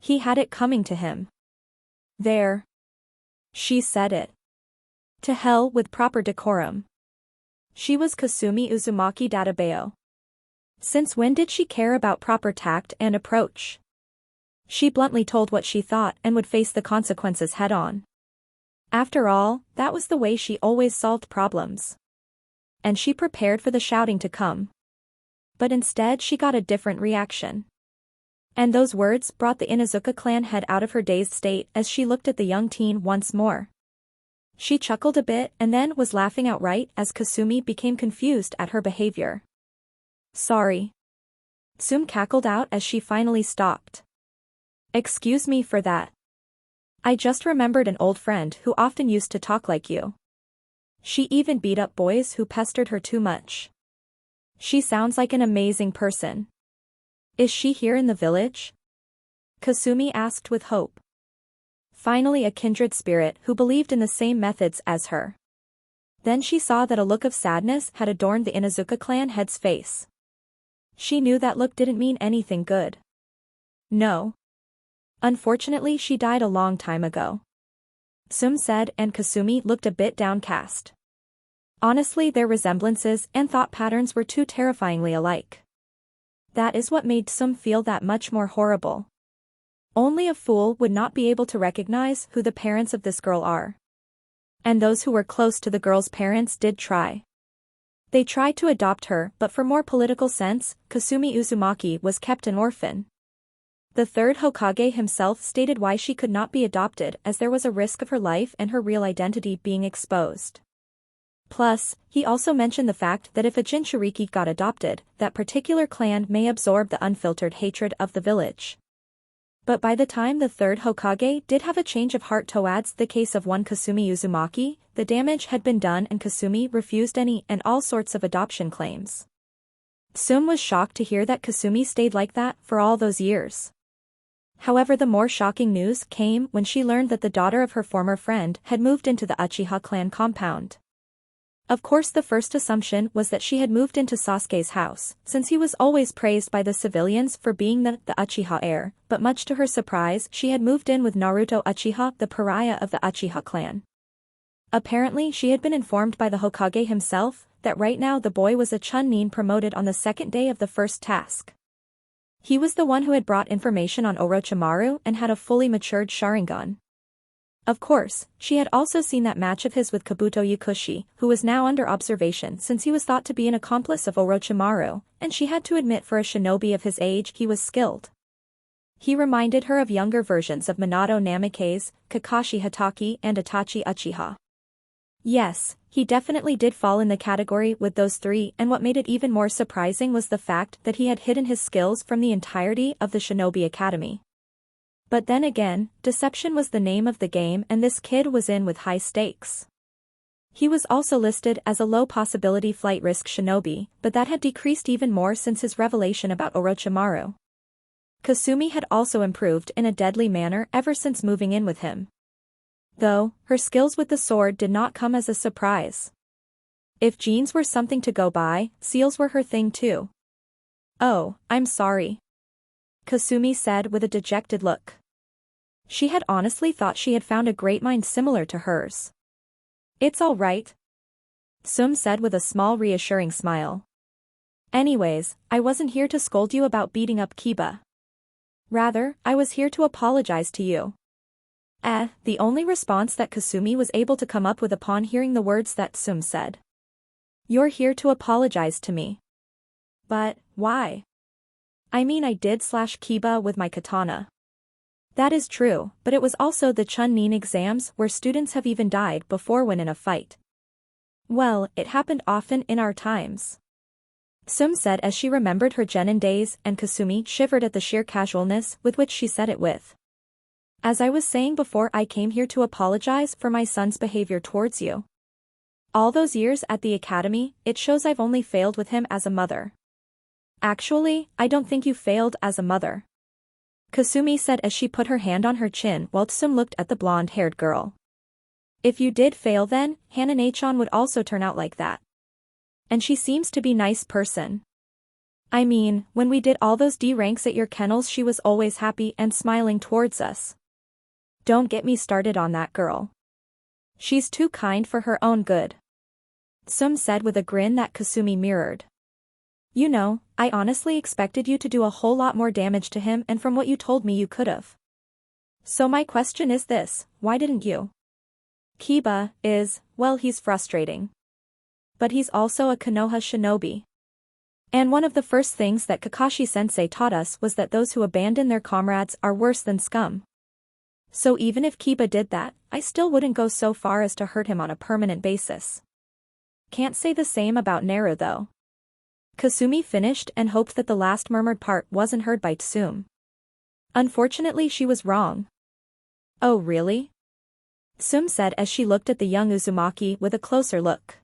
He had it coming to him. There. She said it. To hell with proper decorum. She was Kasumi Uzumaki Databeo. Since when did she care about proper tact and approach? She bluntly told what she thought and would face the consequences head-on. After all, that was the way she always solved problems. And she prepared for the shouting to come. But instead she got a different reaction. And those words brought the Inuzuka clan head out of her dazed state as she looked at the young teen once more. She chuckled a bit and then was laughing outright as Kasumi became confused at her behavior. Sorry. Tsum cackled out as she finally stopped. Excuse me for that. I just remembered an old friend who often used to talk like you. She even beat up boys who pestered her too much. She sounds like an amazing person. Is she here in the village? Kasumi asked with hope. Finally, a kindred spirit who believed in the same methods as her. Then she saw that a look of sadness had adorned the Inuzuka clan head's face. She knew that look didn't mean anything good. No. Unfortunately, she died a long time ago. Tsum said, and Kasumi looked a bit downcast. Honestly, their resemblances and thought patterns were too terrifyingly alike. That is what made Tsum feel that much more horrible. Only a fool would not be able to recognize who the parents of this girl are. And those who were close to the girl's parents did try. They tried to adopt her, but for more political sense, Kasumi Uzumaki was kept an orphan. The third Hokage himself stated why she could not be adopted, as there was a risk of her life and her real identity being exposed. Plus, he also mentioned the fact that if a Jinchuriki got adopted, that particular clan may absorb the unfiltered hatred of the village. But by the time the third Hokage did have a change of heart towards the case of one Kasumi Uzumaki, the damage had been done and Kasumi refused any and all sorts of adoption claims. Tsum was shocked to hear that Kasumi stayed like that for all those years. However, the more shocking news came when she learned that the daughter of her former friend had moved into the Uchiha clan compound. Of course, the first assumption was that she had moved into Sasuke's house, since he was always praised by the civilians for being the Uchiha heir, but much to her surprise she had moved in with Naruto Uchiha, the pariah of the Uchiha clan. Apparently she had been informed by the Hokage himself that right now the boy was a Chunin promoted on the second day of the first task. He was the one who had brought information on Orochimaru and had a fully matured Sharingan. Of course, she had also seen that match of his with Kabuto Yakushi, who was now under observation since he was thought to be an accomplice of Orochimaru, and she had to admit for a shinobi of his age he was skilled. He reminded her of younger versions of Minato Namikaze, Kakashi Hatake and Itachi Uchiha. Yes, he definitely did fall in the category with those three, and what made it even more surprising was the fact that he had hidden his skills from the entirety of the Shinobi Academy. But then again, deception was the name of the game and this kid was in with high stakes. He was also listed as a low-possibility flight risk shinobi, but that had decreased even more since his revelation about Orochimaru. Kasumi had also improved in a deadly manner ever since moving in with him. Though, her skills with the sword did not come as a surprise. If genes were something to go by, seals were her thing too. "Oh, I'm sorry," Kasumi said with a dejected look. She had honestly thought she had found a great mind similar to hers. "It's all right," Sum said with a small reassuring smile. "Anyways, I wasn't here to scold you about beating up Kiba. Rather, I was here to apologize to you." The only response that Kasumi was able to come up with upon hearing the words that Sum said. "You're here to apologize to me. But, why?" "I mean I did slash Kiba with my katana." "That is true, but it was also the Chunin exams where students have even died before when in a fight." "Well, it happened often in our times," Sum said as she remembered her genin days, and Kasumi shivered at the sheer casualness with which she said it with. "As I was saying before, I came here to apologize for my son's behavior towards you. All those years at the academy, it shows I've only failed with him as a mother." "Actually, I don't think you failed as a mother," Kasumi said as she put her hand on her chin while Sum looked at the blonde-haired girl. "If you did fail then, Hanane-chan would also turn out like that. And she seems to be nice person. I mean, when we did all those D ranks at your kennels she was always happy and smiling towards us. Don't get me started on that girl. She's too kind for her own good," Sum said with a grin that Kasumi mirrored. "You know, I honestly expected you to do a whole lot more damage to him, and from what you told me you could've. So my question is this, why didn't you? Kiba is, well, he's frustrating. But he's also a Konoha shinobi. And one of the first things that Kakashi-sensei taught us was that those who abandon their comrades are worse than scum. So even if Kiba did that, I still wouldn't go so far as to hurt him on a permanent basis. Can't say the same about Naru though." Kasumi finished and hoped that the last murmured part wasn't heard by Tsum. Unfortunately she was wrong. "Oh really?" Sum said as she looked at the young Uzumaki with a closer look.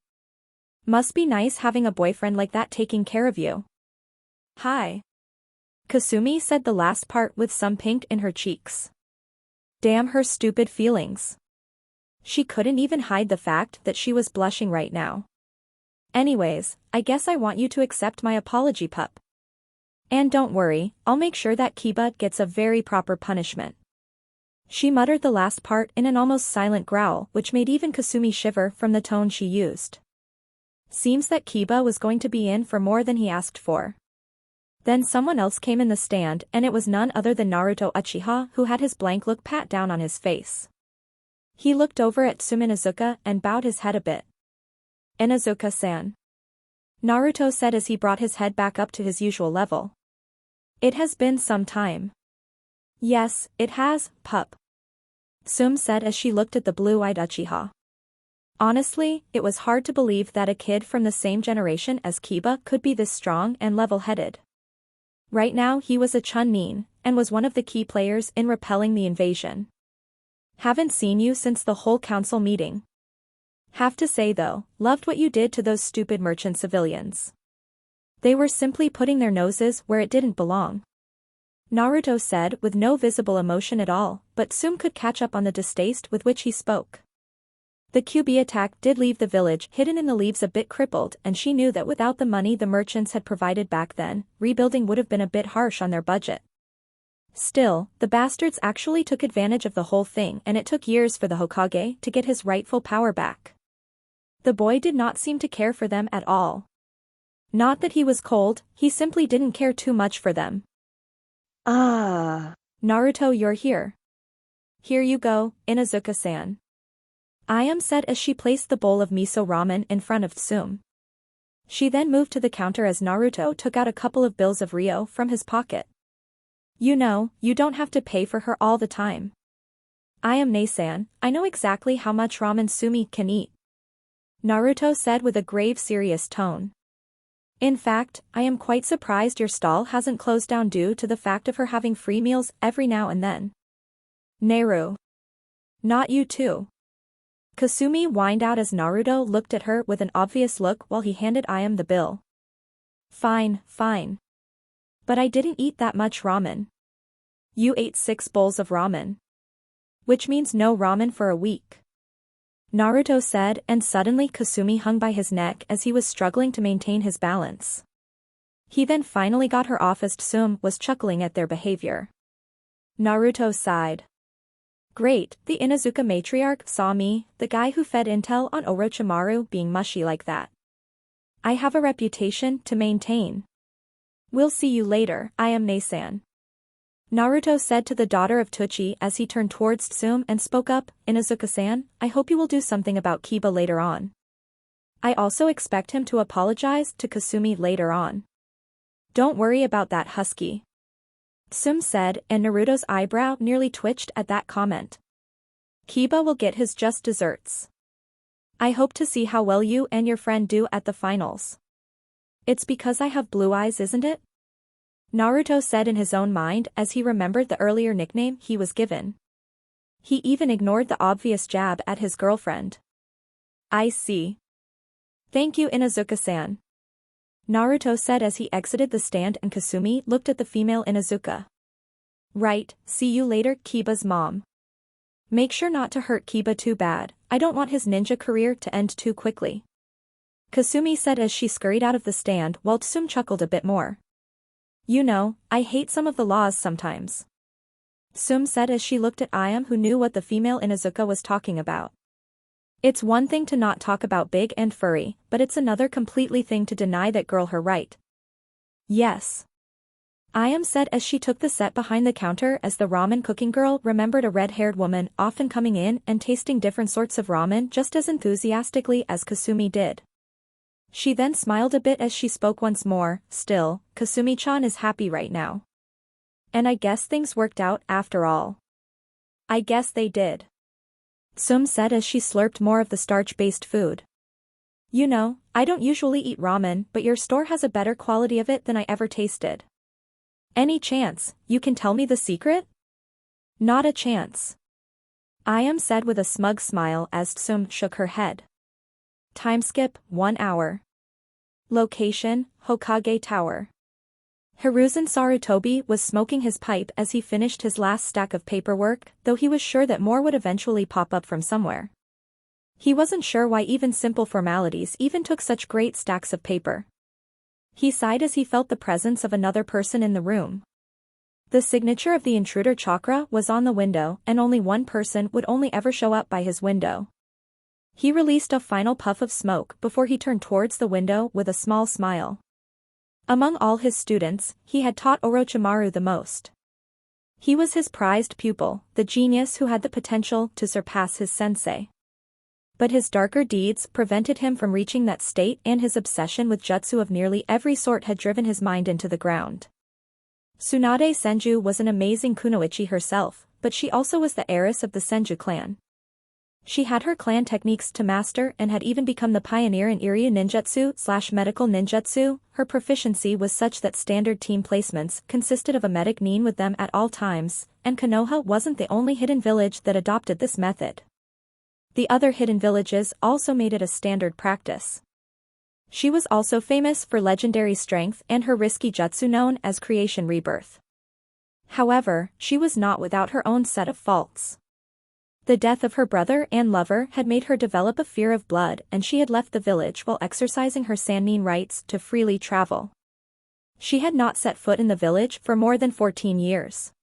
"Must be nice having a boyfriend like that taking care of you." "Hi." Kasumi said the last part with some pink in her cheeks. Damn her stupid feelings. She couldn't even hide the fact that she was blushing right now. "Anyways, I guess I want you to accept my apology, pup. And don't worry, I'll make sure that Kiba gets a very proper punishment." She muttered the last part in an almost silent growl which made even Kasumi shiver from the tone she used. Seems that Kiba was going to be in for more than he asked for. Then someone else came in the stand and it was none other than Naruto Uchiha who had his blank look pat down on his face. He looked over at Inuzuka and bowed his head a bit. "Inuzuka-san," Naruto said as he brought his head back up to his usual level. "It has been some time." "Yes, it has, pup," Sum said as she looked at the blue-eyed Uchiha. Honestly, it was hard to believe that a kid from the same generation as Kiba could be this strong and level-headed. Right now he was a Chunin, and was one of the key players in repelling the invasion. "Haven't seen you since the whole council meeting. Have to say though, loved what you did to those stupid merchant civilians. They were simply putting their noses where it didn't belong," Naruto said with no visible emotion at all, but Sum could catch up on the distaste with which he spoke. The QB attack did leave the village hidden in the leaves a bit crippled, and she knew that without the money the merchants had provided back then, rebuilding would have been a bit harsh on their budget. Still, the bastards actually took advantage of the whole thing, and it took years for the Hokage to get his rightful power back. The boy did not seem to care for them at all. Not that he was cold, he simply didn't care too much for them.
"Ah,
Naruto, you're here." Here you go, Inazuka-san. Ayam said as she placed the bowl of miso ramen in front of Tsum. She then moved to the counter as Naruto took out a couple of bills of Rio from his pocket. You know, you don't have to pay for her all the time. Ayam-ne-san, I know exactly how much ramen Sumi can eat. Naruto said with a grave serious tone. In fact, I am quite surprised your stall hasn't closed down due to the fact of her having free meals every now and then. Neru. Not you too. Kasumi whined out as Naruto looked at her with an obvious look while he handed Ayam the bill. Fine, fine. But I didn't eat that much ramen. You ate 6 bowls of ramen. Which means no ramen for a week. Naruto said, and suddenly Kasumi hung by his neck as he was struggling to maintain his balance. He then finally got her off as Tsum was chuckling at their behavior. Naruto sighed. Great, the Inazuka matriarch saw me, the guy who fed intel on Orochimaru being mushy like that. I have a reputation to maintain. We'll see you later, Ayam-ne-san. Naruto said to the daughter of Tuchi as he turned towards Tsum and spoke up, Inazuka-san, I hope you will do something about Kiba later on. I also expect him to apologize to Kasumi later on. Don't worry about that husky. Tsum said, and Naruto's eyebrow nearly twitched at that comment. Kiba will get his just desserts. I hope to see how well you and your friend do at the finals. It's because I have blue eyes, isn't it? Naruto said in his own mind as he remembered the earlier nickname he was given. He even ignored the obvious jab at his girlfriend. I see. Thank you, Inazuka-san. Naruto said as he exited the stand and Kasumi looked at the female Inazuka. Right, see you later, Kiba's mom. Make sure not to hurt Kiba too bad, I don't want his ninja career to end too quickly. Kasumi said as she scurried out of the stand while Tsum chuckled a bit more. You know, I hate some of the laws sometimes. Tsum said as she looked at Ayam who knew what the female Inazuka was talking about. It's one thing to not talk about big and furry, but it's another completely thing to deny that girl her right. Yes. Ayam said as she took the set behind the counter as the ramen cooking girl remembered a red-haired woman often coming in and tasting different sorts of ramen just as enthusiastically as Kasumi did. She then smiled a bit as she spoke once more, still, Kasumi-chan is happy right now. And I guess things worked out after all. I guess they did. Tsum said as she slurped more of the starch-based food. You know, I don't usually eat ramen but your store has a better quality of it than I ever tasted. Any chance, you can tell me the secret? Not a chance. Ayam said with a smug smile as Tsum shook her head. Time skip, 1 hour. Location, Hokage Tower. Hiruzen Sarutobi was smoking his pipe as he finished his last stack of paperwork, though he was sure that more would eventually pop up from somewhere. He wasn't sure why even simple formalities even took such great stacks of paper. He sighed as he felt the presence of another person in the room. The signature of the intruder chakra was on the window and only one person would only ever show up by his window. He released a final puff of smoke before he turned towards the window with a small smile. Among all his students, he had taught Orochimaru the most. He was his prized pupil, the genius who had the potential to surpass his sensei. But his darker deeds prevented him from reaching that state and his obsession with jutsu of nearly every sort had driven his mind into the ground. Tsunade Senju was an amazing kunoichi herself, but she also was the heiress of the Senju clan. She had her clan techniques to master and had even become the pioneer in Iryu ninjutsu/medical ninjutsu. Her proficiency was such that standard team placements consisted of a medic nin with them at all times, and Konoha wasn't the only hidden village that adopted this method. The other hidden villages also made it a standard practice. She was also famous for legendary strength and her risky jutsu known as Creation Rebirth. However, she was not without her own set of faults. The death of her brother and lover had made her develop a fear of blood and she had left the village while exercising her sannin rights to freely travel. She had not set foot in the village for more than 14 years.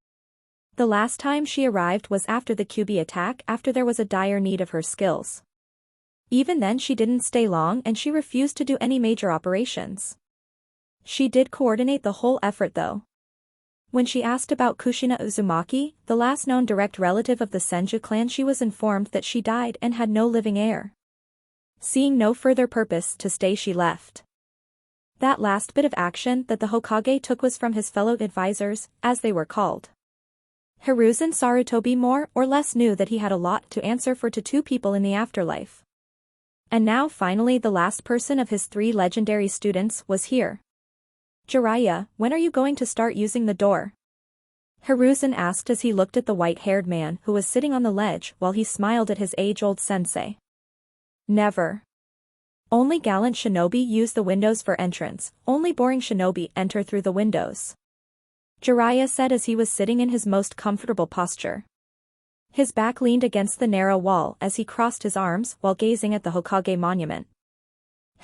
The last time she arrived was after the Kyuubi attack after there was a dire need of her skills. Even then she didn't stay long and she refused to do any major operations. She did coordinate the whole effort though. When she asked about Kushina Uzumaki, the last known direct relative of the Senju clan, she was informed that she died and had no living heir. Seeing no further purpose to stay, she left. That last bit of action that the Hokage took was from his fellow advisors, as they were called. Hiruzen Sarutobi more or less knew that he had a lot to answer for to two people in the afterlife. And now finally the last person of his 3 legendary students was here. Jiraiya, when are you going to start using the door? Hiruzen asked as he looked at the white-haired man who was sitting on the ledge while he smiled at his age-old sensei. Never. Only gallant shinobi use the windows for entrance, only boring shinobi enter through the windows. Jiraiya said as he was sitting in his most comfortable posture. His back leaned against the narrow wall as he crossed his arms while gazing at the Hokage monument.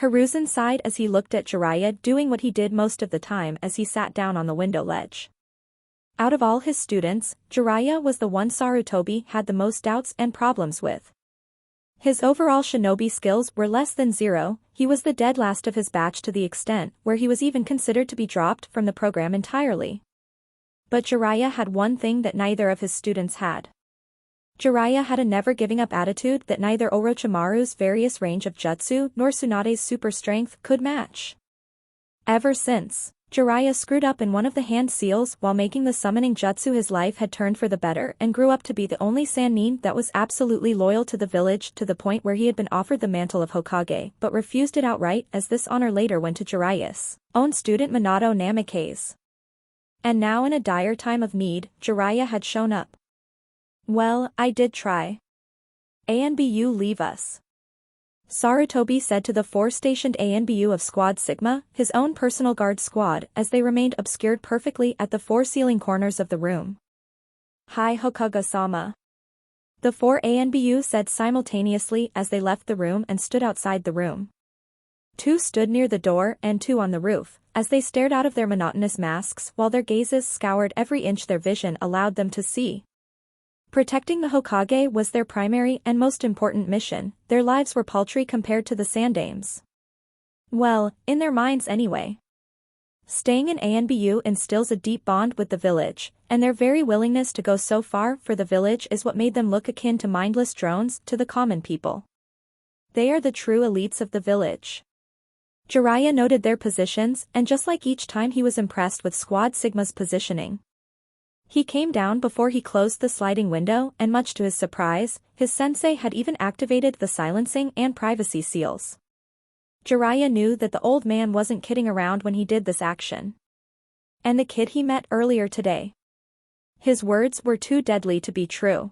Hiruzen sighed as he looked at Jiraiya doing what he did most of the time as he sat down on the window ledge. Out of all his students, Jiraiya was the one Sarutobi had the most doubts and problems with. His overall shinobi skills were less than 0, he was the dead last of his batch to the extent where he was even considered to be dropped from the program entirely. But Jiraiya had one thing that neither of his students had. Jiraiya had a never-giving-up attitude that neither Orochimaru's various range of jutsu nor Tsunade's super strength could match. Ever since Jiraiya screwed up in one of the hand seals while making the summoning jutsu, his life had turned for the better and grew up to be the only Sannin that was absolutely loyal to the village, to the point where he had been offered the mantle of Hokage but refused it outright, as this honor later went to Jiraiya's own student Minato Namikaze. And now in a dire time of need, Jiraiya had shown up. Well, I did try. ANBU, leave us. Sarutobi said to the 4-stationed ANBU of Squad Sigma, his own personal guard squad, as they remained obscured perfectly at the 4 ceiling corners of the room. Hi Hokage-sama. The 4 ANBU said simultaneously as they left the room and stood outside the room. 2 stood near the door and 2 on the roof, as they stared out of their monotonous masks while their gazes scoured every inch their vision allowed them to see. Protecting the Hokage was their primary and most important mission, their lives were paltry compared to the Sandame's. Well, in their minds anyway. Staying in ANBU instills a deep bond with the village, and their very willingness to go so far for the village is what made them look akin to mindless drones to the common people. They are the true elites of the village. Jiraiya noted their positions, and just like each time he was impressed with Squad Sigma's positioning. He came down before he closed the sliding window, and much to his surprise, his sensei had even activated the silencing and privacy seals. Jiraiya knew that the old man wasn't kidding around when he did this action. And the kid he met earlier today. His words were too deadly to be true.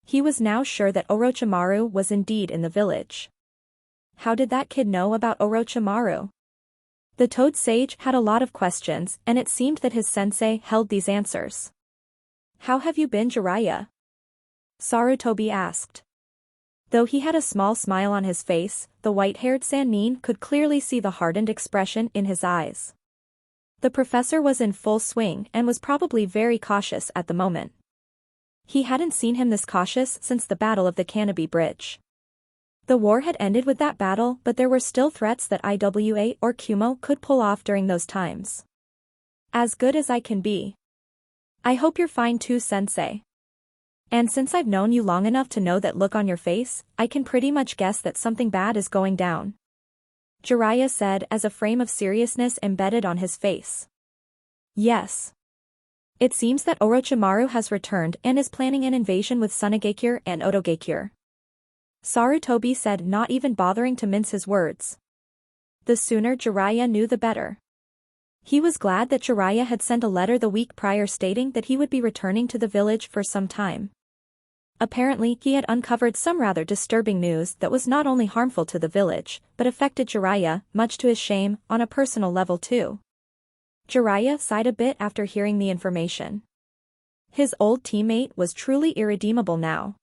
He was now sure that Orochimaru was indeed in the village. How did that kid know about Orochimaru? The Toad Sage had a lot of questions, and it seemed that his sensei held these answers. How have you been, Jiraiya? Sarutobi asked. Though he had a small smile on his face, the white-haired Sannin could clearly see the hardened expression in his eyes. The professor was in full swing and was probably very cautious at the moment. He hadn't seen him this cautious since the Battle of the Canopy Bridge. The war had ended with that battle, but there were still threats that IWA or Kumo could pull off during those times. As good as I can be. I hope you're fine too, sensei. And since I've known you long enough to know that look on your face, I can pretty much guess that something bad is going down. Jiraiya said as a frame of seriousness embedded on his face. Yes. It seems that Orochimaru has returned and is planning an invasion with Tsunagakure and Otogakure. Sarutobi said, not even bothering to mince his words. The sooner Jiraiya knew the better. He was glad that Jiraiya had sent a letter the week prior stating that he would be returning to the village for some time. Apparently he had uncovered some rather disturbing news that was not only harmful to the village, but affected Jiraiya, much to his shame, on a personal level too. Jiraiya sighed a bit after hearing the information. His old teammate was truly irredeemable now.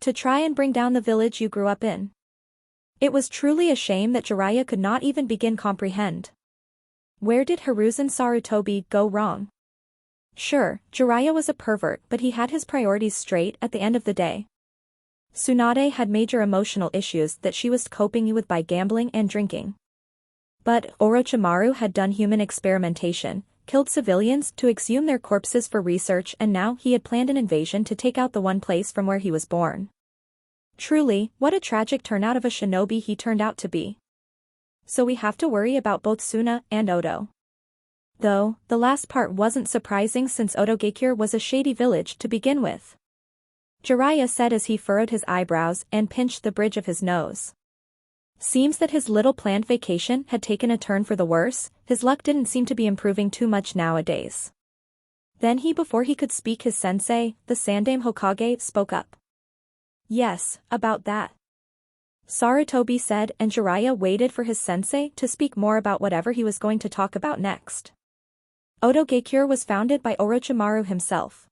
To try and bring down the village you grew up in. It was truly a shame that Jiraiya could not even begin comprehend. Where did Hiruzen Sarutobi go wrong? Sure, Jiraiya was a pervert, but he had his priorities straight at the end of the day. Tsunade had major emotional issues that she was coping with by gambling and drinking. But Orochimaru had done human experimentation, killed civilians to exhume their corpses for research, and now he had planned an invasion to take out the one place from where he was born. Truly, what a tragic turnout of a shinobi he turned out to be. So we have to worry about both Suna and Oto. Though, the last part wasn't surprising since Otogakure was a shady village to begin with. Jiraiya said as he furrowed his eyebrows and pinched the bridge of his nose. Seems that his little planned vacation had taken a turn for the worse, his luck didn't seem to be improving too much nowadays. Then before he could speak, his sensei, the Sandaime Hokage, spoke up. Yes, about that. Sarutobi said, and Jiraiya waited for his sensei to speak more about whatever he was going to talk about next. Otogakure was founded by Orochimaru himself.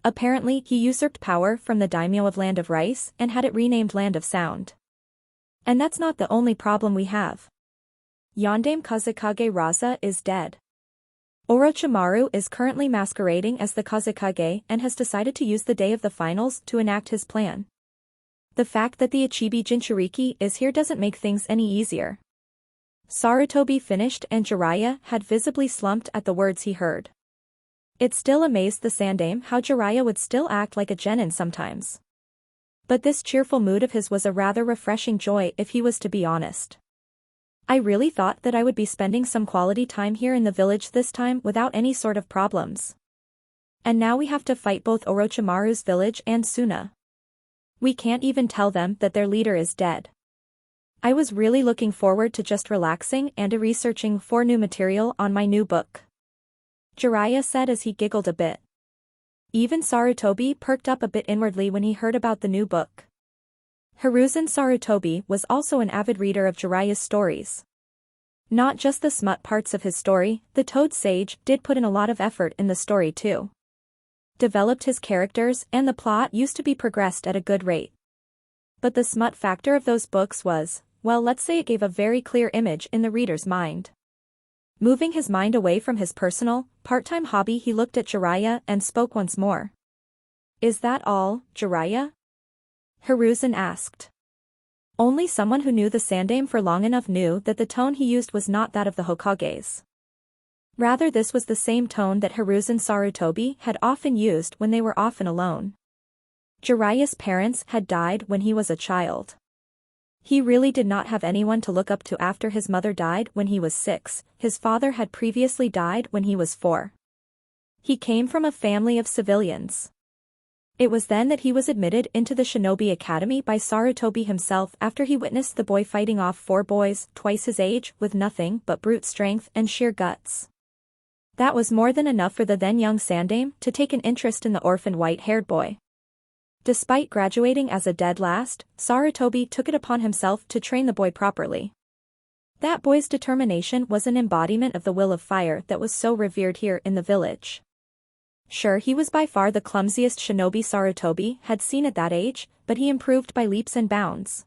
Apparently he usurped power from the daimyo of Land of Rice and had it renamed Land of Sound. And that's not the only problem we have. Yondaime Kazekage Raza is dead. Orochimaru is currently masquerading as the Kazekage and has decided to use the day of the finals to enact his plan. The fact that the Ichibi Jinchuriki is here doesn't make things any easier. Sarutobi finished and Jiraiya had visibly slumped at the words he heard. It still amazed the Sandaime how Jiraiya would still act like a genin sometimes. But this cheerful mood of his was a rather refreshing joy if he was to be honest. I really thought that I would be spending some quality time here in the village this time without any sort of problems. And now we have to fight both Orochimaru's village and Suna. We can't even tell them that their leader is dead. I was really looking forward to just relaxing and researching for new material on my new book. Jiraiya said as he giggled a bit. Even Sarutobi perked up a bit inwardly when he heard about the new book. Hiruzen Sarutobi was also an avid reader of Jiraiya's stories. Not just the smut parts of his story, the Toad Sage did put in a lot of effort in the story too. Developed his characters and the plot used to be progressed at a good rate. But the smut factor of those books was, well, let's say it gave a very clear image in the reader's mind. Moving his mind away from his personal, part-time hobby, he looked at Jiraiya and spoke once more. Is that all, Jiraiya? Hiruzen asked. Only someone who knew the Sandaime for long enough knew that the tone he used was not that of the Hokages. Rather, this was the same tone that Hiruzen Sarutobi had often used when they were often alone. Jiraiya's parents had died when he was a child. He really did not have anyone to look up to after his mother died when he was 6, his father had previously died when he was 4. He came from a family of civilians. It was then that he was admitted into the Shinobi Academy by Sarutobi himself after he witnessed the boy fighting off 4 boys, twice his age, with nothing but brute strength and sheer guts. That was more than enough for the then young Sandaime to take an interest in the orphan white-haired boy. Despite graduating as a dead last, Sarutobi took it upon himself to train the boy properly. That boy's determination was an embodiment of the will of fire that was so revered here in the village. Sure, he was by far the clumsiest shinobi Sarutobi had seen at that age, but he improved by leaps and bounds.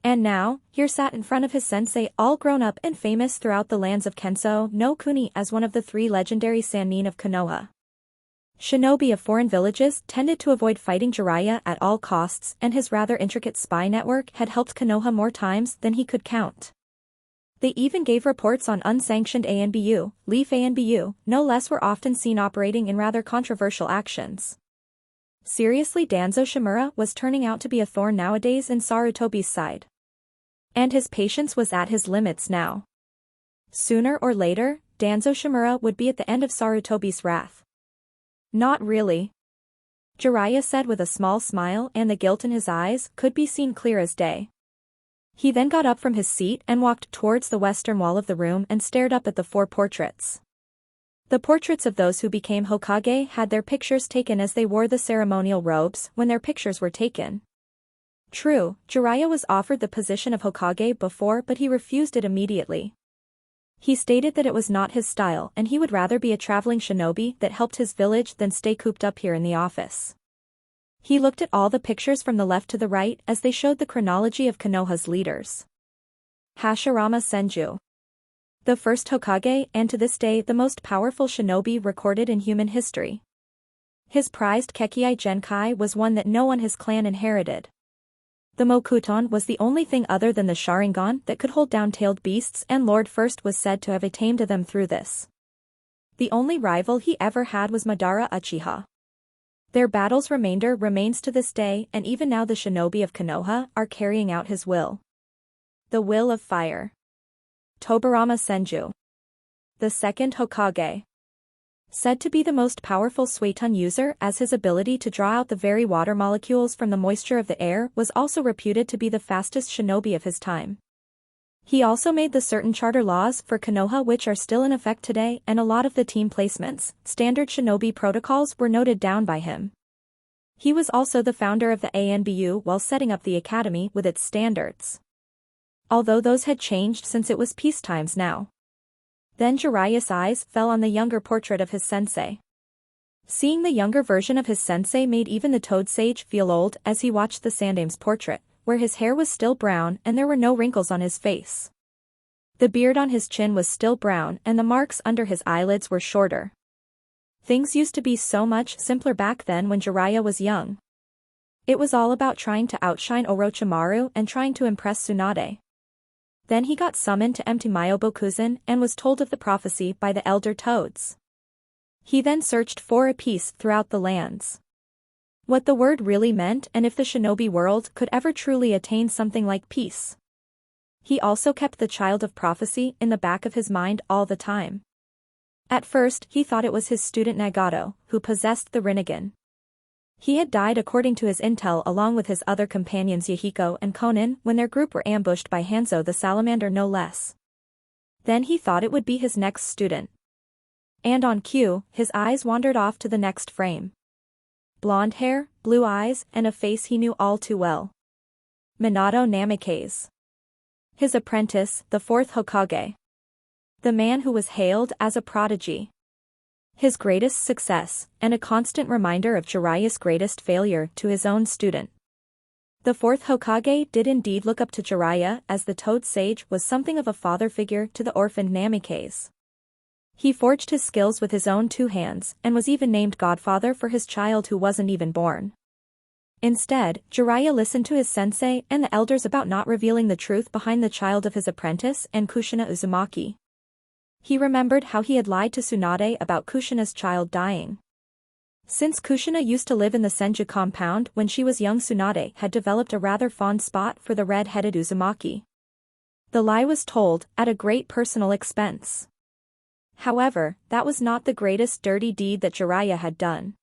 And now, here sat in front of his sensei, all grown up and famous throughout the lands of Kenso no Kuni as one of the 3 legendary Sannin of Konoha. Shinobi of foreign villages tended to avoid fighting Jiraiya at all costs, and his rather intricate spy network had helped Konoha more times than he could count. They even gave reports on unsanctioned ANBU, Leaf ANBU, no less, were often seen operating in rather controversial actions. Seriously, Danzo Shimura was turning out to be a thorn nowadays in Sarutobi's side. And his patience was at his limits now. Sooner or later, Danzo Shimura would be at the end of Sarutobi's wrath. Not really. Jiraiya said with a small smile, and the guilt in his eyes could be seen clear as day. He then got up from his seat and walked towards the western wall of the room and stared up at the 4 portraits. The portraits of those who became Hokage had their pictures taken as they wore the ceremonial robes when their pictures were taken. True, Jiraiya was offered the position of Hokage before, but he refused it immediately. He stated that it was not his style and he would rather be a traveling shinobi that helped his village than stay cooped up here in the office. He looked at all the pictures from the left to the right as they showed the chronology of Konoha's leaders. Hashirama Senju. The first Hokage and to this day the most powerful shinobi recorded in human history. His prized Kekkei Genkai was one that no one in his clan inherited. The Mokuton was the only thing other than the Sharingan that could hold down tailed beasts, and Lord First was said to have attained to them through this. The only rival he ever had was Madara Uchiha. Their battle's remainder remains to this day, and even now the shinobi of Konoha are carrying out his will. The Will of Fire. Tobirama Senju. The second Hokage. Said to be the most powerful Suiton user, as his ability to draw out the very water molecules from the moisture of the air was also reputed to be the fastest shinobi of his time. He also made the certain charter laws for Konoha which are still in effect today, and a lot of the team placements, standard shinobi protocols were noted down by him. He was also the founder of the ANBU while setting up the academy with its standards. Although those had changed since it was peace times now. Then Jiraiya's eyes fell on the younger portrait of his sensei. Seeing the younger version of his sensei made even the Toad Sage feel old as he watched the Sandame's portrait, where his hair was still brown and there were no wrinkles on his face. The beard on his chin was still brown and the marks under his eyelids were shorter. Things used to be so much simpler back then when Jiraiya was young. It was all about trying to outshine Orochimaru and trying to impress Tsunade. Then he got summoned to empty Myobokuzen and was told of the prophecy by the elder toads. He then searched for a peace throughout the lands. What the word really meant and if the shinobi world could ever truly attain something like peace. He also kept the child of prophecy in the back of his mind all the time. At first he thought it was his student Nagato, who possessed the Rinnegan. He had died according to his intel along with his other companions Yahiko and Konan when their group were ambushed by Hanzo the salamander no less. Then he thought it would be his next student. And on cue, his eyes wandered off to the next frame. Blonde hair, blue eyes, and a face he knew all too well. Minato Namikaze. His apprentice, the fourth Hokage. The man who was hailed as a prodigy. His greatest success, and a constant reminder of Jiraiya's greatest failure to his own student. The fourth Hokage did indeed look up to Jiraiya as the Toad Sage was something of a father figure to the orphaned Namikaze. He forged his skills with his own two hands and was even named godfather for his child who wasn't even born. Instead, Jiraiya listened to his sensei and the elders about not revealing the truth behind the child of his apprentice and Kushina Uzumaki. He remembered how he had lied to Tsunade about Kushina's child dying. Since Kushina used to live in the Senju compound when she was young, Tsunade had developed a rather fond spot for the red-headed Uzumaki. The lie was told at a great personal expense. However, that was not the greatest dirty deed that Jiraiya had done.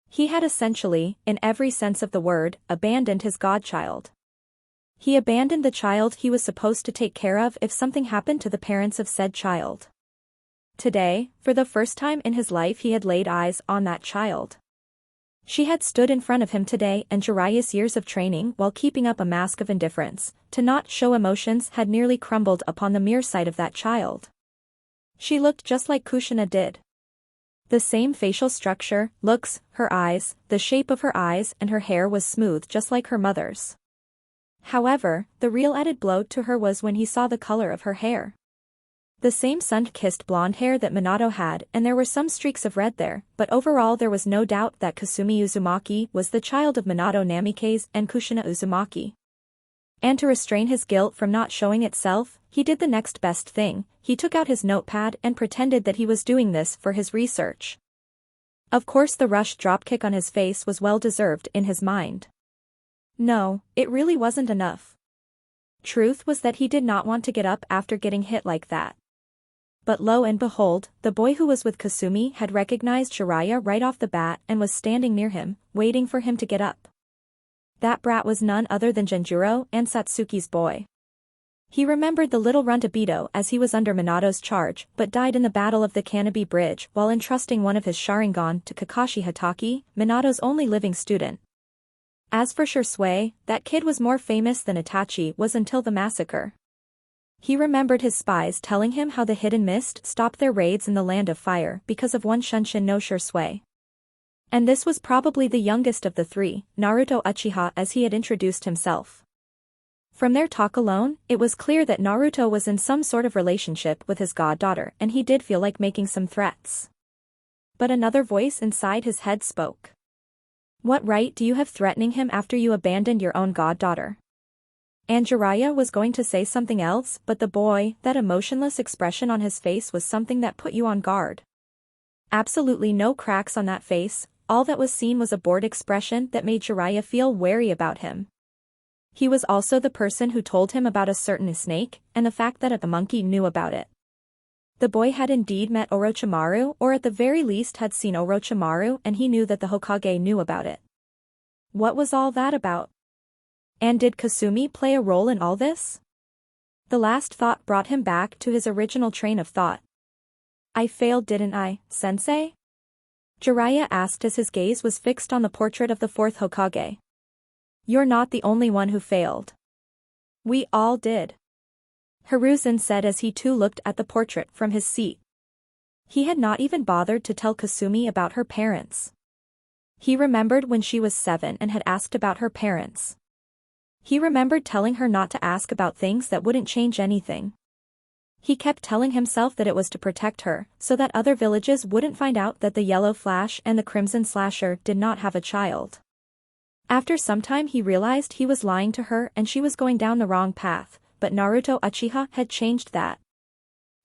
He had essentially, in every sense of the word, abandoned his godchild. He abandoned the child he was supposed to take care of if something happened to the parents of said child. Today, for the first time in his life he had laid eyes on that child. She had stood in front of him today and Jiraiya's years of training while keeping up a mask of indifference, to not show emotions had nearly crumbled upon the mere sight of that child. She looked just like Kushina did. The same facial structure, looks, her eyes, the shape of her eyes and her hair was smooth just like her mother's. However, the real added blow to her was when he saw the color of her hair. The same sun-kissed blonde hair that Minato had, and there were some streaks of red there, but overall there was no doubt that Kasumi Uzumaki was the child of Minato Namikaze and Kushina Uzumaki. And to restrain his guilt from not showing itself, he did the next best thing, he took out his notepad and pretended that he was doing this for his research. Of course the rushed dropkick on his face was well deserved in his mind. No, it really wasn't enough. Truth was that he did not want to get up after getting hit like that. But lo and behold, the boy who was with Kasumi had recognized Jiraiya right off the bat and was standing near him, waiting for him to get up. That brat was none other than Genjuro and Satsuki's boy. He remembered the little runt Obito as he was under Minato's charge but died in the Battle of the Kanobi Bridge while entrusting one of his Sharingan to Kakashi Hatake, Minato's only living student. As for Shursui, that kid was more famous than Itachi was until the massacre. He remembered his spies telling him how the Hidden Mist stopped their raids in the Land of Fire because of one Shunshin no Shursui. And this was probably the youngest of the three, Naruto Uchiha as he had introduced himself. From their talk alone, it was clear that Naruto was in some sort of relationship with his goddaughter and he did feel like making some threats. But another voice inside his head spoke. What right do you have threatening him after you abandoned your own goddaughter? And Jiraiya was going to say something else, but the boy, that emotionless expression on his face was something that put you on guard. Absolutely no cracks on that face, all that was seen was a bored expression that made Jiraiya feel wary about him. He was also the person who told him about a certain snake, and the fact that a monkey knew about it. The boy had indeed met Orochimaru, or at the very least had seen Orochimaru, and he knew that the Hokage knew about it. What was all that about? And did Kasumi play a role in all this? The last thought brought him back to his original train of thought. I failed, didn't I, sensei? Jiraiya asked as his gaze was fixed on the portrait of the fourth Hokage. You're not the only one who failed. We all did. Hiruzen said as he too looked at the portrait from his seat. He had not even bothered to tell Kasumi about her parents. He remembered when she was 7 and had asked about her parents. He remembered telling her not to ask about things that wouldn't change anything. He kept telling himself that it was to protect her, so that other villages wouldn't find out that the Yellow Flash and the Crimson Slasher did not have a child. After some time he realized he was lying to her and she was going down the wrong path, but Naruto Uchiha had changed that.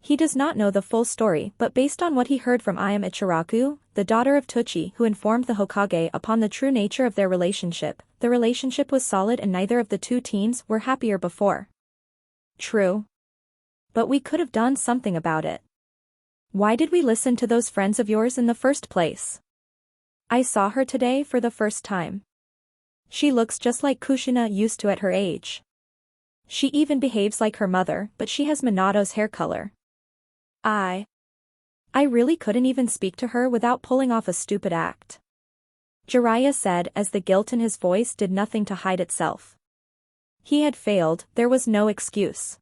He does not know the full story, but based on what he heard from Ayame Ichiraku, the daughter of Tochi who informed the Hokage upon the true nature of their relationship, the relationship was solid and neither of the two teens were happier before. True. But we could have done something about it. Why did we listen to those friends of yours in the first place? I saw her today for the first time. She looks just like Kushina used to at her age. She even behaves like her mother, but she has Minato's hair color. I really couldn't even speak to her without pulling off a stupid act. Jiraiya said as the guilt in his voice did nothing to hide itself. He had failed, there was no excuse.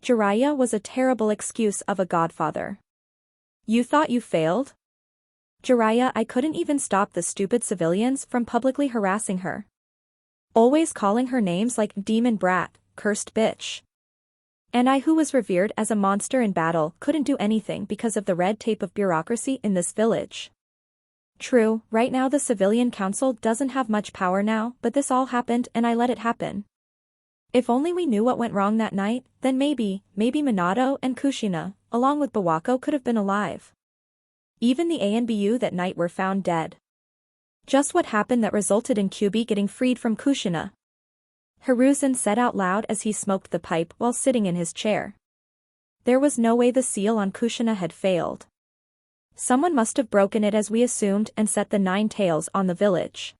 Jiraiya was a terrible excuse of a godfather. You thought you failed? Jiraiya, I couldn't even stop the stupid civilians from publicly harassing her. Always calling her names like demon brat, cursed bitch. And I who was revered as a monster in battle couldn't do anything because of the red tape of bureaucracy in this village. True, right now the civilian council doesn't have much power now, but this all happened and I let it happen. If only we knew what went wrong that night, then maybe Minato and Kushina, along with Bawako could have been alive. Even the ANBU that night were found dead. Just what happened that resulted in Kyuubi getting freed from Kushina? Hiruzen said out loud as he smoked the pipe while sitting in his chair. There was no way the seal on Kushina had failed. Someone must have broken it as we assumed and set the 9 tails on the village.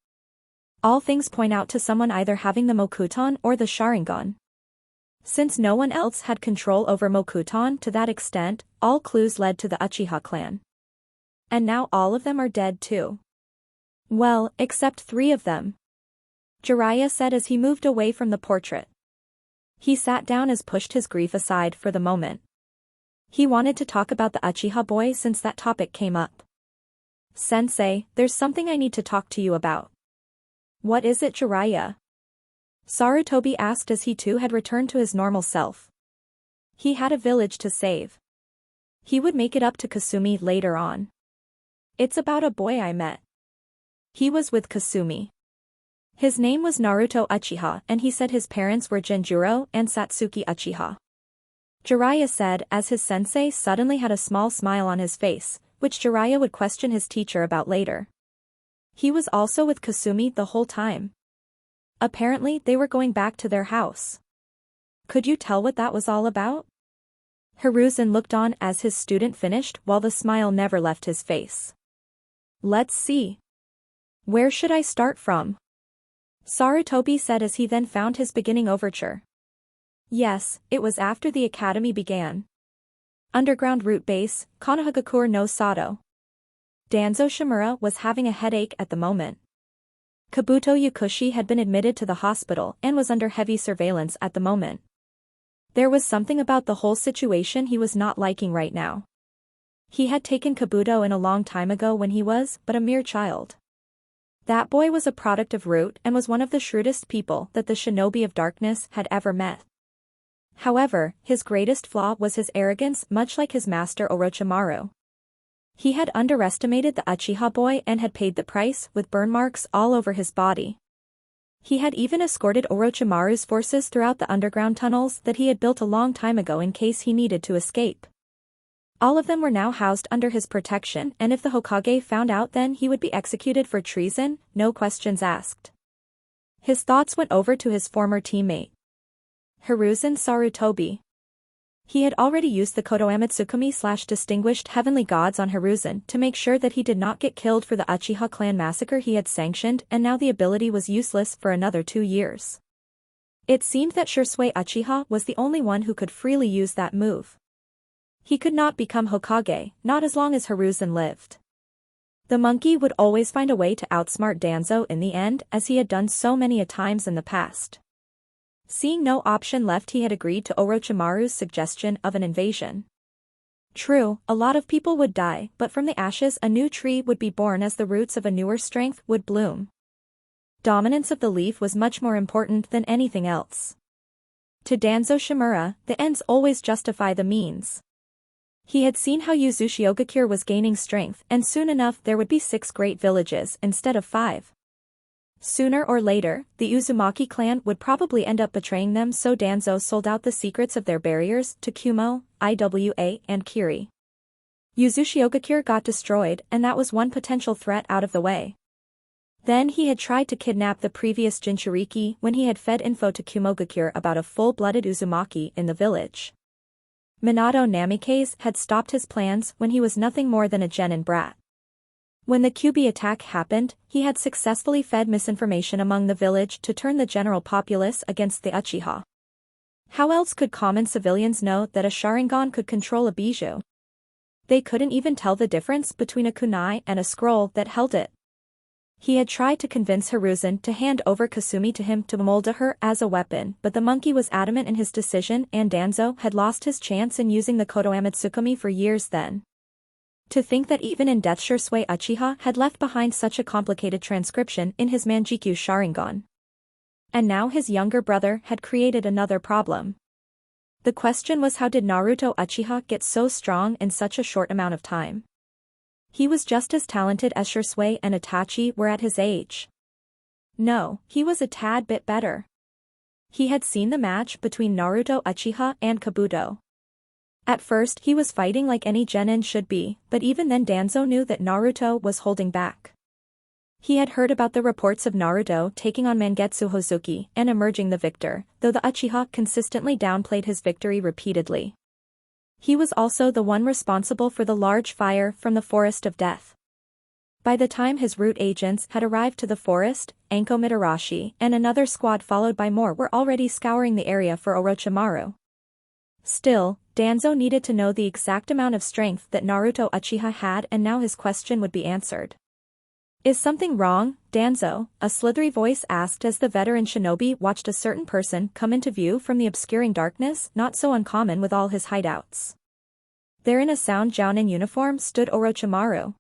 All things point out to someone either having the Mokuton or the Sharingan. Since no one else had control over Mokuton to that extent, all clues led to the Uchiha clan. And now all of them are dead too. Well, except 3 of them. Jiraiya said as he moved away from the portrait. He sat down as pushed his grief aside for the moment. He wanted to talk about the Uchiha boy since that topic came up. Sensei, there's something I need to talk to you about. What is it, Jiraiya? Sarutobi asked as he too had returned to his normal self. He had a village to save. He would make it up to Kasumi later on. It's about a boy I met. He was with Kasumi. His name was Naruto Uchiha and he said his parents were Genjuro and Satsuki Uchiha. Jiraiya said as his sensei suddenly had a small smile on his face, which Jiraiya would question his teacher about later. He was also with Kasumi the whole time. Apparently they were going back to their house. Could you tell what that was all about? Hiruzen looked on as his student finished while the smile never left his face. Let's see. Where should I start from? Sarutobi said as he then found his beginning overture. Yes, it was after the academy began. Underground root base, Konohagakure no Sato. Danzo Shimura was having a headache at the moment. Kabuto Yakushi had been admitted to the hospital and was under heavy surveillance at the moment. There was something about the whole situation he was not liking right now. He had taken Kabuto in a long time ago when he was but a mere child. That boy was a product of Root and was one of the shrewdest people that the Shinobi of Darkness had ever met. However, his greatest flaw was his arrogance, much like his master Orochimaru. He had underestimated the Uchiha boy and had paid the price with burn marks all over his body. He had even escorted Orochimaru's forces throughout the underground tunnels that he had built a long time ago in case he needed to escape. All of them were now housed under his protection, and if the Hokage found out, then he would be executed for treason, no questions asked. His thoughts went over to his former teammate, Hiruzen Sarutobi. He had already used the Kodoame Tsukumi/Distinguished Heavenly Gods on Hiruzen to make sure that he did not get killed for the Uchiha clan massacre he had sanctioned, and now the ability was useless for another 2 years. It seemed that Shisui Uchiha was the only one who could freely use that move. He could not become Hokage, not as long as Hiruzen lived. The monkey would always find a way to outsmart Danzo in the end, as he had done so many a times in the past. Seeing no option left, he had agreed to Orochimaru's suggestion of an invasion. True, a lot of people would die, but from the ashes a new tree would be born as the roots of a newer strength would bloom. Dominance of the leaf was much more important than anything else. To Danzo Shimura, the ends always justify the means. He had seen how Uchiha was gaining strength, and soon enough there would be 6 great villages instead of 5. Sooner or later, the Uzumaki clan would probably end up betraying them, so Danzo sold out the secrets of their barriers to Kumo, Iwa, and Kiri. Uchiha got destroyed, and that was one potential threat out of the way. Then he had tried to kidnap the previous Jinchuriki when he had fed info to Kumogakure about a full-blooded Uzumaki in the village. Minato Namikaze had stopped his plans when he was nothing more than a genin brat. When the Kyuubi attack happened, he had successfully fed misinformation among the village to turn the general populace against the Uchiha. How else could common civilians know that a Sharingan could control a bijou? They couldn't even tell the difference between a kunai and a scroll that held it. He had tried to convince Hiruzen to hand over Kasumi to him to mold her as a weapon, but the monkey was adamant in his decision, and Danzo had lost his chance in using the Kodoame Tsukumi for years then. To think that even in death Shisui Uchiha had left behind such a complicated transcription in his Manjikyu Sharingan. And now his younger brother had created another problem. The question was, how did Naruto Uchiha get so strong in such a short amount of time? He was just as talented as Shisui and Itachi were at his age. No, he was a tad bit better. He had seen the match between Naruto Uchiha and Kabuto. At first he was fighting like any genin should be, but even then Danzo knew that Naruto was holding back. He had heard about the reports of Naruto taking on Mangetsu Hozuki and emerging the victor, though the Uchiha consistently downplayed his victory repeatedly. He was also the one responsible for the large fire from the Forest of Death. By the time his root agents had arrived to the forest, Anko Mitarashi and another squad followed by more were already scouring the area for Orochimaru. Still, Danzo needed to know the exact amount of strength that Naruto Uchiha had, and now his question would be answered. "Is something wrong, Danzo?" a slithery voice asked as the veteran shinobi watched a certain person come into view from the obscuring darkness, not so uncommon with all his hideouts. There in a sound jounin uniform stood Orochimaru.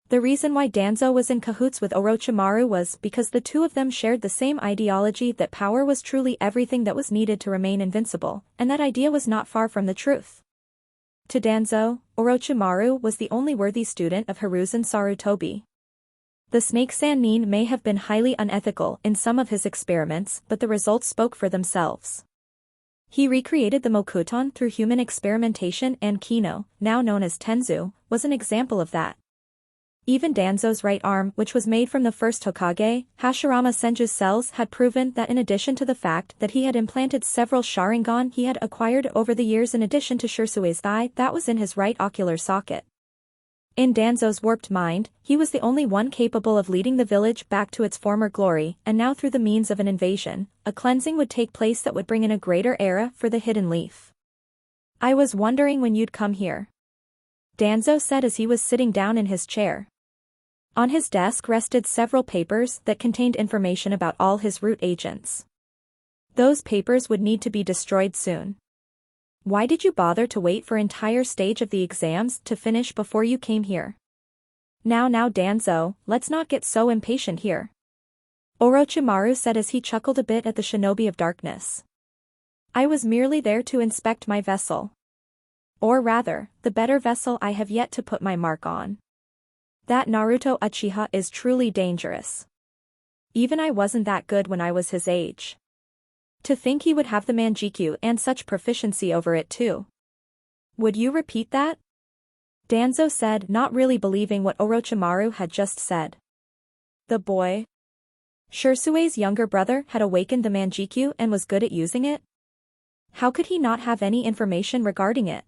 The reason why Danzo was in cahoots with Orochimaru was because the two of them shared the same ideology that power was truly everything that was needed to remain invincible, and that idea was not far from the truth. To Danzo, Orochimaru was the only worthy student of Hiruzen Sarutobi. The Snake Sannin may have been highly unethical in some of his experiments, but the results spoke for themselves. He recreated the Mokuton through human experimentation, and Kino, now known as Tenzu, was an example of that. Even Danzo's right arm, which was made from the first Hokage, Hashirama Senju's cells, had proven that in addition to the fact that he had implanted several Sharingan he had acquired over the years, in addition to Shisui's thigh that was in his right ocular socket. In Danzo's warped mind, he was the only one capable of leading the village back to its former glory, and now through the means of an invasion, a cleansing would take place that would bring in a greater era for the Hidden Leaf. "I was wondering when you'd come here," Danzo said as he was sitting down in his chair. On his desk rested several papers that contained information about all his root agents. Those papers would need to be destroyed soon. "Why did you bother to wait for entire stage of the exams to finish before you came here?" Now Danzo, let's not get so impatient here," Orochimaru said as he chuckled a bit at the Shinobi of Darkness. "I was merely there to inspect my vessel. Or rather, the better vessel I have yet to put my mark on. That Naruto Uchiha is truly dangerous. Even I wasn't that good when I was his age. To think he would have the Manjikyu and such proficiency over it too." "Would you repeat that?" Danzo said, not really believing what Orochimaru had just said. The boy? Shirsue's younger brother had awakened the Manjikyu and was good at using it? How could he not have any information regarding it?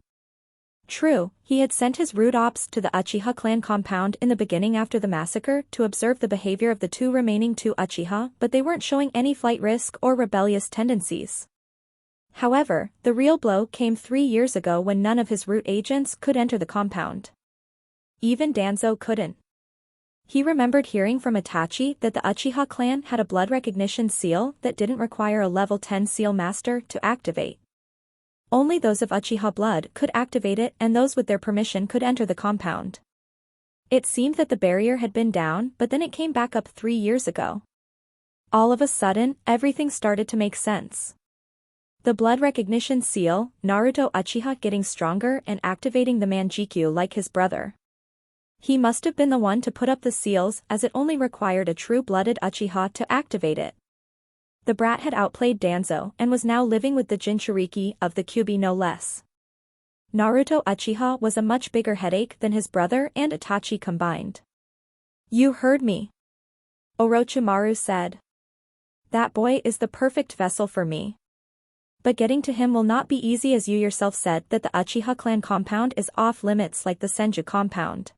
True, he had sent his root ops to the Uchiha clan compound in the beginning after the massacre to observe the behavior of the two remaining Uchiha, but they weren't showing any flight risk or rebellious tendencies. However, the real blow came 3 years ago when none of his root agents could enter the compound. Even Danzo couldn't. He remembered hearing from Itachi that the Uchiha clan had a blood recognition seal that didn't require a level 10 seal master to activate. Only those of Uchiha blood could activate it, and those with their permission could enter the compound. It seemed that the barrier had been down, but then it came back up 3 years ago. All of a sudden, everything started to make sense. The blood recognition seal, Naruto Uchiha getting stronger and activating the Manjikyu like his brother. He must have been the one to put up the seals, as it only required a true-blooded Uchiha to activate it. The brat had outplayed Danzo and was now living with the Jinchuriki of the Kyuubi no less. Naruto Uchiha was a much bigger headache than his brother and Itachi combined. You heard me. Orochimaru said. That boy is the perfect vessel for me. But getting to him will not be easy, as you yourself said that the Uchiha clan compound is off limits like the Senju compound.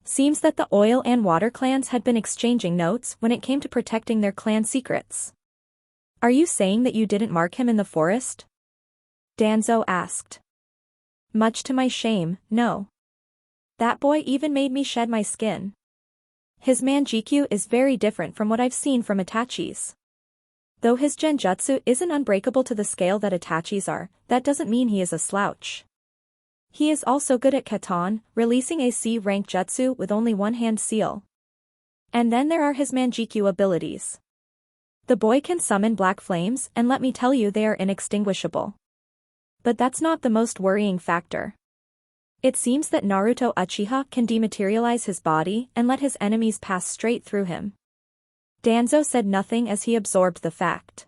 Seems that the oil and water clans had been exchanging notes when it came to protecting their clan secrets. Are you saying that you didn't mark him in the forest? Danzo asked. Much to my shame, no. That boy even made me shed my skin. His Manjikyu is very different from what I've seen from Itachi's. Though his genjutsu isn't unbreakable to the scale that Itachi's are, that doesn't mean he is a slouch. He is also good at Katon, releasing a C-rank jutsu with only one-hand seal. And then there are his Manjikyu abilities. The boy can summon black flames, and let me tell you, they are inextinguishable. But that's not the most worrying factor. It seems that Naruto Uchiha can dematerialize his body and let his enemies pass straight through him. Danzo said nothing as he absorbed the fact.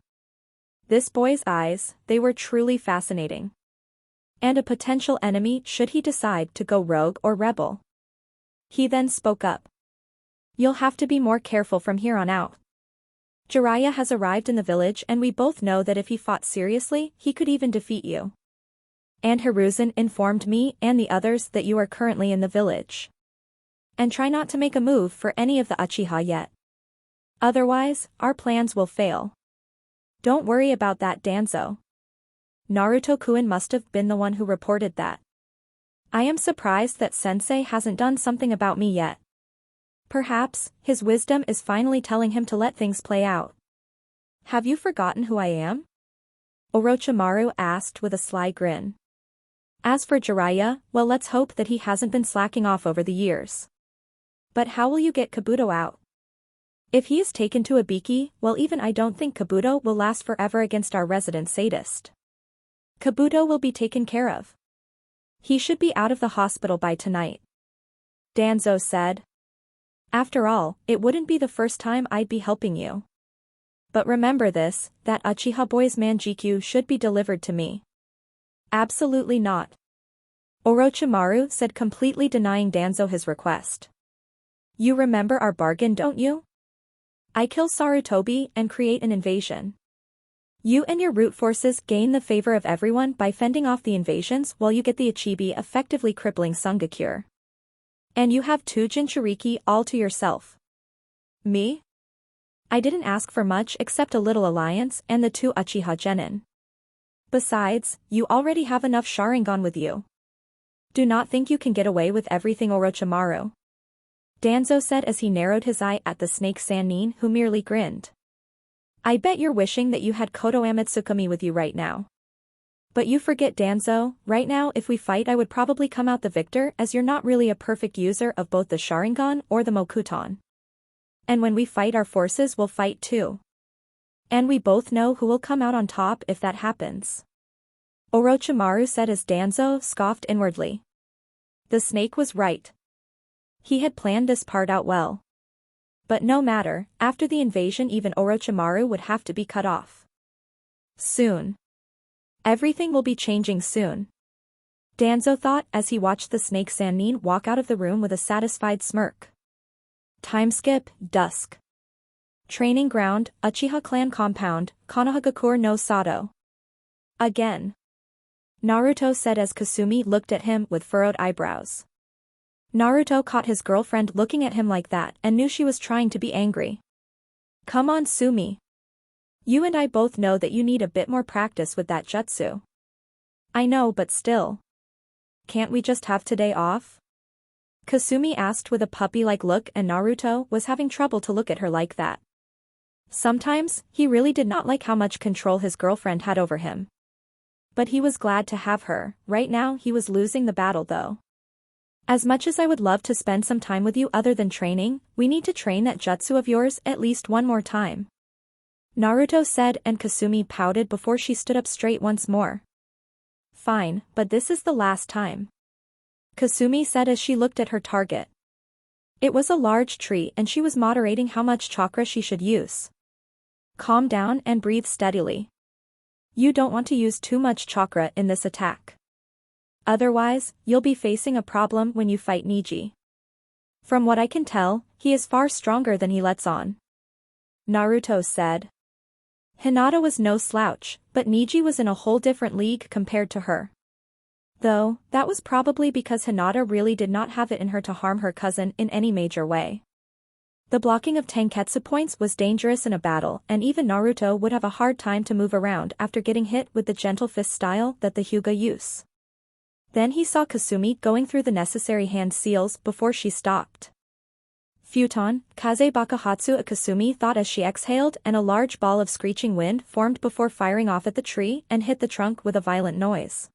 This boy's eyes, they were truly fascinating. And a potential enemy should he decide to go rogue or rebel. He then spoke up. You'll have to be more careful from here on out. Jiraiya has arrived in the village, and we both know that if he fought seriously, he could even defeat you. And Hiruzen informed me and the others that you are currently in the village. And try not to make a move for any of the Uchiha yet. Otherwise, our plans will fail. Don't worry about that, Danzo. Naruto-kun must have been the one who reported that. I am surprised that Sensei hasn't done something about me yet. Perhaps, his wisdom is finally telling him to let things play out. Have you forgotten who I am? Orochimaru asked with a sly grin. As for Jiraiya, well, let's hope that he hasn't been slacking off over the years. But how will you get Kabuto out? If he is taken to Ibiki, well, even I don't think Kabuto will last forever against our resident sadist. Kabuto will be taken care of. He should be out of the hospital by tonight. Danzo said. After all, it wouldn't be the first time I'd be helping you. But remember this, that Uchiha boy's Manjikyu should be delivered to me. Absolutely not. Orochimaru said, completely denying Danzo his request. You remember our bargain, don't you? I kill Sarutobi and create an invasion. You and your root forces gain the favor of everyone by fending off the invasions while you get the Ichibi effectively crippling Sungakure. And you have 2 Jinchuriki all to yourself. Me? I didn't ask for much except a little alliance and the 2 Uchiha genin. Besides, you already have enough Sharingan with you. Do not think you can get away with everything, Orochimaru. Danzo said as he narrowed his eye at the snake Sannin, who merely grinned. I bet you're wishing that you had Koto Amitsukami with you right now. But you forget, Danzo, right now if we fight I would probably come out the victor, as you're not really a perfect user of both the Sharingan or the Mokuton. And when we fight, our forces will fight too. And we both know who will come out on top if that happens. Orochimaru said as Danzo scoffed inwardly. The snake was right. He had planned this part out well. But no matter, after the invasion even Orochimaru would have to be cut off. Soon. Everything will be changing soon. Danzo thought as he watched the snake Sannin walk out of the room with a satisfied smirk. Time skip, dusk. Training ground, Uchiha clan compound, Konohagakure no Sato. Again. Naruto said as Kasumi looked at him with furrowed eyebrows. Naruto caught his girlfriend looking at him like that and knew she was trying to be angry. Come on Sumi. You and I both know that you need a bit more practice with that jutsu. I know but still. Can't we just have today off? Kasumi asked with a puppy-like look and Naruto was having trouble to look at her like that. Sometimes, he really did not like how much control his girlfriend had over him. But he was glad to have her. Right now he was losing the battle though. As much as I would love to spend some time with you other than training, we need to train that jutsu of yours at least one more time. Naruto said and Kasumi pouted before she stood up straight once more. Fine, but this is the last time. Kasumi said as she looked at her target. It was a large tree and she was moderating how much chakra she should use. Calm down and breathe steadily. You don't want to use too much chakra in this attack. Otherwise, you'll be facing a problem when you fight Niji. From what I can tell, he is far stronger than he lets on. Naruto said. Hinata was no slouch, but Niji was in a whole different league compared to her. Though, that was probably because Hinata really did not have it in her to harm her cousin in any major way. The blocking of Tenketsu points was dangerous in a battle and even Naruto would have a hard time to move around after getting hit with the gentle fist style that the Hyuga use. Then he saw Kasumi going through the necessary hand seals before she stopped. Futon, Kaze Bakahatsu Kasumi thought as she exhaled and a large ball of screeching wind formed before firing off at the tree and hit the trunk with a violent noise.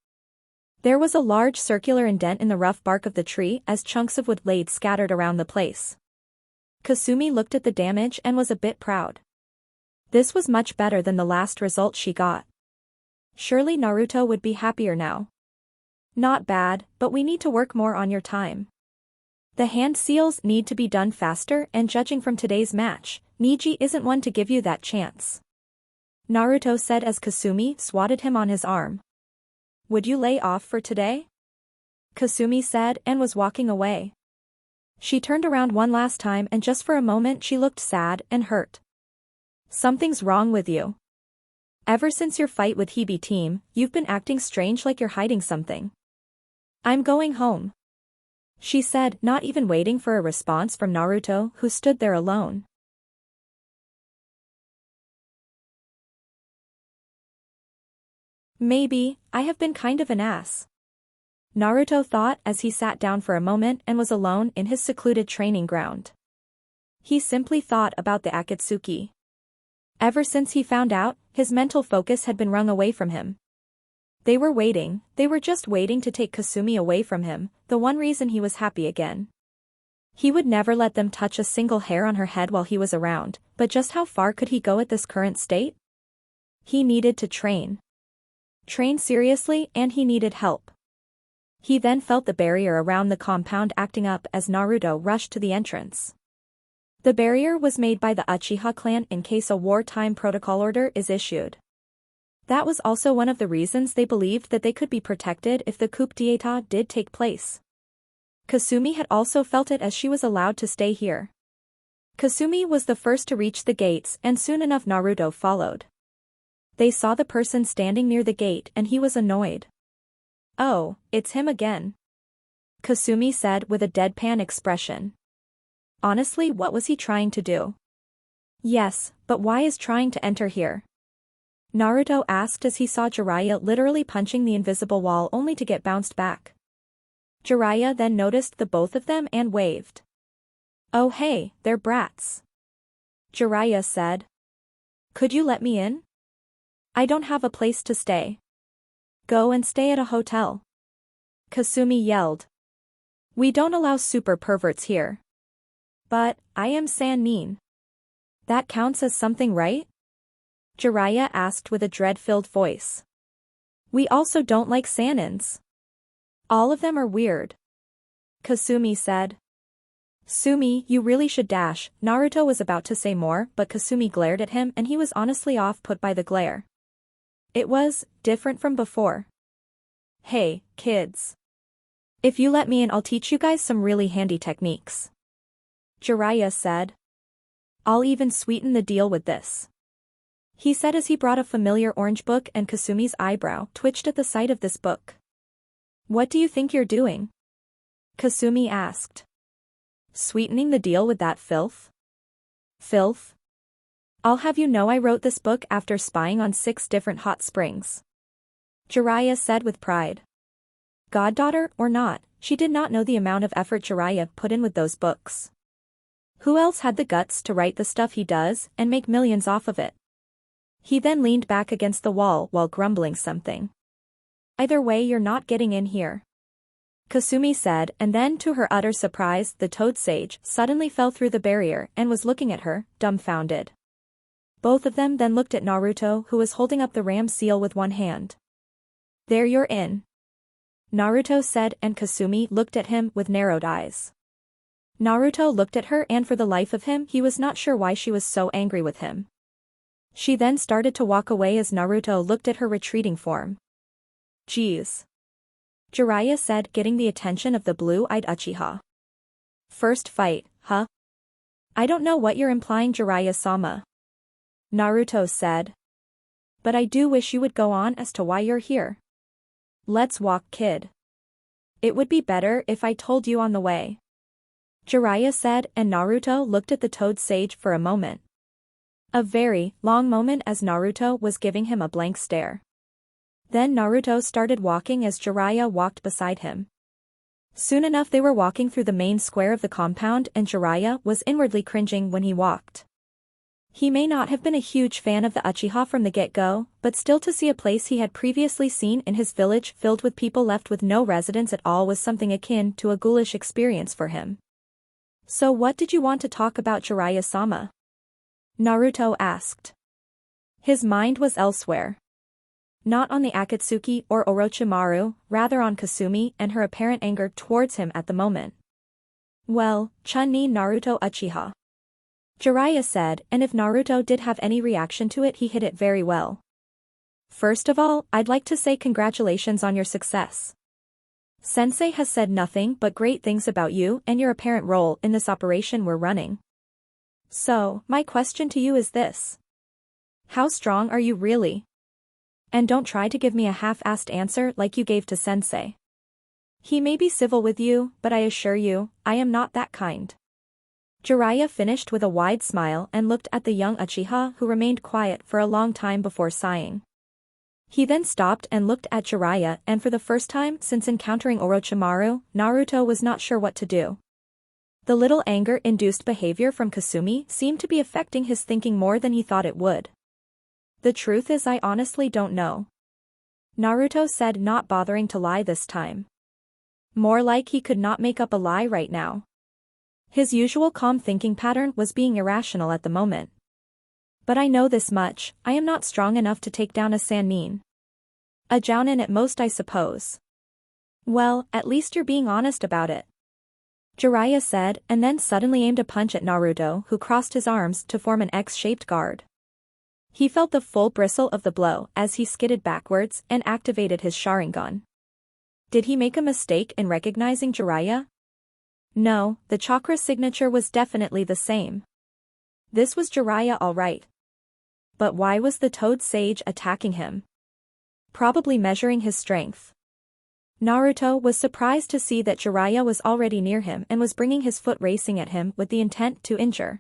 There was a large circular indent in the rough bark of the tree as chunks of wood laid scattered around the place. Kasumi looked at the damage and was a bit proud. This was much better than the last result she got. Surely Naruto would be happier now. Not bad, but we need to work more on your time. The hand seals need to be done faster and judging from today's match, Niji isn't one to give you that chance. Naruto said as Kasumi swatted him on his arm. Would you lay off for today? Kasumi said and was walking away. She turned around one last time and just for a moment she looked sad and hurt. Something's wrong with you. Ever since your fight with Hebe team, you've been acting strange like you're hiding something. I'm going home. She said, not even waiting for a response from Naruto who stood there alone. Maybe, I have been kind of an ass. Naruto thought as he sat down for a moment and was alone in his secluded training ground. He simply thought about the Akatsuki. Ever since he found out, his mental focus had been wrung away from him. They were just waiting to take Kasumi away from him, the one reason he was happy again. He would never let them touch a single hair on her head while he was around, but just how far could he go at this current state? He needed to train. Train seriously and he needed help. He then felt the barrier around the compound acting up as Naruto rushed to the entrance. The barrier was made by the Uchiha clan in case a wartime protocol order is issued. That was also one of the reasons they believed that they could be protected if the coup d'état did take place. Kasumi had also felt it as she was allowed to stay here. Kasumi was the first to reach the gates and soon enough Naruto followed. They saw the person standing near the gate and he was annoyed. Oh, it's him again. Kasumi said with a deadpan expression. Honestly, what was he trying to do? Yes, but why is trying to enter here? Naruto asked as he saw Jiraiya literally punching the invisible wall only to get bounced back. Jiraiya then noticed the both of them and waved. Oh hey, they're brats. Jiraiya said. Could you let me in? I don't have a place to stay. Go and stay at a hotel. Kasumi yelled. We don't allow super perverts here. But, I am Sannin. That counts as something, right? Jiraiya asked with a dread-filled voice. We also don't like Sannins. All of them are weird. Kasumi said. Sumi, you really should dash. Naruto was about to say more but Kasumi glared at him and he was honestly off-put by the glare. It was different from before. Hey, kids. If you let me in, I'll teach you guys some really handy techniques. Jiraiya said. I'll even sweeten the deal with this. He said as he brought a familiar orange book, and Kasumi's eyebrow twitched at the sight of this book. What do you think you're doing? Kasumi asked. Sweetening the deal with that filth? Filth? I'll have you know I wrote this book after spying on 6 different hot springs. Jiraiya said with pride. Goddaughter or not, she did not know the amount of effort Jiraiya put in with those books. Who else had the guts to write the stuff he does and make millions off of it? He then leaned back against the wall while grumbling something. Either way, you're not getting in here. Kasumi said, and then to her utter surprise, the Toad Sage suddenly fell through the barrier and was looking at her, dumbfounded. Both of them then looked at Naruto, who was holding up the ram seal with one hand. There, you're in. Naruto said, and Kasumi looked at him with narrowed eyes. Naruto looked at her, and for the life of him he was not sure why she was so angry with him. She then started to walk away as Naruto looked at her retreating form. Geez. Jiraiya said, getting the attention of the blue-eyed Uchiha. First fight, huh? I don't know what you're implying, Jiraiya-sama. Naruto said. But I do wish you would go on as to why you're here. Let's walk, kid. It would be better if I told you on the way. Jiraiya said, and Naruto looked at the Toad Sage for a moment. A very long moment as Naruto was giving him a blank stare. Then Naruto started walking as Jiraiya walked beside him. Soon enough they were walking through the main square of the compound, and Jiraiya was inwardly cringing when he walked. He may not have been a huge fan of the Uchiha from the get-go, but still to see a place he had previously seen in his village filled with people left with no residence at all was something akin to a ghoulish experience for him. So what did you want to talk about, Jiraiya-sama? Naruto asked. His mind was elsewhere. Not on the Akatsuki or Orochimaru, rather on Kasumi and her apparent anger towards him at the moment. Well, Chun ni Naruto Uchiha. Jiraiya said, and if Naruto did have any reaction to it, he hid it very well. First of all, I'd like to say congratulations on your success. Sensei has said nothing but great things about you and your apparent role in this operation we're running. So, my question to you is this. How strong are you really? And don't try to give me a half-assed answer like you gave to Sensei. He may be civil with you, but I assure you, I am not that kind. Jiraiya finished with a wide smile and looked at the young Uchiha, who remained quiet for a long time before sighing. He then stopped and looked at Jiraiya, and for the first time since encountering Orochimaru, Naruto was not sure what to do. The little anger-induced behavior from Kasumi seemed to be affecting his thinking more than he thought it would. The truth is, I honestly don't know. Naruto said, not bothering to lie this time. More like he could not make up a lie right now. His usual calm thinking pattern was being irrational at the moment. But I know this much, I am not strong enough to take down a Sannin. A Jounin at most, I suppose. Well, at least you're being honest about it. Jiraiya said, and then suddenly aimed a punch at Naruto, who crossed his arms to form an X-shaped guard. He felt the full bristle of the blow as he skidded backwards and activated his Sharingan. Did he make a mistake in recognizing Jiraiya? No, the chakra signature was definitely the same. This was Jiraiya all right. But why was the Toad Sage attacking him? Probably measuring his strength. Naruto was surprised to see that Jiraiya was already near him and was bringing his foot racing at him with the intent to injure.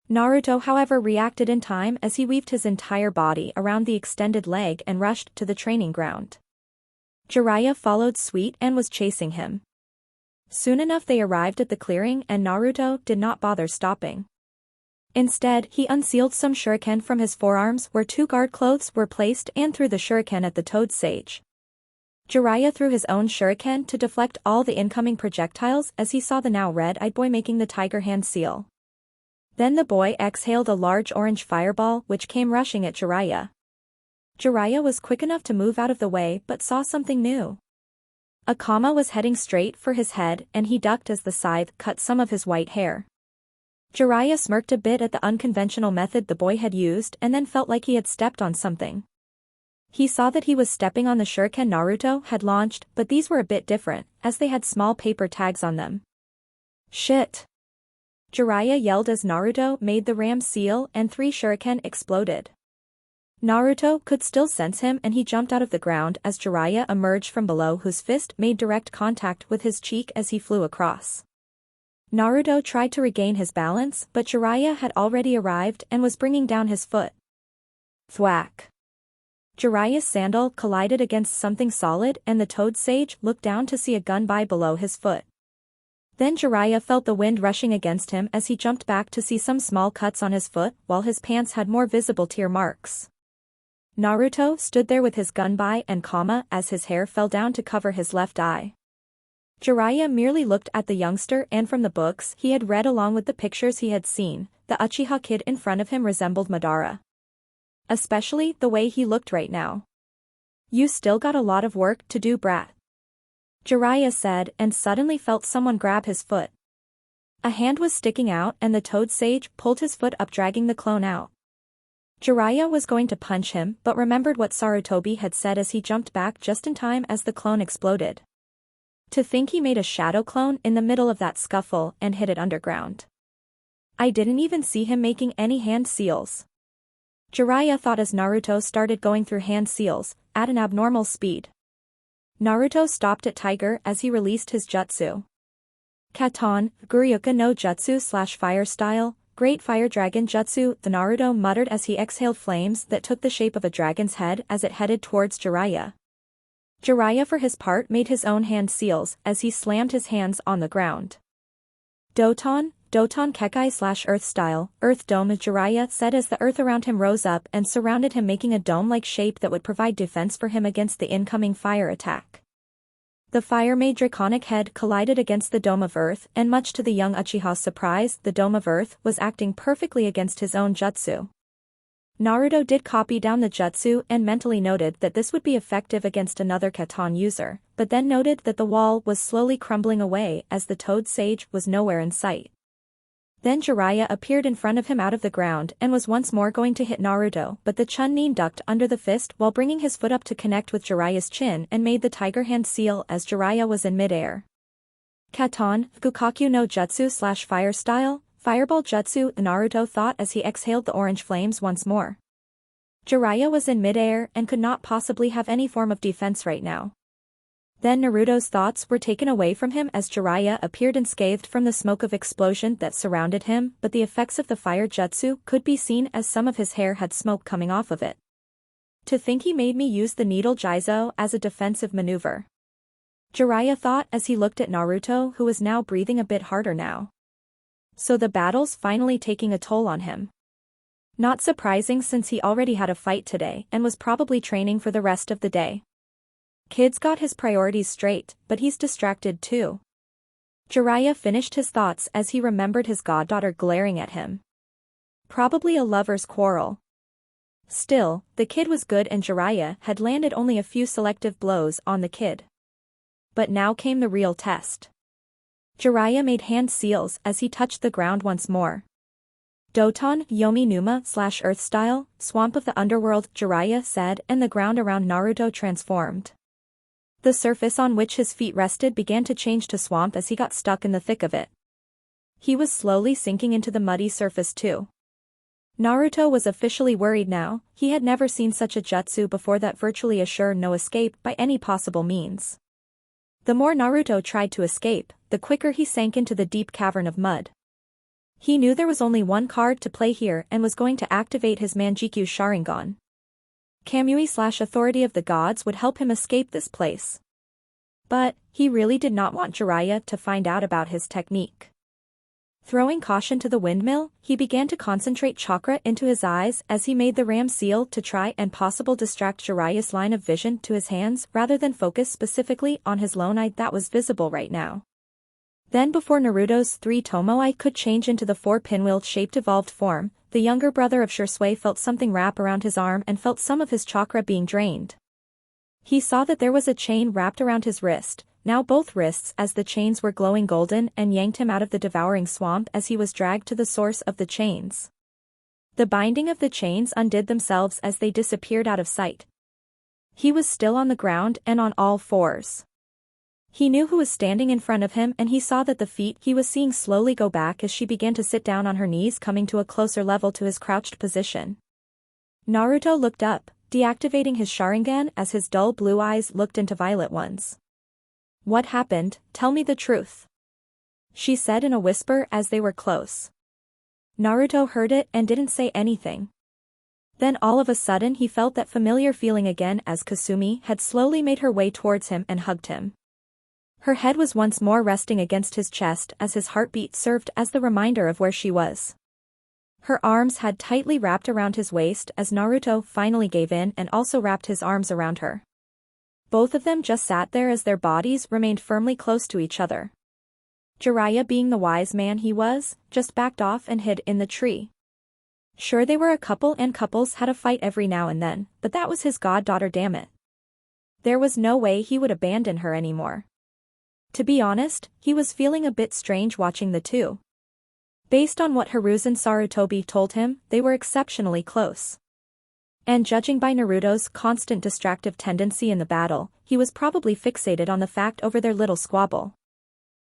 Naruto, however, reacted in time as he weaved his entire body around the extended leg and rushed to the training ground. Jiraiya followed suit and was chasing him. Soon enough they arrived at the clearing, and Naruto did not bother stopping. Instead, he unsealed some shuriken from his forearms where 2 guard clothes were placed and threw the shuriken at the Toad Sage. Jiraiya threw his own shuriken to deflect all the incoming projectiles as he saw the now red-eyed boy making the tiger hand seal. Then the boy exhaled a large orange fireball which came rushing at Jiraiya. Jiraiya was quick enough to move out of the way but saw something new. Akama was heading straight for his head, and he ducked as the scythe cut some of his white hair. Jiraiya smirked a bit at the unconventional method the boy had used and then felt like he had stepped on something. He saw that he was stepping on the shuriken Naruto had launched, but these were a bit different, as they had small paper tags on them. Shit! Jiraiya yelled as Naruto made the ram seal and 3 shuriken exploded. Naruto could still sense him and he jumped out of the ground as Jiraiya emerged from below, whose fist made direct contact with his cheek as he flew across. Naruto tried to regain his balance, but Jiraiya had already arrived and was bringing down his foot. Thwack! Jiraiya's sandal collided against something solid and the toad sage looked down to see a gunbai below his foot. Then Jiraiya felt the wind rushing against him as he jumped back to see some small cuts on his foot while his pants had more visible tear marks. Naruto stood there with his gunbai and Kama as his hair fell down to cover his left eye. Jiraiya merely looked at the youngster, and from the books he had read along with the pictures he had seen, the Uchiha kid in front of him resembled Madara. Especially the way he looked right now. "You still got a lot of work to do, brat," Jiraiya said and suddenly felt someone grab his foot. A hand was sticking out and the toad sage pulled his foot up, dragging the clone out. Jiraiya was going to punch him but remembered what Sarutobi had said as he jumped back just in time as the clone exploded. To think he made a shadow clone in the middle of that scuffle and hid it underground. I didn't even see him making any hand seals. Jiraiya thought as Naruto started going through hand seals, at an abnormal speed. Naruto stopped at Tiger as he released his jutsu. Katon, Guryuka no Jutsu / Fire Style, Great Fire Dragon Jutsu, the Naruto muttered as he exhaled flames that took the shape of a dragon's head as it headed towards Jiraiya. Jiraiya for his part made his own hand seals as he slammed his hands on the ground. Doton Kekai / Earth Style, Earth Dome, Jiraiya said as the earth around him rose up and surrounded him, making a dome-like shape that would provide defense for him against the incoming fire attack. The fire-made draconic head collided against the Dome of Earth, and much to the young Uchiha's surprise, the Dome of Earth was acting perfectly against his own jutsu. Naruto did copy down the jutsu and mentally noted that this would be effective against another Katon user, but then noted that the wall was slowly crumbling away as the toad sage was nowhere in sight. Then Jiraiya appeared in front of him out of the ground and was once more going to hit Naruto, but the Chunin ducked under the fist while bringing his foot up to connect with Jiraiya's chin and made the tiger hand seal as Jiraiya was in midair. Katon, Gukakyu no Jutsu / Fire Style, Fireball Jutsu, Naruto thought as he exhaled the orange flames once more. Jiraiya was in midair and could not possibly have any form of defense right now. Then Naruto's thoughts were taken away from him as Jiraiya appeared unscathed from the smoke of explosion that surrounded him, but the effects of the fire jutsu could be seen as some of his hair had smoke coming off of it. To think he made me use the needle Jizo as a defensive maneuver, Jiraiya thought as he looked at Naruto, who was now breathing a bit harder now. So the battle's finally taking a toll on him. Not surprising since he already had a fight today and was probably training for the rest of the day. Kid's got his priorities straight, but he's distracted too. Jiraiya finished his thoughts as he remembered his goddaughter glaring at him. Probably a lover's quarrel. Still, the kid was good and Jiraiya had landed only a few selective blows on the kid. But now came the real test. Jiraiya made hand seals as he touched the ground once more. Doton Yomi Numa / Earth Style, Swamp of the Underworld, Jiraiya said, and the ground around Naruto transformed. The surface on which his feet rested began to change to swamp as he got stuck in the thick of it. He was slowly sinking into the muddy surface too. Naruto was officially worried now. He had never seen such a jutsu before that virtually assured no escape by any possible means. The more Naruto tried to escape, the quicker he sank into the deep cavern of mud. He knew there was only one card to play here and was going to activate his Manjikyu Sharingan. Kamui / Authority of the Gods would help him escape this place. But, he really did not want Jiraiya to find out about his technique. Throwing caution to the windmill, he began to concentrate chakra into his eyes as he made the ram seal to try and possibly distract Jiraiya's line of vision to his hands rather than focus specifically on his lone eye that was visible right now. Then before Naruto's 3 Tomoe could change into the 4 pinwheel-shaped evolved form, the younger brother of Shisui felt something wrap around his arm and felt some of his chakra being drained. He saw that there was a chain wrapped around his wrist, now both wrists, as the chains were glowing golden, and yanked him out of the devouring swamp as he was dragged to the source of the chains. The binding of the chains undid themselves as they disappeared out of sight. He was still on the ground and on all fours. He knew who was standing in front of him and he saw that the feet he was seeing slowly go back as she began to sit down on her knees, coming to a closer level to his crouched position. Naruto looked up, deactivating his Sharingan as his dull blue eyes looked into violet ones. "What happened? Tell me the truth," she said in a whisper as they were close. Naruto heard it and didn't say anything. Then all of a sudden he felt that familiar feeling again as Kasumi had slowly made her way towards him and hugged him. Her head was once more resting against his chest as his heartbeat served as the reminder of where she was. Her arms had tightly wrapped around his waist as Naruto finally gave in and also wrapped his arms around her. Both of them just sat there as their bodies remained firmly close to each other. Jiraiya, being the wise man he was, just backed off and hid in the tree. Sure, they were a couple and couples had a fight every now and then, but that was his goddaughter, damn it. There was no way he would abandon her anymore. To be honest, he was feeling a bit strange watching the two. Based on what Hiruzen Sarutobi told him, they were exceptionally close. And judging by Naruto's constant distractive tendency in the battle, he was probably fixated on the fact over their little squabble.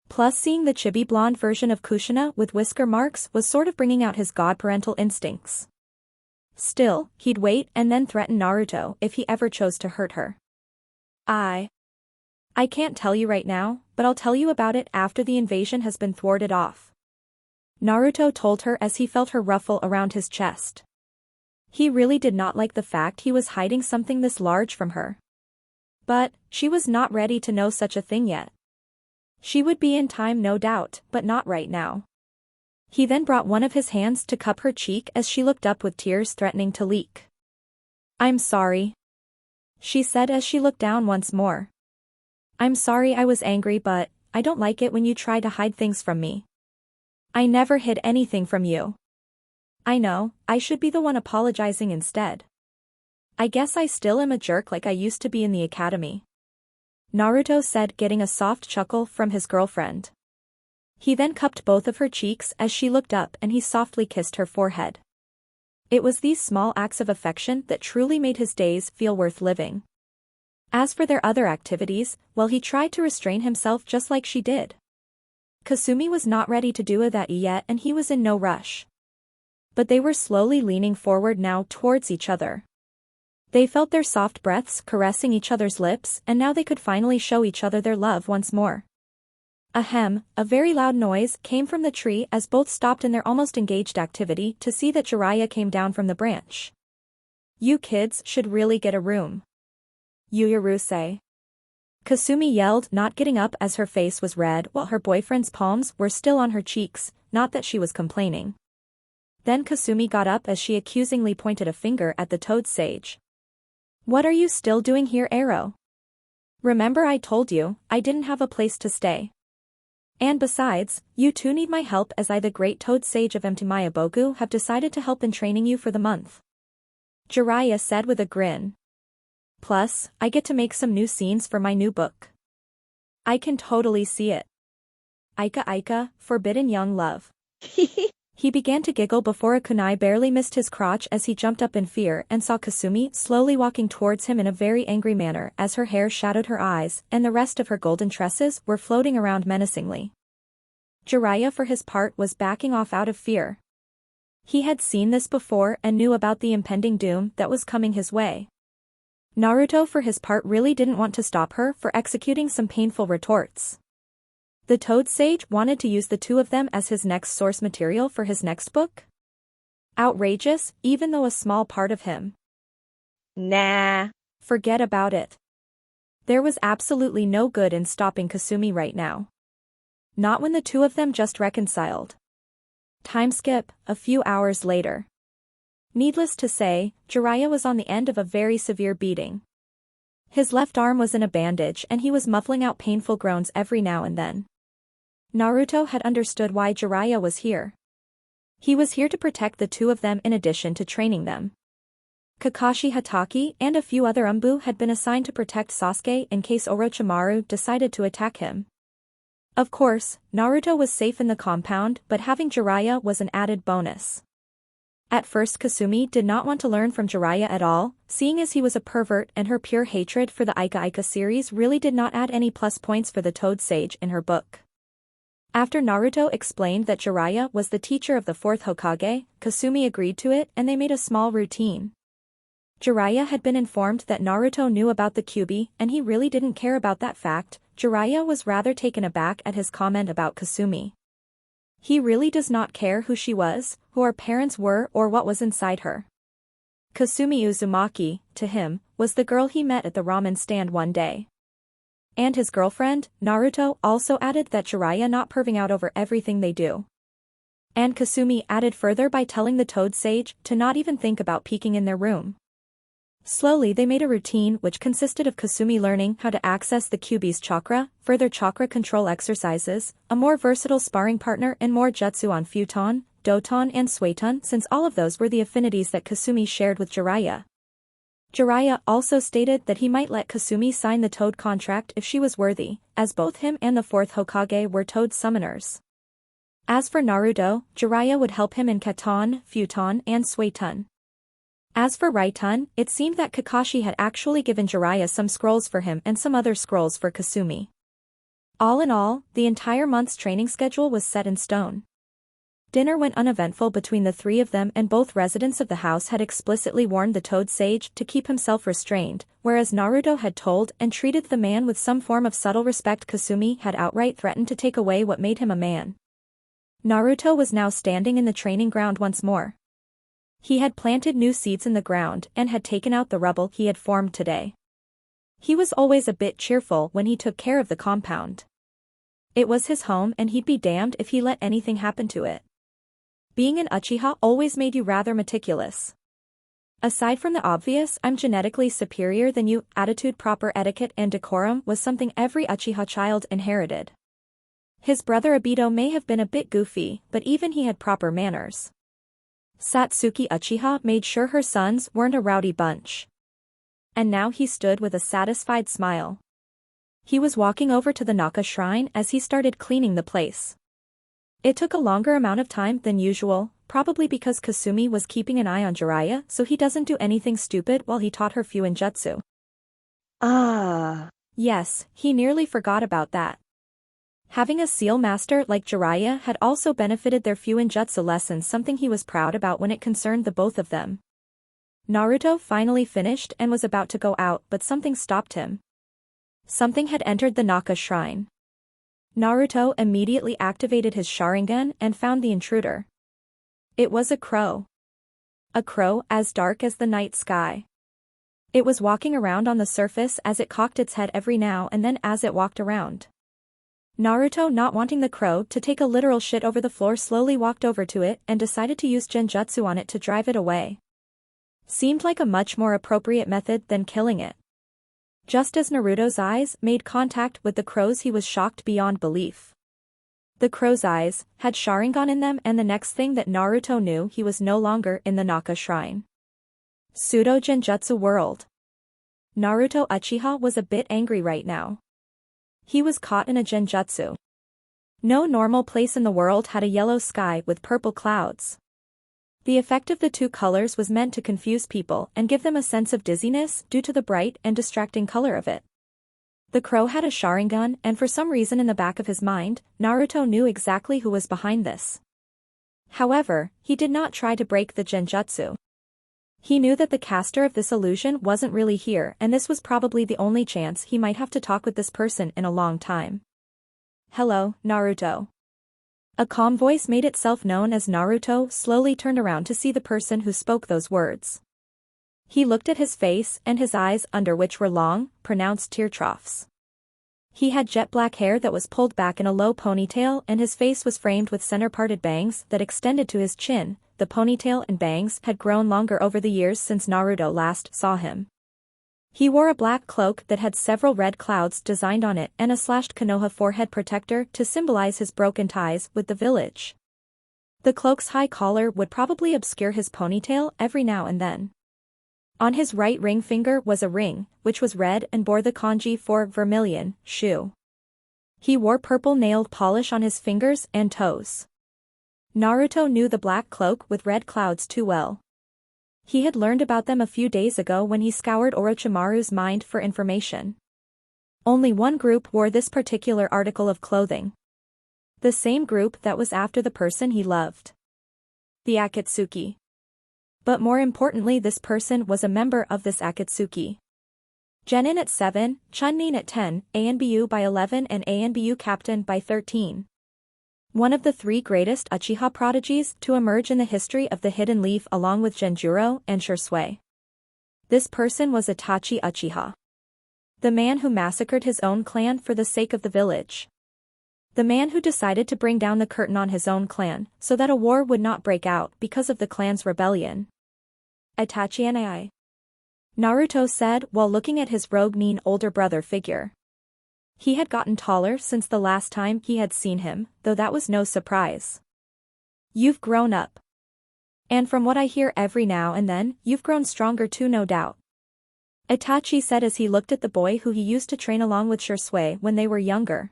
Plus, seeing the chibi blonde version of Kushina with whisker marks was sort of bringing out his godparental instincts. Still, he'd wait and then threaten Naruto if he ever chose to hurt her. I can't tell you right now, but I'll tell you about it after the invasion has been thwarted off," Naruto told her as he felt her ruffle around his chest. He really did not like the fact he was hiding something this large from her. But, she was not ready to know such a thing yet. She would be in time, no doubt, but not right now. He then brought one of his hands to cup her cheek as she looked up with tears threatening to leak. "I'm sorry," she said as she looked down once more. "I'm sorry I was angry, but I don't like it when you try to hide things from me. I never hid anything from you. I know, I should be the one apologizing instead. I guess I still am a jerk like I used to be in the academy," Naruto said, getting a soft chuckle from his girlfriend. He then cupped both of her cheeks as she looked up and he softly kissed her forehead. It was these small acts of affection that truly made his days feel worth living. As for their other activities, well, he tried to restrain himself just like she did. Kasumi was not ready to do that yet and he was in no rush. But they were slowly leaning forward now towards each other. They felt their soft breaths caressing each other's lips and now they could finally show each other their love once more. Ahem, a very loud noise came from the tree as both stopped in their almost engaged activity to see that Jiraiya came down from the branch. "You kids should really get a room," Yuyurusei, Kasumi yelled, not getting up as her face was red while her boyfriend's palms were still on her cheeks, not that she was complaining. Then Kasumi got up as she accusingly pointed a finger at the toad sage. "What are you still doing here, Arrow? Remember I told you, I didn't have a place to stay. And besides, you two need my help as I, the great toad sage of Mtmayaboku, have decided to help in training you for the month," Jiraiya said with a grin. "Plus, I get to make some new scenes for my new book. I can totally see it. Aika Aika, forbidden young love." He began to giggle before a kunai barely missed his crotch as he jumped up in fear and saw Kasumi slowly walking towards him in a very angry manner as her hair shadowed her eyes and the rest of her golden tresses were floating around menacingly. Jiraiya for his part was backing off out of fear. He had seen this before and knew about the impending doom that was coming his way. Naruto for his part really didn't want to stop her for executing some painful retorts. The Toad Sage wanted to use the two of them as his next source material for his next book? Outrageous, even though a small part of him.
Nah.
Forget about it. There was absolutely no good in stopping Kasumi right now. Not when the two of them just reconciled. Time skip, a few hours later. Needless to say, Jiraiya was on the end of a very severe beating. His left arm was in a bandage and he was muffling out painful groans every now and then. Naruto had understood why Jiraiya was here. He was here to protect the two of them in addition to training them. Kakashi Hatake and a few other Umbu had been assigned to protect Sasuke in case Orochimaru decided to attack him. Of course, Naruto was safe in the compound, but having Jiraiya was an added bonus. At first Kasumi did not want to learn from Jiraiya at all, seeing as he was a pervert and her pure hatred for the Ika Ika series really did not add any plus points for the Toad Sage in her book. After Naruto explained that Jiraiya was the teacher of the fourth Hokage, Kasumi agreed to it and they made a small routine. Jiraiya had been informed that Naruto knew about the Kyuubi and he really didn't care about that fact. Jiraiya was rather taken aback at his comment about Kasumi. He really does not care who she was, who her parents were or what was inside her. Kasumi Uzumaki, to him, was the girl he met at the ramen stand one day. And his girlfriend, Naruto, also added that Jiraiya not perving out over everything they do. And Kasumi added further by telling the Toad Sage to not even think about peeking in their room. Slowly they made a routine which consisted of Kasumi learning how to access the Kyuubi's chakra, further chakra control exercises, a more versatile sparring partner and more jutsu on Futon, Doton and Suiton since all of those were the affinities that Kasumi shared with Jiraiya. Jiraiya also stated that he might let Kasumi sign the Toad contract if she was worthy, as both him and the fourth Hokage were Toad summoners. As for Naruto, Jiraiya would help him in Katon, Futon and Suiton. As for Raiton, it seemed that Kakashi had actually given Jiraiya some scrolls for him and some other scrolls for Kasumi. All in all, the entire month's training schedule was set in stone. Dinner went uneventful between the three of them and both residents of the house had explicitly warned the Toad Sage to keep himself restrained, whereas Naruto had told and treated the man with some form of subtle respect. Kasumi had outright threatened to take away what made him a man. Naruto was now standing in the training ground once more. He had planted new seeds in the ground and had taken out the rubble he had formed today. He was always a bit cheerful when he took care of the compound. It was his home and he'd be damned if he let anything happen to it. Being an Uchiha always made you rather meticulous. Aside from the obvious "I'm genetically superior than you" attitude, proper etiquette and decorum was something every Uchiha child inherited. His brother Obito may have been a bit goofy, but even he had proper manners. Satsuki Uchiha made sure her sons weren't a rowdy bunch. And now he stood with a satisfied smile. He was walking over to the Naka shrine as he started cleaning the place. It took a longer amount of time than usual, probably because Kasumi was keeping an eye on Jiraiya so he doesn't do anything stupid while he taught her Fuinjutsu. Yes, he nearly forgot about that. Having a seal master like Jiraiya had also benefited their Fuinjutsu lessons, something he was proud about when it concerned the both of them. Naruto finally finished and was about to go out but something stopped him. Something had entered the Naka shrine. Naruto immediately activated his Sharingan and found the intruder. It was a crow. A crow as dark as the night sky. It was walking around on the surface as it cocked its head every now and then as it walked around. Naruto, not wanting the crow to take a literal shit over the floor, slowly walked over to it and decided to use genjutsu on it to drive it away. Seemed like a much more appropriate method than killing it. Just as Naruto's eyes made contact with the crow's, he was shocked beyond belief. The crow's eyes had Sharingan in them, and the next thing that Naruto knew, he was no longer in the Naka shrine. Pseudo genjutsu world. Naruto Uchiha was a bit angry right now. He was caught in a genjutsu. No normal place in the world had a yellow sky with purple clouds. The effect of the two colors was meant to confuse people and give them a sense of dizziness due to the bright and distracting color of it. The crow had a Sharingan, and for some reason in the back of his mind, Naruto knew exactly who was behind this. However, he did not try to break the genjutsu. He knew that the caster of this illusion wasn't really here, and this was probably the only chance he might have to talk with this person in a long time. "Hello, Naruto." A calm voice made itself known as Naruto slowly turned around to see the person who spoke those words. He looked at his face and his eyes, under which were long, pronounced tear troughs. He had jet black hair that was pulled back in a low ponytail, and his face was framed with center-parted bangs that extended to his chin. The ponytail and bangs had grown longer over the years since Naruto last saw him. He wore a black cloak that had several red clouds designed on it and a slashed Konoha forehead protector to symbolize his broken ties with the village. The cloak's high collar would probably obscure his ponytail every now and then. On his right ring finger was a ring, which was red and bore the kanji for vermilion, shu. He wore purple nailed polish on his fingers and toes. Naruto knew the black cloak with red clouds too well. He had learned about them a few days ago when he scoured Orochimaru's mind for information. Only one group wore this particular article of clothing. The same group that was after the person he loved. The Akatsuki. But more importantly, this person was a member of this Akatsuki. Genin at 7, Chunnin at 10, ANBU by 11 and ANBU captain by 13. One of the three greatest Uchiha prodigies to emerge in the history of the Hidden Leaf along with Genjuro and Shisui. This person was Itachi Uchiha. The man who massacred his own clan for the sake of the village. The man who decided to bring down the curtain on his own clan so that a war would not break out because of the clan's rebellion. Itachi Nai. Naruto said while looking at his rogue mean older brother figure. He had gotten taller since the last time he had seen him, though that was no surprise. You've grown up. And from what I hear every now and then, you've grown stronger too, no doubt. Itachi said as he looked at the boy who he used to train along with Shisui when they were younger.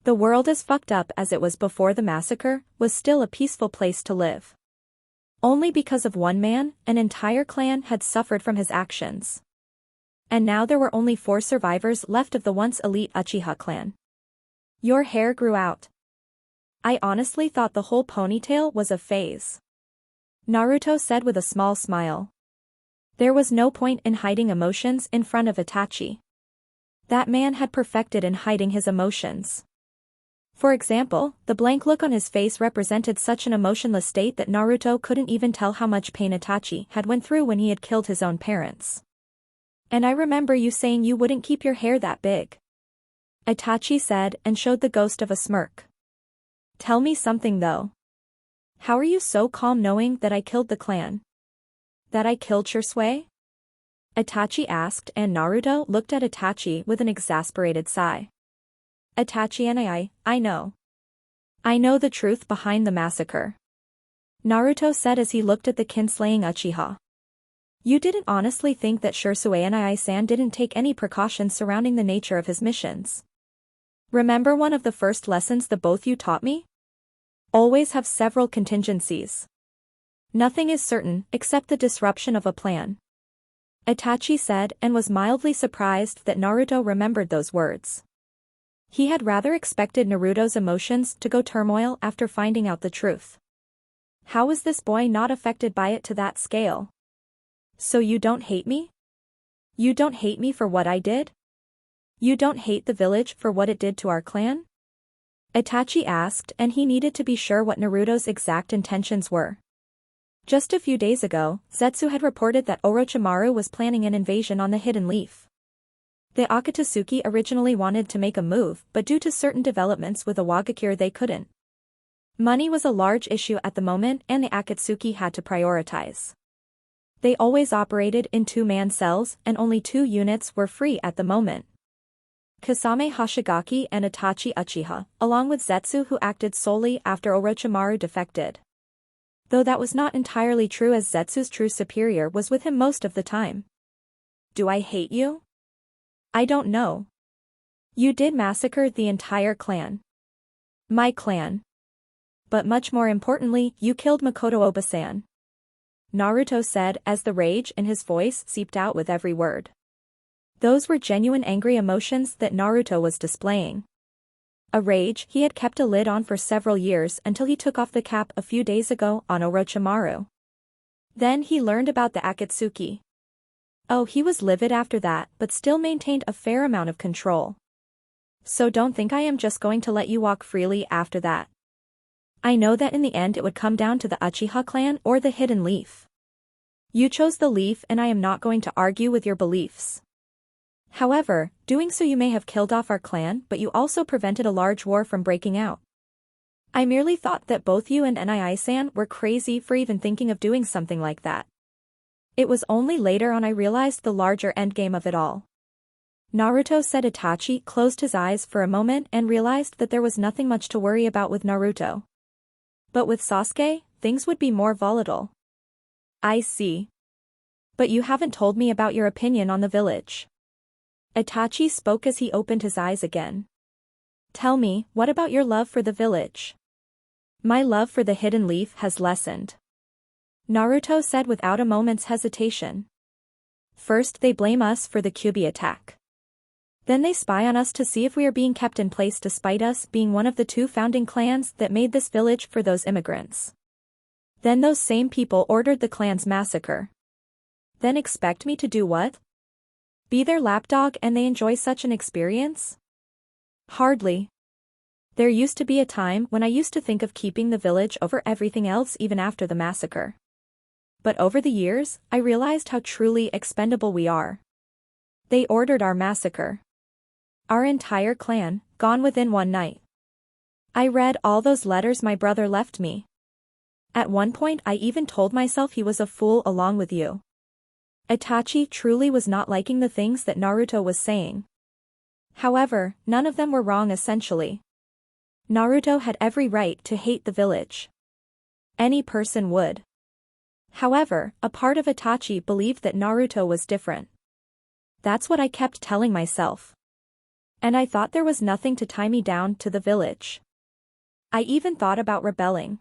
The world as fucked up as it was before the massacre was still a peaceful place to live. Only because of one man, an entire clan had suffered from his actions. And now there were only 4 survivors left of the once elite Uchiha clan. Your hair grew out. I honestly thought the whole ponytail was a phase. Naruto said with a small smile. There was no point in hiding emotions in front of Itachi. That man had perfected in hiding his emotions. For example, the blank look on his face represented such an emotionless state that Naruto couldn't even tell how much pain Itachi had went through when he had killed his own parents. And I remember you saying you wouldn't keep your hair that big. Itachi said and showed the ghost of a smirk. Tell me something though. How are you so calm knowing that I killed the clan? That I killed Shisui? Itachi asked and Naruto looked at Itachi with an exasperated sigh. Itachi and I know. I know the truth behind the massacre. Naruto said as he looked at the kinslaying Uchiha. You didn't honestly think that Shisui and I-san didn't take any precautions surrounding the nature of his missions? Remember one of the first lessons the both you taught me? Always have several contingencies. Nothing is certain except the disruption of a plan. Itachi said and was mildly surprised that Naruto remembered those words. He had rather expected Naruto's emotions to go turmoil after finding out the truth. How was this boy not affected by it to that scale? So you don't hate me? You don't hate me for what I did? You don't hate the village for what it did to our clan? Itachi asked and he needed to be sure what Naruto's exact intentions were. Just a few days ago, Zetsu had reported that Orochimaru was planning an invasion on the Hidden Leaf. The Akatsuki originally wanted to make a move but due to certain developments with Awagakure they couldn't. Money was a large issue at the moment and the Akatsuki had to prioritize. They always operated in 2-man cells and only 2 units were free at the moment. Kasame Hoshigaki and Itachi Uchiha, along with Zetsu who acted solely after Orochimaru defected. Though that was not entirely true as Zetsu's true superior was with him most of the time. Do I hate you? I don't know. You did massacre the entire clan. My clan. But much more importantly, you killed Makoto Oba-san. Naruto said as the rage in his voice seeped out with every word. Those were genuine angry emotions that Naruto was displaying. A rage he had kept a lid on for several years until he took off the cap a few days ago on Orochimaru. Then he learned about the Akatsuki. Oh, he was livid after that but still maintained a fair amount of control. So don't think I am just going to let you walk freely after that. I know that in the end it would come down to the Uchiha clan or the Hidden Leaf. You chose the leaf and I am not going to argue with your beliefs. However, doing so you may have killed off our clan but you also prevented a large war from breaking out. I merely thought that both you and Nii-san were crazy for even thinking of doing something like that. It was only later on I realized the larger endgame of it all. Naruto said. Itachi closed his eyes for a moment and realized that there was nothing much to worry about with Naruto. But with Sasuke, things would be more volatile. I see. But you haven't told me about your opinion on the village. Itachi spoke as he opened his eyes again. Tell me, what about your love for the village? My love for the hidden leaf has lessened. Naruto said without a moment's hesitation. First they blame us for the Kyuubi attack. Then they spy on us to see if we are being kept in place despite us being one of the 2 founding clans that made this village for those immigrants. Then those same people ordered the clan's massacre. Then expect me to do what? Be their lapdog and they enjoy such an experience? Hardly. There used to be a time when I used to think of keeping the village over everything else even after the massacre. But over the years, I realized how truly expendable we are. They ordered our massacre. Our entire clan, gone within one night. I read all those letters my brother left me. At one point I even told myself he was a fool along with you. Itachi truly was not liking the things that Naruto was saying. However, none of them were wrong essentially. Naruto had every right to hate the village. Any person would. However, a part of Itachi believed that Naruto was different. That's what I kept telling myself. And I thought there was nothing to tie me down to the village. I even thought about rebelling.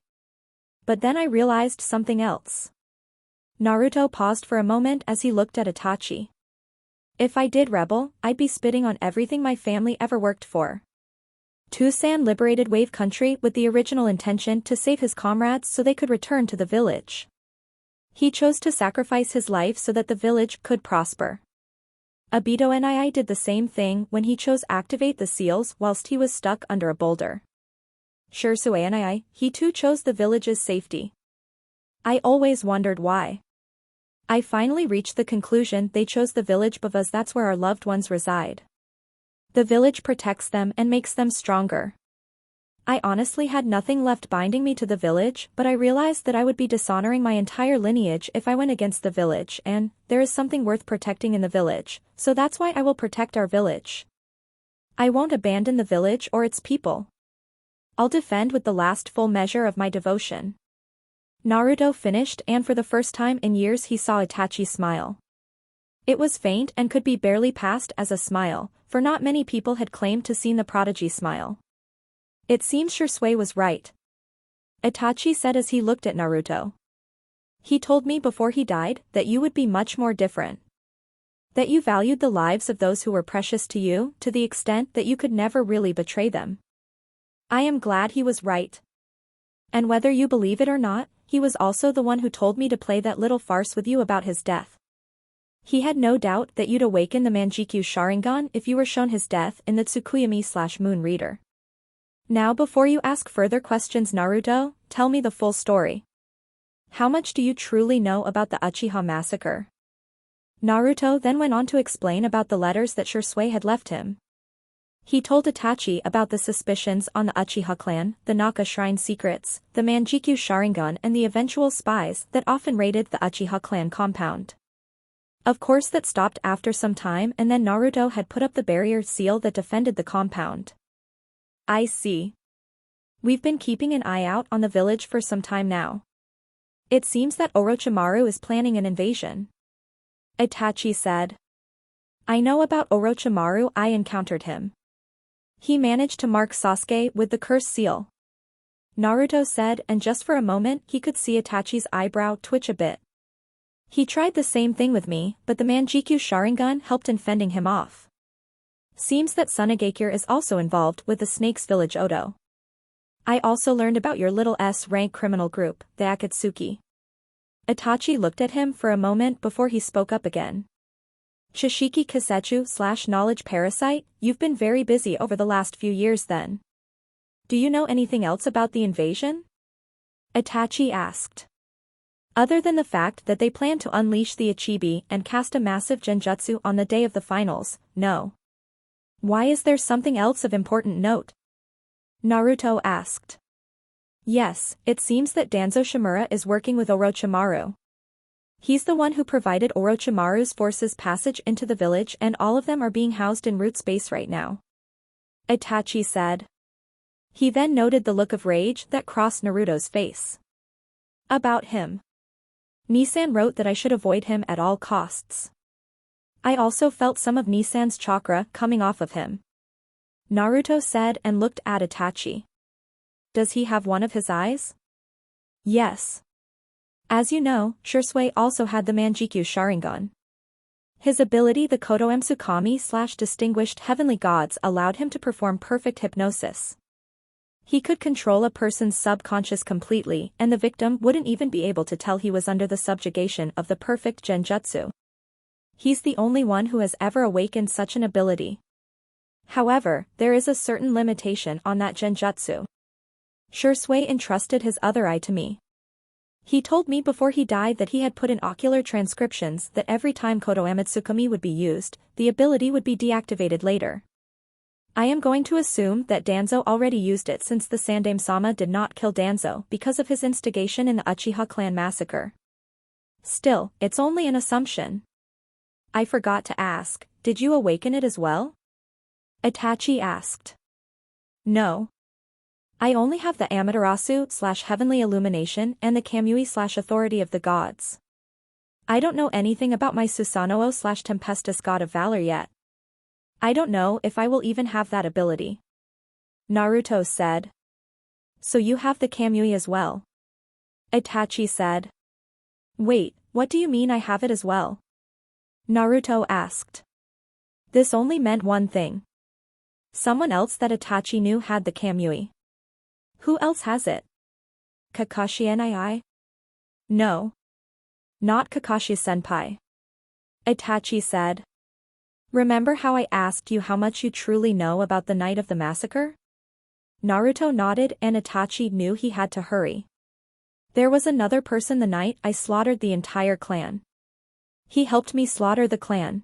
But then I realized something else. Naruto paused for a moment as he looked at Itachi. If I did rebel, I'd be spitting on everything my family ever worked for. Tusan liberated Wave Country with the original intention to save his comrades so they could return to the village. He chose to sacrifice his life so that the village could prosper. Obito Nii did the same thing when he chose activate the seals whilst he was stuck under a boulder. Shursue Nii, he too chose the village's safety. I always wondered why. I finally reached the conclusion they chose the village because that's where our loved ones reside. The village protects them and makes them stronger. I honestly had nothing left binding me to the village, but I realized that I would be dishonoring my entire lineage if I went against the village, and there is something worth protecting in the village, so that's why I will protect our village. I won't abandon the village or its people. I'll defend with the last full measure of my devotion. Naruto finished and for the first time in years he saw Itachi smile. It was faint and could be barely passed as a smile, for not many people had claimed to seen the Prodigy smile. It seems Shursue was right. Itachi said as he looked at Naruto. He told me before he died that you would be much more different. That you valued the lives of those who were precious to you to the extent that you could never really betray them. I am glad he was right. And whether you believe it or not, he was also the one who told me to play that little farce with you about his death. He had no doubt that you'd awaken the Manjikyu Sharingan if you were shown his death in the Tsukuyami/Moon Reader. Now before you ask further questions Naruto, tell me the full story. How much do you truly know about the Uchiha massacre? Naruto then went on to explain about the letters that Shursue had left him. He told Itachi about the suspicions on the Uchiha clan, the Naka shrine secrets, the Manjikyu Sharingan and the eventual spies that often raided the Uchiha clan compound. Of course that stopped after some time and then Naruto had put up the barrier seal that defended the compound. I see. We've been keeping an eye out on the village for some time now. It seems that Orochimaru is planning an invasion. Itachi said. I know about Orochimaru, I encountered him. He managed to mark Sasuke with the curse seal. Naruto said and just for a moment he could see Itachi's eyebrow twitch a bit. He tried the same thing with me, but the Manjikyu Sharingan helped in fending him off. Seems that Tsunagakure is also involved with the Snake's Village Odo. I also learned about your little S-rank criminal group, the Akatsuki. Itachi looked at him for a moment before he spoke up again. Shishiki Kisetsu/knowledge parasite, you've been very busy over the last few years then. Do you know anything else about the invasion? Itachi asked. Other than the fact that they plan to unleash the Ichibi and cast a massive genjutsu on the day of the finals, no. Why is there something else of important note? Naruto asked. Yes, it seems that Danzo Shimura is working with Orochimaru. He's the one who provided Orochimaru's forces passage into the village and all of them are being housed in root space right now. Itachi said. He then noted the look of rage that crossed Naruto's face. About him. Nisan wrote that I should avoid him at all costs. I also felt some of Nisan's chakra coming off of him. Naruto said and looked at Itachi. Does he have one of his eyes? Yes. As you know, Shursui also had the Manjikyu Sharingan. His ability, the Kodoemtsukami/Distinguished Heavenly Gods, allowed him to perform perfect hypnosis. He could control a person's subconscious completely, and the victim wouldn't even be able to tell he was under the subjugation of the perfect genjutsu. He's the only one who has ever awakened such an ability. However, there is a certain limitation on that genjutsu. Shursui entrusted his other eye to me. He told me before he died that he had put in ocular transcriptions that every time Kodoemtsukami would be used, the ability would be deactivated later. I am going to assume that Danzo already used it since the Sandaime-sama did not kill Danzo because of his instigation in the Uchiha clan massacre. Still, it's only an assumption. I forgot to ask, did you awaken it as well? Itachi asked. No. I only have the Amaterasu/Heavenly Illumination and the Kamui/Authority of the Gods. I don't know anything about my Susanoo/Tempestus God of Valor yet. I don't know if I will even have that ability. Naruto said. So you have the Kamui as well? Itachi said. Wait, what do you mean I have it as well? Naruto asked. This only meant one thing. Someone else that Itachi knew had the Kamui. Who else has it? Kakashi nii? No. Not Kakashi-senpai. Itachi said. Remember how I asked you how much you truly know about the night of the massacre? Naruto nodded and Itachi knew he had to hurry. There was another person the night I slaughtered the entire clan. He helped me slaughter the clan.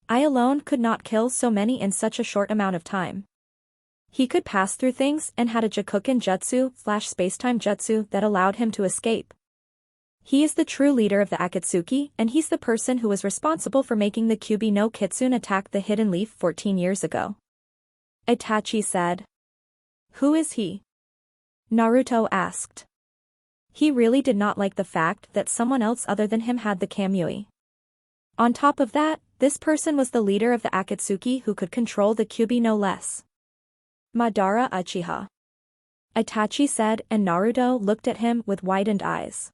I alone could not kill so many in such a short amount of time. He could pass through things and had a Jakuken Jutsu/Spacetime Jutsu that allowed him to escape. He is the true leader of the Akatsuki, and he's the person who was responsible for making the Kyuubi no Kitsune attack the Hidden Leaf 14 years ago. Itachi said. Who is he? Naruto asked. He really did not like the fact that someone else other than him had the Kamui. On top of that, this person was the leader of the Akatsuki who could control the Kyuubi no less. Madara Uchiha. Itachi said, and Naruto looked at him with widened eyes.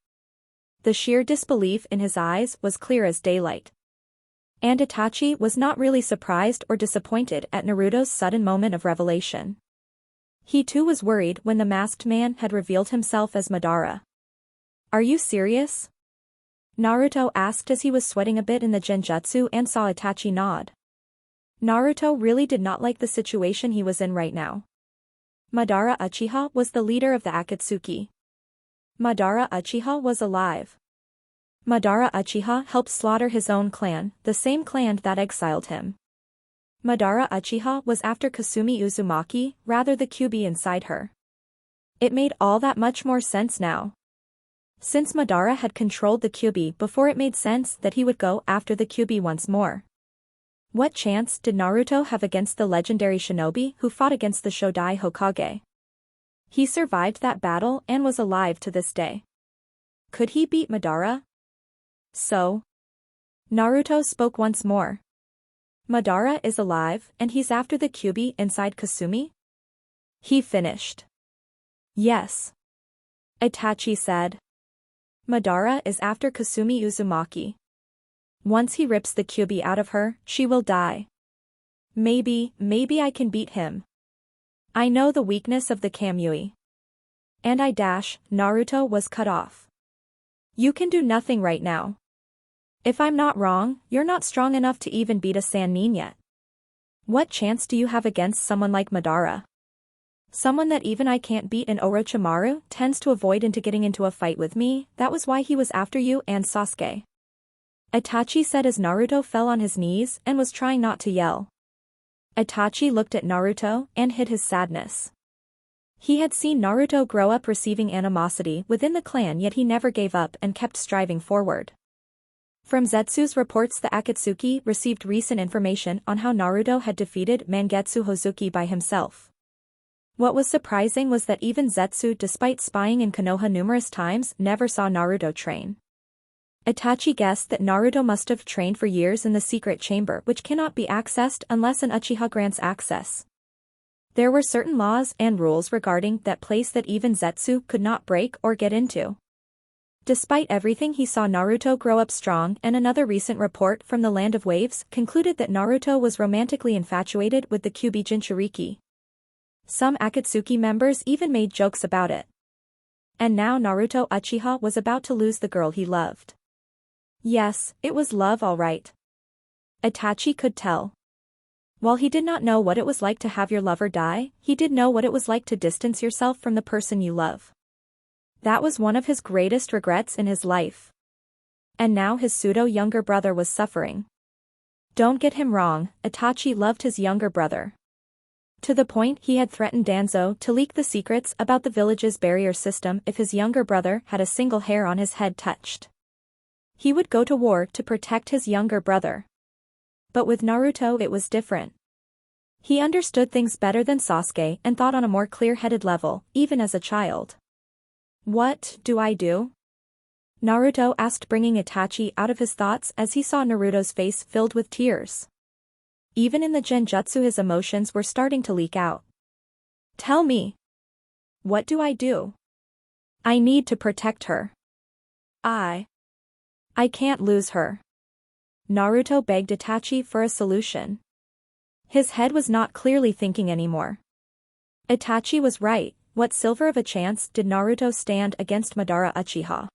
The sheer disbelief in his eyes was clear as daylight. And Itachi was not really surprised or disappointed at Naruto's sudden moment of revelation. He too was worried when the masked man had revealed himself as Madara. Are you serious? Naruto asked as he was sweating a bit in the genjutsu and saw Itachi nod. Naruto really did not like the situation he was in right now. Madara Uchiha was the leader of the Akatsuki. Madara Uchiha was alive. Madara Uchiha helped slaughter his own clan, the same clan that exiled him. Madara Uchiha was after Kasumi Uzumaki, rather the Kyuubi inside her. It made all that much more sense now. Since Madara had controlled the Kyuubi before, it made sense that he would go after the Kyuubi once more. What chance did Naruto have against the legendary shinobi who fought against the Shodai Hokage? He survived that battle and was alive to this day. Could he beat Madara? So? Naruto spoke once more. Madara is alive and he's after the Kyuubi inside Kasumi? He finished. Yes. Itachi said. Madara is after Kasumi Uzumaki. Once he rips the Kyuubi out of her, she will die. Maybe I can beat him. I know the weakness of the Kamui. And Naruto was cut off. You can do nothing right now. If I'm not wrong, you're not strong enough to even beat a Sannin yet. What chance do you have against someone like Madara? Someone that even I can't beat, and Orochimaru tends to avoid getting into a fight with me. That was why he was after you and Sasuke. Itachi said as Naruto fell on his knees and was trying not to yell. Itachi looked at Naruto and hid his sadness. He had seen Naruto grow up receiving animosity within the clan, yet he never gave up and kept striving forward. From Zetsu's reports, the Akatsuki received recent information on how Naruto had defeated Mangetsu Hozuki by himself. What was surprising was that even Zetsu, despite spying in Konoha numerous times, never saw Naruto train. Itachi guessed that Naruto must have trained for years in the secret chamber, which cannot be accessed unless an Uchiha grants access. There were certain laws and rules regarding that place that even Zetsu could not break or get into. Despite everything, he saw Naruto grow up strong, and another recent report from the Land of Waves concluded that Naruto was romantically infatuated with the Kyuubi Jinchuriki. Some Akatsuki members even made jokes about it. And now Naruto Uchiha was about to lose the girl he loved. Yes, it was love all right. Itachi could tell. While he did not know what it was like to have your lover die, he did know what it was like to distance yourself from the person you love. That was one of his greatest regrets in his life. And now his pseudo-younger brother was suffering. Don't get him wrong, Itachi loved his younger brother. To the point he had threatened Danzo to leak the secrets about the village's barrier system if his younger brother had a single hair on his head touched. He would go to war to protect his younger brother. But with Naruto it was different. He understood things better than Sasuke and thought on a more clear-headed level, even as a child. What do I do? Naruto asked, bringing Itachi out of his thoughts as he saw Naruto's face filled with tears. Even in the genjutsu his emotions were starting to leak out. Tell me. What do I do? I need to protect her. I can't lose her. Naruto begged Itachi for a solution. His head was not clearly thinking anymore. Itachi was right. What silver of a chance did Naruto stand against Madara Uchiha?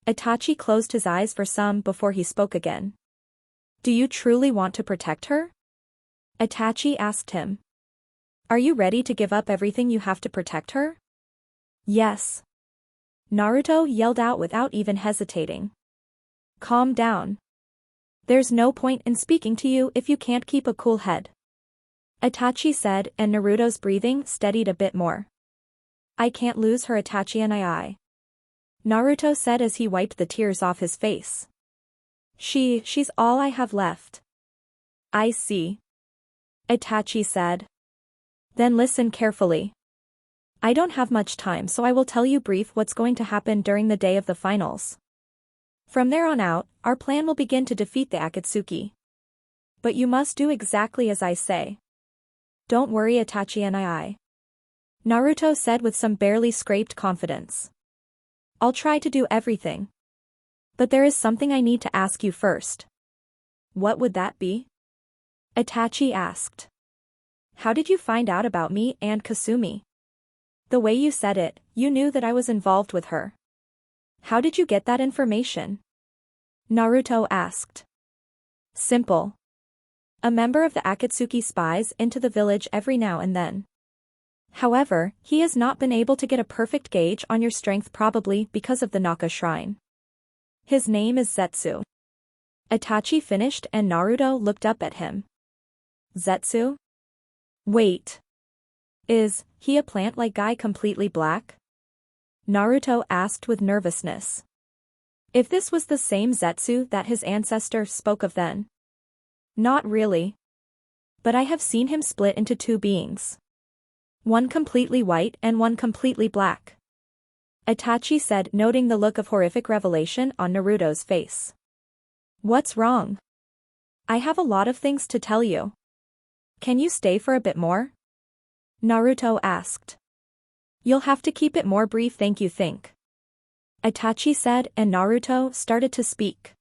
Itachi closed his eyes for some before he spoke again. Do you truly want to protect her? Itachi asked him. Are you ready to give up everything you have to protect her? Yes. Naruto yelled out without even hesitating. Calm down. There's no point in speaking to you if you can't keep a cool head. Itachi said, and Naruto's breathing steadied a bit more. I can't lose her, Itachi, and I. Naruto said as he wiped the tears off his face. She's all I have left. I see. Itachi said. Then listen carefully. I don't have much time, so I will tell you brief what's going to happen during the day of the finals. From there on out, our plan will begin to defeat the Akatsuki. But you must do exactly as I say. Don't worry, Itachi, and I. Naruto said with some barely scraped confidence. I'll try to do everything. But there is something I need to ask you first. What would that be? Itachi asked. How did you find out about me and Kasumi? The way you said it, you knew that I was involved with her. How did you get that information? Naruto asked. Simple. A member of the Akatsuki spies into the village every now and then. However, he has not been able to get a perfect gauge on your strength, probably because of the Naka shrine. His name is Zetsu. Itachi finished and Naruto looked up at him. Zetsu? Wait. Is he a plant-like guy completely black? Naruto asked with nervousness. If this was the same Zetsu that his ancestor spoke of then. Not really. But I have seen him split into two beings. One completely white and one completely black. Itachi said, noting the look of horrific revelation on Naruto's face. What's wrong? I have a lot of things to tell you. Can you stay for a bit more? Naruto asked. You'll have to keep it more brief, thank you. Itachi said, and Naruto started to speak.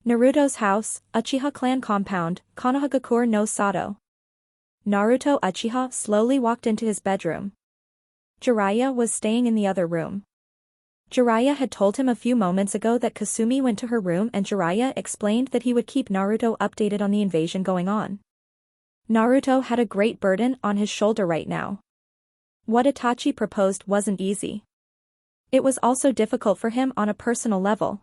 Naruto's house, Uchiha clan compound, Konohagakure no Sato. Naruto Uchiha slowly walked into his bedroom. Jiraiya was staying in the other room. Jiraiya had told him a few moments ago that Kasumi went to her room, and Jiraiya explained that he would keep Naruto updated on the invasion going on. Naruto had a great burden on his shoulder right now. What Itachi proposed wasn't easy. It was also difficult for him on a personal level.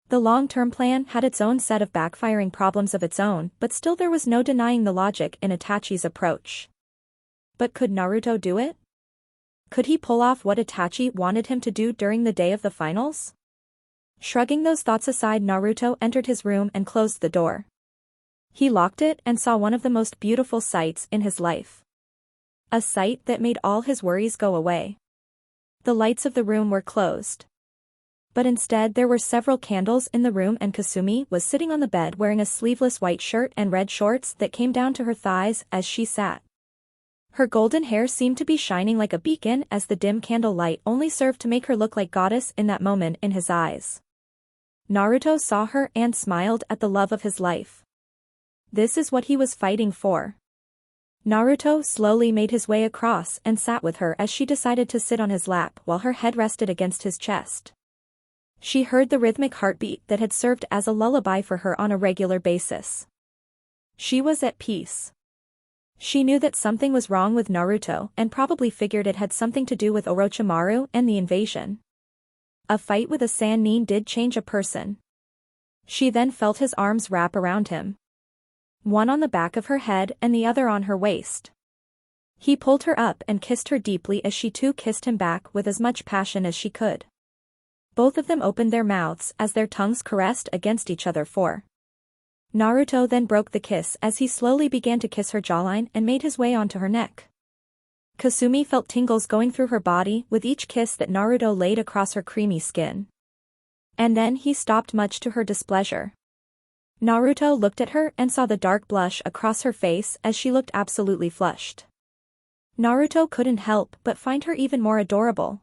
The long-term plan had its own set of backfiring problems of its own, but still there was no denying the logic in Itachi's approach. But could Naruto do it? Could he pull off what Itachi wanted him to do during the day of the finals? Shrugging those thoughts aside, Naruto entered his room and closed the door. He locked it and saw one of the most beautiful sights in his life. A sight that made all his worries go away. The lights of the room were closed. But instead there were several candles in the room, and Kasumi was sitting on the bed wearing a sleeveless white shirt and red shorts that came down to her thighs as she sat. Her golden hair seemed to be shining like a beacon as the dim candle light only served to make her look like goddess in that moment in his eyes. Naruto saw her and smiled at the love of his life. This is what he was fighting for. Naruto slowly made his way across and sat with her as she decided to sit on his lap while her head rested against his chest. She heard the rhythmic heartbeat that had served as a lullaby for her on a regular basis. She was at peace. She knew that something was wrong with Naruto and probably figured it had something to do with Orochimaru and the invasion. A fight with a Sannin did change a person. She then felt his arms wrap around him. One on the back of her head and the other on her waist. He pulled her up and kissed her deeply as she too kissed him back with as much passion as she could. Both of them opened their mouths as their tongues caressed against each other for. Naruto then broke the kiss as he slowly began to kiss her jawline and made his way onto her neck. Kasumi felt tingles going through her body with each kiss that Naruto laid across her creamy skin. And then he stopped, much to her displeasure. Naruto looked at her and saw the dark blush across her face as she looked absolutely flushed. Naruto couldn't help but find her even more adorable.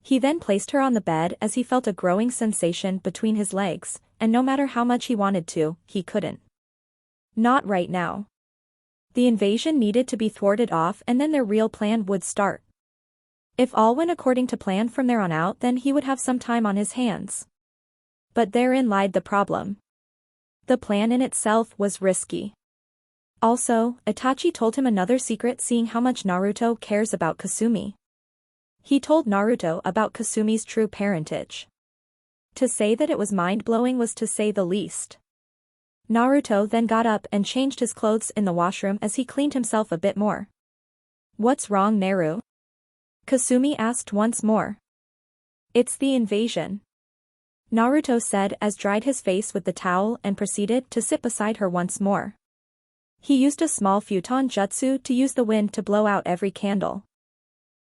He then placed her on the bed as he felt a growing sensation between his legs, and no matter how much he wanted to, he couldn't. Not right now. The invasion needed to be thwarted off and then their real plan would start. If all went according to plan from there on out, then he would have some time on his hands. But therein lied the problem. The plan in itself was risky. Also, Itachi told him another secret, seeing how much Naruto cares about Kasumi. He told Naruto about Kasumi's true parentage. To say that it was mind-blowing was to say the least. Naruto then got up and changed his clothes in the washroom as he cleaned himself a bit more. "What's wrong, Naru?" Kasumi asked once more. "It's the invasion," Naruto said as dried his face with the towel and proceeded to sit beside her once more. He used a small futon jutsu to use the wind to blow out every candle.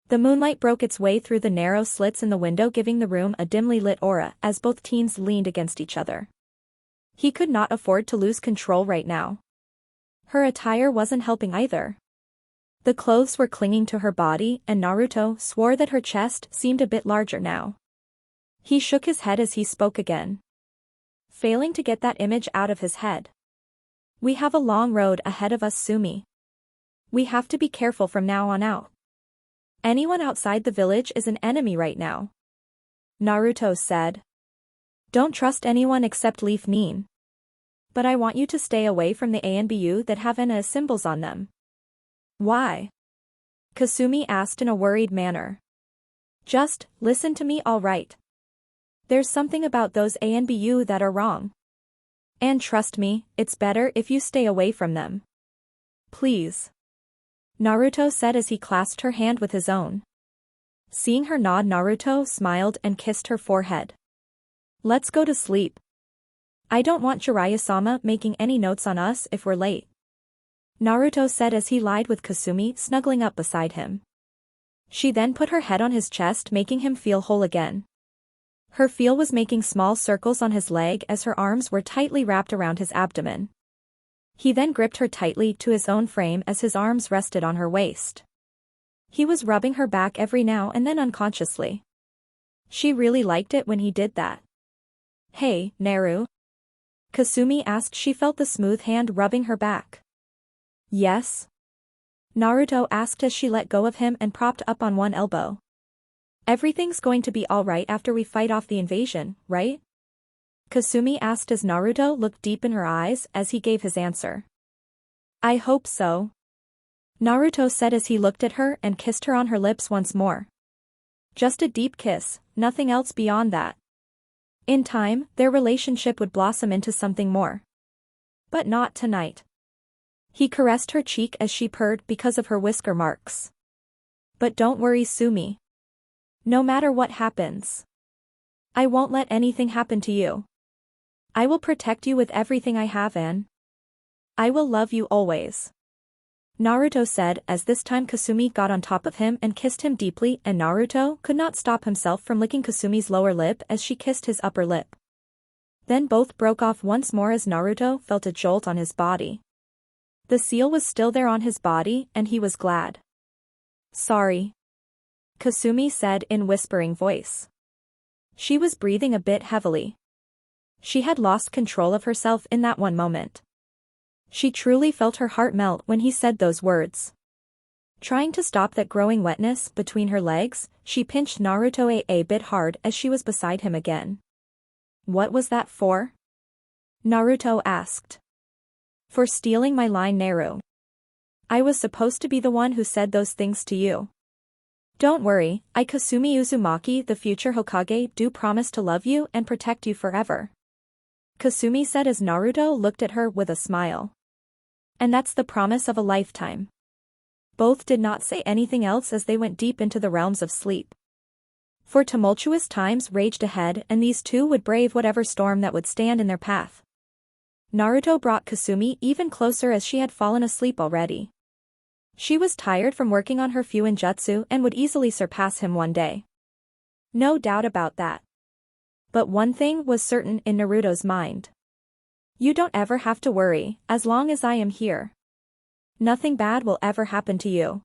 The moonlight broke its way through the narrow slits in the window, giving the room a dimly lit aura as both teens leaned against each other. He could not afford to lose control right now. Her attire wasn't helping either. The clothes were clinging to her body and Naruto swore that her chest seemed a bit larger now. He shook his head as he spoke again, failing to get that image out of his head. "We have a long road ahead of us, Sumi. We have to be careful from now on out. Anyone outside the village is an enemy right now," Naruto said. "Don't trust anyone except Leaf Nin. But I want you to stay away from the ANBU that have NA symbols on them." "Why?" Kasumi asked in a worried manner. "Just listen to me, all right? There's something about those ANBU that are wrong. And trust me, it's better if you stay away from them. Please," Naruto said as he clasped her hand with his own. Seeing her nod, Naruto smiled and kissed her forehead. "Let's go to sleep. I don't want Jiraiya-sama making any notes on us if we're late," Naruto said as he lied with Kasumi snuggling up beside him. She then put her head on his chest, making him feel whole again. Her feel was making small circles on his leg as her arms were tightly wrapped around his abdomen. He then gripped her tightly to his own frame as his arms rested on her waist. He was rubbing her back every now and then unconsciously. She really liked it when he did that. "Hey, Naru?" Kasumi asked. She felt the smooth hand rubbing her back. "Yes?" Naruto asked as she let go of him and propped up on one elbow. "Everything's going to be alright after we fight off the invasion, right?" Kasumi asked as Naruto looked deep in her eyes as he gave his answer. "I hope so," Naruto said as he looked at her and kissed her on her lips once more. Just a deep kiss, nothing else beyond that. In time, their relationship would blossom into something more. But not tonight. He caressed her cheek as she purred because of her whisker marks. "But don't worry, Sumi. No matter what happens, I won't let anything happen to you. I will protect you with everything I have and I will love you always," Naruto said as this time Kasumi got on top of him and kissed him deeply, and Naruto could not stop himself from licking Kasumi's lower lip as she kissed his upper lip. Then both broke off once more as Naruto felt a jolt on his body. The seal was still there on his body and he was glad. Sorry. Kasumi said in whispering voice. She was breathing a bit heavily. She had lost control of herself in that one moment. She truly felt her heart melt when he said those words. Trying to stop that growing wetness between her legs, she pinched Naruto a bit hard as she was beside him again. What was that for? Naruto asked. For stealing my line, Naru. I was supposed to be the one who said those things to you. Don't worry, I Kasumi Uzumaki, the future Hokage, do promise to love you and protect you forever. Kasumi said as Naruto looked at her with a smile. And that's the promise of a lifetime. Both did not say anything else as they went deep into the realms of sleep. For tumultuous times raged ahead and these two would brave whatever storm that would stand in their path. Naruto brought Kasumi even closer as she had fallen asleep already. She was tired from working on her Fuinjutsu and would easily surpass him one day. No doubt about that. But one thing was certain in Naruto's mind. You don't ever have to worry, as long as I am here. Nothing bad will ever happen to you.